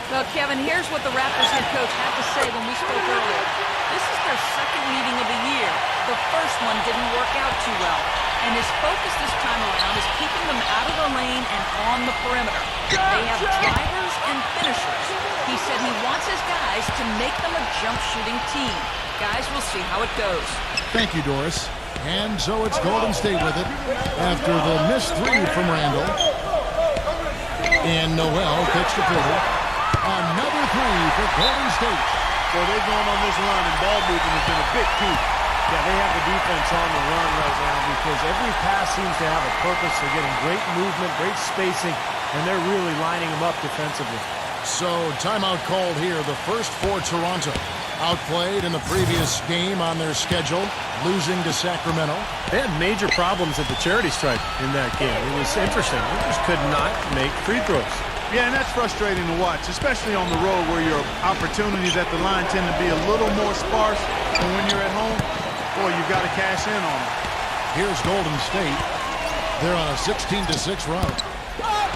Well, Kevin, here's what the Raptors head coach had to say when we spoke earlier. This is their second meeting of the year. The first one didn't work out too well. And his focus this time around is keeping them out of the lane and on the perimeter. They have drivers and finishers. He said he wants his guys to make them a jump shooting team. Guys, we'll see how it goes. Thank you, Doris. And so it's Golden State with it after the missed three from Randall. And Noel kicks to Porter. Another three for Golden State. So they've gone on this run, and ball movement has been a big key. Yeah, they have the defense on the run right now because every pass seems to have a purpose. They're getting great movement, great spacing, and they're really lining them up defensively. So timeout called here, the first for Toronto. Outplayed in the previous game on their schedule, losing to Sacramento. They had major problems at the charity stripe in that game. It was interesting. They just could not make free throws. Yeah, and that's frustrating to watch, especially on the road where your opportunities at the line tend to be a little more sparse than when you're at home. Boy, you've got to cash in on them. Here's Golden State. They're on a 16-6 run.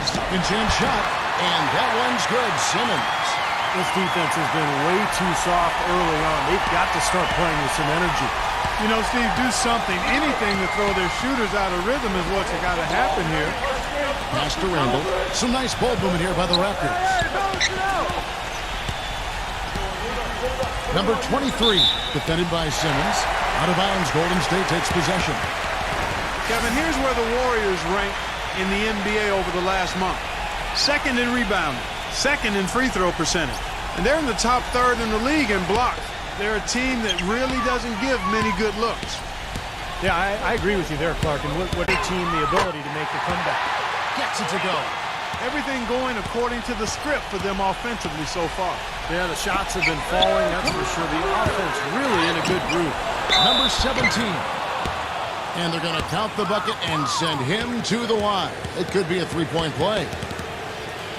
Second chance shot, and that one's good. Simmons. This defense has been way too soft early on. They've got to start playing with some energy. You know, Steve, do something, anything to throw their shooters out of rhythm is what's got to happen here. Pass to Randall. Some nice ball movement here by the Raptors. Number 23, defended by Simmons. Out of bounds, Golden State takes possession. Kevin, here's where the Warriors rank in the NBA over the last month. Second in rebounding, second in free throw percentage. And they're in the top third in the league in blocks. They're a team that really doesn't give many good looks. Yeah, I agree with you there, Clark. And what a team, the ability to make the comeback. Gets it to go. Everything going according to the script for them offensively so far. Yeah, the shots have been falling, that's for sure. The offense really in a good groove. Number 17. And they're going to count the bucket and send him to the line. It could be a three-point play.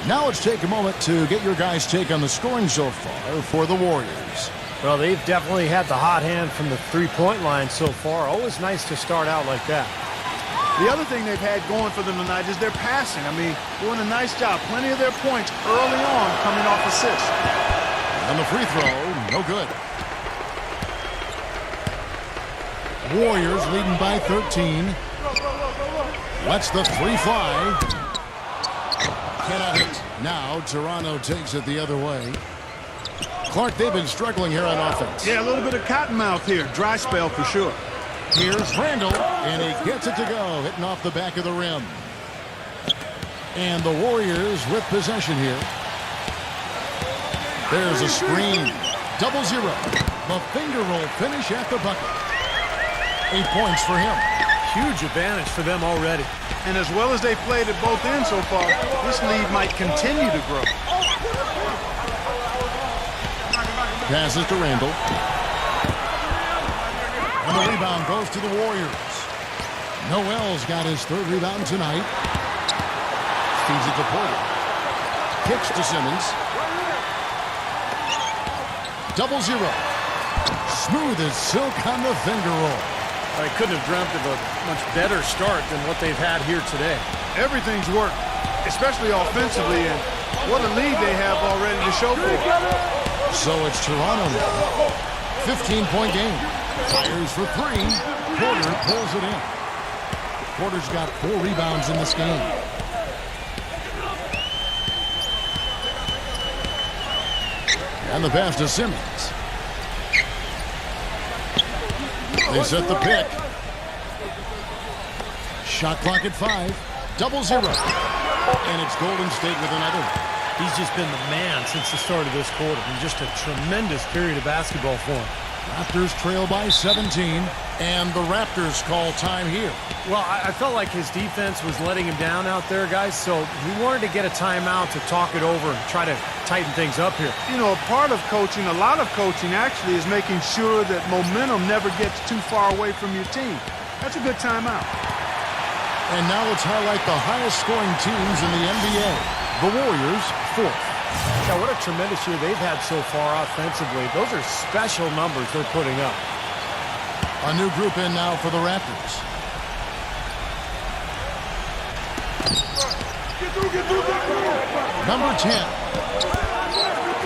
Now let's take a moment to get your guys' take on the scoring so far for the Warriors. Well, they've definitely had the hot hand from the three-point line so far. Always nice to start out like that. The other thing they've had going for them tonight is their passing. I mean, doing a nice job. Plenty of their points early on coming off assists. And the free throw, no good. Warriors leading by 13. Lets the three fly. Cannot hit. Now Toronto takes it the other way. Clark, they've been struggling here on offense. Yeah, a little bit of cottonmouth here. Dry spell for sure. Here's Randall, and he gets it to go, hitting off the back of the rim. And the Warriors with possession here. There's a screen. 0-0. The finger roll finish at the bucket. 8 points for him. Huge advantage for them already. And as well as they played at both ends so far, this lead might continue to grow. Passes to Randall. And the rebound goes to the Warriors. Noel's got his 3rd rebound tonight. Feeds it to Porter. Kicks to Simmons. 0-0. Smooth as silk on the finger roll. I couldn't have dreamt of a much better start than what they've had here today. Everything's worked, especially offensively, and what a lead they have already to show for it. So it's Toronto now. 15-point game. Fires for 3. Porter pulls it in. Porter's got 4 rebounds in this game. And the pass to Simmons. They set the pick. Shot clock at 5. 0-0. And it's Golden State with another. He's just been the man since the start of this quarter. And just a tremendous period of basketball for him. Raptors trail by 17. And the Raptors call time here. Well, I felt like his defense was letting him down out there, guys. So he wanted to get a timeout to talk it over and try to tighten things up here. You know, a part of coaching, a lot of coaching actually, is making sure that momentum never gets too far away from your team. That's a good timeout. And now let's highlight the highest scoring teams in the NBA. The Warriors, 4th. Yeah, what a tremendous year they've had so far offensively. Those are special numbers they're putting up. A new group in now for the Raptors. Number 10.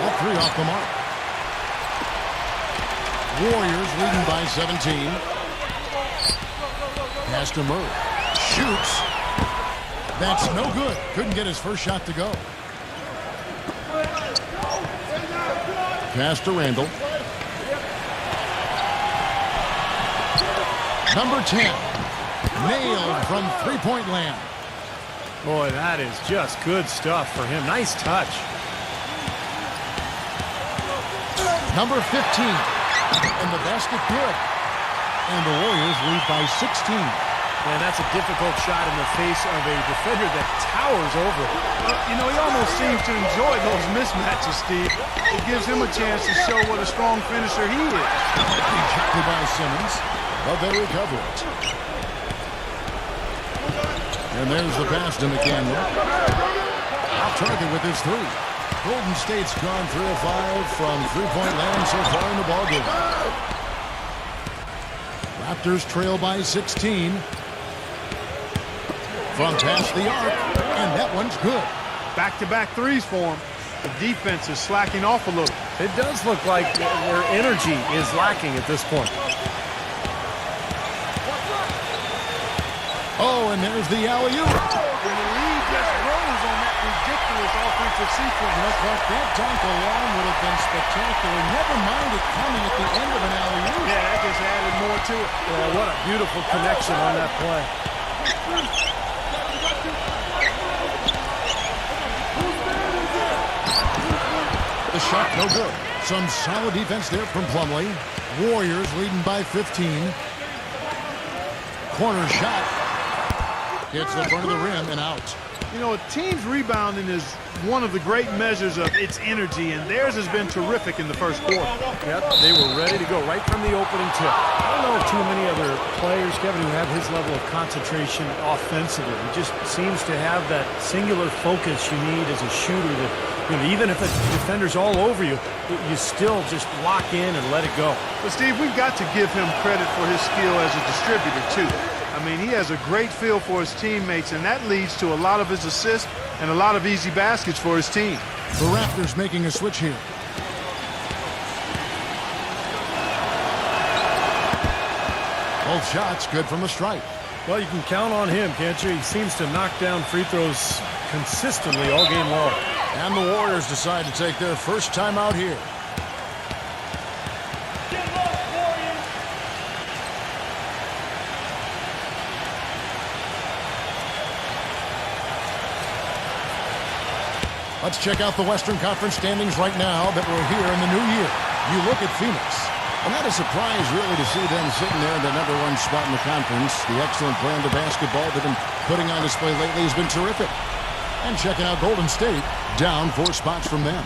All 3 off the mark. Warriors leading by 17. Pass to Murray. Shoots. That's no good. Couldn't get his first shot to go. Pass to Randall. Number 10. Nailed from three-point land. Boy, that is just good stuff for him. Nice touch. Number 15. And the basket good. And the Warriors lead by 16. And that's a difficult shot in the face of a defender that towers over him. You know, he almost seems to enjoy those mismatches, Steve. It gives him a chance to show what a strong finisher he is. Rejected by Simmons, but they recover it. And there's the pass to McDaniel. Off target with his 3. Golden State's gone 3 of 5 from three-point land so far in the ballgame. Raptors trail by 16. From past the arc, and that one's good. Back-to-back threes for him. The defense is slacking off a little. It does look like their energy is lacking at this point. Oh, and there's the alley-oop. And the lead just rose on that ridiculous offensive sequence. Look like that dunk alone would have been spectacular. Never mind it coming at the end of an alley-oop. Yeah, that just added more to it. Yeah, what a beautiful connection on that play. The shot no good. Some solid defense there from Plumlee. Warriors leading by 15. Corner shot. Hits the front of the rim and out. You know, a team's rebounding is one of the great measures of its energy, and theirs has been terrific in the first quarter. Yep, they were ready to go right from the opening tip. I don't know too many other players, Kevin, who have his level of concentration offensively. He just seems to have that singular focus you need as a shooter that, you know, even if a defender's all over you, you still just lock in and let it go. But, Steve, we've got to give him credit for his skill as a distributor, too. I mean, he has a great feel for his teammates, and that leads to a lot of his assists and a lot of easy baskets for his team. The Raptors making a switch here. Both shots good from the stripe. Well, you can count on him, can't you? He seems to knock down free throws consistently all game long. And the Warriors decide to take their first time out here. Let's check out the Western Conference standings right now that we're here in the new year. You look at Phoenix. And not a surprise, really, to see them sitting there in the #1 spot in the conference. The excellent brand of basketball they've been putting on display lately has been terrific. And checking out Golden State, down 4 spots from them.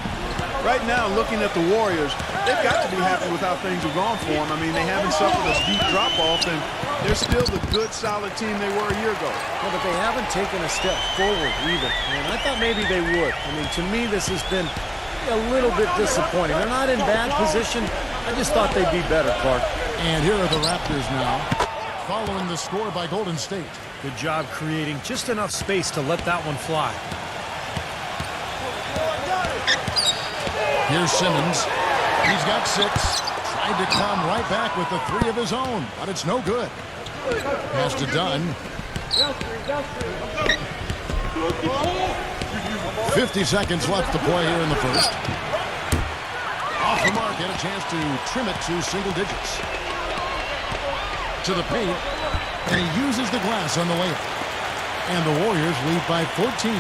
Right now, looking at the Warriors, they've got to be happy with how things have gone for them. I mean, they haven't suffered a deep drop-off, and they're still the good, solid team they were a year ago. Yeah, but they haven't taken a step forward either. And I thought maybe they would. I mean, to me, this has been a little bit disappointing. They're not in bad position. I just thought they'd be better, Clark. And here are the Raptors now, following the score by Golden State. Good job creating just enough space to let that one fly. Here's Simmons. He's got 6. Tried to come right back with the 3 of his own, but it's no good. Pass to Dunn. 50 seconds left to play here in the first. Off the mark, had a chance to trim it to single digits. To the paint, and he uses the glass on the layup. And the Warriors lead by 14.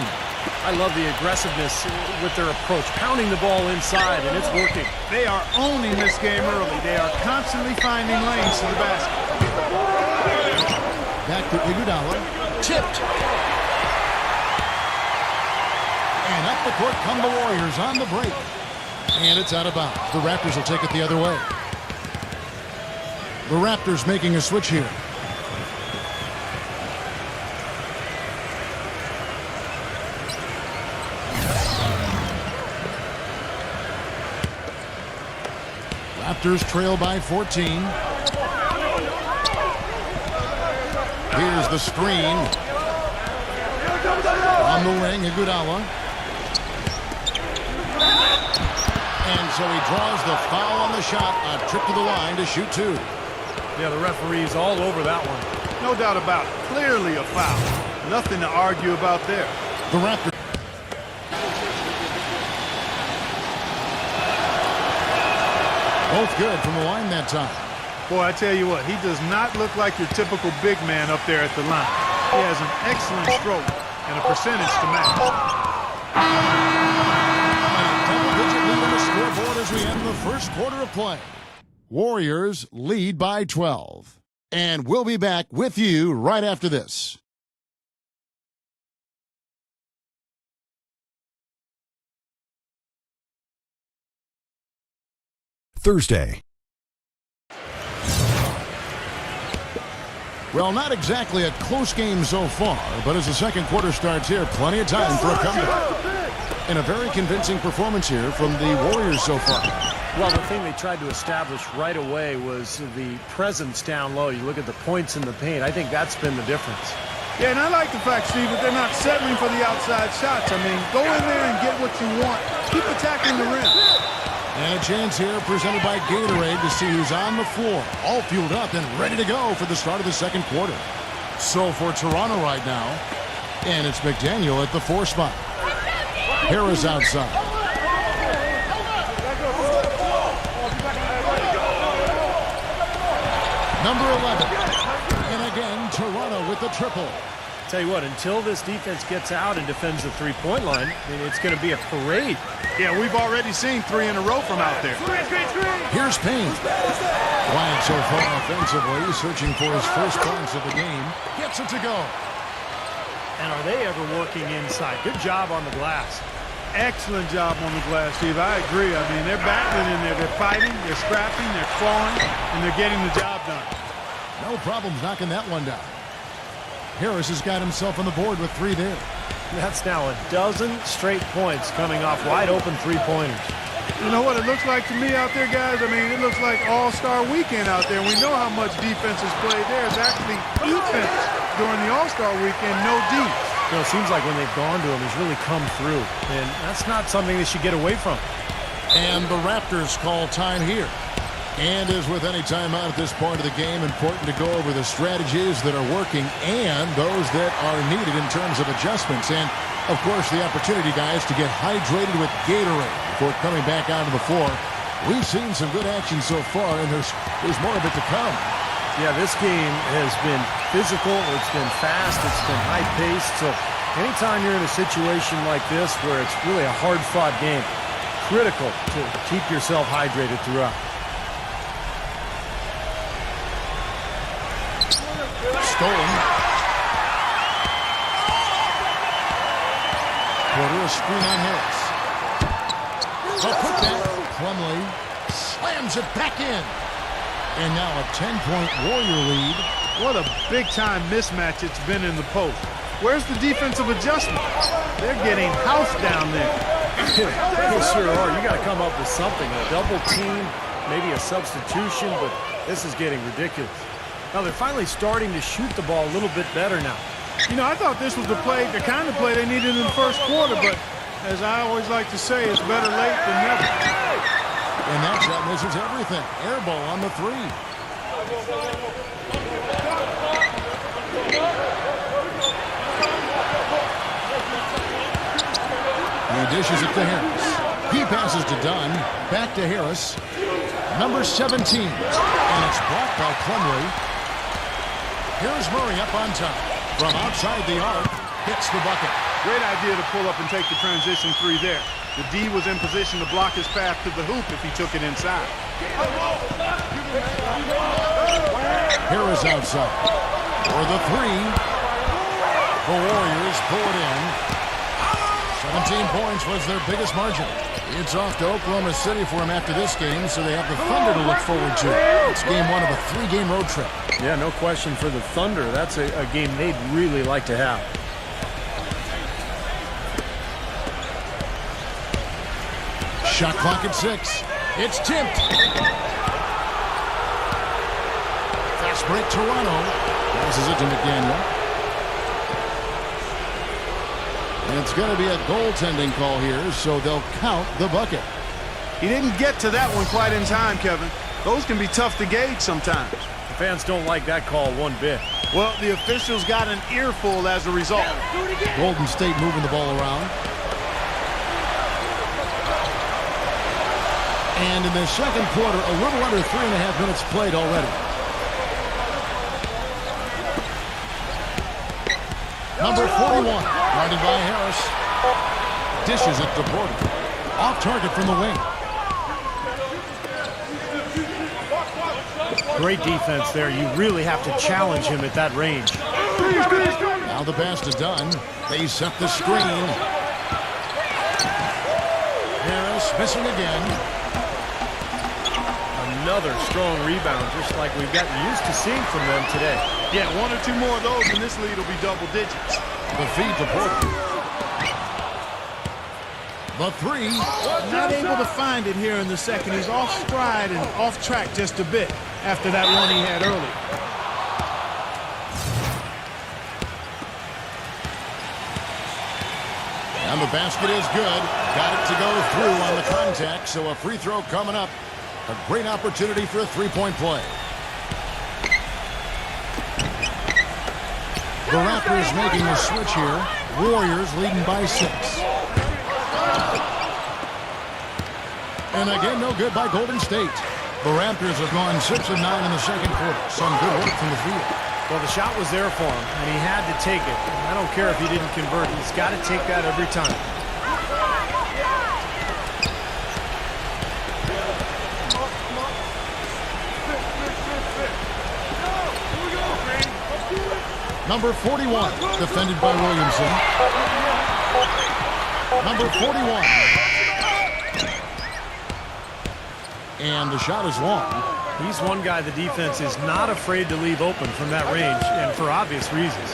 I love the aggressiveness with their approach, pounding the ball inside, and it's working. They are owning this game early. They are constantly finding lanes to the basket. Back to Iguodala. Tipped. And up the court come the Warriors on the break. And it's out of bounds. The Raptors will take it the other way. The Raptors making a switch here. Raptors trail by 14. Here's the screen. On the wing, Iguodala. And so he draws the foul on the shot. A trip to the line to shoot 2. Yeah, the referee's all over that one. No doubt about it. Clearly a foul. Nothing to argue about there. The Raptors. Both good from the line that time. Boy, I tell you what, he does not look like your typical big man up there at the line. He has an excellent stroke and a percentage to match. Double-digit lead on the scoreboard as we end the first quarter of play. Warriors lead by 12. And we'll be back with you right after this. Thursday. Well, not exactly a close game so far, but as the second quarter starts here, plenty of time for a comeback. And a very convincing performance here from the Warriors so far. Well, the thing they tried to establish right away was the presence down low. You look at the points in the paint. I think that's been the difference. Yeah, and I like the fact, Steve, that they're not settling for the outside shots. I mean, go in there and get what you want. Keep attacking the rim. And a chance here presented by Gatorade to see who's on the floor. All fueled up and ready to go for the start of the second quarter. So for Toronto right now, and it's McDaniel at the 4 spot. Harris outside. Number 11. And again, Toronto with the triple. Tell you what, until this defense gets out and defends the three-point line, I mean, it's going to be a parade. Yeah, we've already seen 3 in a row from out there. Here's Payne. Quiet so far offensively, searching for his first points of the game. Gets it to go. And are they ever working inside? Good job on the glass. Excellent job on the glass, Steve. I agree. I mean, they're battling in there. They're fighting, they're scrapping, they're clawing, and they're getting the job done. No problems knocking that one down. Harris has got himself on the board with 3 there. That's now a dozen straight points coming off wide-open three-pointers. You know what it looks like to me out there, guys? I mean, it looks like All-Star Weekend out there. We know how much defense is played there. It's actually defense during the All-Star Weekend, no D. You know, it seems like when they've gone to him, he's really come through. And that's not something they should get away from. And the Raptors call time here. And as with any timeout at this point of the game, important to go over the strategies that are working and those that are needed in terms of adjustments. And, of course, the opportunity, guys, to get hydrated with Gatorade before coming back onto the floor. We've seen some good action so far, and there's more of it to come. Yeah, this game has been physical. It's been fast. It's been high-paced. So anytime you're in a situation like this where it's really a hard-fought game, critical to keep yourself hydrated throughout. Stolen. Porter, a screen on Harris. A putback. Plumlee slams it back in. And now a 10-point Warrior lead. What a big-time mismatch it's been in the post. Where's the defensive adjustment? They're getting housed down there. They sure are. You got to come up with something. A double team, maybe a substitution, but this is getting ridiculous. Now they're finally starting to shoot the ball a little bit better now. You know, I thought this was the kind of play they needed in the first quarter, but as I always like to say, it's better late than never. And that shot misses everything. Air ball on the three. He dishes it to Harris. He passes to Dunn. Back to Harris. Number 17. And it's blocked by Plumlee. Here's Murray up on top. From outside the arc, hits the bucket. Great idea to pull up and take the transition three there. The D was in position to block his path to the hoop if he took it inside. Harris outside. For the three. The Warriors pull it in. 17 points was their biggest margin. It's off to Oklahoma City for him after this game, so they have the Thunder to look forward to. It's game one of a three-game road trip. Yeah, no question for the Thunder. That's a game they'd really like to have. Shot clock at 6. It's tipped. Fast break, Toronto. Passes it to McDaniel. And it's going to be a goaltending call here, so they'll count the bucket. He didn't get to that one quite in time, Kevin. Those can be tough to gauge sometimes. The fans don't like that call one bit. Well, the officials got an earful as a result. Golden State moving the ball around. And in the second quarter, a little under 3.5 minutes played already. Number 41, guarded by Harris. Dishes it to Porter. Off target from the wing. Great defense there. You really have to challenge him at that range. Now the pass to Dunn. They set the screen. Harris missing again. Another strong rebound, just like we've gotten used to seeing from them today. Yeah, one or two more of those and this lead will be double digits. The feed to Porter. The three. Not able to find it here in the second. He's off stride and off track just a bit after that one he had early. And the basket is good. Got it to go through on the contact, so a free throw coming up. A great opportunity for a three-point play. The Raptors making a switch here. Warriors leading by 6. And again, no good by Golden State. The Raptors have gone 6 of 9 in the second quarter. Some good work from the field. Well, the shot was there for him, and he had to take it. I don't care if he didn't convert. He's got to take that every time. Number 41, defended by Williamson. Number 41. And the shot is long. He's one guy the defense is not afraid to leave open from that range, and for obvious reasons.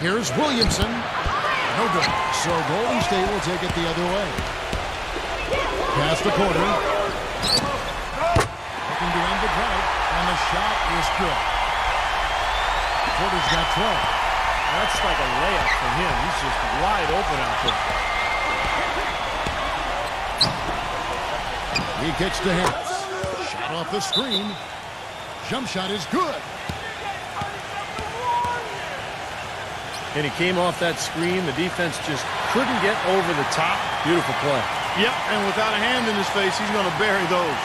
Here's Williamson. No good. So Golden State will take it the other way. Pass to Porter. Looking to end the drought, and the shot is good. Porter's got 12. That's like a layup for him. He's just wide open out there. He kicks to Harris. Shot off the screen. Jump shot is good. And he came off that screen. The defense just couldn't get over the top. Beautiful play. Yep, and without a hand in his face, he's going to bury those.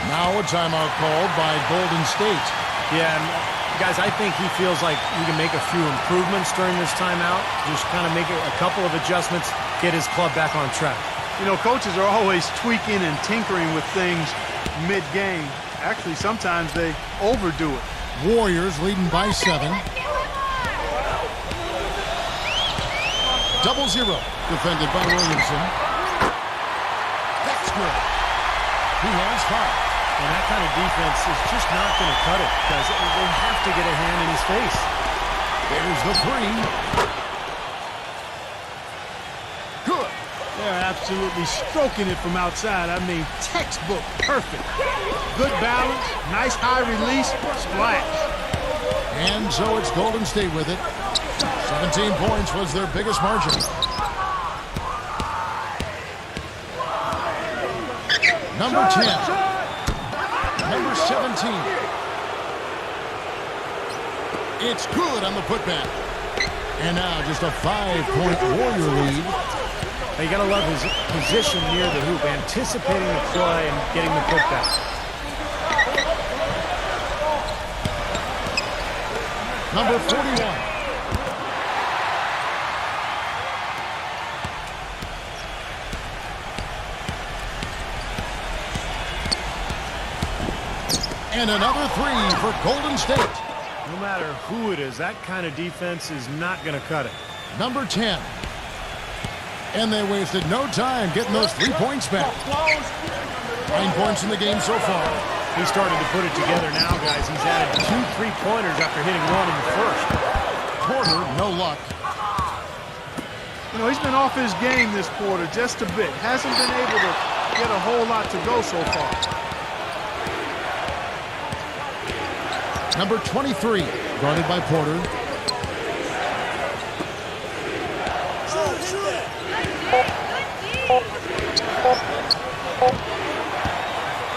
Now a timeout called by Golden State. Yeah, and guys, I think he feels like he can make a few improvements during this timeout. Just kind of make a couple of adjustments, get his club back on track. You know, coaches are always tweaking and tinkering with things. mid-game. Actually, sometimes they overdo it. Warriors leading by 7. 0-0. Defended by Williamson. That's good. He has 5. And that kind of defense is just not going to cut it because they have to get a hand in his face. There's the 3. Good. They're absolutely stroking it from outside. I mean, textbook perfect. Good balance, nice high release, splash. And so it's Golden State with it. 17 points was their biggest margin. Number 10. Number 17. It's good on the putback. And now just a 5-point Warrior lead. You got to love his position near the hoop, anticipating the play and getting the putback. Number 41. And another 3 for Golden State. No matter who it is, that kind of defense is not going to cut it. Number 10. And they wasted no time getting those 3 points back. 9 points in the game so far. He's starting to put it together now, guys. He's added 2 3-pointers after hitting 1 in the first. Porter, no luck. You know, he's been off his game this quarter just a bit. Hasn't been able to get a whole lot to go so far. Number 23, guarded by Porter.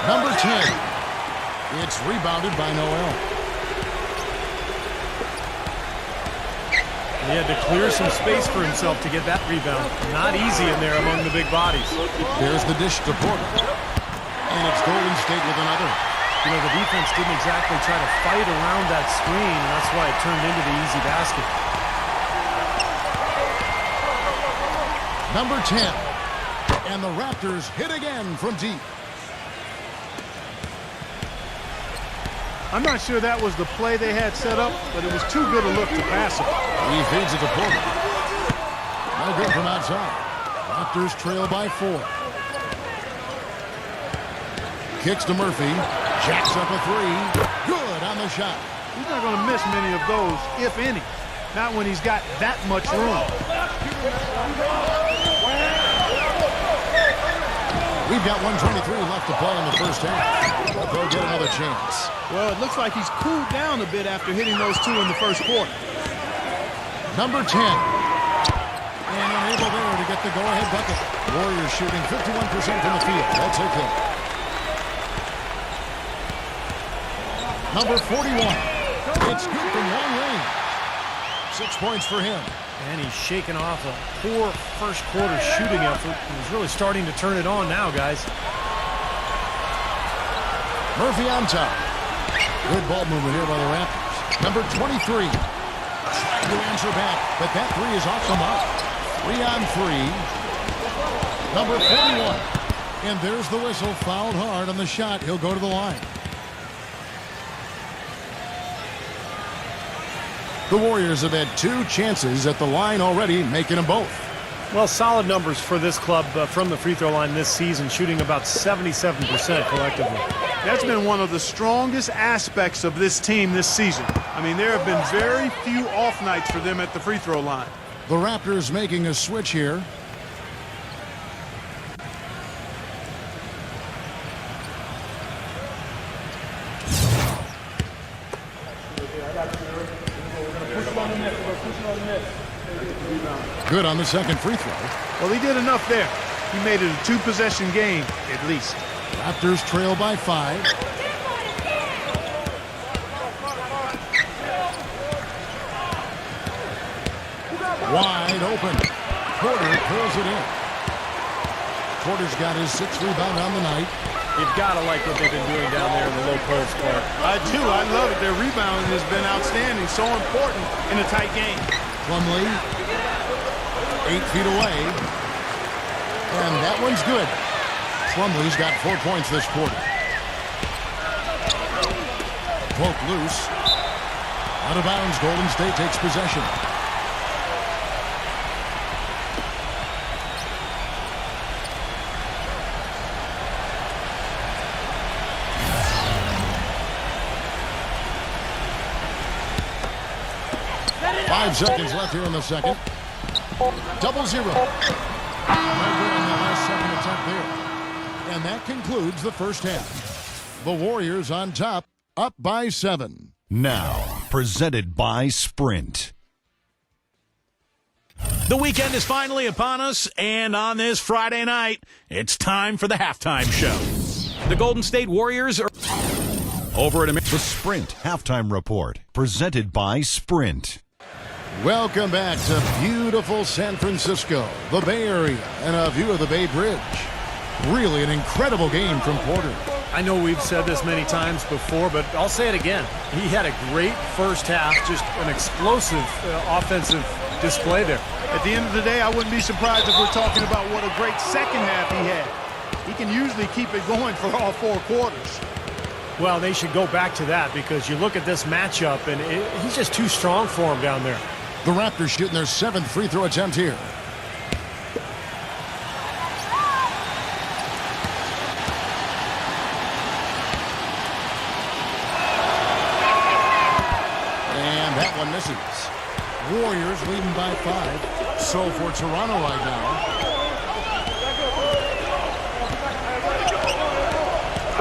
Number 10. It's rebounded by Noel. He had to clear some space for himself to get that rebound. Not easy in there among the big bodies. There's the dish to Porter. And it's Golden State with another. You know, the defense didn't exactly try to fight around that screen, and that's why it turned into the easy basket. Number 10. And the Raptors hit again from deep. I'm not sure that was the play they had set up, but it was too good a look to pass it. He feeds it to Porter. No good from outside. Raptors trail by 4. Kicks to Murphy. Jacks up a 3. Good on the shot. He's not going to miss many of those, if any. Not when he's got that much room. We've got 123 left to play in the first half. They'll get another chance. Well, it looks like he's cooled down a bit after hitting those 2 in the first quarter. Number 10. And unable there to get the go-ahead bucket. Warriors shooting 51% from the field. That's okay. Number 41. It's good from long range. 6 points for him. And he's shaking off a poor first quarter shooting effort. He's really starting to turn it on now, guys. Murphy on top. Good ball movement here by the Raptors. Number 23. Trying to answer back, but that 3 is off the mark. 3 on 3. Number 41. And there's the whistle. Fouled hard on the shot. He'll go to the line. The Warriors have had 2 chances at the line already, making them both. Well, solid numbers for this club from the free throw line this season, shooting about 77% collectively. That's been one of the strongest aspects of this team this season. I mean, there have been very few off nights for them at the free throw line. The Raptors making a switch here. Good on the second free throw. Well, he did enough there. He made it a 2-possession game, at least. Raptors trail by 5. Wide open. Porter pulls it in. Porter's got his 6th rebound on the night. You've got to like what they've been doing down there in the low post part. I do. I love it. Their rebounding has been outstanding. So important in a tight game. Plumlee, 8 feet away. And that one's good. Plumlee's got 4 points this quarter. Poked loose. Out of bounds, Golden State takes possession. Five seconds left here in the second. 0-0. No good on the last second attempt there. And that concludes the first half. The Warriors on top, up by 7. Now, presented by Sprint. The weekend is finally upon us, and on this Friday night, it's time for the halftime show. The Golden State Warriors are over at The Sprint Halftime Report, presented by Sprint. Welcome back to beautiful San Francisco, the Bay Area, and a view of the Bay Bridge. Really an incredible game from Porter. I know we've said this many times before, but I'll say it again. He had a great first half, just an explosive offensive display there. At the end of the day, I wouldn't be surprised if we're talking about what a great second half he had. He can usually keep it going for all 4 quarters. Well, they should go back to that because you look at this matchup, and he's just too strong for him down there. The Raptors shooting their 7th free throw attempt here. And that one misses. Warriors leading by 5. So for Toronto right now.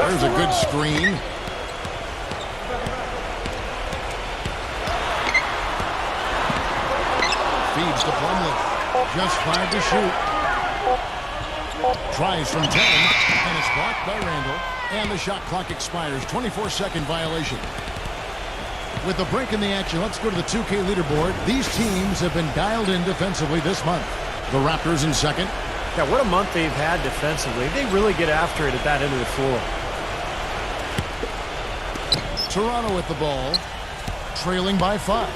There's a good screen. Feeds to Plumlee. Just 5 to shoot. Tries from 10, and it's blocked by Randall. And the shot clock expires. 24-second violation. With the break in the action, let's go to the 2K leaderboard. These teams have been dialed in defensively this month. The Raptors in second. Yeah, what a month they've had defensively. They really get after it at that end of the floor. Toronto with the ball. Trailing by 5.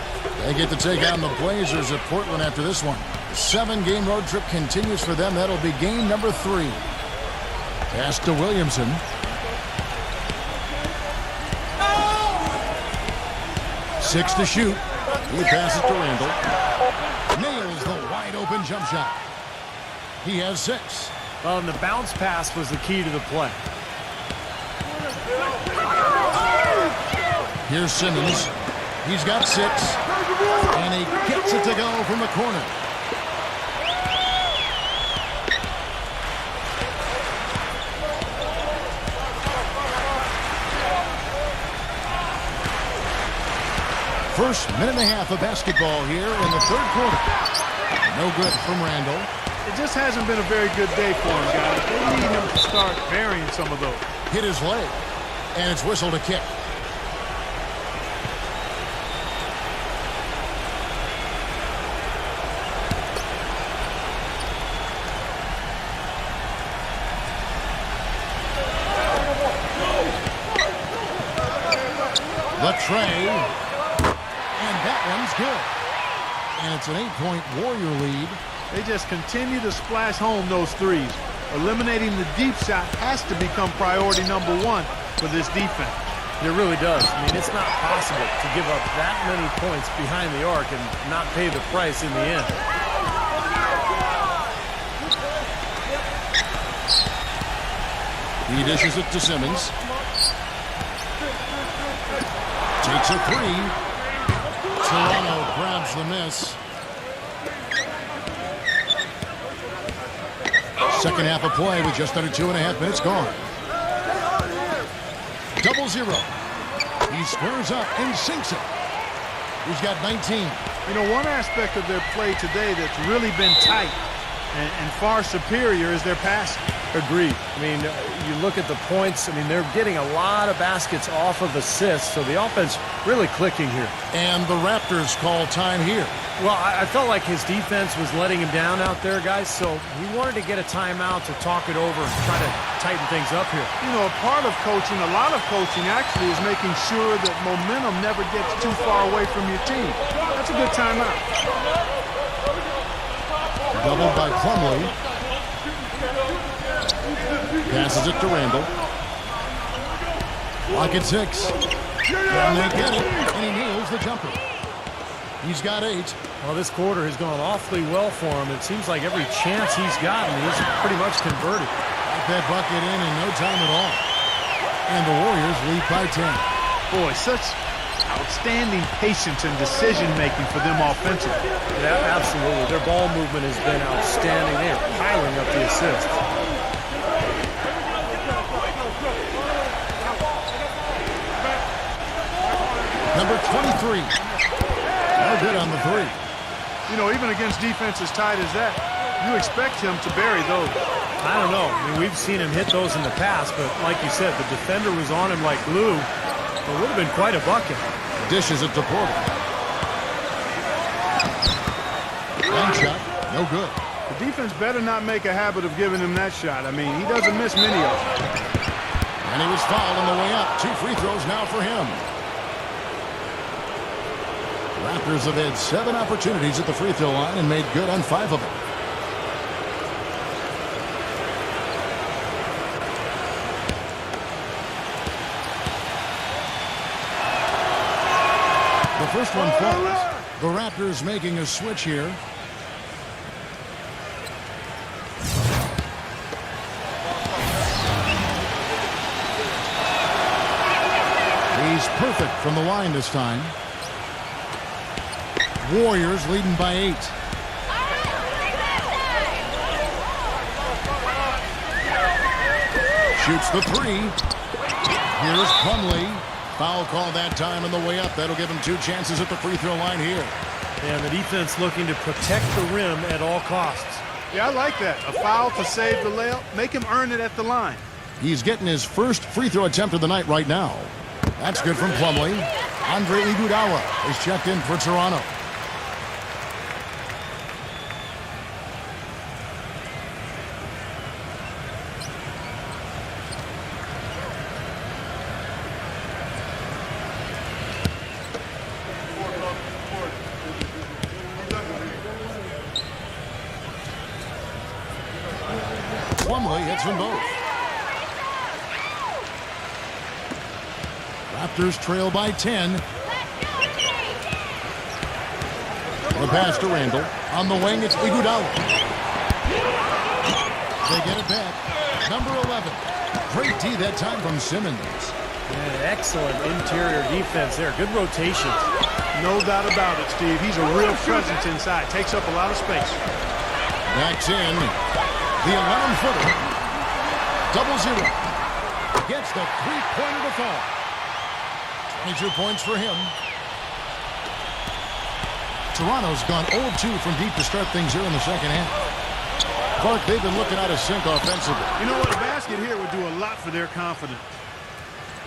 They get to take on the Blazers at Portland after this one. 7-game road trip continues for them. That'll be game number 3. Pass to Williamson. Six to shoot. He passes to Randall. Nails the wide-open jump shot. He has 6. Well, and the bounce pass was the key to the play. Here's Simmons. He's got 6. And he gets it to go from the corner. First minute and a half of basketball here in the third quarter. No good from Randall. It just hasn't been a very good day for him, guys. They need him to start burying some of those. Hit his leg. And it's whistled a kick. The tray. And that one's good. And it's an 8-point Warrior lead. They just continue to splash home those threes. Eliminating the deep shot has to become priority number 1 for this defense. It really does. I mean, it's not possible to give up that many points behind the arc and not pay the price in the end. He dishes it to Simmons. Takes a 3. Toronto grabs the miss. Second half of play with just under 2.5 minutes gone. 0-0. He squares up and sinks it. He's got 19. You know, one aspect of their play today that's really been tight and far superior is their passing. Agreed. I mean, you look at the points. I mean, they're getting a lot of baskets off of assists, so the offense really clicking here. And the Raptors call time here. Well, I felt like his defense was letting him down out there, guys, so he wanted to get a timeout to talk it over and try to tighten things up here. You know, a part of coaching, a lot of coaching actually is making sure that momentum never gets too far away from your team. That's a good timeout. Doubled by Plumlee. Passes it to Randall. Clock at 6. And they get it, and he nails the jumper. He's got 8. Well, this quarter has gone awfully well for him. It seems like every chance he's gotten, he's pretty much converted. Got that bucket in no time at all. And the Warriors lead by 10. Boy, such outstanding patience and decision-making for them offensively. Yeah, absolutely. Their ball movement has been outstanding. They are piling up the assists. Number 23. No good on the 3. You know, even against defense as tight as that, you expect him to bury those. I don't know. I mean, we've seen him hit those in the past, but like you said, the defender was on him like glue. It would have been quite a bucket. Dishes it to Porter. Long shot, no good. The defense better not make a habit of giving him that shot. I mean, he doesn't miss many of them. And he was fouled on the way up. 2 free throws now for him. Raptors have had 7 opportunities at the free throw line and made good on 5 of them. The first one falls. The Raptors making a switch here. He's perfect from the line this time. Warriors leading by 8. Shoots the 3. Here's Plumlee. Foul call that time on the way up. That'll give him 2 chances at the free throw line here. And the defense looking to protect the rim at all costs. Yeah, I like that. A foul to save the layup. Make him earn it at the line. He's getting his first free throw attempt of the night right now. That's good from Plumlee. Andre Iguodala is checked in for Toronto. Plumlee hits them both. Raptors trail by 10. The pass to Randall. On the wing, it's Iguodala. They get it back. Number 11. Great D that time from Simmons. And excellent interior defense there. Good rotations. No doubt about it, Steve. He's a real presence inside. Takes up a lot of space. Backs in. The 11-footer. 0-0. Gets the 3-pointer to fall. 22 points for him. Toronto's gone 0-2 from deep to start things here in the second half. Clark, they've been looking out of sync offensively. You know what? A basket here would do a lot for their confidence.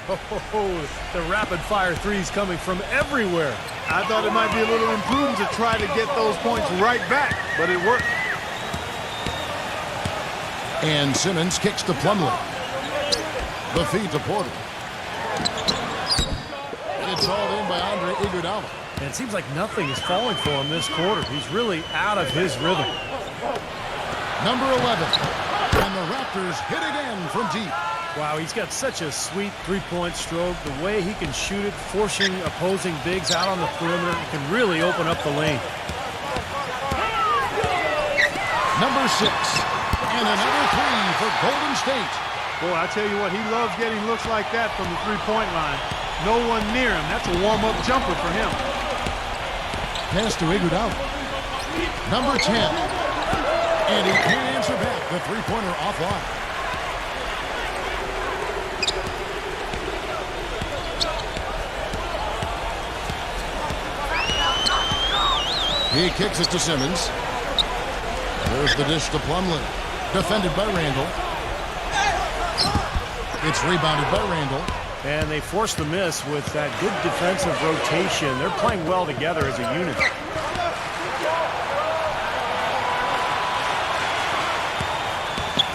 Oh, the rapid-fire threes coming from everywhere. I thought it might be a little improved to try to get those points right back, but it worked. And Simmons kicks to Plumlee. The feed to Porter. It's hauled in by Andre Iguodala. And it seems like nothing is falling for him this quarter. He's really out of his rhythm. Number 11. And the Raptors hit again from deep. Wow, he's got such a sweet three-point stroke. The way he can shoot it, forcing opposing bigs out on the perimeter, it can really open up the lane. Number 6. And another 3 for Golden State. Boy, I tell you what, he loves getting looks like that from the three-point line. No one near him. That's a warm-up jumper for him. Pass to Iguodala. Number 10. And he can't answer back. The three-pointer offline. He kicks it to Simmons. There's the dish to Plumlee. Defended by Randall. It's rebounded by Randall. And they force the miss with that good defensive rotation. They're playing well together as a unit.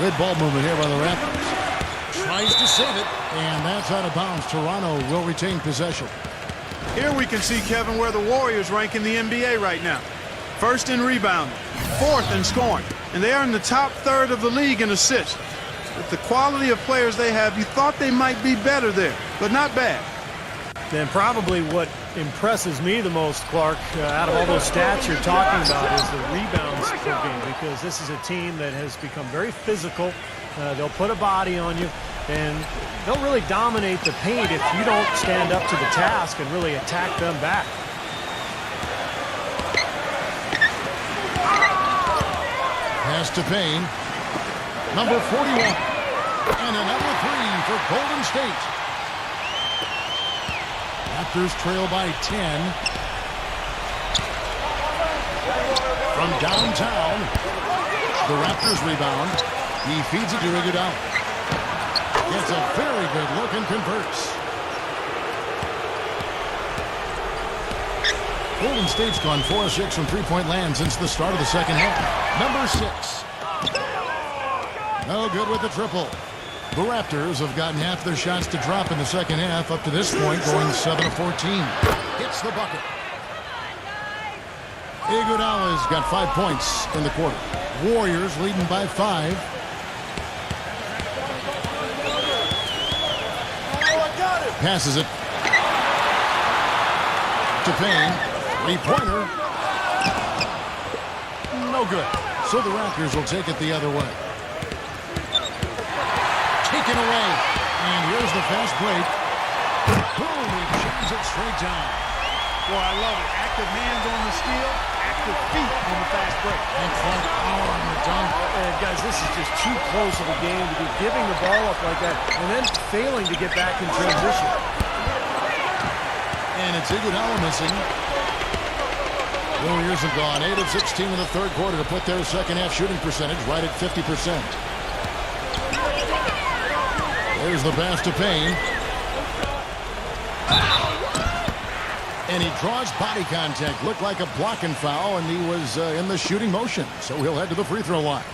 Good ball movement here by the Raptors. Tries to save it, and that's out of bounds. Toronto will retain possession. Here we can see, Kevin, where the Warriors rank in the NBA right now. First in rebounding, 4th in scoring, and they are in the top 1/3 of the league in assists. With the quality of players they have, you thought they might be better there, but not bad. And probably what impresses me the most, Clark, out of all those stats you're talking about is the rebounds per game, because this is a team that has become very physical. They'll put a body on you, and they'll really dominate the paint if you don't stand up to the task and really attack them back. Pass to Payne. Number 41. And another three for Golden State. Raptors trail by 10. From downtown, the Raptors rebound. He feeds it to Iguodala. Gets a very good look and converts. Golden State's gone 4-6 from three-point land since the start of the second half. Number 6. No good with the triple. The Raptors have gotten half their shots to drop in the second half up to this point, going 7 of 14. Hits the bucket. Iguodala's got 5 points in the quarter. Warriors leading by 5. Passes it to Payne. Three-pointer. No good. So the Raptors will take it the other way. Taken away. And here's the fast break. Boom, he jams it straight down. Boy, I love it. Active hands on the steal, active feet on the fast break. And Clark power on the dunk. And guys, this is just too close of a game to be giving the ball up like that and then failing to get back in transition. And it's Iguodala missing. Warriors have gone 8 of 16 in the third quarter to put their second half shooting percentage right at 50%. There's the pass to Payne. And he draws body contact. Looked like a blocking foul, and he was in the shooting motion. So he'll head to the free throw line.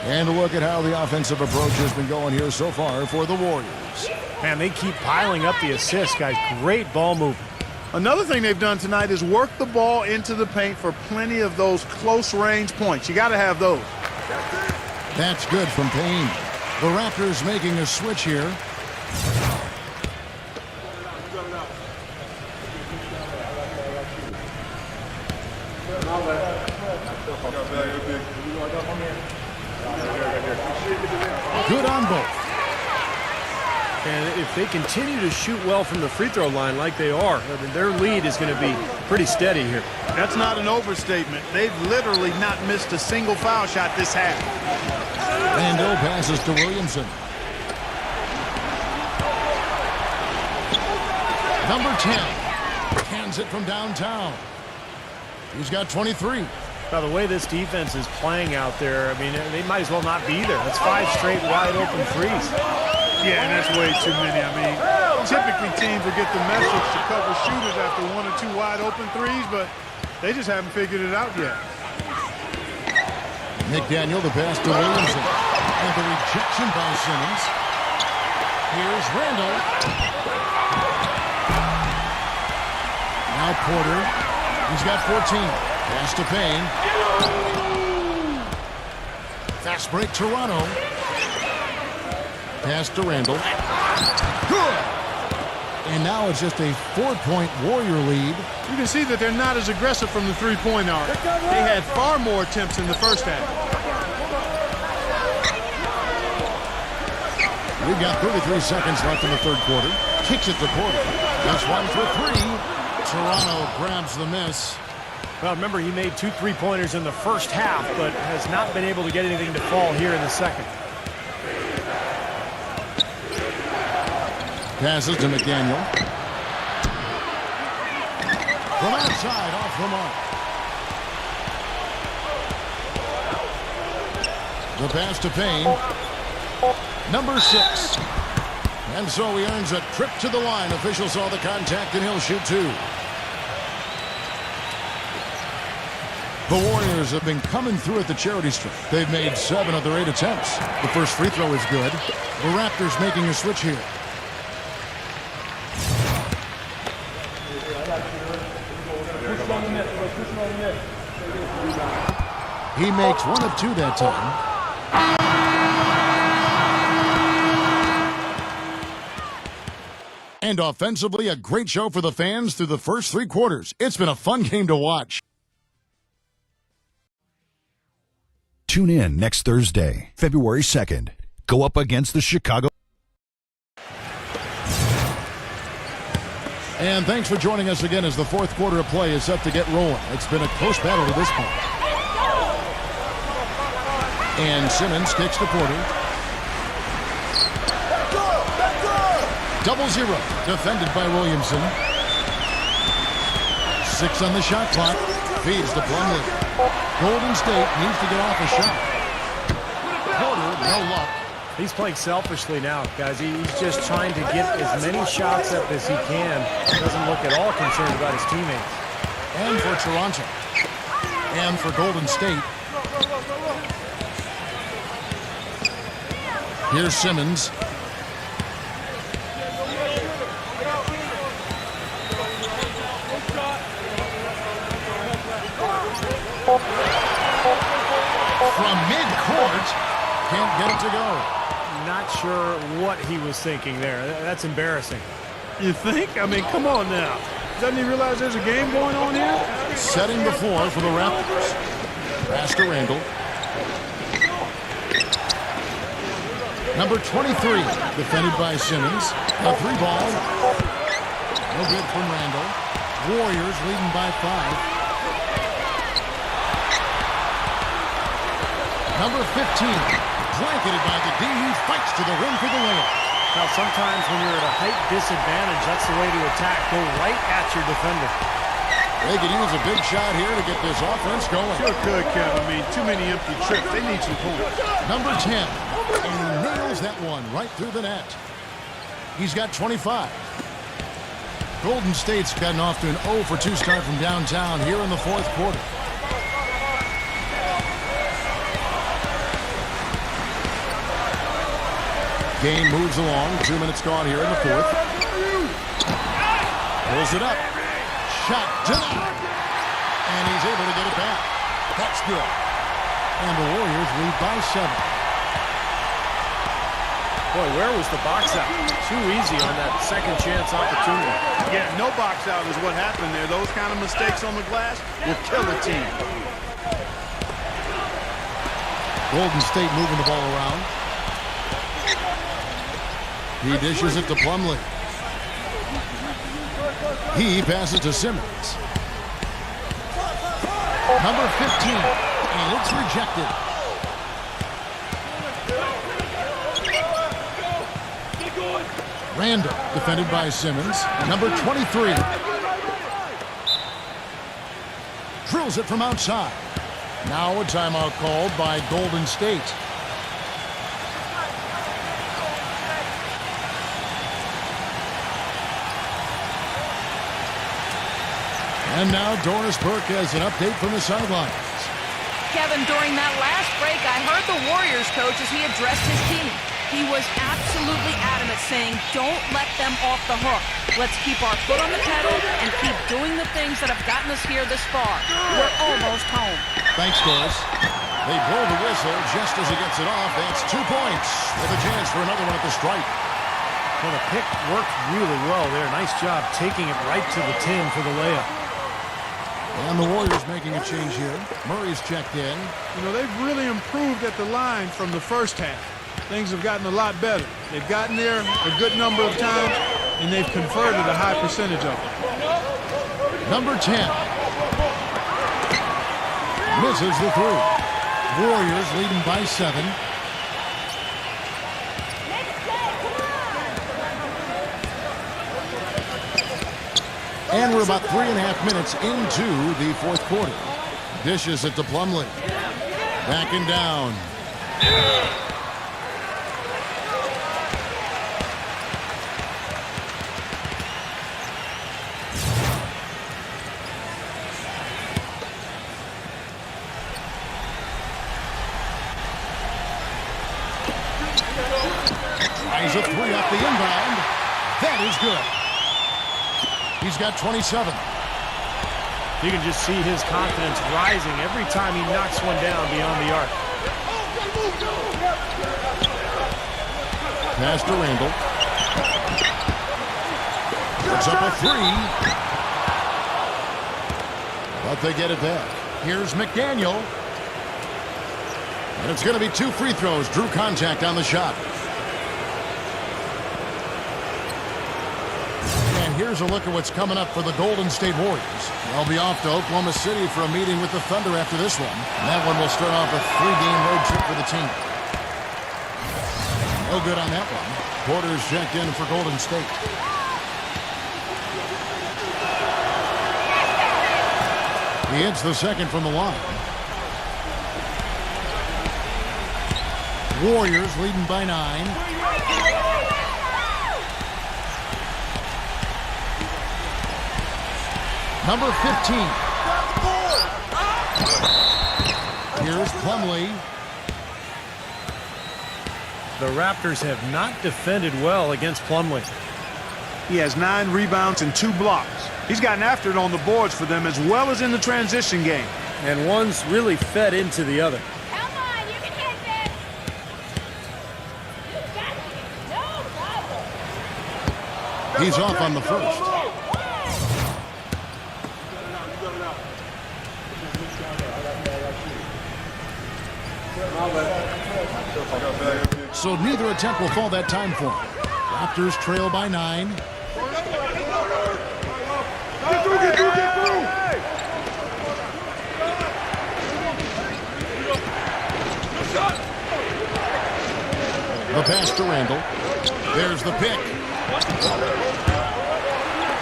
And look at how the offensive approach has been going here so far for the Warriors. Man, they keep piling up the assists, guys. Great ball movement. Another thing they've done tonight is work the ball into the paint for plenty of those close-range points. You got to have those. That's good from Payne. The Raptors making a switch here. Good on both. And if they continue to shoot well from the free throw line like they are, their lead is going to be pretty steady here. That's not an overstatement. They've literally not missed a single foul shot this half. Randall passes to Williamson. Number 10 hands it from downtown. He's got 23. By the way this defense is playing out there, I mean, they might as well not be there. That's 5 straight wide open threes. Yeah, and that's way too many. I mean, typically teams will get the message to cover shooters after 1 or 2 wide open threes, but they just haven't figured it out yet. McDaniel, the pass to Williamson. And the rejection by Simmons. Here's Randall. Now Porter. He's got 14. Pass to Payne. Fast break Toronto. Pass to Randall. Good. And now it's just a 4-point Warrior lead. You can see that they're not as aggressive from the three-point arc. They had far more attempts in the first half. We've got 33 seconds left in the third quarter. Kicks it to Porter. That's 1 for 3. Toronto grabs the miss. Well, remember, he made 2 3-pointers in the first half, but has not been able to get anything to fall here in the second. Passes to McDaniel. From outside, off the mark. The pass to Payne. Number 6. And so he earns a trip to the line. Officials saw the contact, and he'll shoot 2. The Warriors have been coming through at the charity stripe. They've made 7 of their 8 attempts. The first free throw is good. The Raptors making a switch here. He makes 1 of 2 that time. And offensively, a great show for the fans through the first 3 quarters. It's been a fun game to watch. Tune in next Thursday, February 2nd. Go up against the Chicago. And thanks for joining us again as the fourth quarter of play is set to get rolling. It's been a close battle to this point. And Simmons kicks to Porter. 0-0. Defended by Williamson. 6 on the shot clock. Feeds to Plumlee. Golden State needs to get off a shot. Porter, no luck. He's playing selfishly now, guys. He's just trying to get as many shots up as he can. He doesn't look at all concerned about his teammates. And for Toronto. And for Golden State. Here's Simmons. From midcourt, can't get it to go. Not sure what he was thinking there. That's embarrassing. You think? I mean, come on now. Doesn't he realize there's a game going on here? Setting the floor for the Raptors. Pass to Randall. Number 23, defended by Simmons. A 3-ball. No good from Randall. Warriors leading by 5. Number 15, blanketed by the D, he fights to the rim for the layup. Now, sometimes when you're at a height disadvantage, that's the way to attack. Go right at your defender. They could use a big shot here to get this offense going. Sure could, Kevin. I mean, too many empty trips. They need some points. Number 10, and he nails that one right through the net. He's got 25. Golden State's gotten off to an 0 for 2 start from downtown here in the fourth quarter. Game moves along. 2 minutes gone here in the fourth. Pulls it up. Shot denied. And he's able to get it back. That's good. And the Warriors lead by 7. Boy, where was the box out? Too easy on that second chance opportunity. Yeah, no box out is what happened there. Those kind of mistakes on the glass will kill a team. Golden State moving the ball around. He dishes it to Plumlee. He passes to Simmons. Number 15, and it's rejected. Randall, defended by Simmons. Number 23. Drills it from outside. Now a timeout called by Golden State. And now Doris Burke has an update from the sidelines. Kevin, during that last break, I heard the Warriors coach as he addressed his team. He was absolutely adamant, saying, don't let them off the hook. Let's keep our foot on the pedal and keep doing the things that have gotten us here this far. We're almost home. Thanks, Doris. They blow the whistle just as he gets it off. That's 2 points with a chance for another one at the stripe. Well, the pick worked really well there. Nice job taking it right to the 10 for the layup. And the Warriors making a change here. Murray's checked in. You know, they've really improved at the line from the first half. Things have gotten a lot better. They've gotten there a good number of times, and they've converted a high percentage of it. Number 10. Misses the 3. Warriors leading by 7. And we're about 3.5 minutes into the fourth quarter. Dishes it to Plumlee. Backing down. Tries a 3 off the inbound. That is good. He's got 27. You can just see his confidence rising every time he knocks one down beyond the arc. Pass to Randall. Puts up a three. But they get it back. Here's McDaniel. And it's going to be 2 free throws. Drew contact on the shot. And here's a look at what's coming up for the Golden State Warriors. They'll be off to Oklahoma City for a meeting with the Thunder after this one. And that one will start off a 3-game road trip for the team. No good on that one. Porter's checked in for Golden State. He hits the second from the line. Warriors leading by 9. Number 15. Here's Plumlee. The Raptors have not defended well against Plumlee. He has 9 rebounds and 2 blocks. He's gotten after it on the boards for them as well as in the transition game. And one's really fed into the other. Come on, you can hit this. You got it. No problem. He's off on the first. So neither attempt will fall that time for him. Raptors trail by 9. The pass to Randall. There's the pick.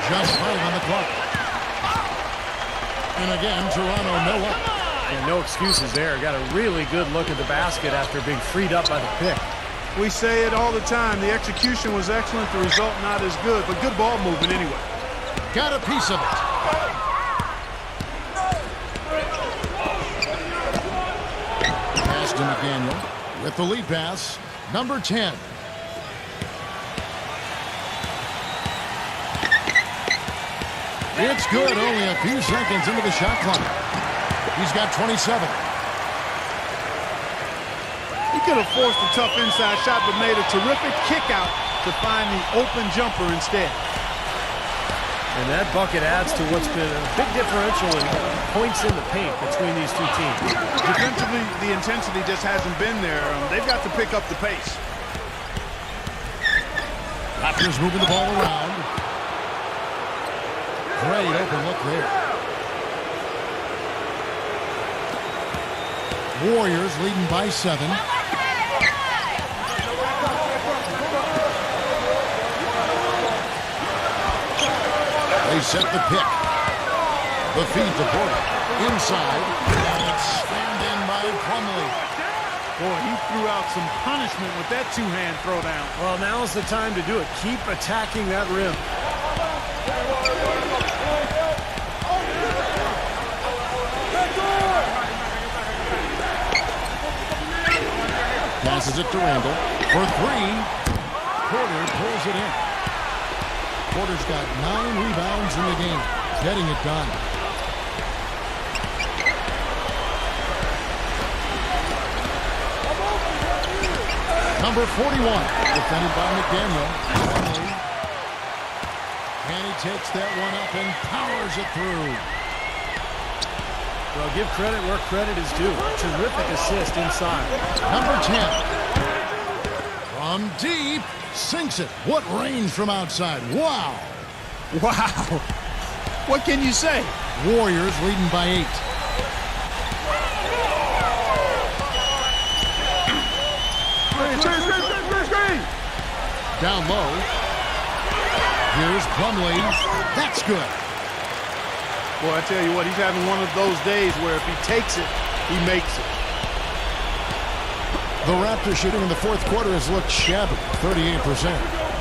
Just 5 on the clock. And again, Toronto no up. And no excuses there. Got a really good look at the basket after being freed up by the pick. We say it all the time. The execution was excellent. The result not as good, but good ball movement anyway. Got a piece of it. Pass to McDaniel with the lead pass. Number 10. It's good. Only a few seconds into the shot clock. He's got 27. He could have forced a tough inside shot, but made a terrific kick out to find the open jumper instead. And that bucket adds to what's been a big differential in points in the paint between these two teams. Defensively, the intensity just hasn't been there. They've got to pick up the pace. Raptors moving the ball around. Great open look there. Warriors leading by 7. They set the pick. The feed to Porter. Inside. And it's slammed in by Plumlee. Boy, he threw out some punishment with that two-hand throwdown. Well, now's the time to do it. Keep attacking that rim. Passes it to Randall for 3. Porter pulls it in. Porter's got 9 rebounds in the game, getting it done. Number 41, defended by McDaniel. And he takes that one up and powers it through. Well, give credit where credit is due. Terrific assist inside. Number 10. From deep. Sinks it. What range from outside. Wow. Wow. What can you say? Warriors leading by 8. Down low. Here's Plumlee. That's good. Boy, I tell you what, he's having one of those days where if he takes it, he makes it. The Raptors shooting in the fourth quarter has looked shabby, 38%.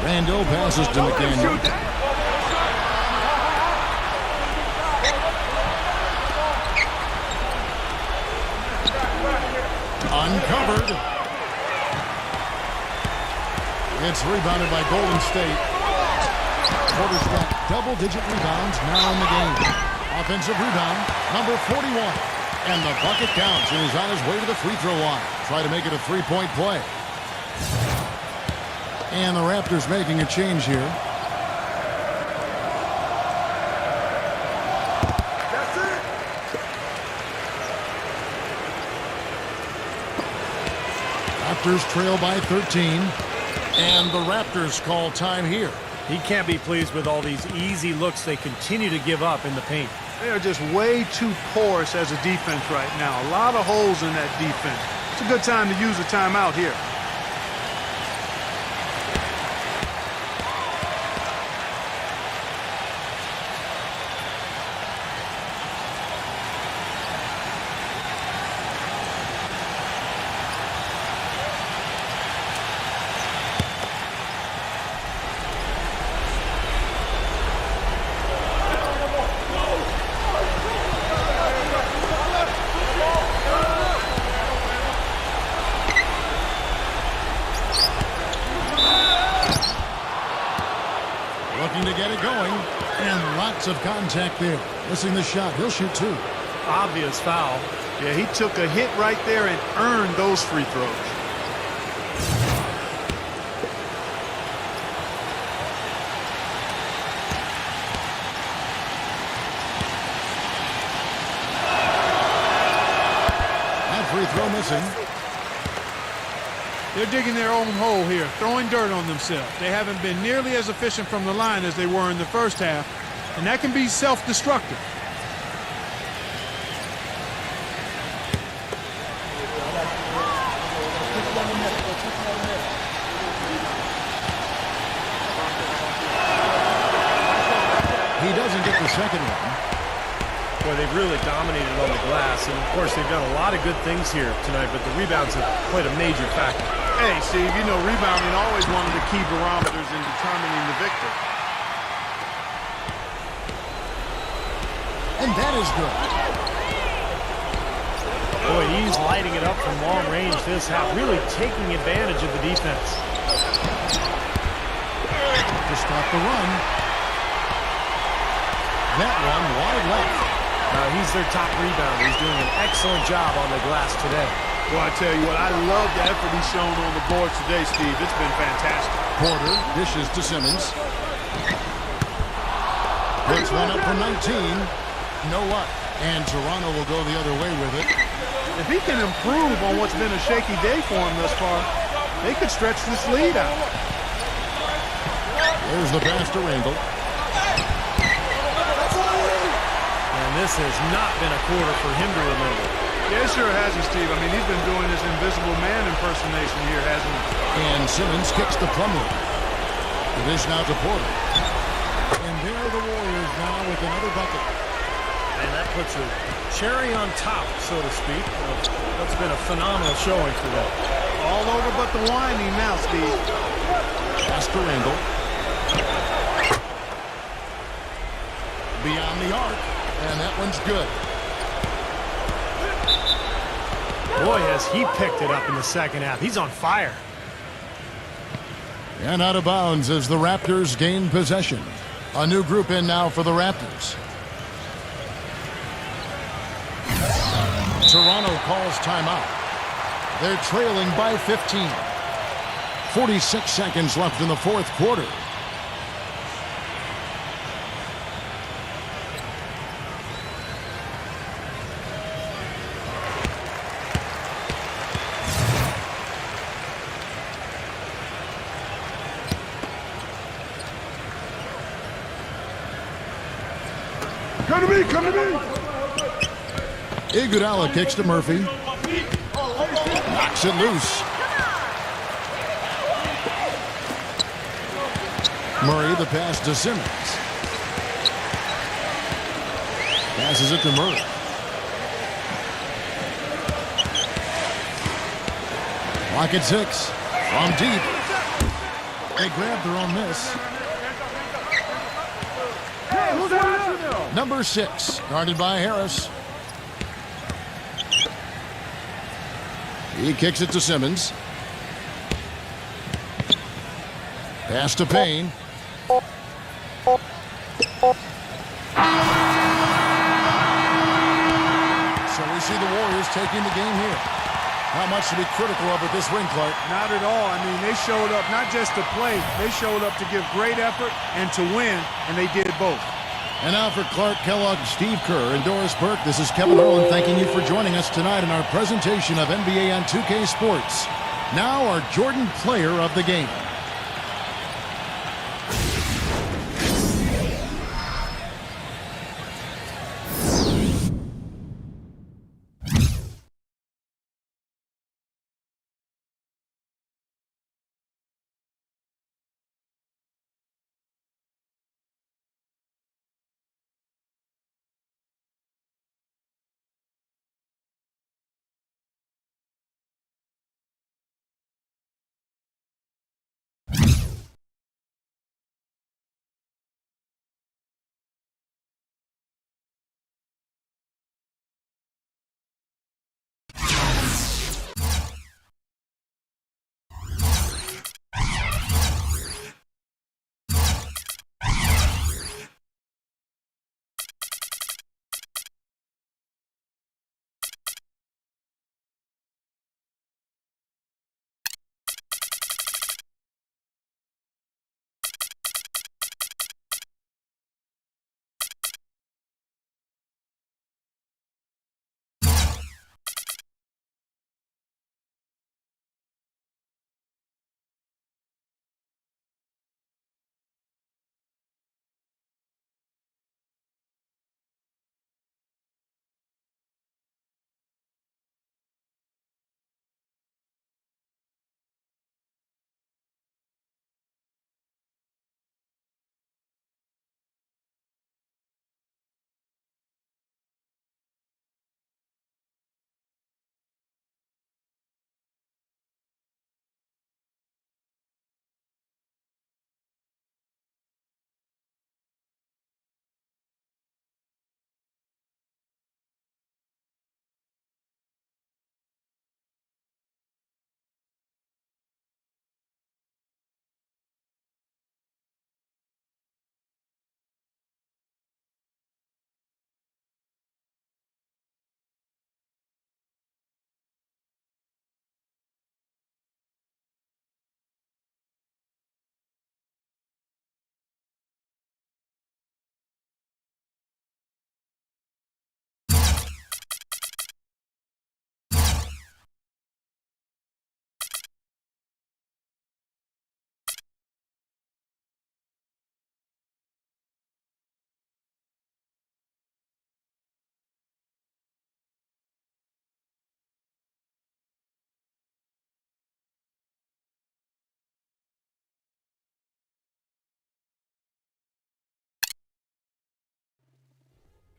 Randall passes to McDaniel. Uncovered. It's rebounded by Golden State. Porter's got double-digit rebounds now in the game. Offensive rebound, number 41. And the bucket counts, and he's on his way to the free throw line. Try to make it a three-point play. And the Raptors making a change here. Raptors trail by 13. And the Raptors call time here. He can't be pleased with all these easy looks they continue to give up in the paint. They are just way too porous as a defense right now. A lot of holes in that defense. It's a good time to use a timeout here. Looking to get it going. And lots of contact there. Missing the shot. He'll shoot 2. Obvious foul. Yeah, he took a hit right there and earned those free throws. That free throw missing. They're digging their own hole here, throwing dirt on themselves. They haven't been nearly as efficient from the line as they were in the first half, and that can be self-destructive. He doesn't get the second one. Boy, they've really dominated on the glass, and of course they've done a lot of good things here tonight, but the rebounds have played a major factor. Hey, Steve, you know rebounding always one of the key barometers in determining the victor. And that is good. Boy, he's lighting it up from long range this half, really taking advantage of the defense. To stop the run. That one wide left. He's their top rebounder. He's doing an excellent job on the glass today. Well, I tell you what, I love the effort he's shown on the boards today, Steve. It's been fantastic. Porter dishes to Simmons. Puts one up for 19. No luck. And Toronto will go the other way with it. If he can improve on what's been a shaky day for him thus far, they could stretch this lead out. There's the pass to Randall. And this has not been a quarter for him to remember. Yeah, it sure hasn't, Steve. I mean, he's been doing his invisible man impersonation here, hasn't he? And Simmons kicks the plumber. The dish now to Porter. And there are the Warriors now with another bucket. And that puts a cherry on top, so to speak. That's been a phenomenal showing for them. All over but the winding now, Steve. Pass to Randall. Beyond the arc. And that one's good. Boy, has he picked it up in the second half. He's on fire. And out of bounds as the Raptors gain possession. A new group in now for the Raptors. Toronto calls timeout. They're trailing by 15. 46 seconds left in the fourth quarter. Come to me, come to me. Iguodala kicks to Murphy. Knocks it loose. Murray the pass to Simmons. Passes it to Murray. Clock at 6. From deep. They grab their own miss. Number 6, guarded by Harris. He kicks it to Simmons. Pass to Payne. So we see the Warriors taking the game here. Not much to be critical of at this win, Clark. Not at all. I mean, they showed up not just to play. They showed up to give great effort and to win, and they did both. And now for Clark Kellogg, Steve Kerr, and Doris Burke, this is Kevin Harlan thanking you for joining us tonight in our presentation of NBA on 2K Sports. Now our Jordan player of the game.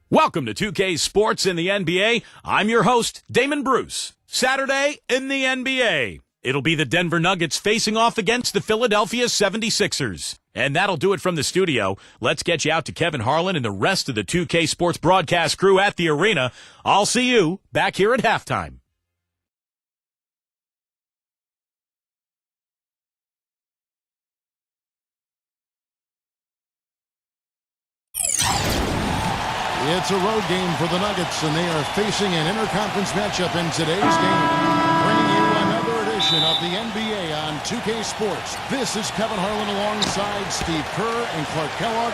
Welcome to 2K Sports in the NBA. I'm your host, Damon Bruce. Saturday in the NBA. It'll be the Denver Nuggets facing off against the Philadelphia 76ers. And that'll do it from the studio. Let's get you out to Kevin Harlan and the rest of the 2K Sports broadcast crew at the arena. I'll see you back here at halftime. It's a road game for the Nuggets, and they are facing an interconference matchup in today's game. Bringing you another edition of the NBA on 2K Sports. This is Kevin Harlan alongside Steve Kerr and Clark Kellogg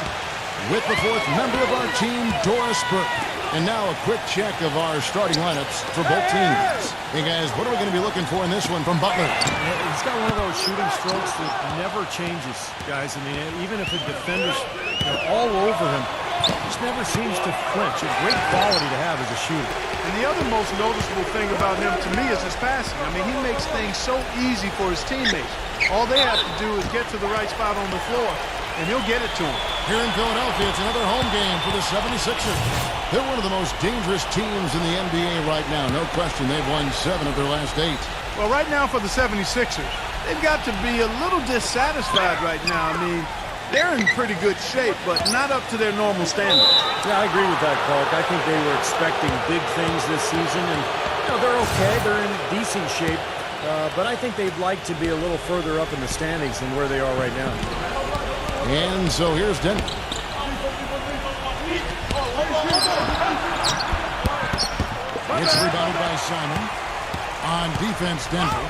with the fourth member of our team, Doris Burke. And now a quick check of our starting lineups for both teams. Hey guys, what are we going to be looking for in this one from Butler? He's got one of those shooting strokes that never changes, guys. I mean, even if a defender's all over him, just never seems to flinch. A great quality to have as a shooter. And the other most noticeable thing about him to me is his passing. I mean, he makes things so easy for his teammates. All they have to do is get to the right spot on the floor, and he'll get it to him. Here in Philadelphia, it's another home game for the 76ers. They're one of the most dangerous teams in the NBA right now. No question, they've won 7 of their last 8. Well, right now for the 76ers, they've got to be a little dissatisfied right now. I mean, they're in pretty good shape, but not up to their normal standards. Yeah, I agree with that, Clark. I think they were expecting big things this season, and they're okay. They're in decent shape, but I think they'd like to be a little further up in the standings than where they are right now. And so here's Denver. It's rebounded by Simon. On defense, Denver.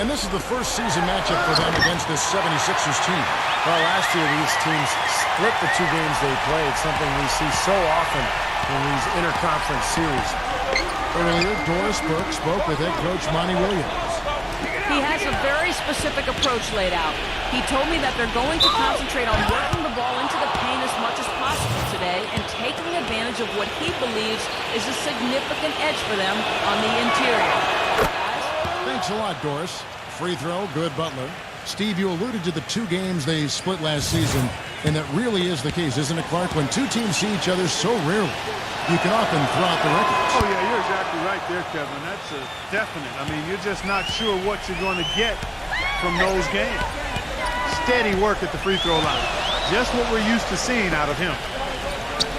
And this is the first season matchup for them against this 76ers team. Well, last year these teams split the 2 games they played, something we see so often in these interconference series. Earlier, Doris Burke spoke with head coach Monty Williams. He has a very specific approach laid out. He told me that they're going to concentrate on working the ball into the paint as much as possible today and taking advantage of what he believes is a significant edge for them on the interior. Guys? Thanks a lot, Doris. Free throw, good Butler. Steve, you alluded to the 2 games they split last season, and that really is the case, isn't it, Clark? When 2 teams see each other so rarely, you can often throw out the records. Oh, yeah, you're exactly right there, Kevin. That's a definite. I mean, you're just not sure what you're going to get from those games. Steady work at the free throw line. Just what we're used to seeing out of him.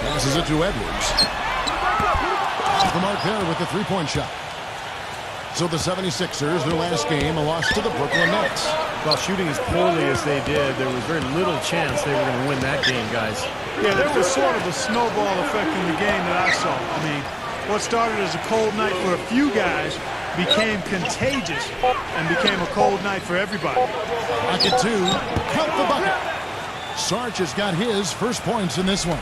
Passes it to Edwards. Off the mark there with the three-point shot. So the 76ers, their last game, a loss to the Brooklyn Nets. Well, shooting as poorly as they did, there was very little chance they were going to win that game, guys. Yeah, there was sort of a snowball effect in the game that I saw. I mean, what started as a cold night for a few guys became contagious and became a cold night for everybody. Pocket 2, count the bucket. Sarge has got his first points in this one.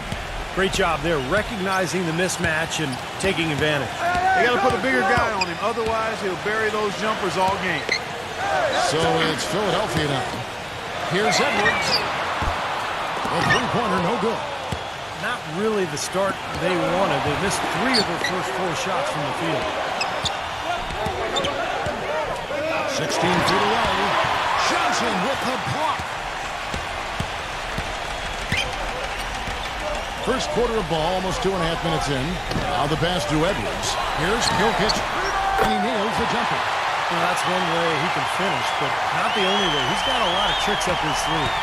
Great job there, recognizing the mismatch and taking advantage. They got to put a bigger guy on him. Otherwise, he'll bury those jumpers all game. So it's Philadelphia now. Here's Edwards. A three-pointer, no good. Not really the start they wanted. They missed 3 of their first 4 shots from the field. 16 feet away. Johnson with the block. First quarter of ball, almost 2.5 minutes in. Now the pass to Edwards. Here's Jokic, and he nails the jumper. Well, that's one way he can finish, but not the only way. He's got a lot of tricks up his sleeve.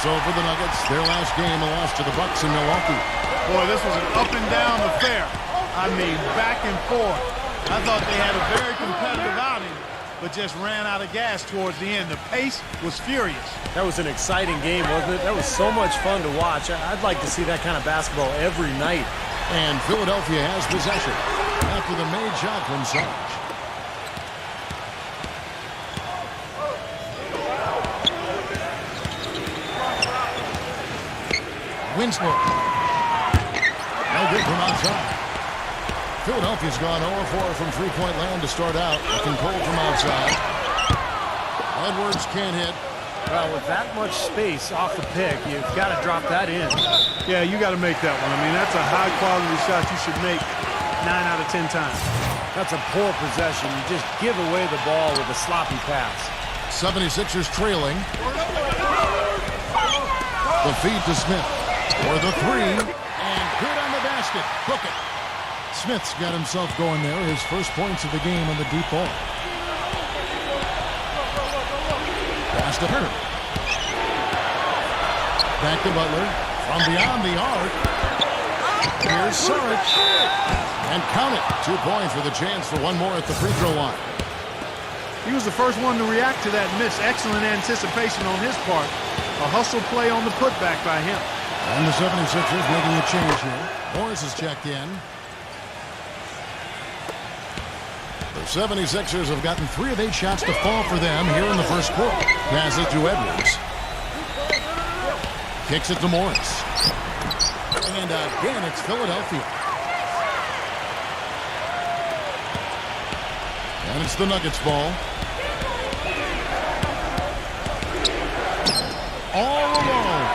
So for the Nuggets, their last game, a loss to the Bucks in Milwaukee. Boy, this was an up-and-down affair. I mean, back and forth. I thought they had a very competitive outing, but just ran out of gas towards the end. The pace was furious. That was an exciting game, wasn't it? That was so much fun to watch. I'd like to see that kind of basketball every night. And Philadelphia has possession after the made shot from Sarge. Winslow. No good from outside. Philadelphia's gone 0-4 from three-point land to start out. Looking cold from outside. Edwards can't hit. Well, with that much space off the pick, you've got to drop that in. Yeah, you got to make that one. I mean, that's a high-quality shot you should make 9 out of 10 times. That's a poor possession. You just give away the ball with a sloppy pass. 76ers trailing. The feed to Smith. For the three. And good on the basket. Book it. Smith's got himself going there. His first points of the game on the deep ball. Pass to Hurd. Back to Butler. From beyond the arc. Here's Sarge. And count it. 2 points with a chance for one more at the free throw line. He was the first one to react to that miss. Excellent anticipation on his part. A hustle play on the putback by him. And the 76ers making a change here. Morris is checked in. The 76ers have gotten 3 of 8 shots to fall for them here in the first quarter. Pass it to Edwards. Kicks it to Morris. And again, it's Philadelphia. And it's the Nuggets ball. All alone.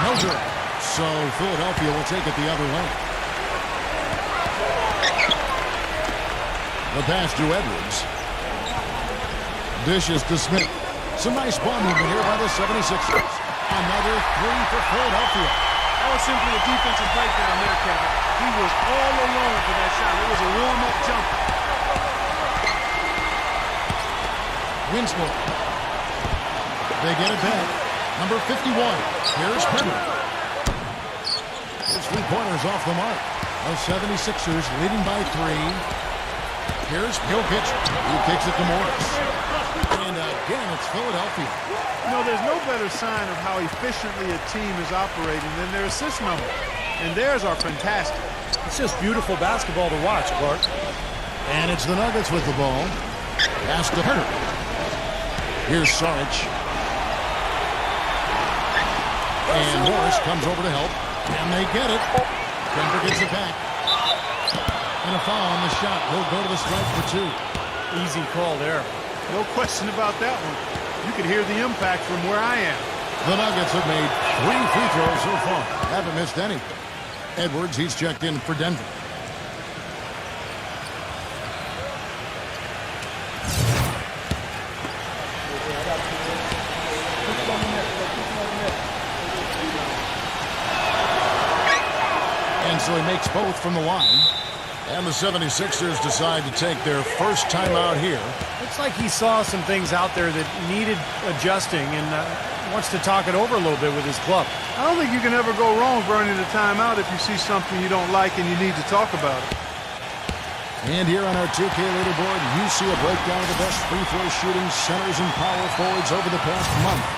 No good. So Philadelphia will take it the other way. The pass to Edwards. Dishes to Smith. Some nice ball movement here by the 76ers. Another 3 for Philadelphia. That was simply a defensive breakdown there, Kevin. He was all alone for that shot. It was a warm-up jumper. Winslow. They get it back. Number 51. Here's Pember. His three-pointers off the mark. The 76ers leading by 3. Here's Jokic, who kicks it to Morris. And again, it's Philadelphia. You know, there's no better sign of how efficiently a team is operating than their assist number. And theirs are fantastic. It's just beautiful basketball to watch, Clark. And it's the Nuggets with the ball. Pass to Hurd. Here's Sarge. And Morris comes over to help. And they get it. Denver gets it back. And a foul on the shot. He'll go to the stripe for 2. Easy call there. No question about that one. You could hear the impact from where I am. The Nuggets have made 3 free throws so far. Haven't missed any. Edwards, he's checked in for Denver. And so he makes both from the line. And the 76ers decide to take their first timeout here. Looks like he saw some things out there that needed adjusting and wants to talk it over a little bit with his club. I don't think you can ever go wrong burning a timeout if you see something you don't like and you need to talk about it. And here on our 2K leaderboard, you see a breakdown of the best free throw shooting centers and power forwards over the past month.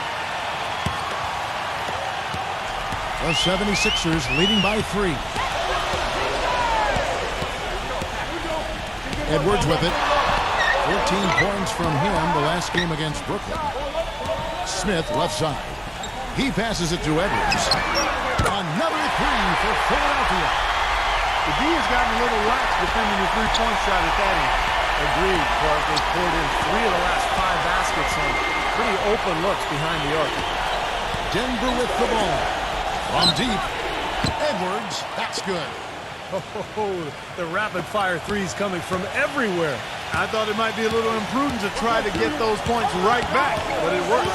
The 76ers leading by 3. Edwards with it. 14 points from him the last game against Brooklyn. Smith left side. He passes it to Edwards. Another 3 for Philadelphia. The D has gotten a little lax defending the three-point shot at that end. Agreed, Clark. They poured in 3 of the last 5 baskets on pretty open looks behind the arc. Denver with the ball. From deep. Edwards. That's good. Oh, the rapid-fire threes coming from everywhere. I thought it might be a little imprudent to try to get those points right back, but it worked.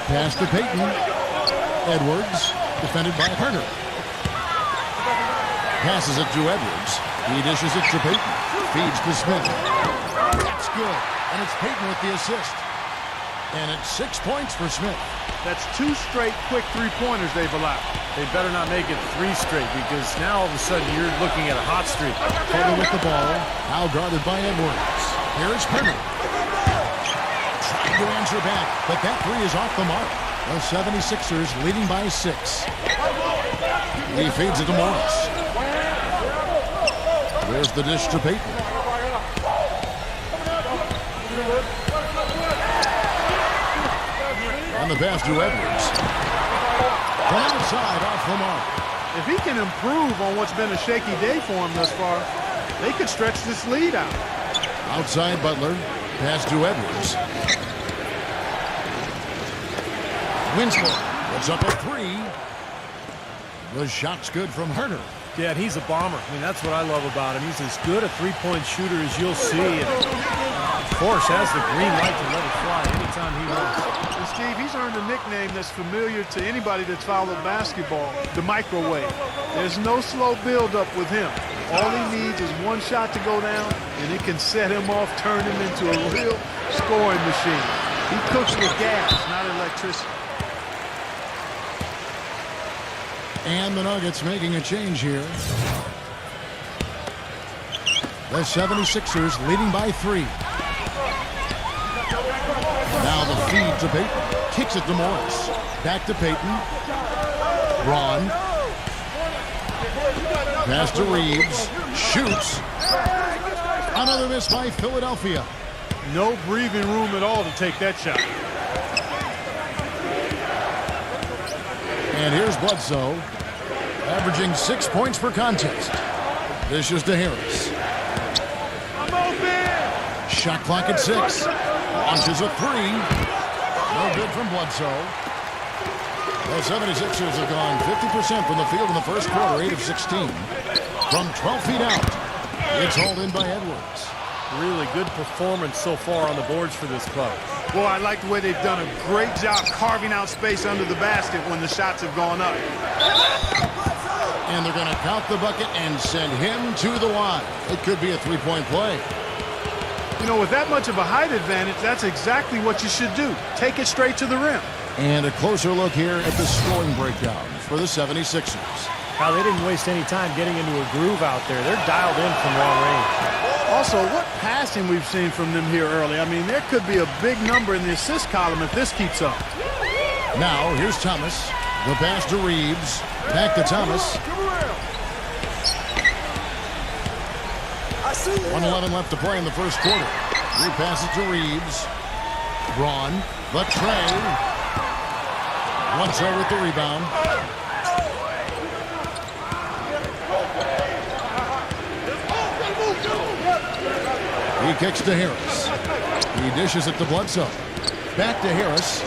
Pass to Payton. Edwards, defended by Herner. Passes it to Edwards. He dishes it to Payton. Feeds to Smith. That's good. And it's Payton with the assist. And it's 6 points for Smith. That's 2 straight quick three-pointers they've allowed. They better not make it 3 straight because now all of a sudden you're looking at a hot streak. Herner with the ball. Now guarded by Edwards. Here's Herner. Trying to answer back, but that 3 is off the mark. The 76ers leading by 6. He feeds it to Morris. There's the dish to Payton. And the pass to Edwards. From outside, off the mark. If he can improve on what's been a shaky day for him thus far, they could stretch this lead out. Outside Butler. Pass to Edwards. Winslow puts up a 3. The shot's good from Herner. Yeah, he's a bomber. I mean, that's what I love about him. He's as good a three-point shooter as you'll see. And, of course, has the green light to let it fly anytime he wants. And Steve, he's earned a nickname that's familiar to anybody that's followed basketball, the microwave. There's no slow build-up with him. All he needs is one shot to go down, and it can set him off, turn him into a real scoring machine. He cooks with gas, not electricity. And the Nuggets making a change here. The 76ers leading by 3. Now the feed to Payton. Kicks it to Morris. Back to Payton. Braun. Pass to Reeves. Shoots. Another miss by Philadelphia. No breathing room at all to take that shot. And here's Bledsoe, averaging 6 points per contest. Dishes to Harris. I'm open! Shot clock at 6. Launches a 3. No good from Bledsoe. The 76ers have gone 50% from the field in the first quarter, 8 of 16. From 12 feet out, it's hauled in by Edwards. Really good performance so far on the boards for this club. Boy, I like the way they've done a great job carving out space under the basket when the shots have gone up. And they're going to count the bucket and send him to the line. It could be a three-point play. You know, with that much of a height advantage, that's exactly what you should do. Take it straight to the rim. And a closer look here at the scoring breakdown for the 76ers. Now, they didn't waste any time getting into a groove out there. They're dialed in from long range. Also, what passing we've seen from them here early. I mean, there could be a big number in the assist column if this keeps up. Now, here's Thomas. The pass to Reeves. Back to Thomas. 1:11 left to play in the first quarter. Repasses to Reeves. Braun. The tray. Bledsoe with the rebound. He He kicks to Harris. He dishes it to Bledsoe. Back to Harris.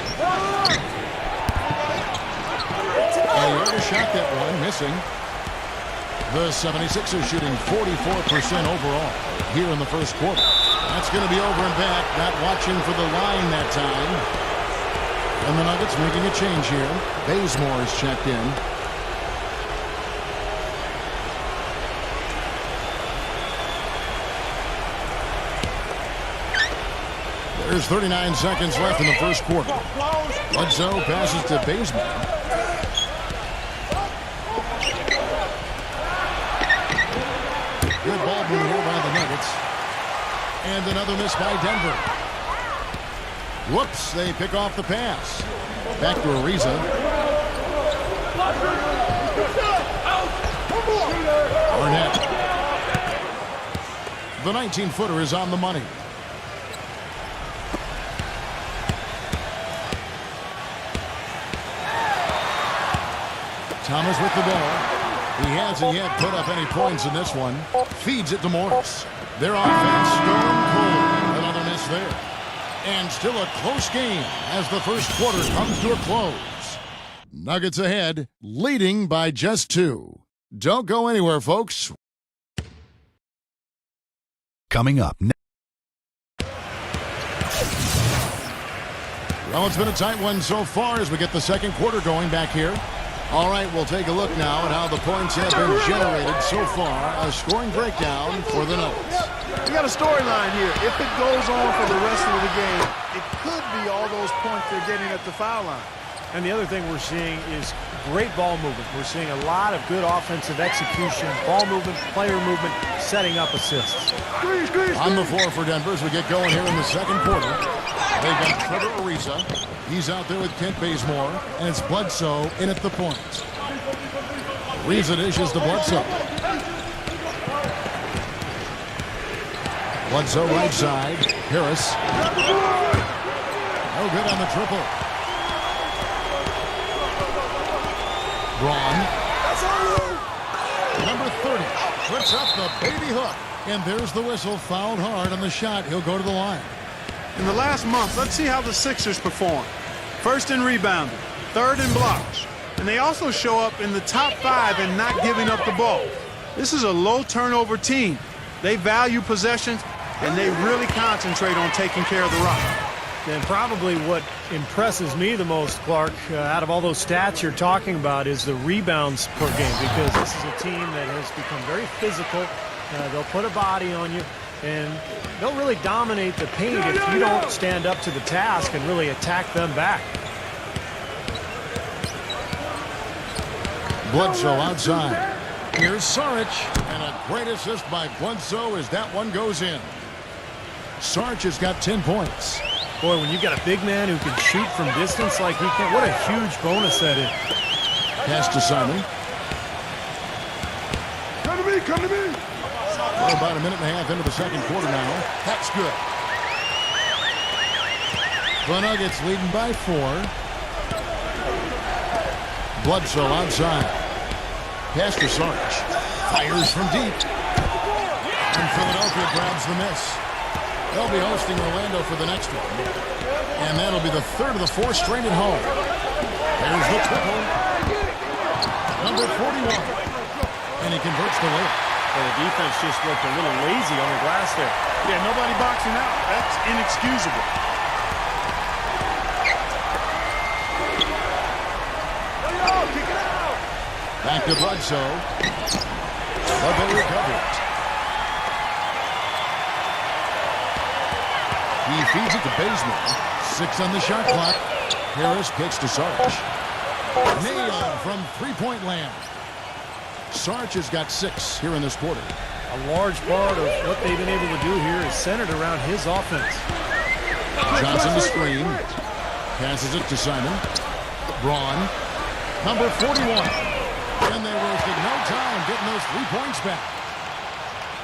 And he overshot that one, missing. The 76ers shooting 44% overall here in the first quarter. That's going to be over and back. Not watching for the line that time. And the Nuggets making a change here. Bazemore is checked in. There's 39 seconds left in the first quarter. Bledsoe passes to Bazemore. Good ball movement here by the Nuggets. And another miss by Denver. Whoops, they pick off the pass. Back to Ariza. Arnett. The 19-footer is on the money. Thomas with the ball. He hasn't yet put up any points in this one. Feeds it to Morris. Their offense stone cold. Another miss there. And still a close game as the first quarter comes to a close. Nuggets ahead, leading by just 2. Don't go anywhere, folks. Coming up next. Well, it's been a tight one so far as we get the second quarter going back here. All right, we'll take a look now at how the points have been generated so far. A scoring breakdown for the Nuggets. We got a storyline here. If it goes on for the rest of the game, it could be all those points they're getting at the foul line. And the other thing we're seeing is great ball movement. We're seeing a lot of good offensive execution, ball movement, player movement, setting up assists. On the floor for Denver as we get going here in the second quarter. They've got Trevor Ariza. He's out there with Kent Bazemore, and it's Bledsoe in at the point. Ariza dishes to Bledsoe. Bledsoe right side. Harris. No good on the triple. Braun. Number 30 puts up the baby hook. And there's the whistle. Fouled hard on the shot. He'll go to the line. In the last month, let's see how the Sixers perform. First in rebounding, third in blocks. And they also show up in the top 5 in not giving up the ball. This is a low turnover team. They value possessions, and they really concentrate on taking care of the rock. And probably what impresses me the most, Clark, out of all those stats you're talking about is the rebounds per game, because this is a team that has become very physical. They'll put a body on you, and they'll really dominate the paint if you don't stand up to the task and really attack them back. Bledsoe outside. Here's Saric, and a great assist by Bledsoe as that one goes in. Saric has got 10 points. Boy, when you've got a big man who can shoot from distance like he can, what a huge bonus that is. Pass to Simon. Come to me, come to me. We're about a minute and a half into the second quarter now. That's good. The Nuggets leading by 4. Bledsoe outside. Pass to Saric. Fires from deep. And Philadelphia grabs the miss. They'll be hosting Orlando for the next one. And that'll be the third of the 4 straight at home. There's the triple. Number 41. And he converts the layup. Well, the defense just looked a little lazy on the glass there. Yeah, nobody boxing out. That's inexcusable. Back to Bledsoe. But they recover it. He feeds it to Bazemore. 6 on the shot clock. Harris kicks to Saric. Nailed from three-point land. Saric has got 6 here in this quarter. A large part of what they've been able to do here is centered around his offense. Johnson the screen. Passes it to Simon. Braun. Number 41. And they wasted no time getting those 3 points back.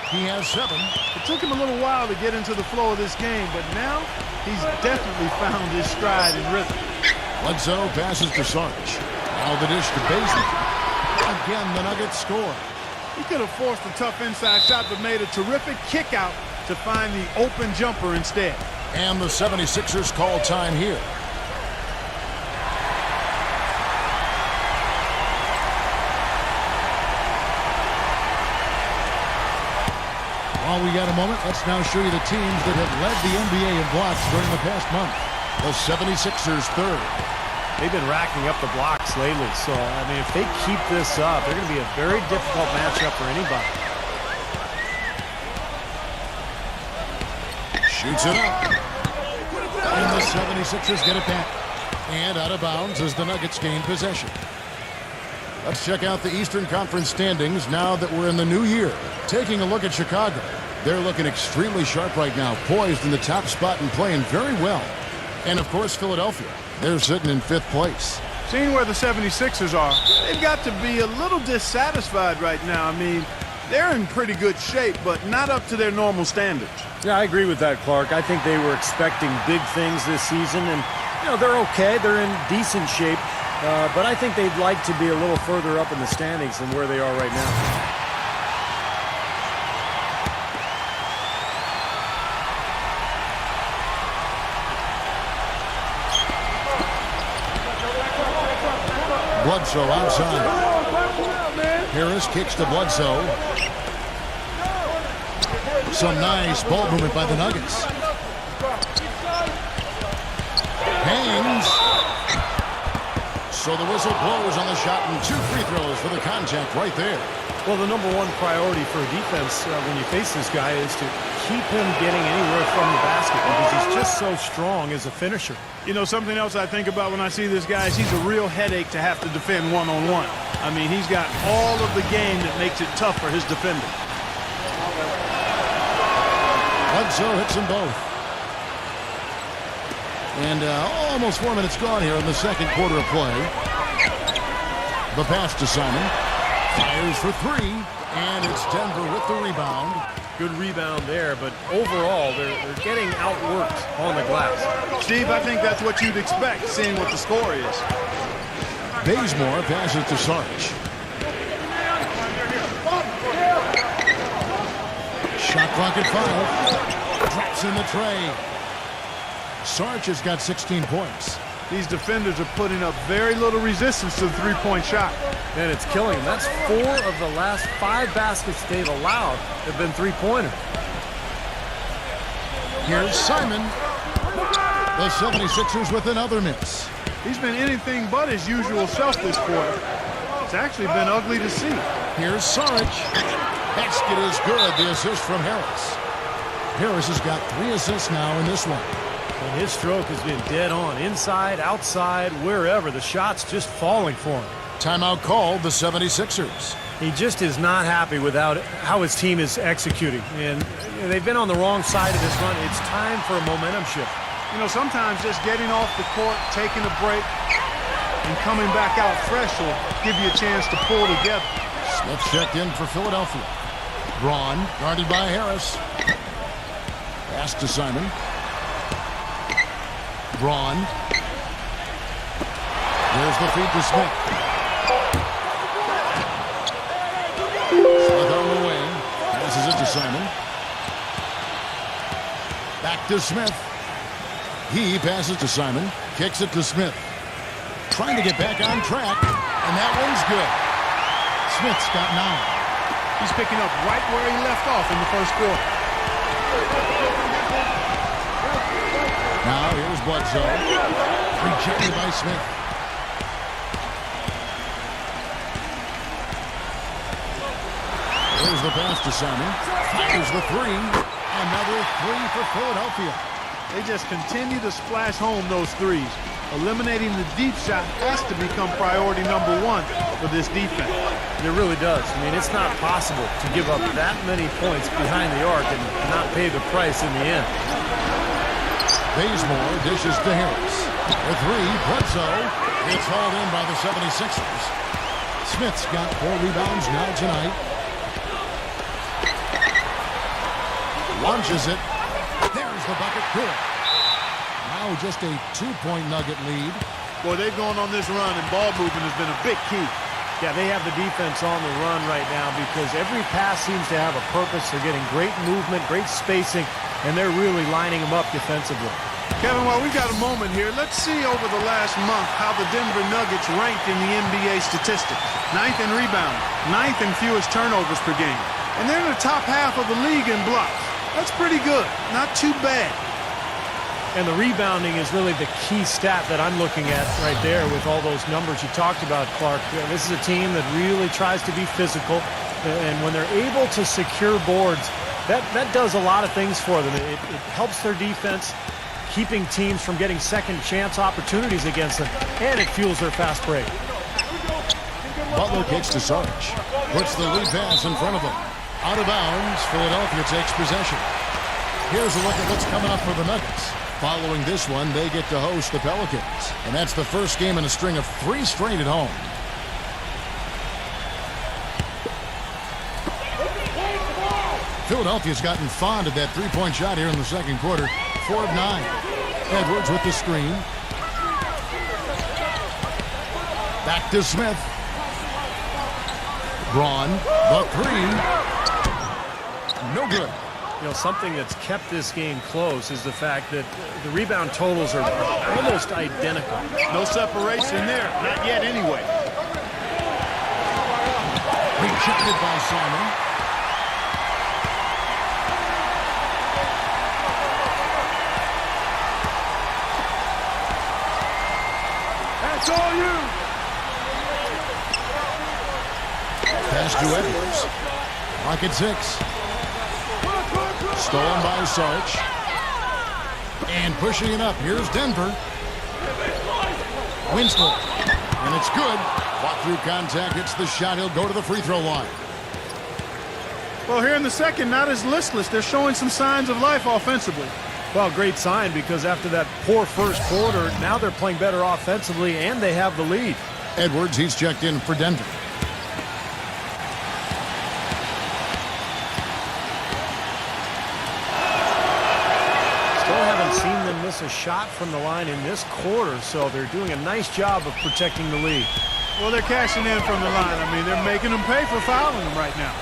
He has 7. It took him a little while to get into the flow of this game, but now he's definitely found his stride and rhythm. Bledsoe passes to Saric. Now the dish to Bazemore. Again, the Nuggets score. He could have forced a tough inside shot, but made a terrific kick out to find the open jumper instead. And the 76ers call time here. While we got a moment, let's now show you the teams that have led the NBA in blocks during the past month. The 76ers third. They've been racking up the blocks lately, so, I mean, if they keep this up, they're going to be a very difficult matchup for anybody. Shoots it up. And the 76ers get it back. And out of bounds as the Nuggets gain possession. Let's check out the Eastern Conference standings now that we're in the new year. Taking a look at Chicago. They're looking extremely sharp right now, poised in the top spot and playing very well. And, of course, Philadelphia. They're sitting in 5th place. Seeing where the 76ers are, they've got to be a little dissatisfied right now. I mean, they're in pretty good shape, but not up to their normal standards. Yeah, I agree with that, Clark. I think they were expecting big things this season, and, you know, they're okay. They're in decent shape, but I think they'd like to be a little further up in the standings than where they are right now. Bledsoe outside. Harris kicks to Bledsoe. Some nice ball movement by the Nuggets. Hangs. So the whistle blows on the shot and 2 free throws for the contact right there. Well, the number one priority for a defense when you face this guy is to keep him getting anywhere from the basket because he's just so strong as a finisher. You know, something else I think about when I see this guy is he's a real headache to have to defend one-on-one. I mean, he's got all of the game that makes it tough for his defender. Bledsoe hits them both. And almost 4 minutes gone here in the second quarter of play. The pass to Simon. Fires for 3. And it's Denver with the rebound. Good rebound there, but overall, they're getting outworked on the glass. Steve, I think that's what you'd expect, seeing what the score is. Bazemore passes to Sarge. Shot clock at 5. Drops in the tray. Sarge has got 16 points. These defenders are putting up very little resistance to the three-point shot. And it's killing them. That's 4 of the last 5 baskets they've allowed have been three-pointers. Here's Simon. The 76ers with another miss. He's been anything but his usual self this quarter. It's actually been ugly to see. Here's Sarge. Basket is good. The assist from Harris. Harris has got 3 assists now in this one. And his stroke has been dead on. Inside, outside, wherever. The shot's just falling for him. Timeout called the 76ers. He just is not happy with how his team is executing. And they've been on the wrong side of this run. It's time for a momentum shift. You know, sometimes just getting off the court, taking a break, and coming back out fresh will give you a chance to pull together. Smith checked in for Philadelphia. Braun guarded by Harris. Pass to Simon. Braun. There's the feed to Smith. Smith on the way. Passes it to Simon. Back to Smith. He passes to Simon. Kicks it to Smith. Trying to get back on track. And that one's good. Smith's got 9. He's picking up right where he left off in the first quarter. Now here's Bledsoe. Rejected by Smith. There's the pass to Simon. Fires the 3. Another 3 for Philadelphia. They just continue to splash home those threes. Eliminating the deep shot has to become priority number 1 for this defense. It really does. I mean, it's not possible to give up that many points behind the arc and not pay the price in the end. Bazemore dishes to Harris. The 3, Bledsoe. It's hauled in by the 76ers. Smith's got 4 rebounds now tonight. Launches it. There's the bucket. Good. Now just a 2-point Nugget lead. Boy, they've gone on this run, and ball movement has been a big key. Yeah, they have the defense on the run right now because every pass seems to have a purpose. They're getting great movement, great spacing, and they're really lining them up defensively. Kevin, while we got a moment here, let's see over the last month how the Denver Nuggets ranked in the NBA statistics. 9th in rebounding, 9th in fewest turnovers per game. And they're in the top half of the league in blocks. That's pretty good. Not too bad. And the rebounding is really the key stat that I'm looking at right there with all those numbers you talked about, Clark. This is a team that really tries to be physical, and when they're able to secure boards, that does a lot of things for them. It helps their defense, keeping teams from getting second chance opportunities against them, and it fuels their fast break. Butler kicks to Sarge. Puts the lead pass in front of him. Out of bounds, Philadelphia takes possession. Here's a look at what's coming up for the Nuggets. Following this one, they get to host the Pelicans. And that's the first game in a string of 3 straight at home. Philadelphia's gotten fond of that three-point shot here in the second quarter. 4 of 9. Edwards with the screen. Back to Smith. Braun, the 3. No good. You know, something that's kept this game close is the fact that the rebound totals are almost identical. No separation there. Not yet anyway. Rejected by Simon. That's all you. Pass to Edwards. Clock at 6. Stolen by Sarge. And pushing it up. Here's Denver. Winslow. And it's good. Walk through contact. Hits the shot. He'll go to the free throw line. Well, here in the second, not as listless. They're showing some signs of life offensively. Well, great sign because after that poor first quarter, now they're playing better offensively and they have the lead. Edwards, he's checked in for Denver. Seen them miss a shot from the line in this quarter, so they're doing a nice job of protecting the lead. Well, they're cashing in from the line. I mean, they're making them pay for fouling them right now.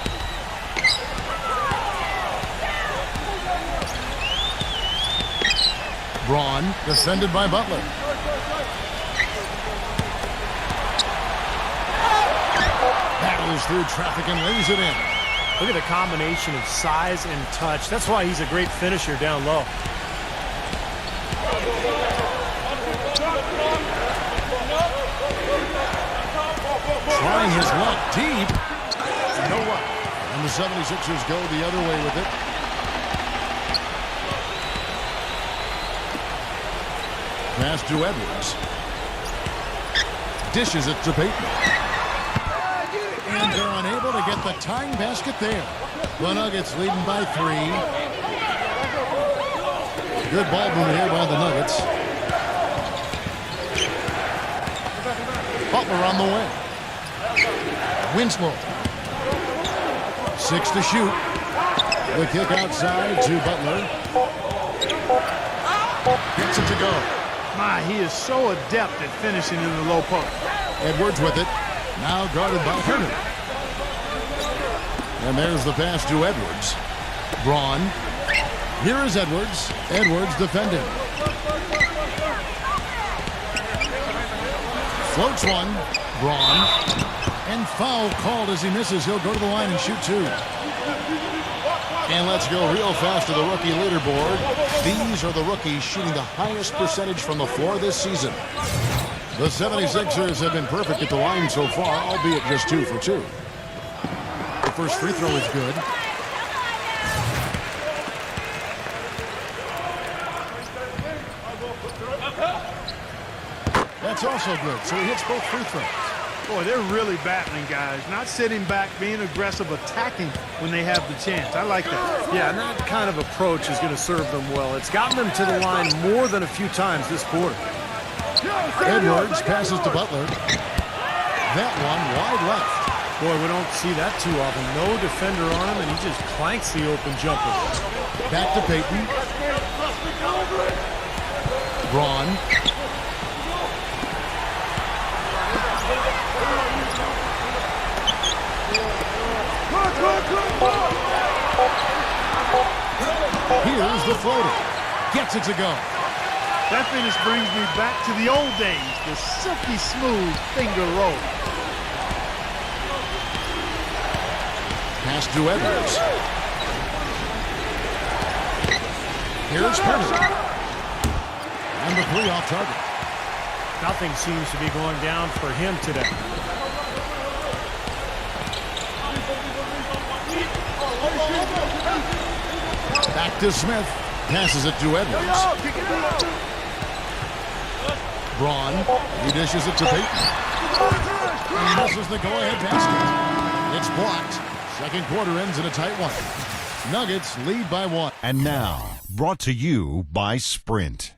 Braun, defended by Butler. Battles through traffic and lays it in. Look at the combination of size and touch. That's why he's a great finisher down low. Trying his luck deep. No luck. And the 76ers go the other way with it. Pass to Edwards. Dishes it to Payton. And they're unable to get the tying basket there. The Nuggets leading by 3. Good ball movement here by the Nuggets. Butler on the way. Winslow. 6 to shoot. The kick outside to Butler. Gets it to go. My, he is so adept at finishing in the low post. Edwards with it. Now guarded by Herter. And there's the pass to Edwards. Braun. Here is Edwards. Edwards defending. Floats one. Braun. And foul called as he misses. He'll go to the line and shoot 2. And let's go real fast to the rookie leaderboard. These are the rookies shooting the highest percentage from the floor this season. The 76ers have been perfect at the line so far, albeit just 2 for 2. The first free throw is good. That's also good, so he hits both free throws. Boy, they're really battling, guys. Not sitting back, being aggressive, attacking when they have the chance. I like that. Yeah, and that kind of approach is going to serve them well. It's gotten them to the line more than a few times this quarter. Edwards passes to Butler. That one wide left. Boy, we don't see that too often. No defender on him, and he just clanks the open jumper. Back to Payton. Braun. the floater. Gets it to go. That finish brings me back to the old days, the silky smooth finger roll. Pass to Edwards. Here's Penner. And the 3 off target. Nothing seems to be going down for him today. Back to Smith. Passes it to Edwards. Braun. He dishes it to Peyton. And he misses the go-ahead basket. It's blocked. Second quarter ends in a tight one. Nuggets lead by 1. And now, brought to you by Sprint.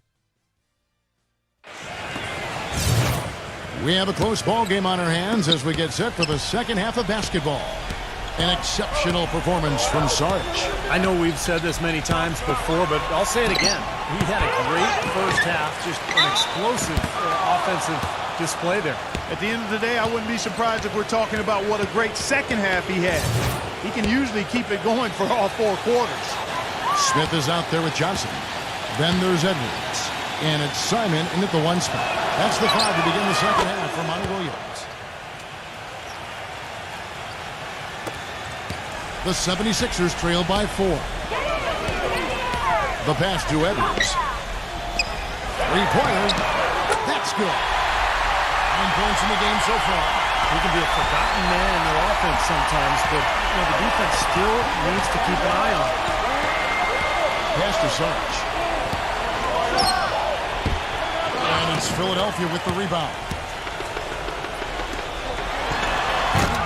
We have a close ball game on our hands as we get set for the second half of basketball. An exceptional performance from Sarge. I know we've said this many times before, but I'll say it again. He had a great first half, just an explosive offensive display there. At the end of the day, I wouldn't be surprised if we're talking about what a great second half he had. He can usually keep it going for all 4 quarters. Smith is out there with Johnson. Then there's Edwards. And it's Simon in at the 1 spot. That's the 5 to begin the second half for Monty Williams. The 76ers trail by 4. The pass to Edwards. 3-pointer. That's good. 9 points in the game so far. He can be a forgotten man in their offense sometimes, but the defense still needs to keep an eye on him. Pass to Sarge. And it's Philadelphia with the rebound.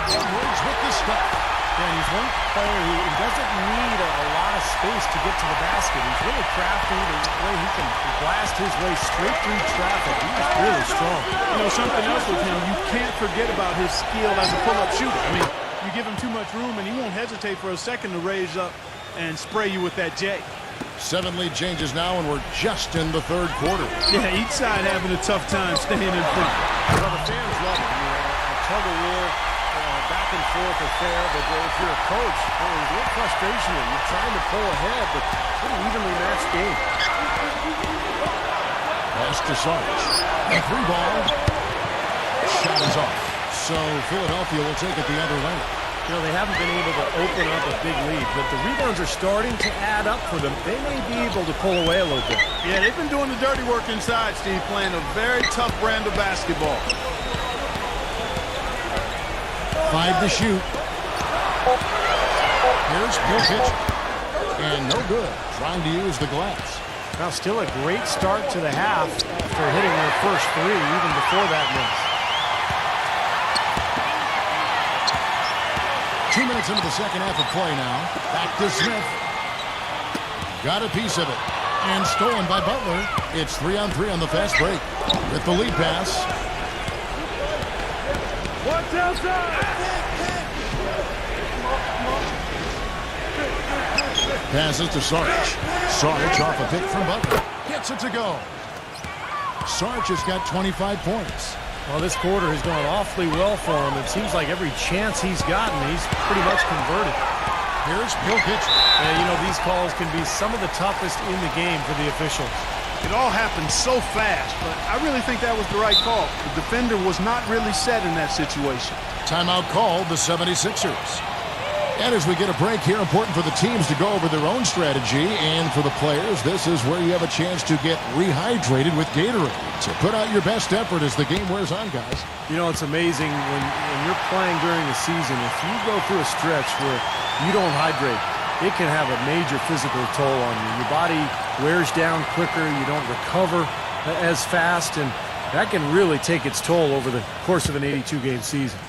Edwards with the stop. Yeah, he's one player who doesn't need a lot of space to get to the basket. He's really crafty. The way he can blast his way straight through traffic. He's really strong. You know, something else with him, you can't forget about his skill as a pull-up shooter. I mean, you give him too much room, and he won't hesitate for a second to raise up and spray you with that J. 7 lead changes now, and we're just in the third quarter. Yeah, each side having a tough time staying in front. Well, the fans love it. I mean, a tug-of-war, back and forth affair, but if you're a coach, there's a little frustration there. You're trying to pull ahead, but pretty evenly matched game. Pass to Sarge. A 3-ball. Shot is off. So Philadelphia will take it the other way. You know, they haven't been able to open up a big lead, but the rebounds are starting to add up for them. They may be able to pull away a little bit. Yeah, they've been doing the dirty work inside, Steve, playing a very tough brand of basketball. 5 to shoot. Here's Jokic. And no good. Trying to use the glass. Now, still a great start to the half after hitting their first 3, even before that miss. 2 minutes into the second half of play now. Back to Smith. Got a piece of it. And stolen by Butler. It's 3-on-3 on the fast break. With the lead pass. Watch outside! Passes to Sarge. Sarge off a pick from Butler. Gets it to go. Sarge has got 25 points. Well, this quarter has gone awfully well for him. It seems like every chance he's gotten, he's pretty much converted. Here's Jokic. And, you know, these calls can be some of the toughest in the game for the officials. It all happened so fast, but I really think that was the right call. The defender was not really set in that situation. Timeout called the 76ers. And as we get a break here, important for the teams to go over their own strategy. And for the players, this is where you have a chance to get rehydrated with Gatorade. So put out your best effort as the game wears on, guys. You know, it's amazing when you're playing during the season, if you go through a stretch where you don't hydrate, it can have a major physical toll on you. Your body wears down quicker, you don't recover as fast, and that can really take its toll over the course of an 82-game season.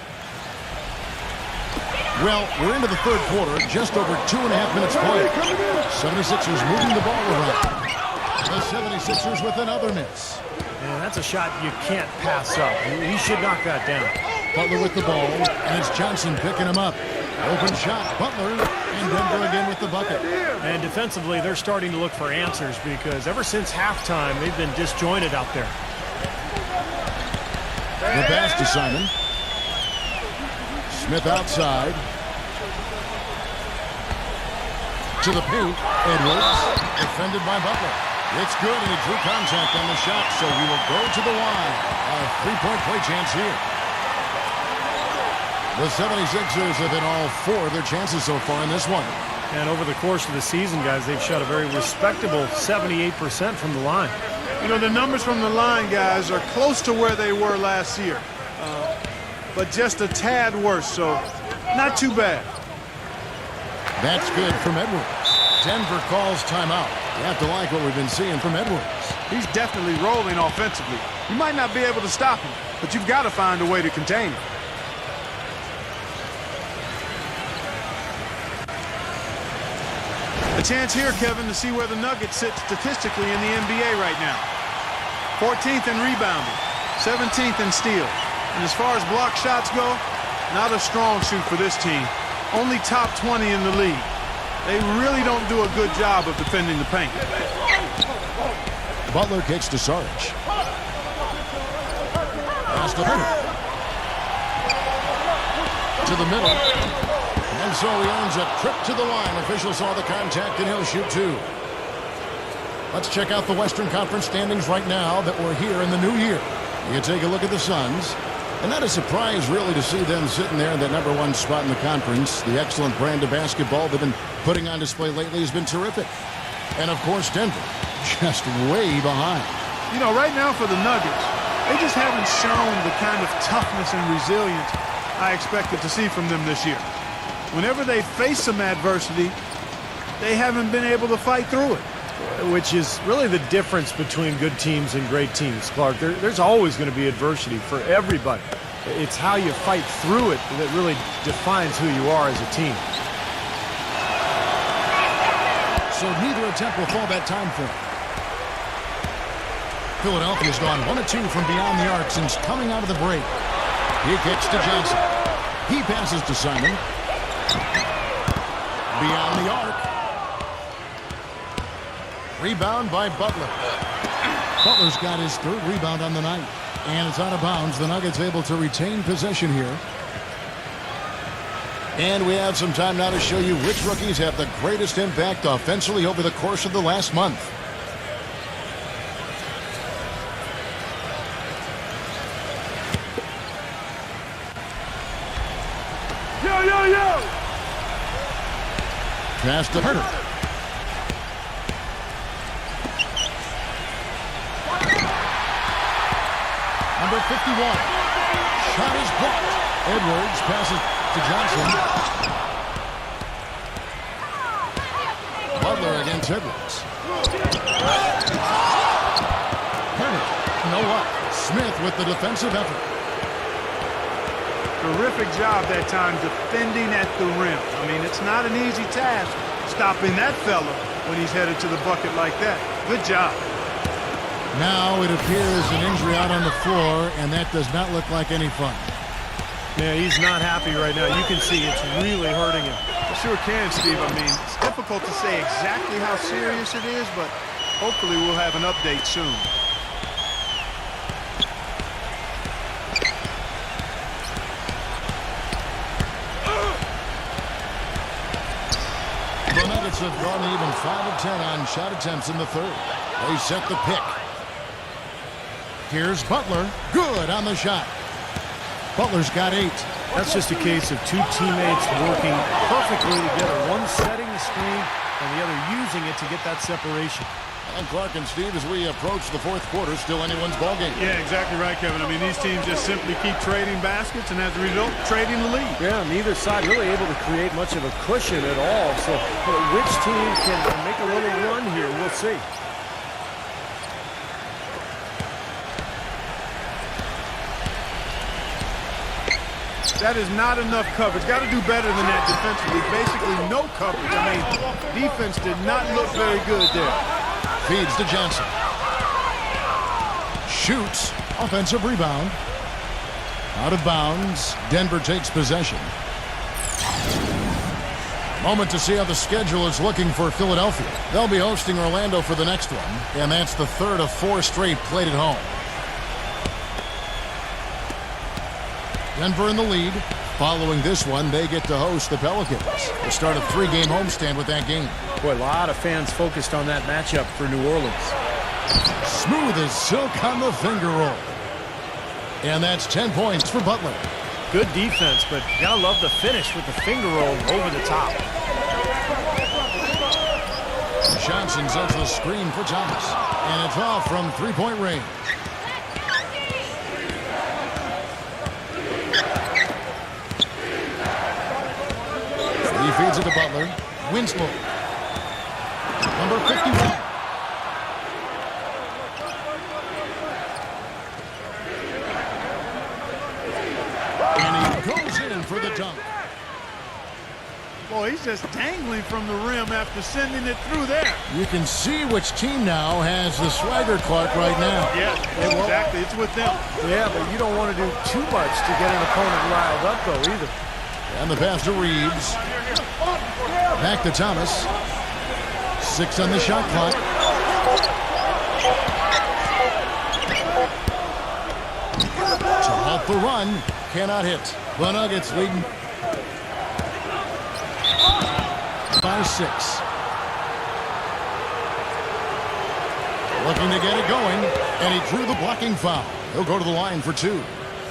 Well, we're into the third quarter, just over 2.5 minutes played. 76ers moving the ball around. The 76ers with another miss. And that's a shot you can't pass up. He should knock that down. Butler with the ball, and it's Johnson picking him up. Open shot, Butler, and Denver again with the bucket. And defensively, they're starting to look for answers because ever since halftime, they've been disjointed out there. The pass to Simon. Smith outside. to the paint. Edwards, defended by Butler. It's good, and he drew contact on the shot, so he will go to the line. A three-point play chance here. The 76ers have hit all 4 of their chances so far in this one. And over the course of the season, guys, they've shot a very respectable 78% from the line. You know, the numbers from the line, guys, are close to where they were last year. But just a tad worse, so not too bad. That's good from Edwards. Denver calls timeout. You have to like what we've been seeing from Edwards. He's definitely rolling offensively. You might not be able to stop him, but you've got to find a way to contain him. A chance here, Kevin, to see where the Nuggets sit statistically in the NBA right now. 14th in rebounding, 17th in steals. And as far as block shots go, not a strong suit for this team. Only top 20 in the league. They really don't do a good job of defending the paint. Butler kicks to Sarge. Pass to Hunter. To the middle. And so he earns a trip to the line. Officials saw the contact, and he'll shoot 2. Let's check out the Western Conference standings right now that we're here in the new year. You take a look at the Suns. And not a surprise, really, to see them sitting there in that #1 spot in the conference. The excellent brand of basketball they've been putting on display lately has been terrific. And, of course, Denver, just way behind. You know, right now for the Nuggets, they just haven't shown the kind of toughness and resilience I expected to see from them this year. Whenever they face some adversity, they haven't been able to fight through it. Which is really the difference between good teams and great teams, Clark. There's always going to be adversity for everybody. It's how you fight through it that really defines who you are as a team. So neither attempt will fall that time for him. Philadelphia's gone 1 of 2 from beyond the arc since coming out of the break. He kicks to Johnson. He passes to Simon. Beyond the arc. Rebound by Butler. Butler's got his 3rd rebound on the night. And it's out of bounds. The Nuggets able to retain possession here. And we have some time now to show you which rookies have the greatest impact offensively over the course of the last month. Yo, yo, yo! Pass to Herter. Number 51. Shot is blocked. Edwards passes to Johnson. Butler against Edwards. Herter. No luck. Smith with the defensive effort. Terrific job that time defending at the rim. I mean, it's not an easy task stopping that fella when he's headed to the bucket like that. Good job. Now it appears an injury out on the floor, and that does not look like any fun. Yeah, he's not happy right now. You can see it's really hurting him. I sure can, Steve. I mean, it's difficult to say exactly how serious it is, but hopefully we'll have an update soon. The Nuggets have gone even 5 of 10 on shot attempts in the 3rd. They set the pick. Here's Butler. Good on the shot. Butler's got 8. That's just a case of 2 teammates working perfectly together. One setting the screen and the other using it to get that separation. And Clark and Steve, as we approach the 4th quarter, still anyone's ballgame. Yeah, exactly right, Kevin. I mean, these teams just simply keep trading baskets, and as a result, trading the lead. Yeah, neither side really able to create much of a cushion at all. So which team can make a little run here, we'll see. That is not enough coverage. Got to do better than that defensively. Basically no coverage. I mean, defense did not look very good there. Feeds to Johnson. Shoots. Offensive rebound. Out of bounds. Denver takes possession. Moment to see how the schedule is looking for Philadelphia. They'll be hosting Orlando for the next one, and that's the 3rd of 4 straight played at home. Denver in the lead, Following this one, they get to host the Pelicans. They'll start a 3-game homestand with that game. Boy, a lot of fans focused on that matchup for New Orleans. Smooth as silk on the finger roll. And that's 10 points for Butler. Good defense, but you gotta love the finish with the finger roll over the top. Johnson sets the screen for Thomas. And it's off from 3-point range. He feeds it to Butler. Winslow. Number 51. And he goes in for the dunk. Boy, he's just dangling from the rim after sending it through there. You can see which team now has the swagger clock right now. Yeah, exactly. It's with them. Yeah, but you don't want to do too much to get an opponent riled up, though, either. And the pass to Reeves. Back to Thomas. 6 on the shot clock. To halt the run. Cannot hit. The Nuggets leading by 6. Looking to get it going. And he drew the blocking foul. He'll go to the line for 2.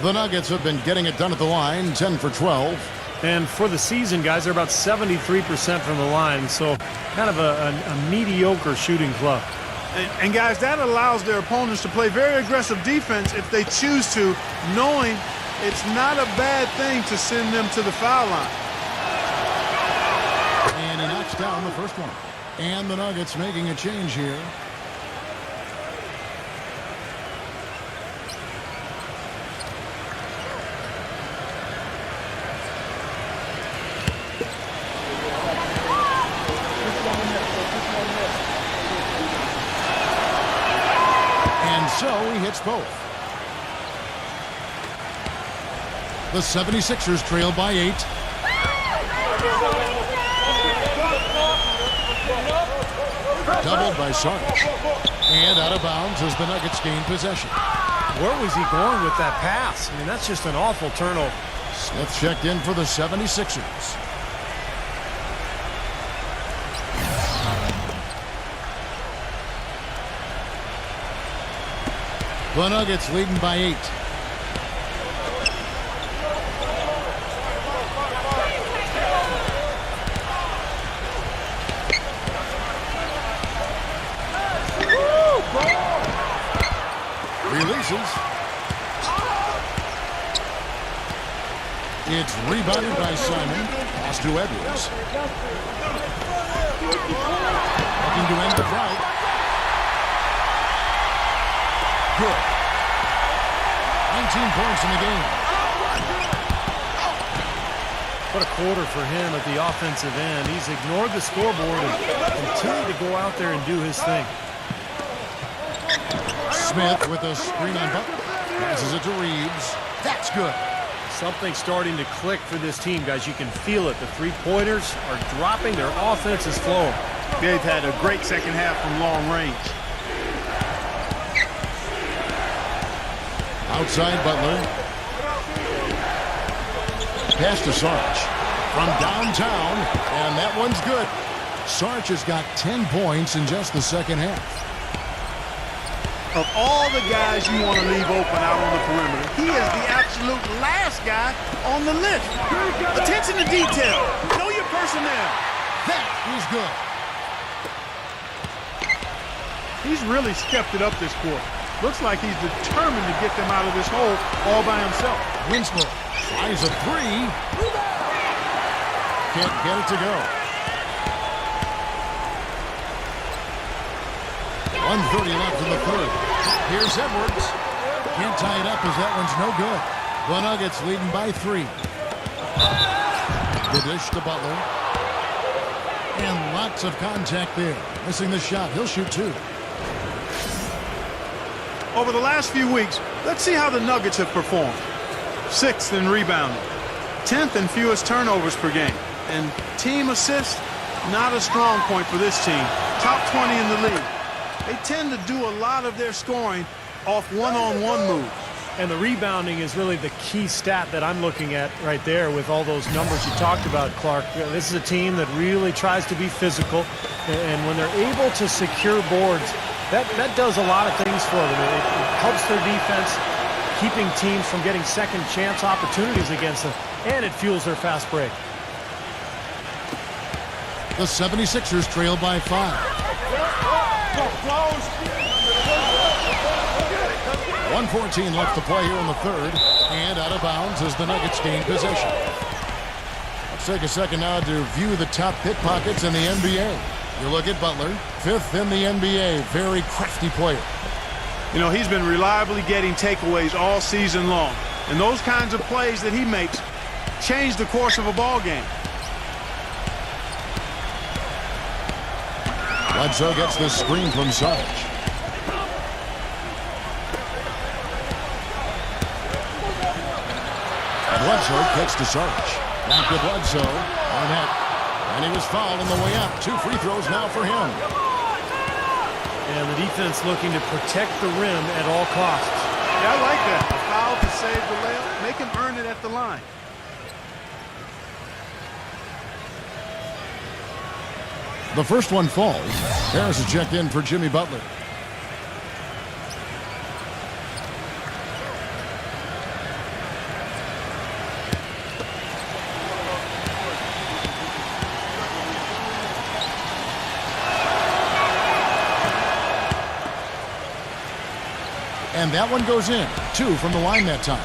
The Nuggets have been getting it done at the line. 10 for 12. And for the season, guys, they're about 73% from the line, so kind of a mediocre shooting club. And guys, that allows their opponents to play very aggressive defense if they choose to, knowing it's not a bad thing to send them to the foul line. And he knocks down the first one. And the Nuggets making a change here. So he hits both. The 76ers trail by 8. Doubled by Sarge. And out of bounds as the Nuggets gain possession. Where was he going with that pass? I mean, that's just an awful turnover. Smith checked in for the 76ers. The Nuggets leading by 8. Releases. It's rebounded by Simon. Pass to Edwards. Looking to end the drive. Good. 19 points in the game. What a quarter for him at the offensive end. He's ignored the scoreboard and continued to go out there and do his thing. Smith with a screen on Butler. Passes it to Reeves. That's good. Something's starting to click for this team, guys. You can feel it. The three-pointers are dropping. Their offense is flowing. They've had a great second half from long range. Outside Butler. Pass to Sarge. From downtown. And that one's good. Sarge has got 10 points in just the second half. Of all the guys you want to leave open out on the perimeter, he is the absolute last guy on the list. Attention to detail. Know your personnel. That is good. He's really stepped it up this quarter. Looks like he's determined to get them out of this hole all by himself. Winslow tries a 3. Can't get it to go. 1:30 left in the third. Here's Edwards. Can't tie it up as that one's no good. The Nuggets leading by 3. The dish to Butler. And lots of contact there. Missing the shot. He'll shoot 2. Over the last few weeks, let's see how the Nuggets have performed. 6th in rebounding, 10th in fewest turnovers per game, and team assists, not a strong point for this team. Top 20 in the league. They tend to do a lot of their scoring off one-on-one moves. And the rebounding is really the key stat that I'm looking at right there with all those numbers you talked about, Clark. This is a team that really tries to be physical, and when they're able to secure boards, that does a lot of things for them. It helps their defense, keeping teams from getting second chance opportunities against them, and it fuels their fast break. The 76ers trail by 5. 1:14 left to play here in the third, and out of bounds as the Nuggets gain possession. Let's take a second now to view the top pickpockets in the NBA. You look at Butler, 5th in the NBA, very crafty player. You know, he's been reliably getting takeaways all season long, and those kinds of plays that he makes change the course of a ball game. Bledsoe gets the screen from Sarge. Bledsoe kicks to Sarge. Back to Bledsoe. Arnett. And he was fouled on the way out. 2 free throws now for him. And the defense looking to protect the rim at all costs. Yeah, I like that. A foul to save the layup. Make him earn it at the line. The first one falls. Harris is checked in for Jimmy Butler. And that one goes in. 2 from the line that time.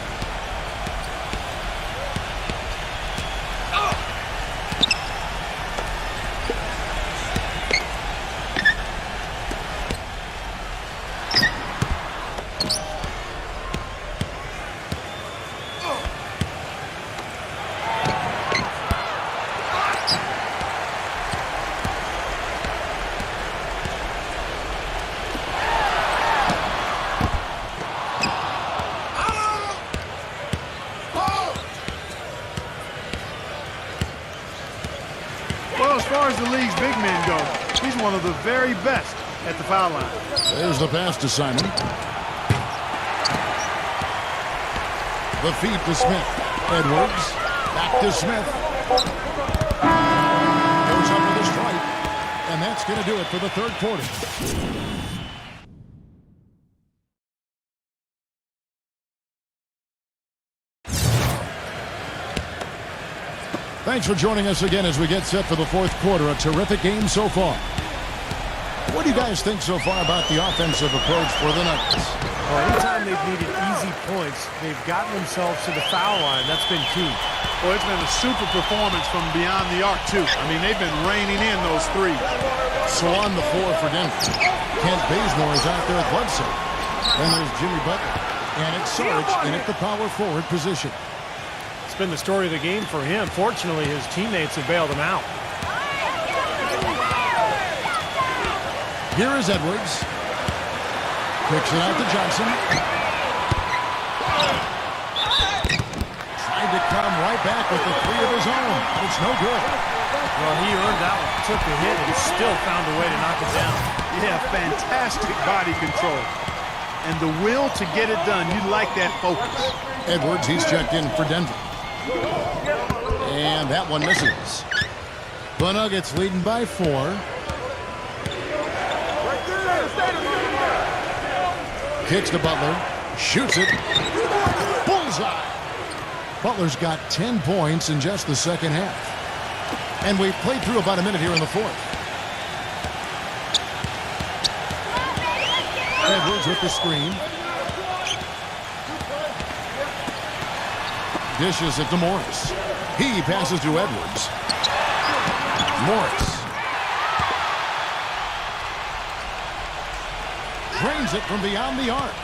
Well, as far as the league's big men go, he's one of the very best at the foul line. There's the pass to Simon. The feed to Smith. Edwards. Back to Smith. Goes up with a strike. And that's going to do it for the third quarter. Thanks for joining us again as we get set for the fourth quarter. A terrific game so far. What do you guys think so far about the offensive approach for the Nuggets? Well, anytime they've needed easy points, they've gotten themselves to the foul line. That's been key. Well, it's been a super performance from beyond the arc, too. I mean, they've been raining in those threes. So on the floor for Denver. Kent Bazemore is out there at Bledsoe. Then there's Jimmy Butler. And it's Sarge in at the power forward position. It's been the story of the game for him. Fortunately, his teammates have bailed him out. Here is Edwards. Kicks it out to Johnson. Tried to come right back with the 3 of his own. But it's no good. Well, he earned that one. Took the hit and still found a way to knock it down. Yeah, fantastic body control. And the will to get it done. You like that focus. Edwards, he's checked in for Denver. And that one misses. The Nuggets leading by 4. Kicks to Butler. Shoots it. Bullseye. Butler's got 10 points in just the second half. And we've played through about a minute here in the fourth. Edwards with the screen. Dishes it to Morris. He passes to Edwards. Morris. Drains it from beyond the arc.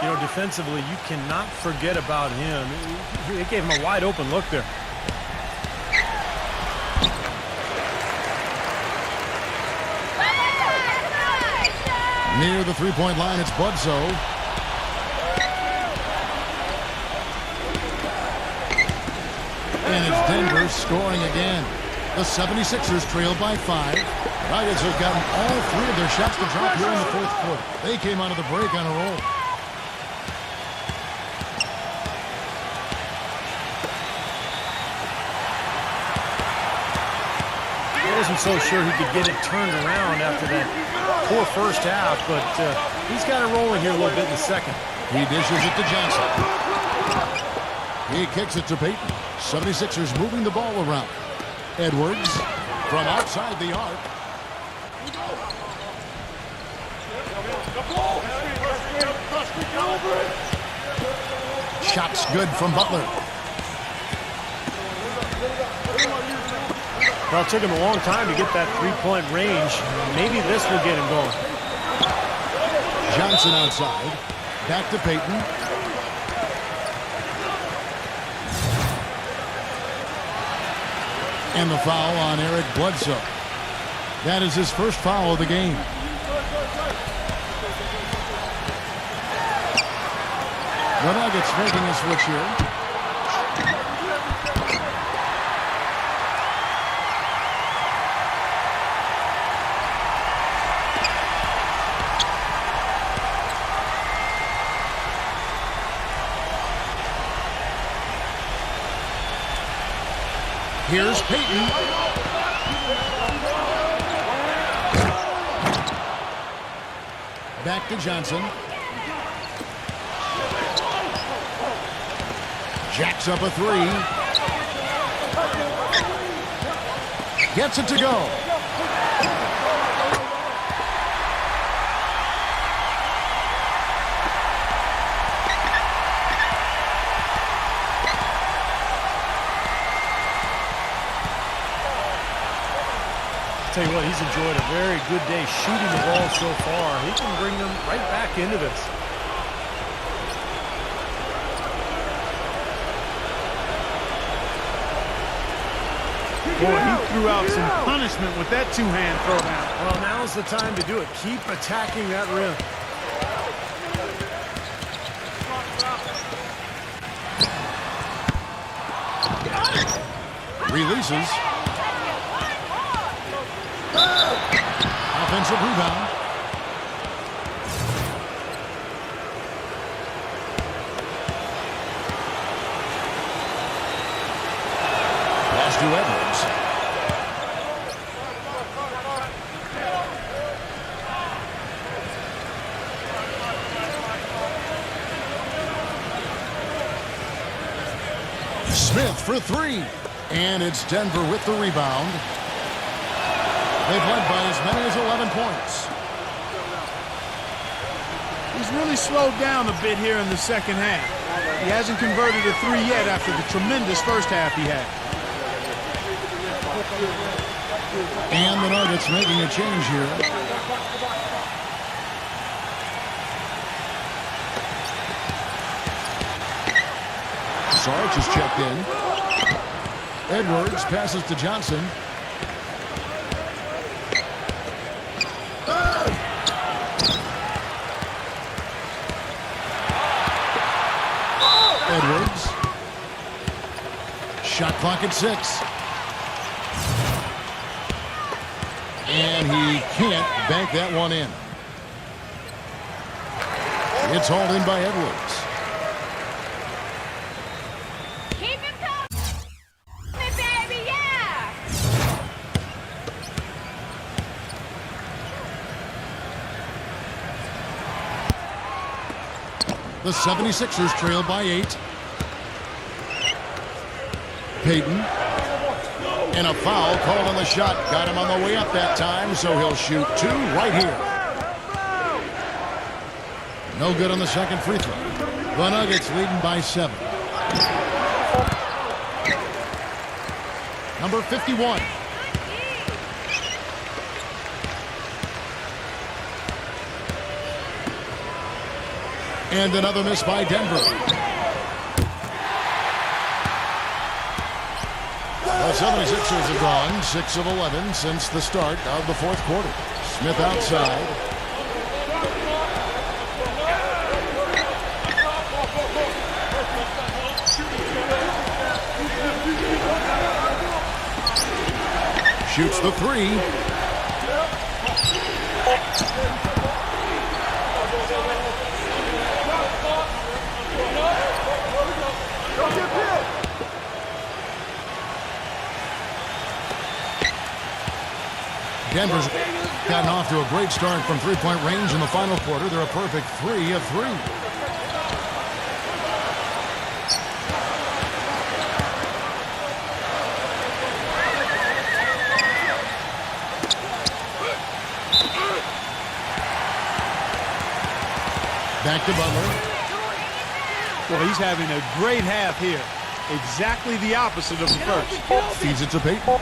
You know, defensively, you cannot forget about him. It gave him a wide open look there. Near the three-point line, it's Bledsoe. And it's Denver scoring again. The 76ers trail by 5. Nuggets have gotten all 3 of their shots to drop here in the fourth quarter. They came out of the break on a roll. I wasn't so sure he could get it turned around after that poor first half, but he's got it rolling here a little bit in the second. He dishes it to Johnson. He kicks it to Payton. 76ers moving the ball around. Edwards from outside the arc. Shots good from Butler. Well, it took him a long time to get that three-point range. Maybe this will get him going. Johnson outside. Back to Payton. And the foul on Eric Bledsoe. That is his first foul of the game. The Nuggets making a switch here. Here's Payton. Back to Johnson. Jacks up a 3. Gets it to go. Tell you what, he's enjoyed a very good day shooting the ball so far. He can bring them right back into this. Boy, he threw out some punishment with that two-hand throwdown. Well, now's the time to do it. Keep attacking that rim. Releases. Offensive rebound. Pass to Edwards. Smith for 3. And it's Denver with the rebound. They've led by as many as 11 points. He's really slowed down a bit here in the second half. He hasn't converted a 3 yet after the tremendous first half he had. And the Nuggets making a change here. Sarge is checked in. Edwards passes to Johnson. Edwards. Shot clock at 6. And he can't bank that one in. It's hauled in by Edwards. Keep him coming, baby, yeah! The 76ers trail by 8. Payton. And a foul called on the shot. Got him on the way up that time, so he'll shoot 2 right here. No good on the second free throw. The Nuggets leading by 7. Number 51. And another miss by Denver. The 76ers have gone 6 of 11 since the start of the fourth quarter. Smith outside. shoots the three. Denver's gotten off to a great start from three-point range in the final quarter. They're a perfect 3 of 3. Back to Butler. Well, he's having a great half here. Exactly the opposite of the first. Feeds it to Payton.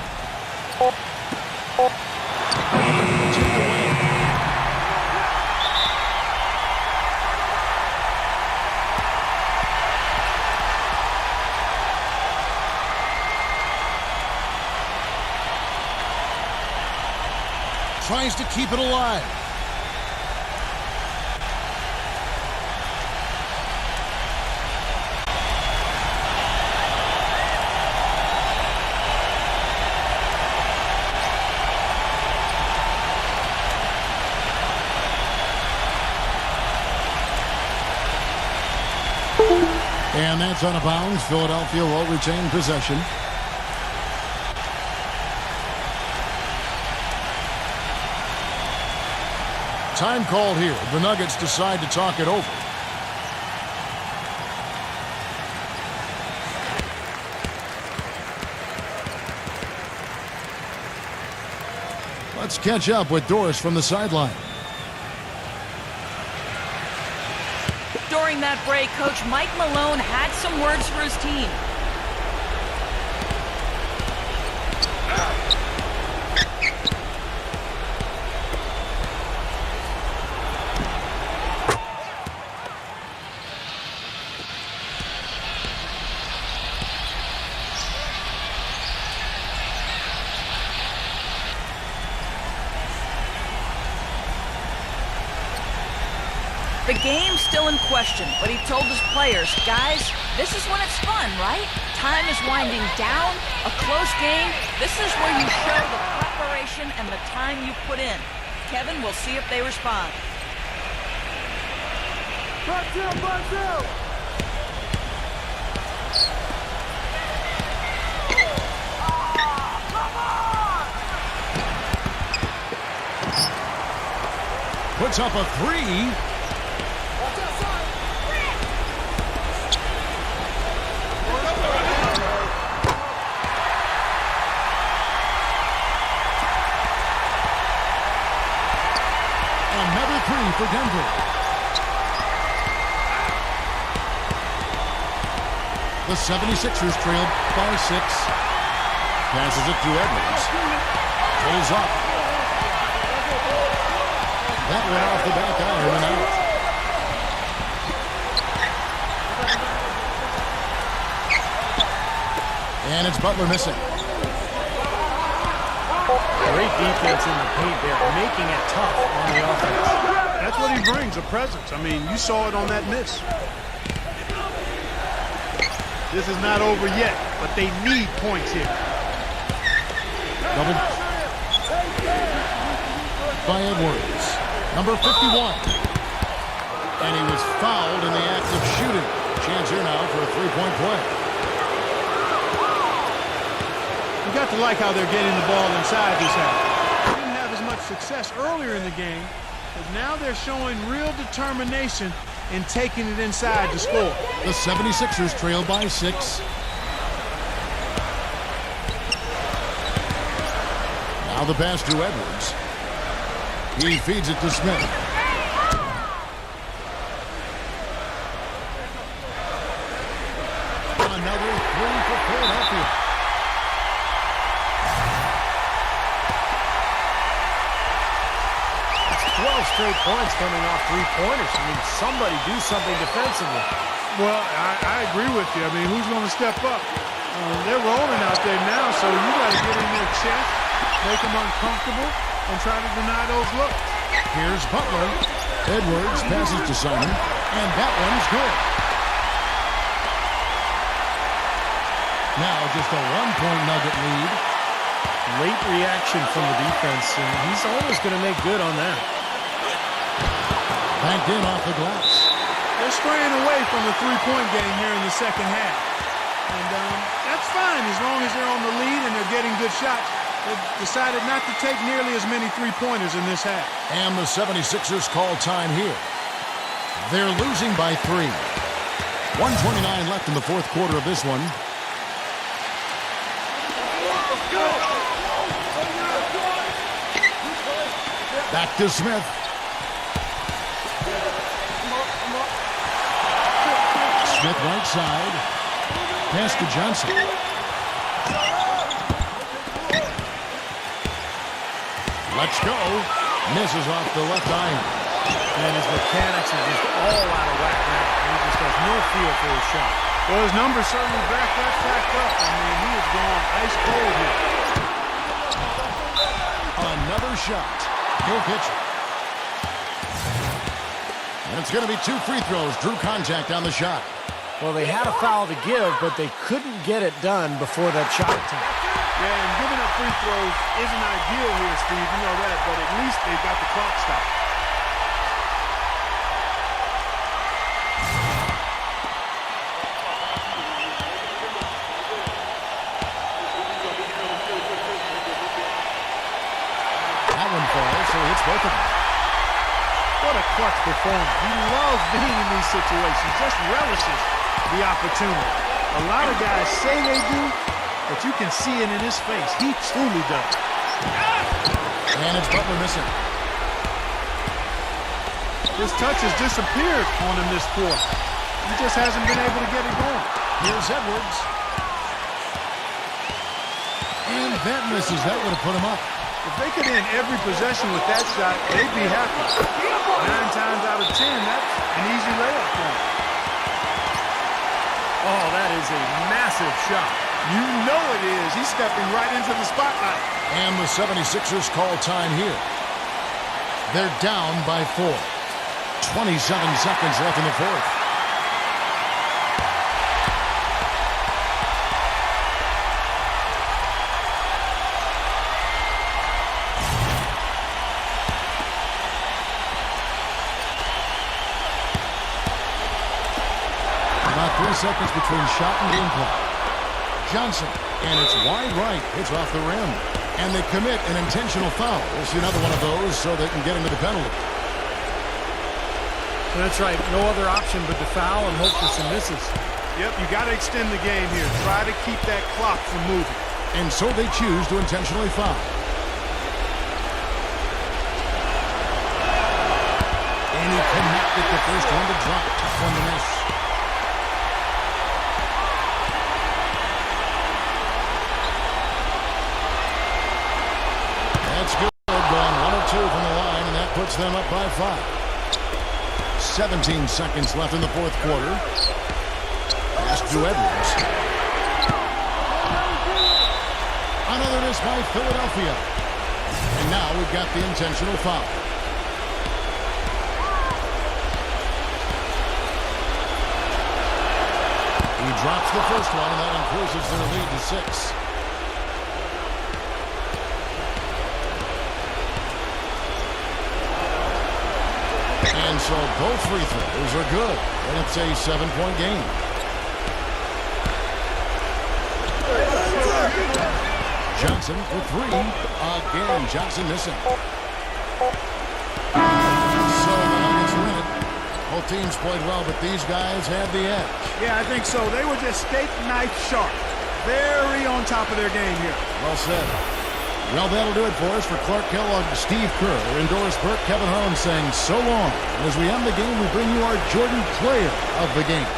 Tries to keep it alive. And that's out of bounds. Philadelphia will retain possession. Time called here. The Nuggets decide to talk it over. Let's catch up with Doris from the sideline. During that break, Coach Mike Malone had some words for his team. The game's still in question, but he told his players, guys, this is when it's fun, right? Time is winding down, a close game. This is where you show the preparation and the time you put in. Kevin, we'll see if they respond. Brazil! Puts up a three. Another three for Denver. The 76ers trailed by 6. Passes it to Edwards. Pulls up. That went off the back iron and out. And it's Butler missing. Great defense in the paint there, making it tough on the offense. That's what he brings, a presence. I mean, you saw it on that miss. This is not over yet, but they need points here. Double by Edwards. Number 51. And he was fouled in the act of shooting. Chance here now for a three-point play. You got to like how they're getting the ball inside this half. They didn't have as much success earlier in the game, but now they're showing real determination in taking it inside to score. The 76ers trail by 6. Now the pass to Edwards. He feeds it to Smith. Another three for Philadelphia. It's 12 straight points coming off three-pointers. I mean, somebody do something defensively. Well, I agree with you. I mean, who's going to step up? They're rolling out there now, so you got to get in their chest, make them uncomfortable, and try to deny those looks. Here's Butler. Edwards passes to Simon, and that one's good. Now just a one-point Nugget lead. Late reaction from the defense, and he's always going to make good on that. Backed in off the glass. They're straying away from the three-point game here in the second half. And that's fine as long as they're on the lead and they're getting good shots. They've decided not to take nearly as many three-pointers in this half. And the 76ers call time here. They're losing by 3. 1:29 left in the fourth quarter of this one. Back to Smith. Smith right side. Pass to Johnson. Let's go. Misses off the left iron. And his mechanics are just all out of whack now. He just has no feel for his shot. Well, his numbers certainly back that fact up. I mean, he is going ice cold here. Another shot. He'll pitch it. And it's going to be 2 free throws. Drew contact on the shot. Well, they had a foul to give, but they couldn't get it done before that shot attempt. Yeah, and giving up free throws isn't ideal here, Steve. You know that, but at least they've got the clock stopped. That one falls, so it's both of them. What a clutch performance. He loves being in these situations, just relishes the opportunity. A lot of guys say they do, but you can see it in his face. He truly does. And it's Butler missing. His touch has disappeared on him this quarter. He just hasn't been able to get it going. Here's Edwards. And that misses. That would have put him up. If they could end every possession with that shot, they'd be happy. 9 times out of 10, that's an easy layup for him. Oh, that is a massive shot. You know it is. He's stepping right into the spotlight. And the 76ers call time here. They're down by 4. 27 seconds left in the fourth. About 3 seconds between shot and game clock. Johnson, and it's wide right. It's off the rim. And they commit an intentional foul. We'll see another one of those so they can get into the penalty. That's right. No other option but to foul and hope for some misses. Yep, you got to extend the game here. Try to keep that clock from moving. And so they choose to intentionally foul. And he connected the first one to drop from the miss. That's good. Gone 1 of 2 from the line, and that puts them up by 5. 17 seconds left in the fourth quarter. Pass to Edwards. Another miss by Philadelphia. And now we've got the intentional foul. He drops the first one, and that increases their lead to 6. And so both free throws are good. And it's a 7-point game. Johnson for 3. Again, Johnson missing. So the Nuggets win it. Both teams played well, but these guys had the edge. Yeah, I think so. They were just steak knife sharp. Very on top of their game here. Well said. Well, that'll do it for us. For Clark Kellogg, Steve Kerr, Endorsed Burke, Kevin Holmes saying so long. And as we end the game, we bring you our Jordan Player of the Game.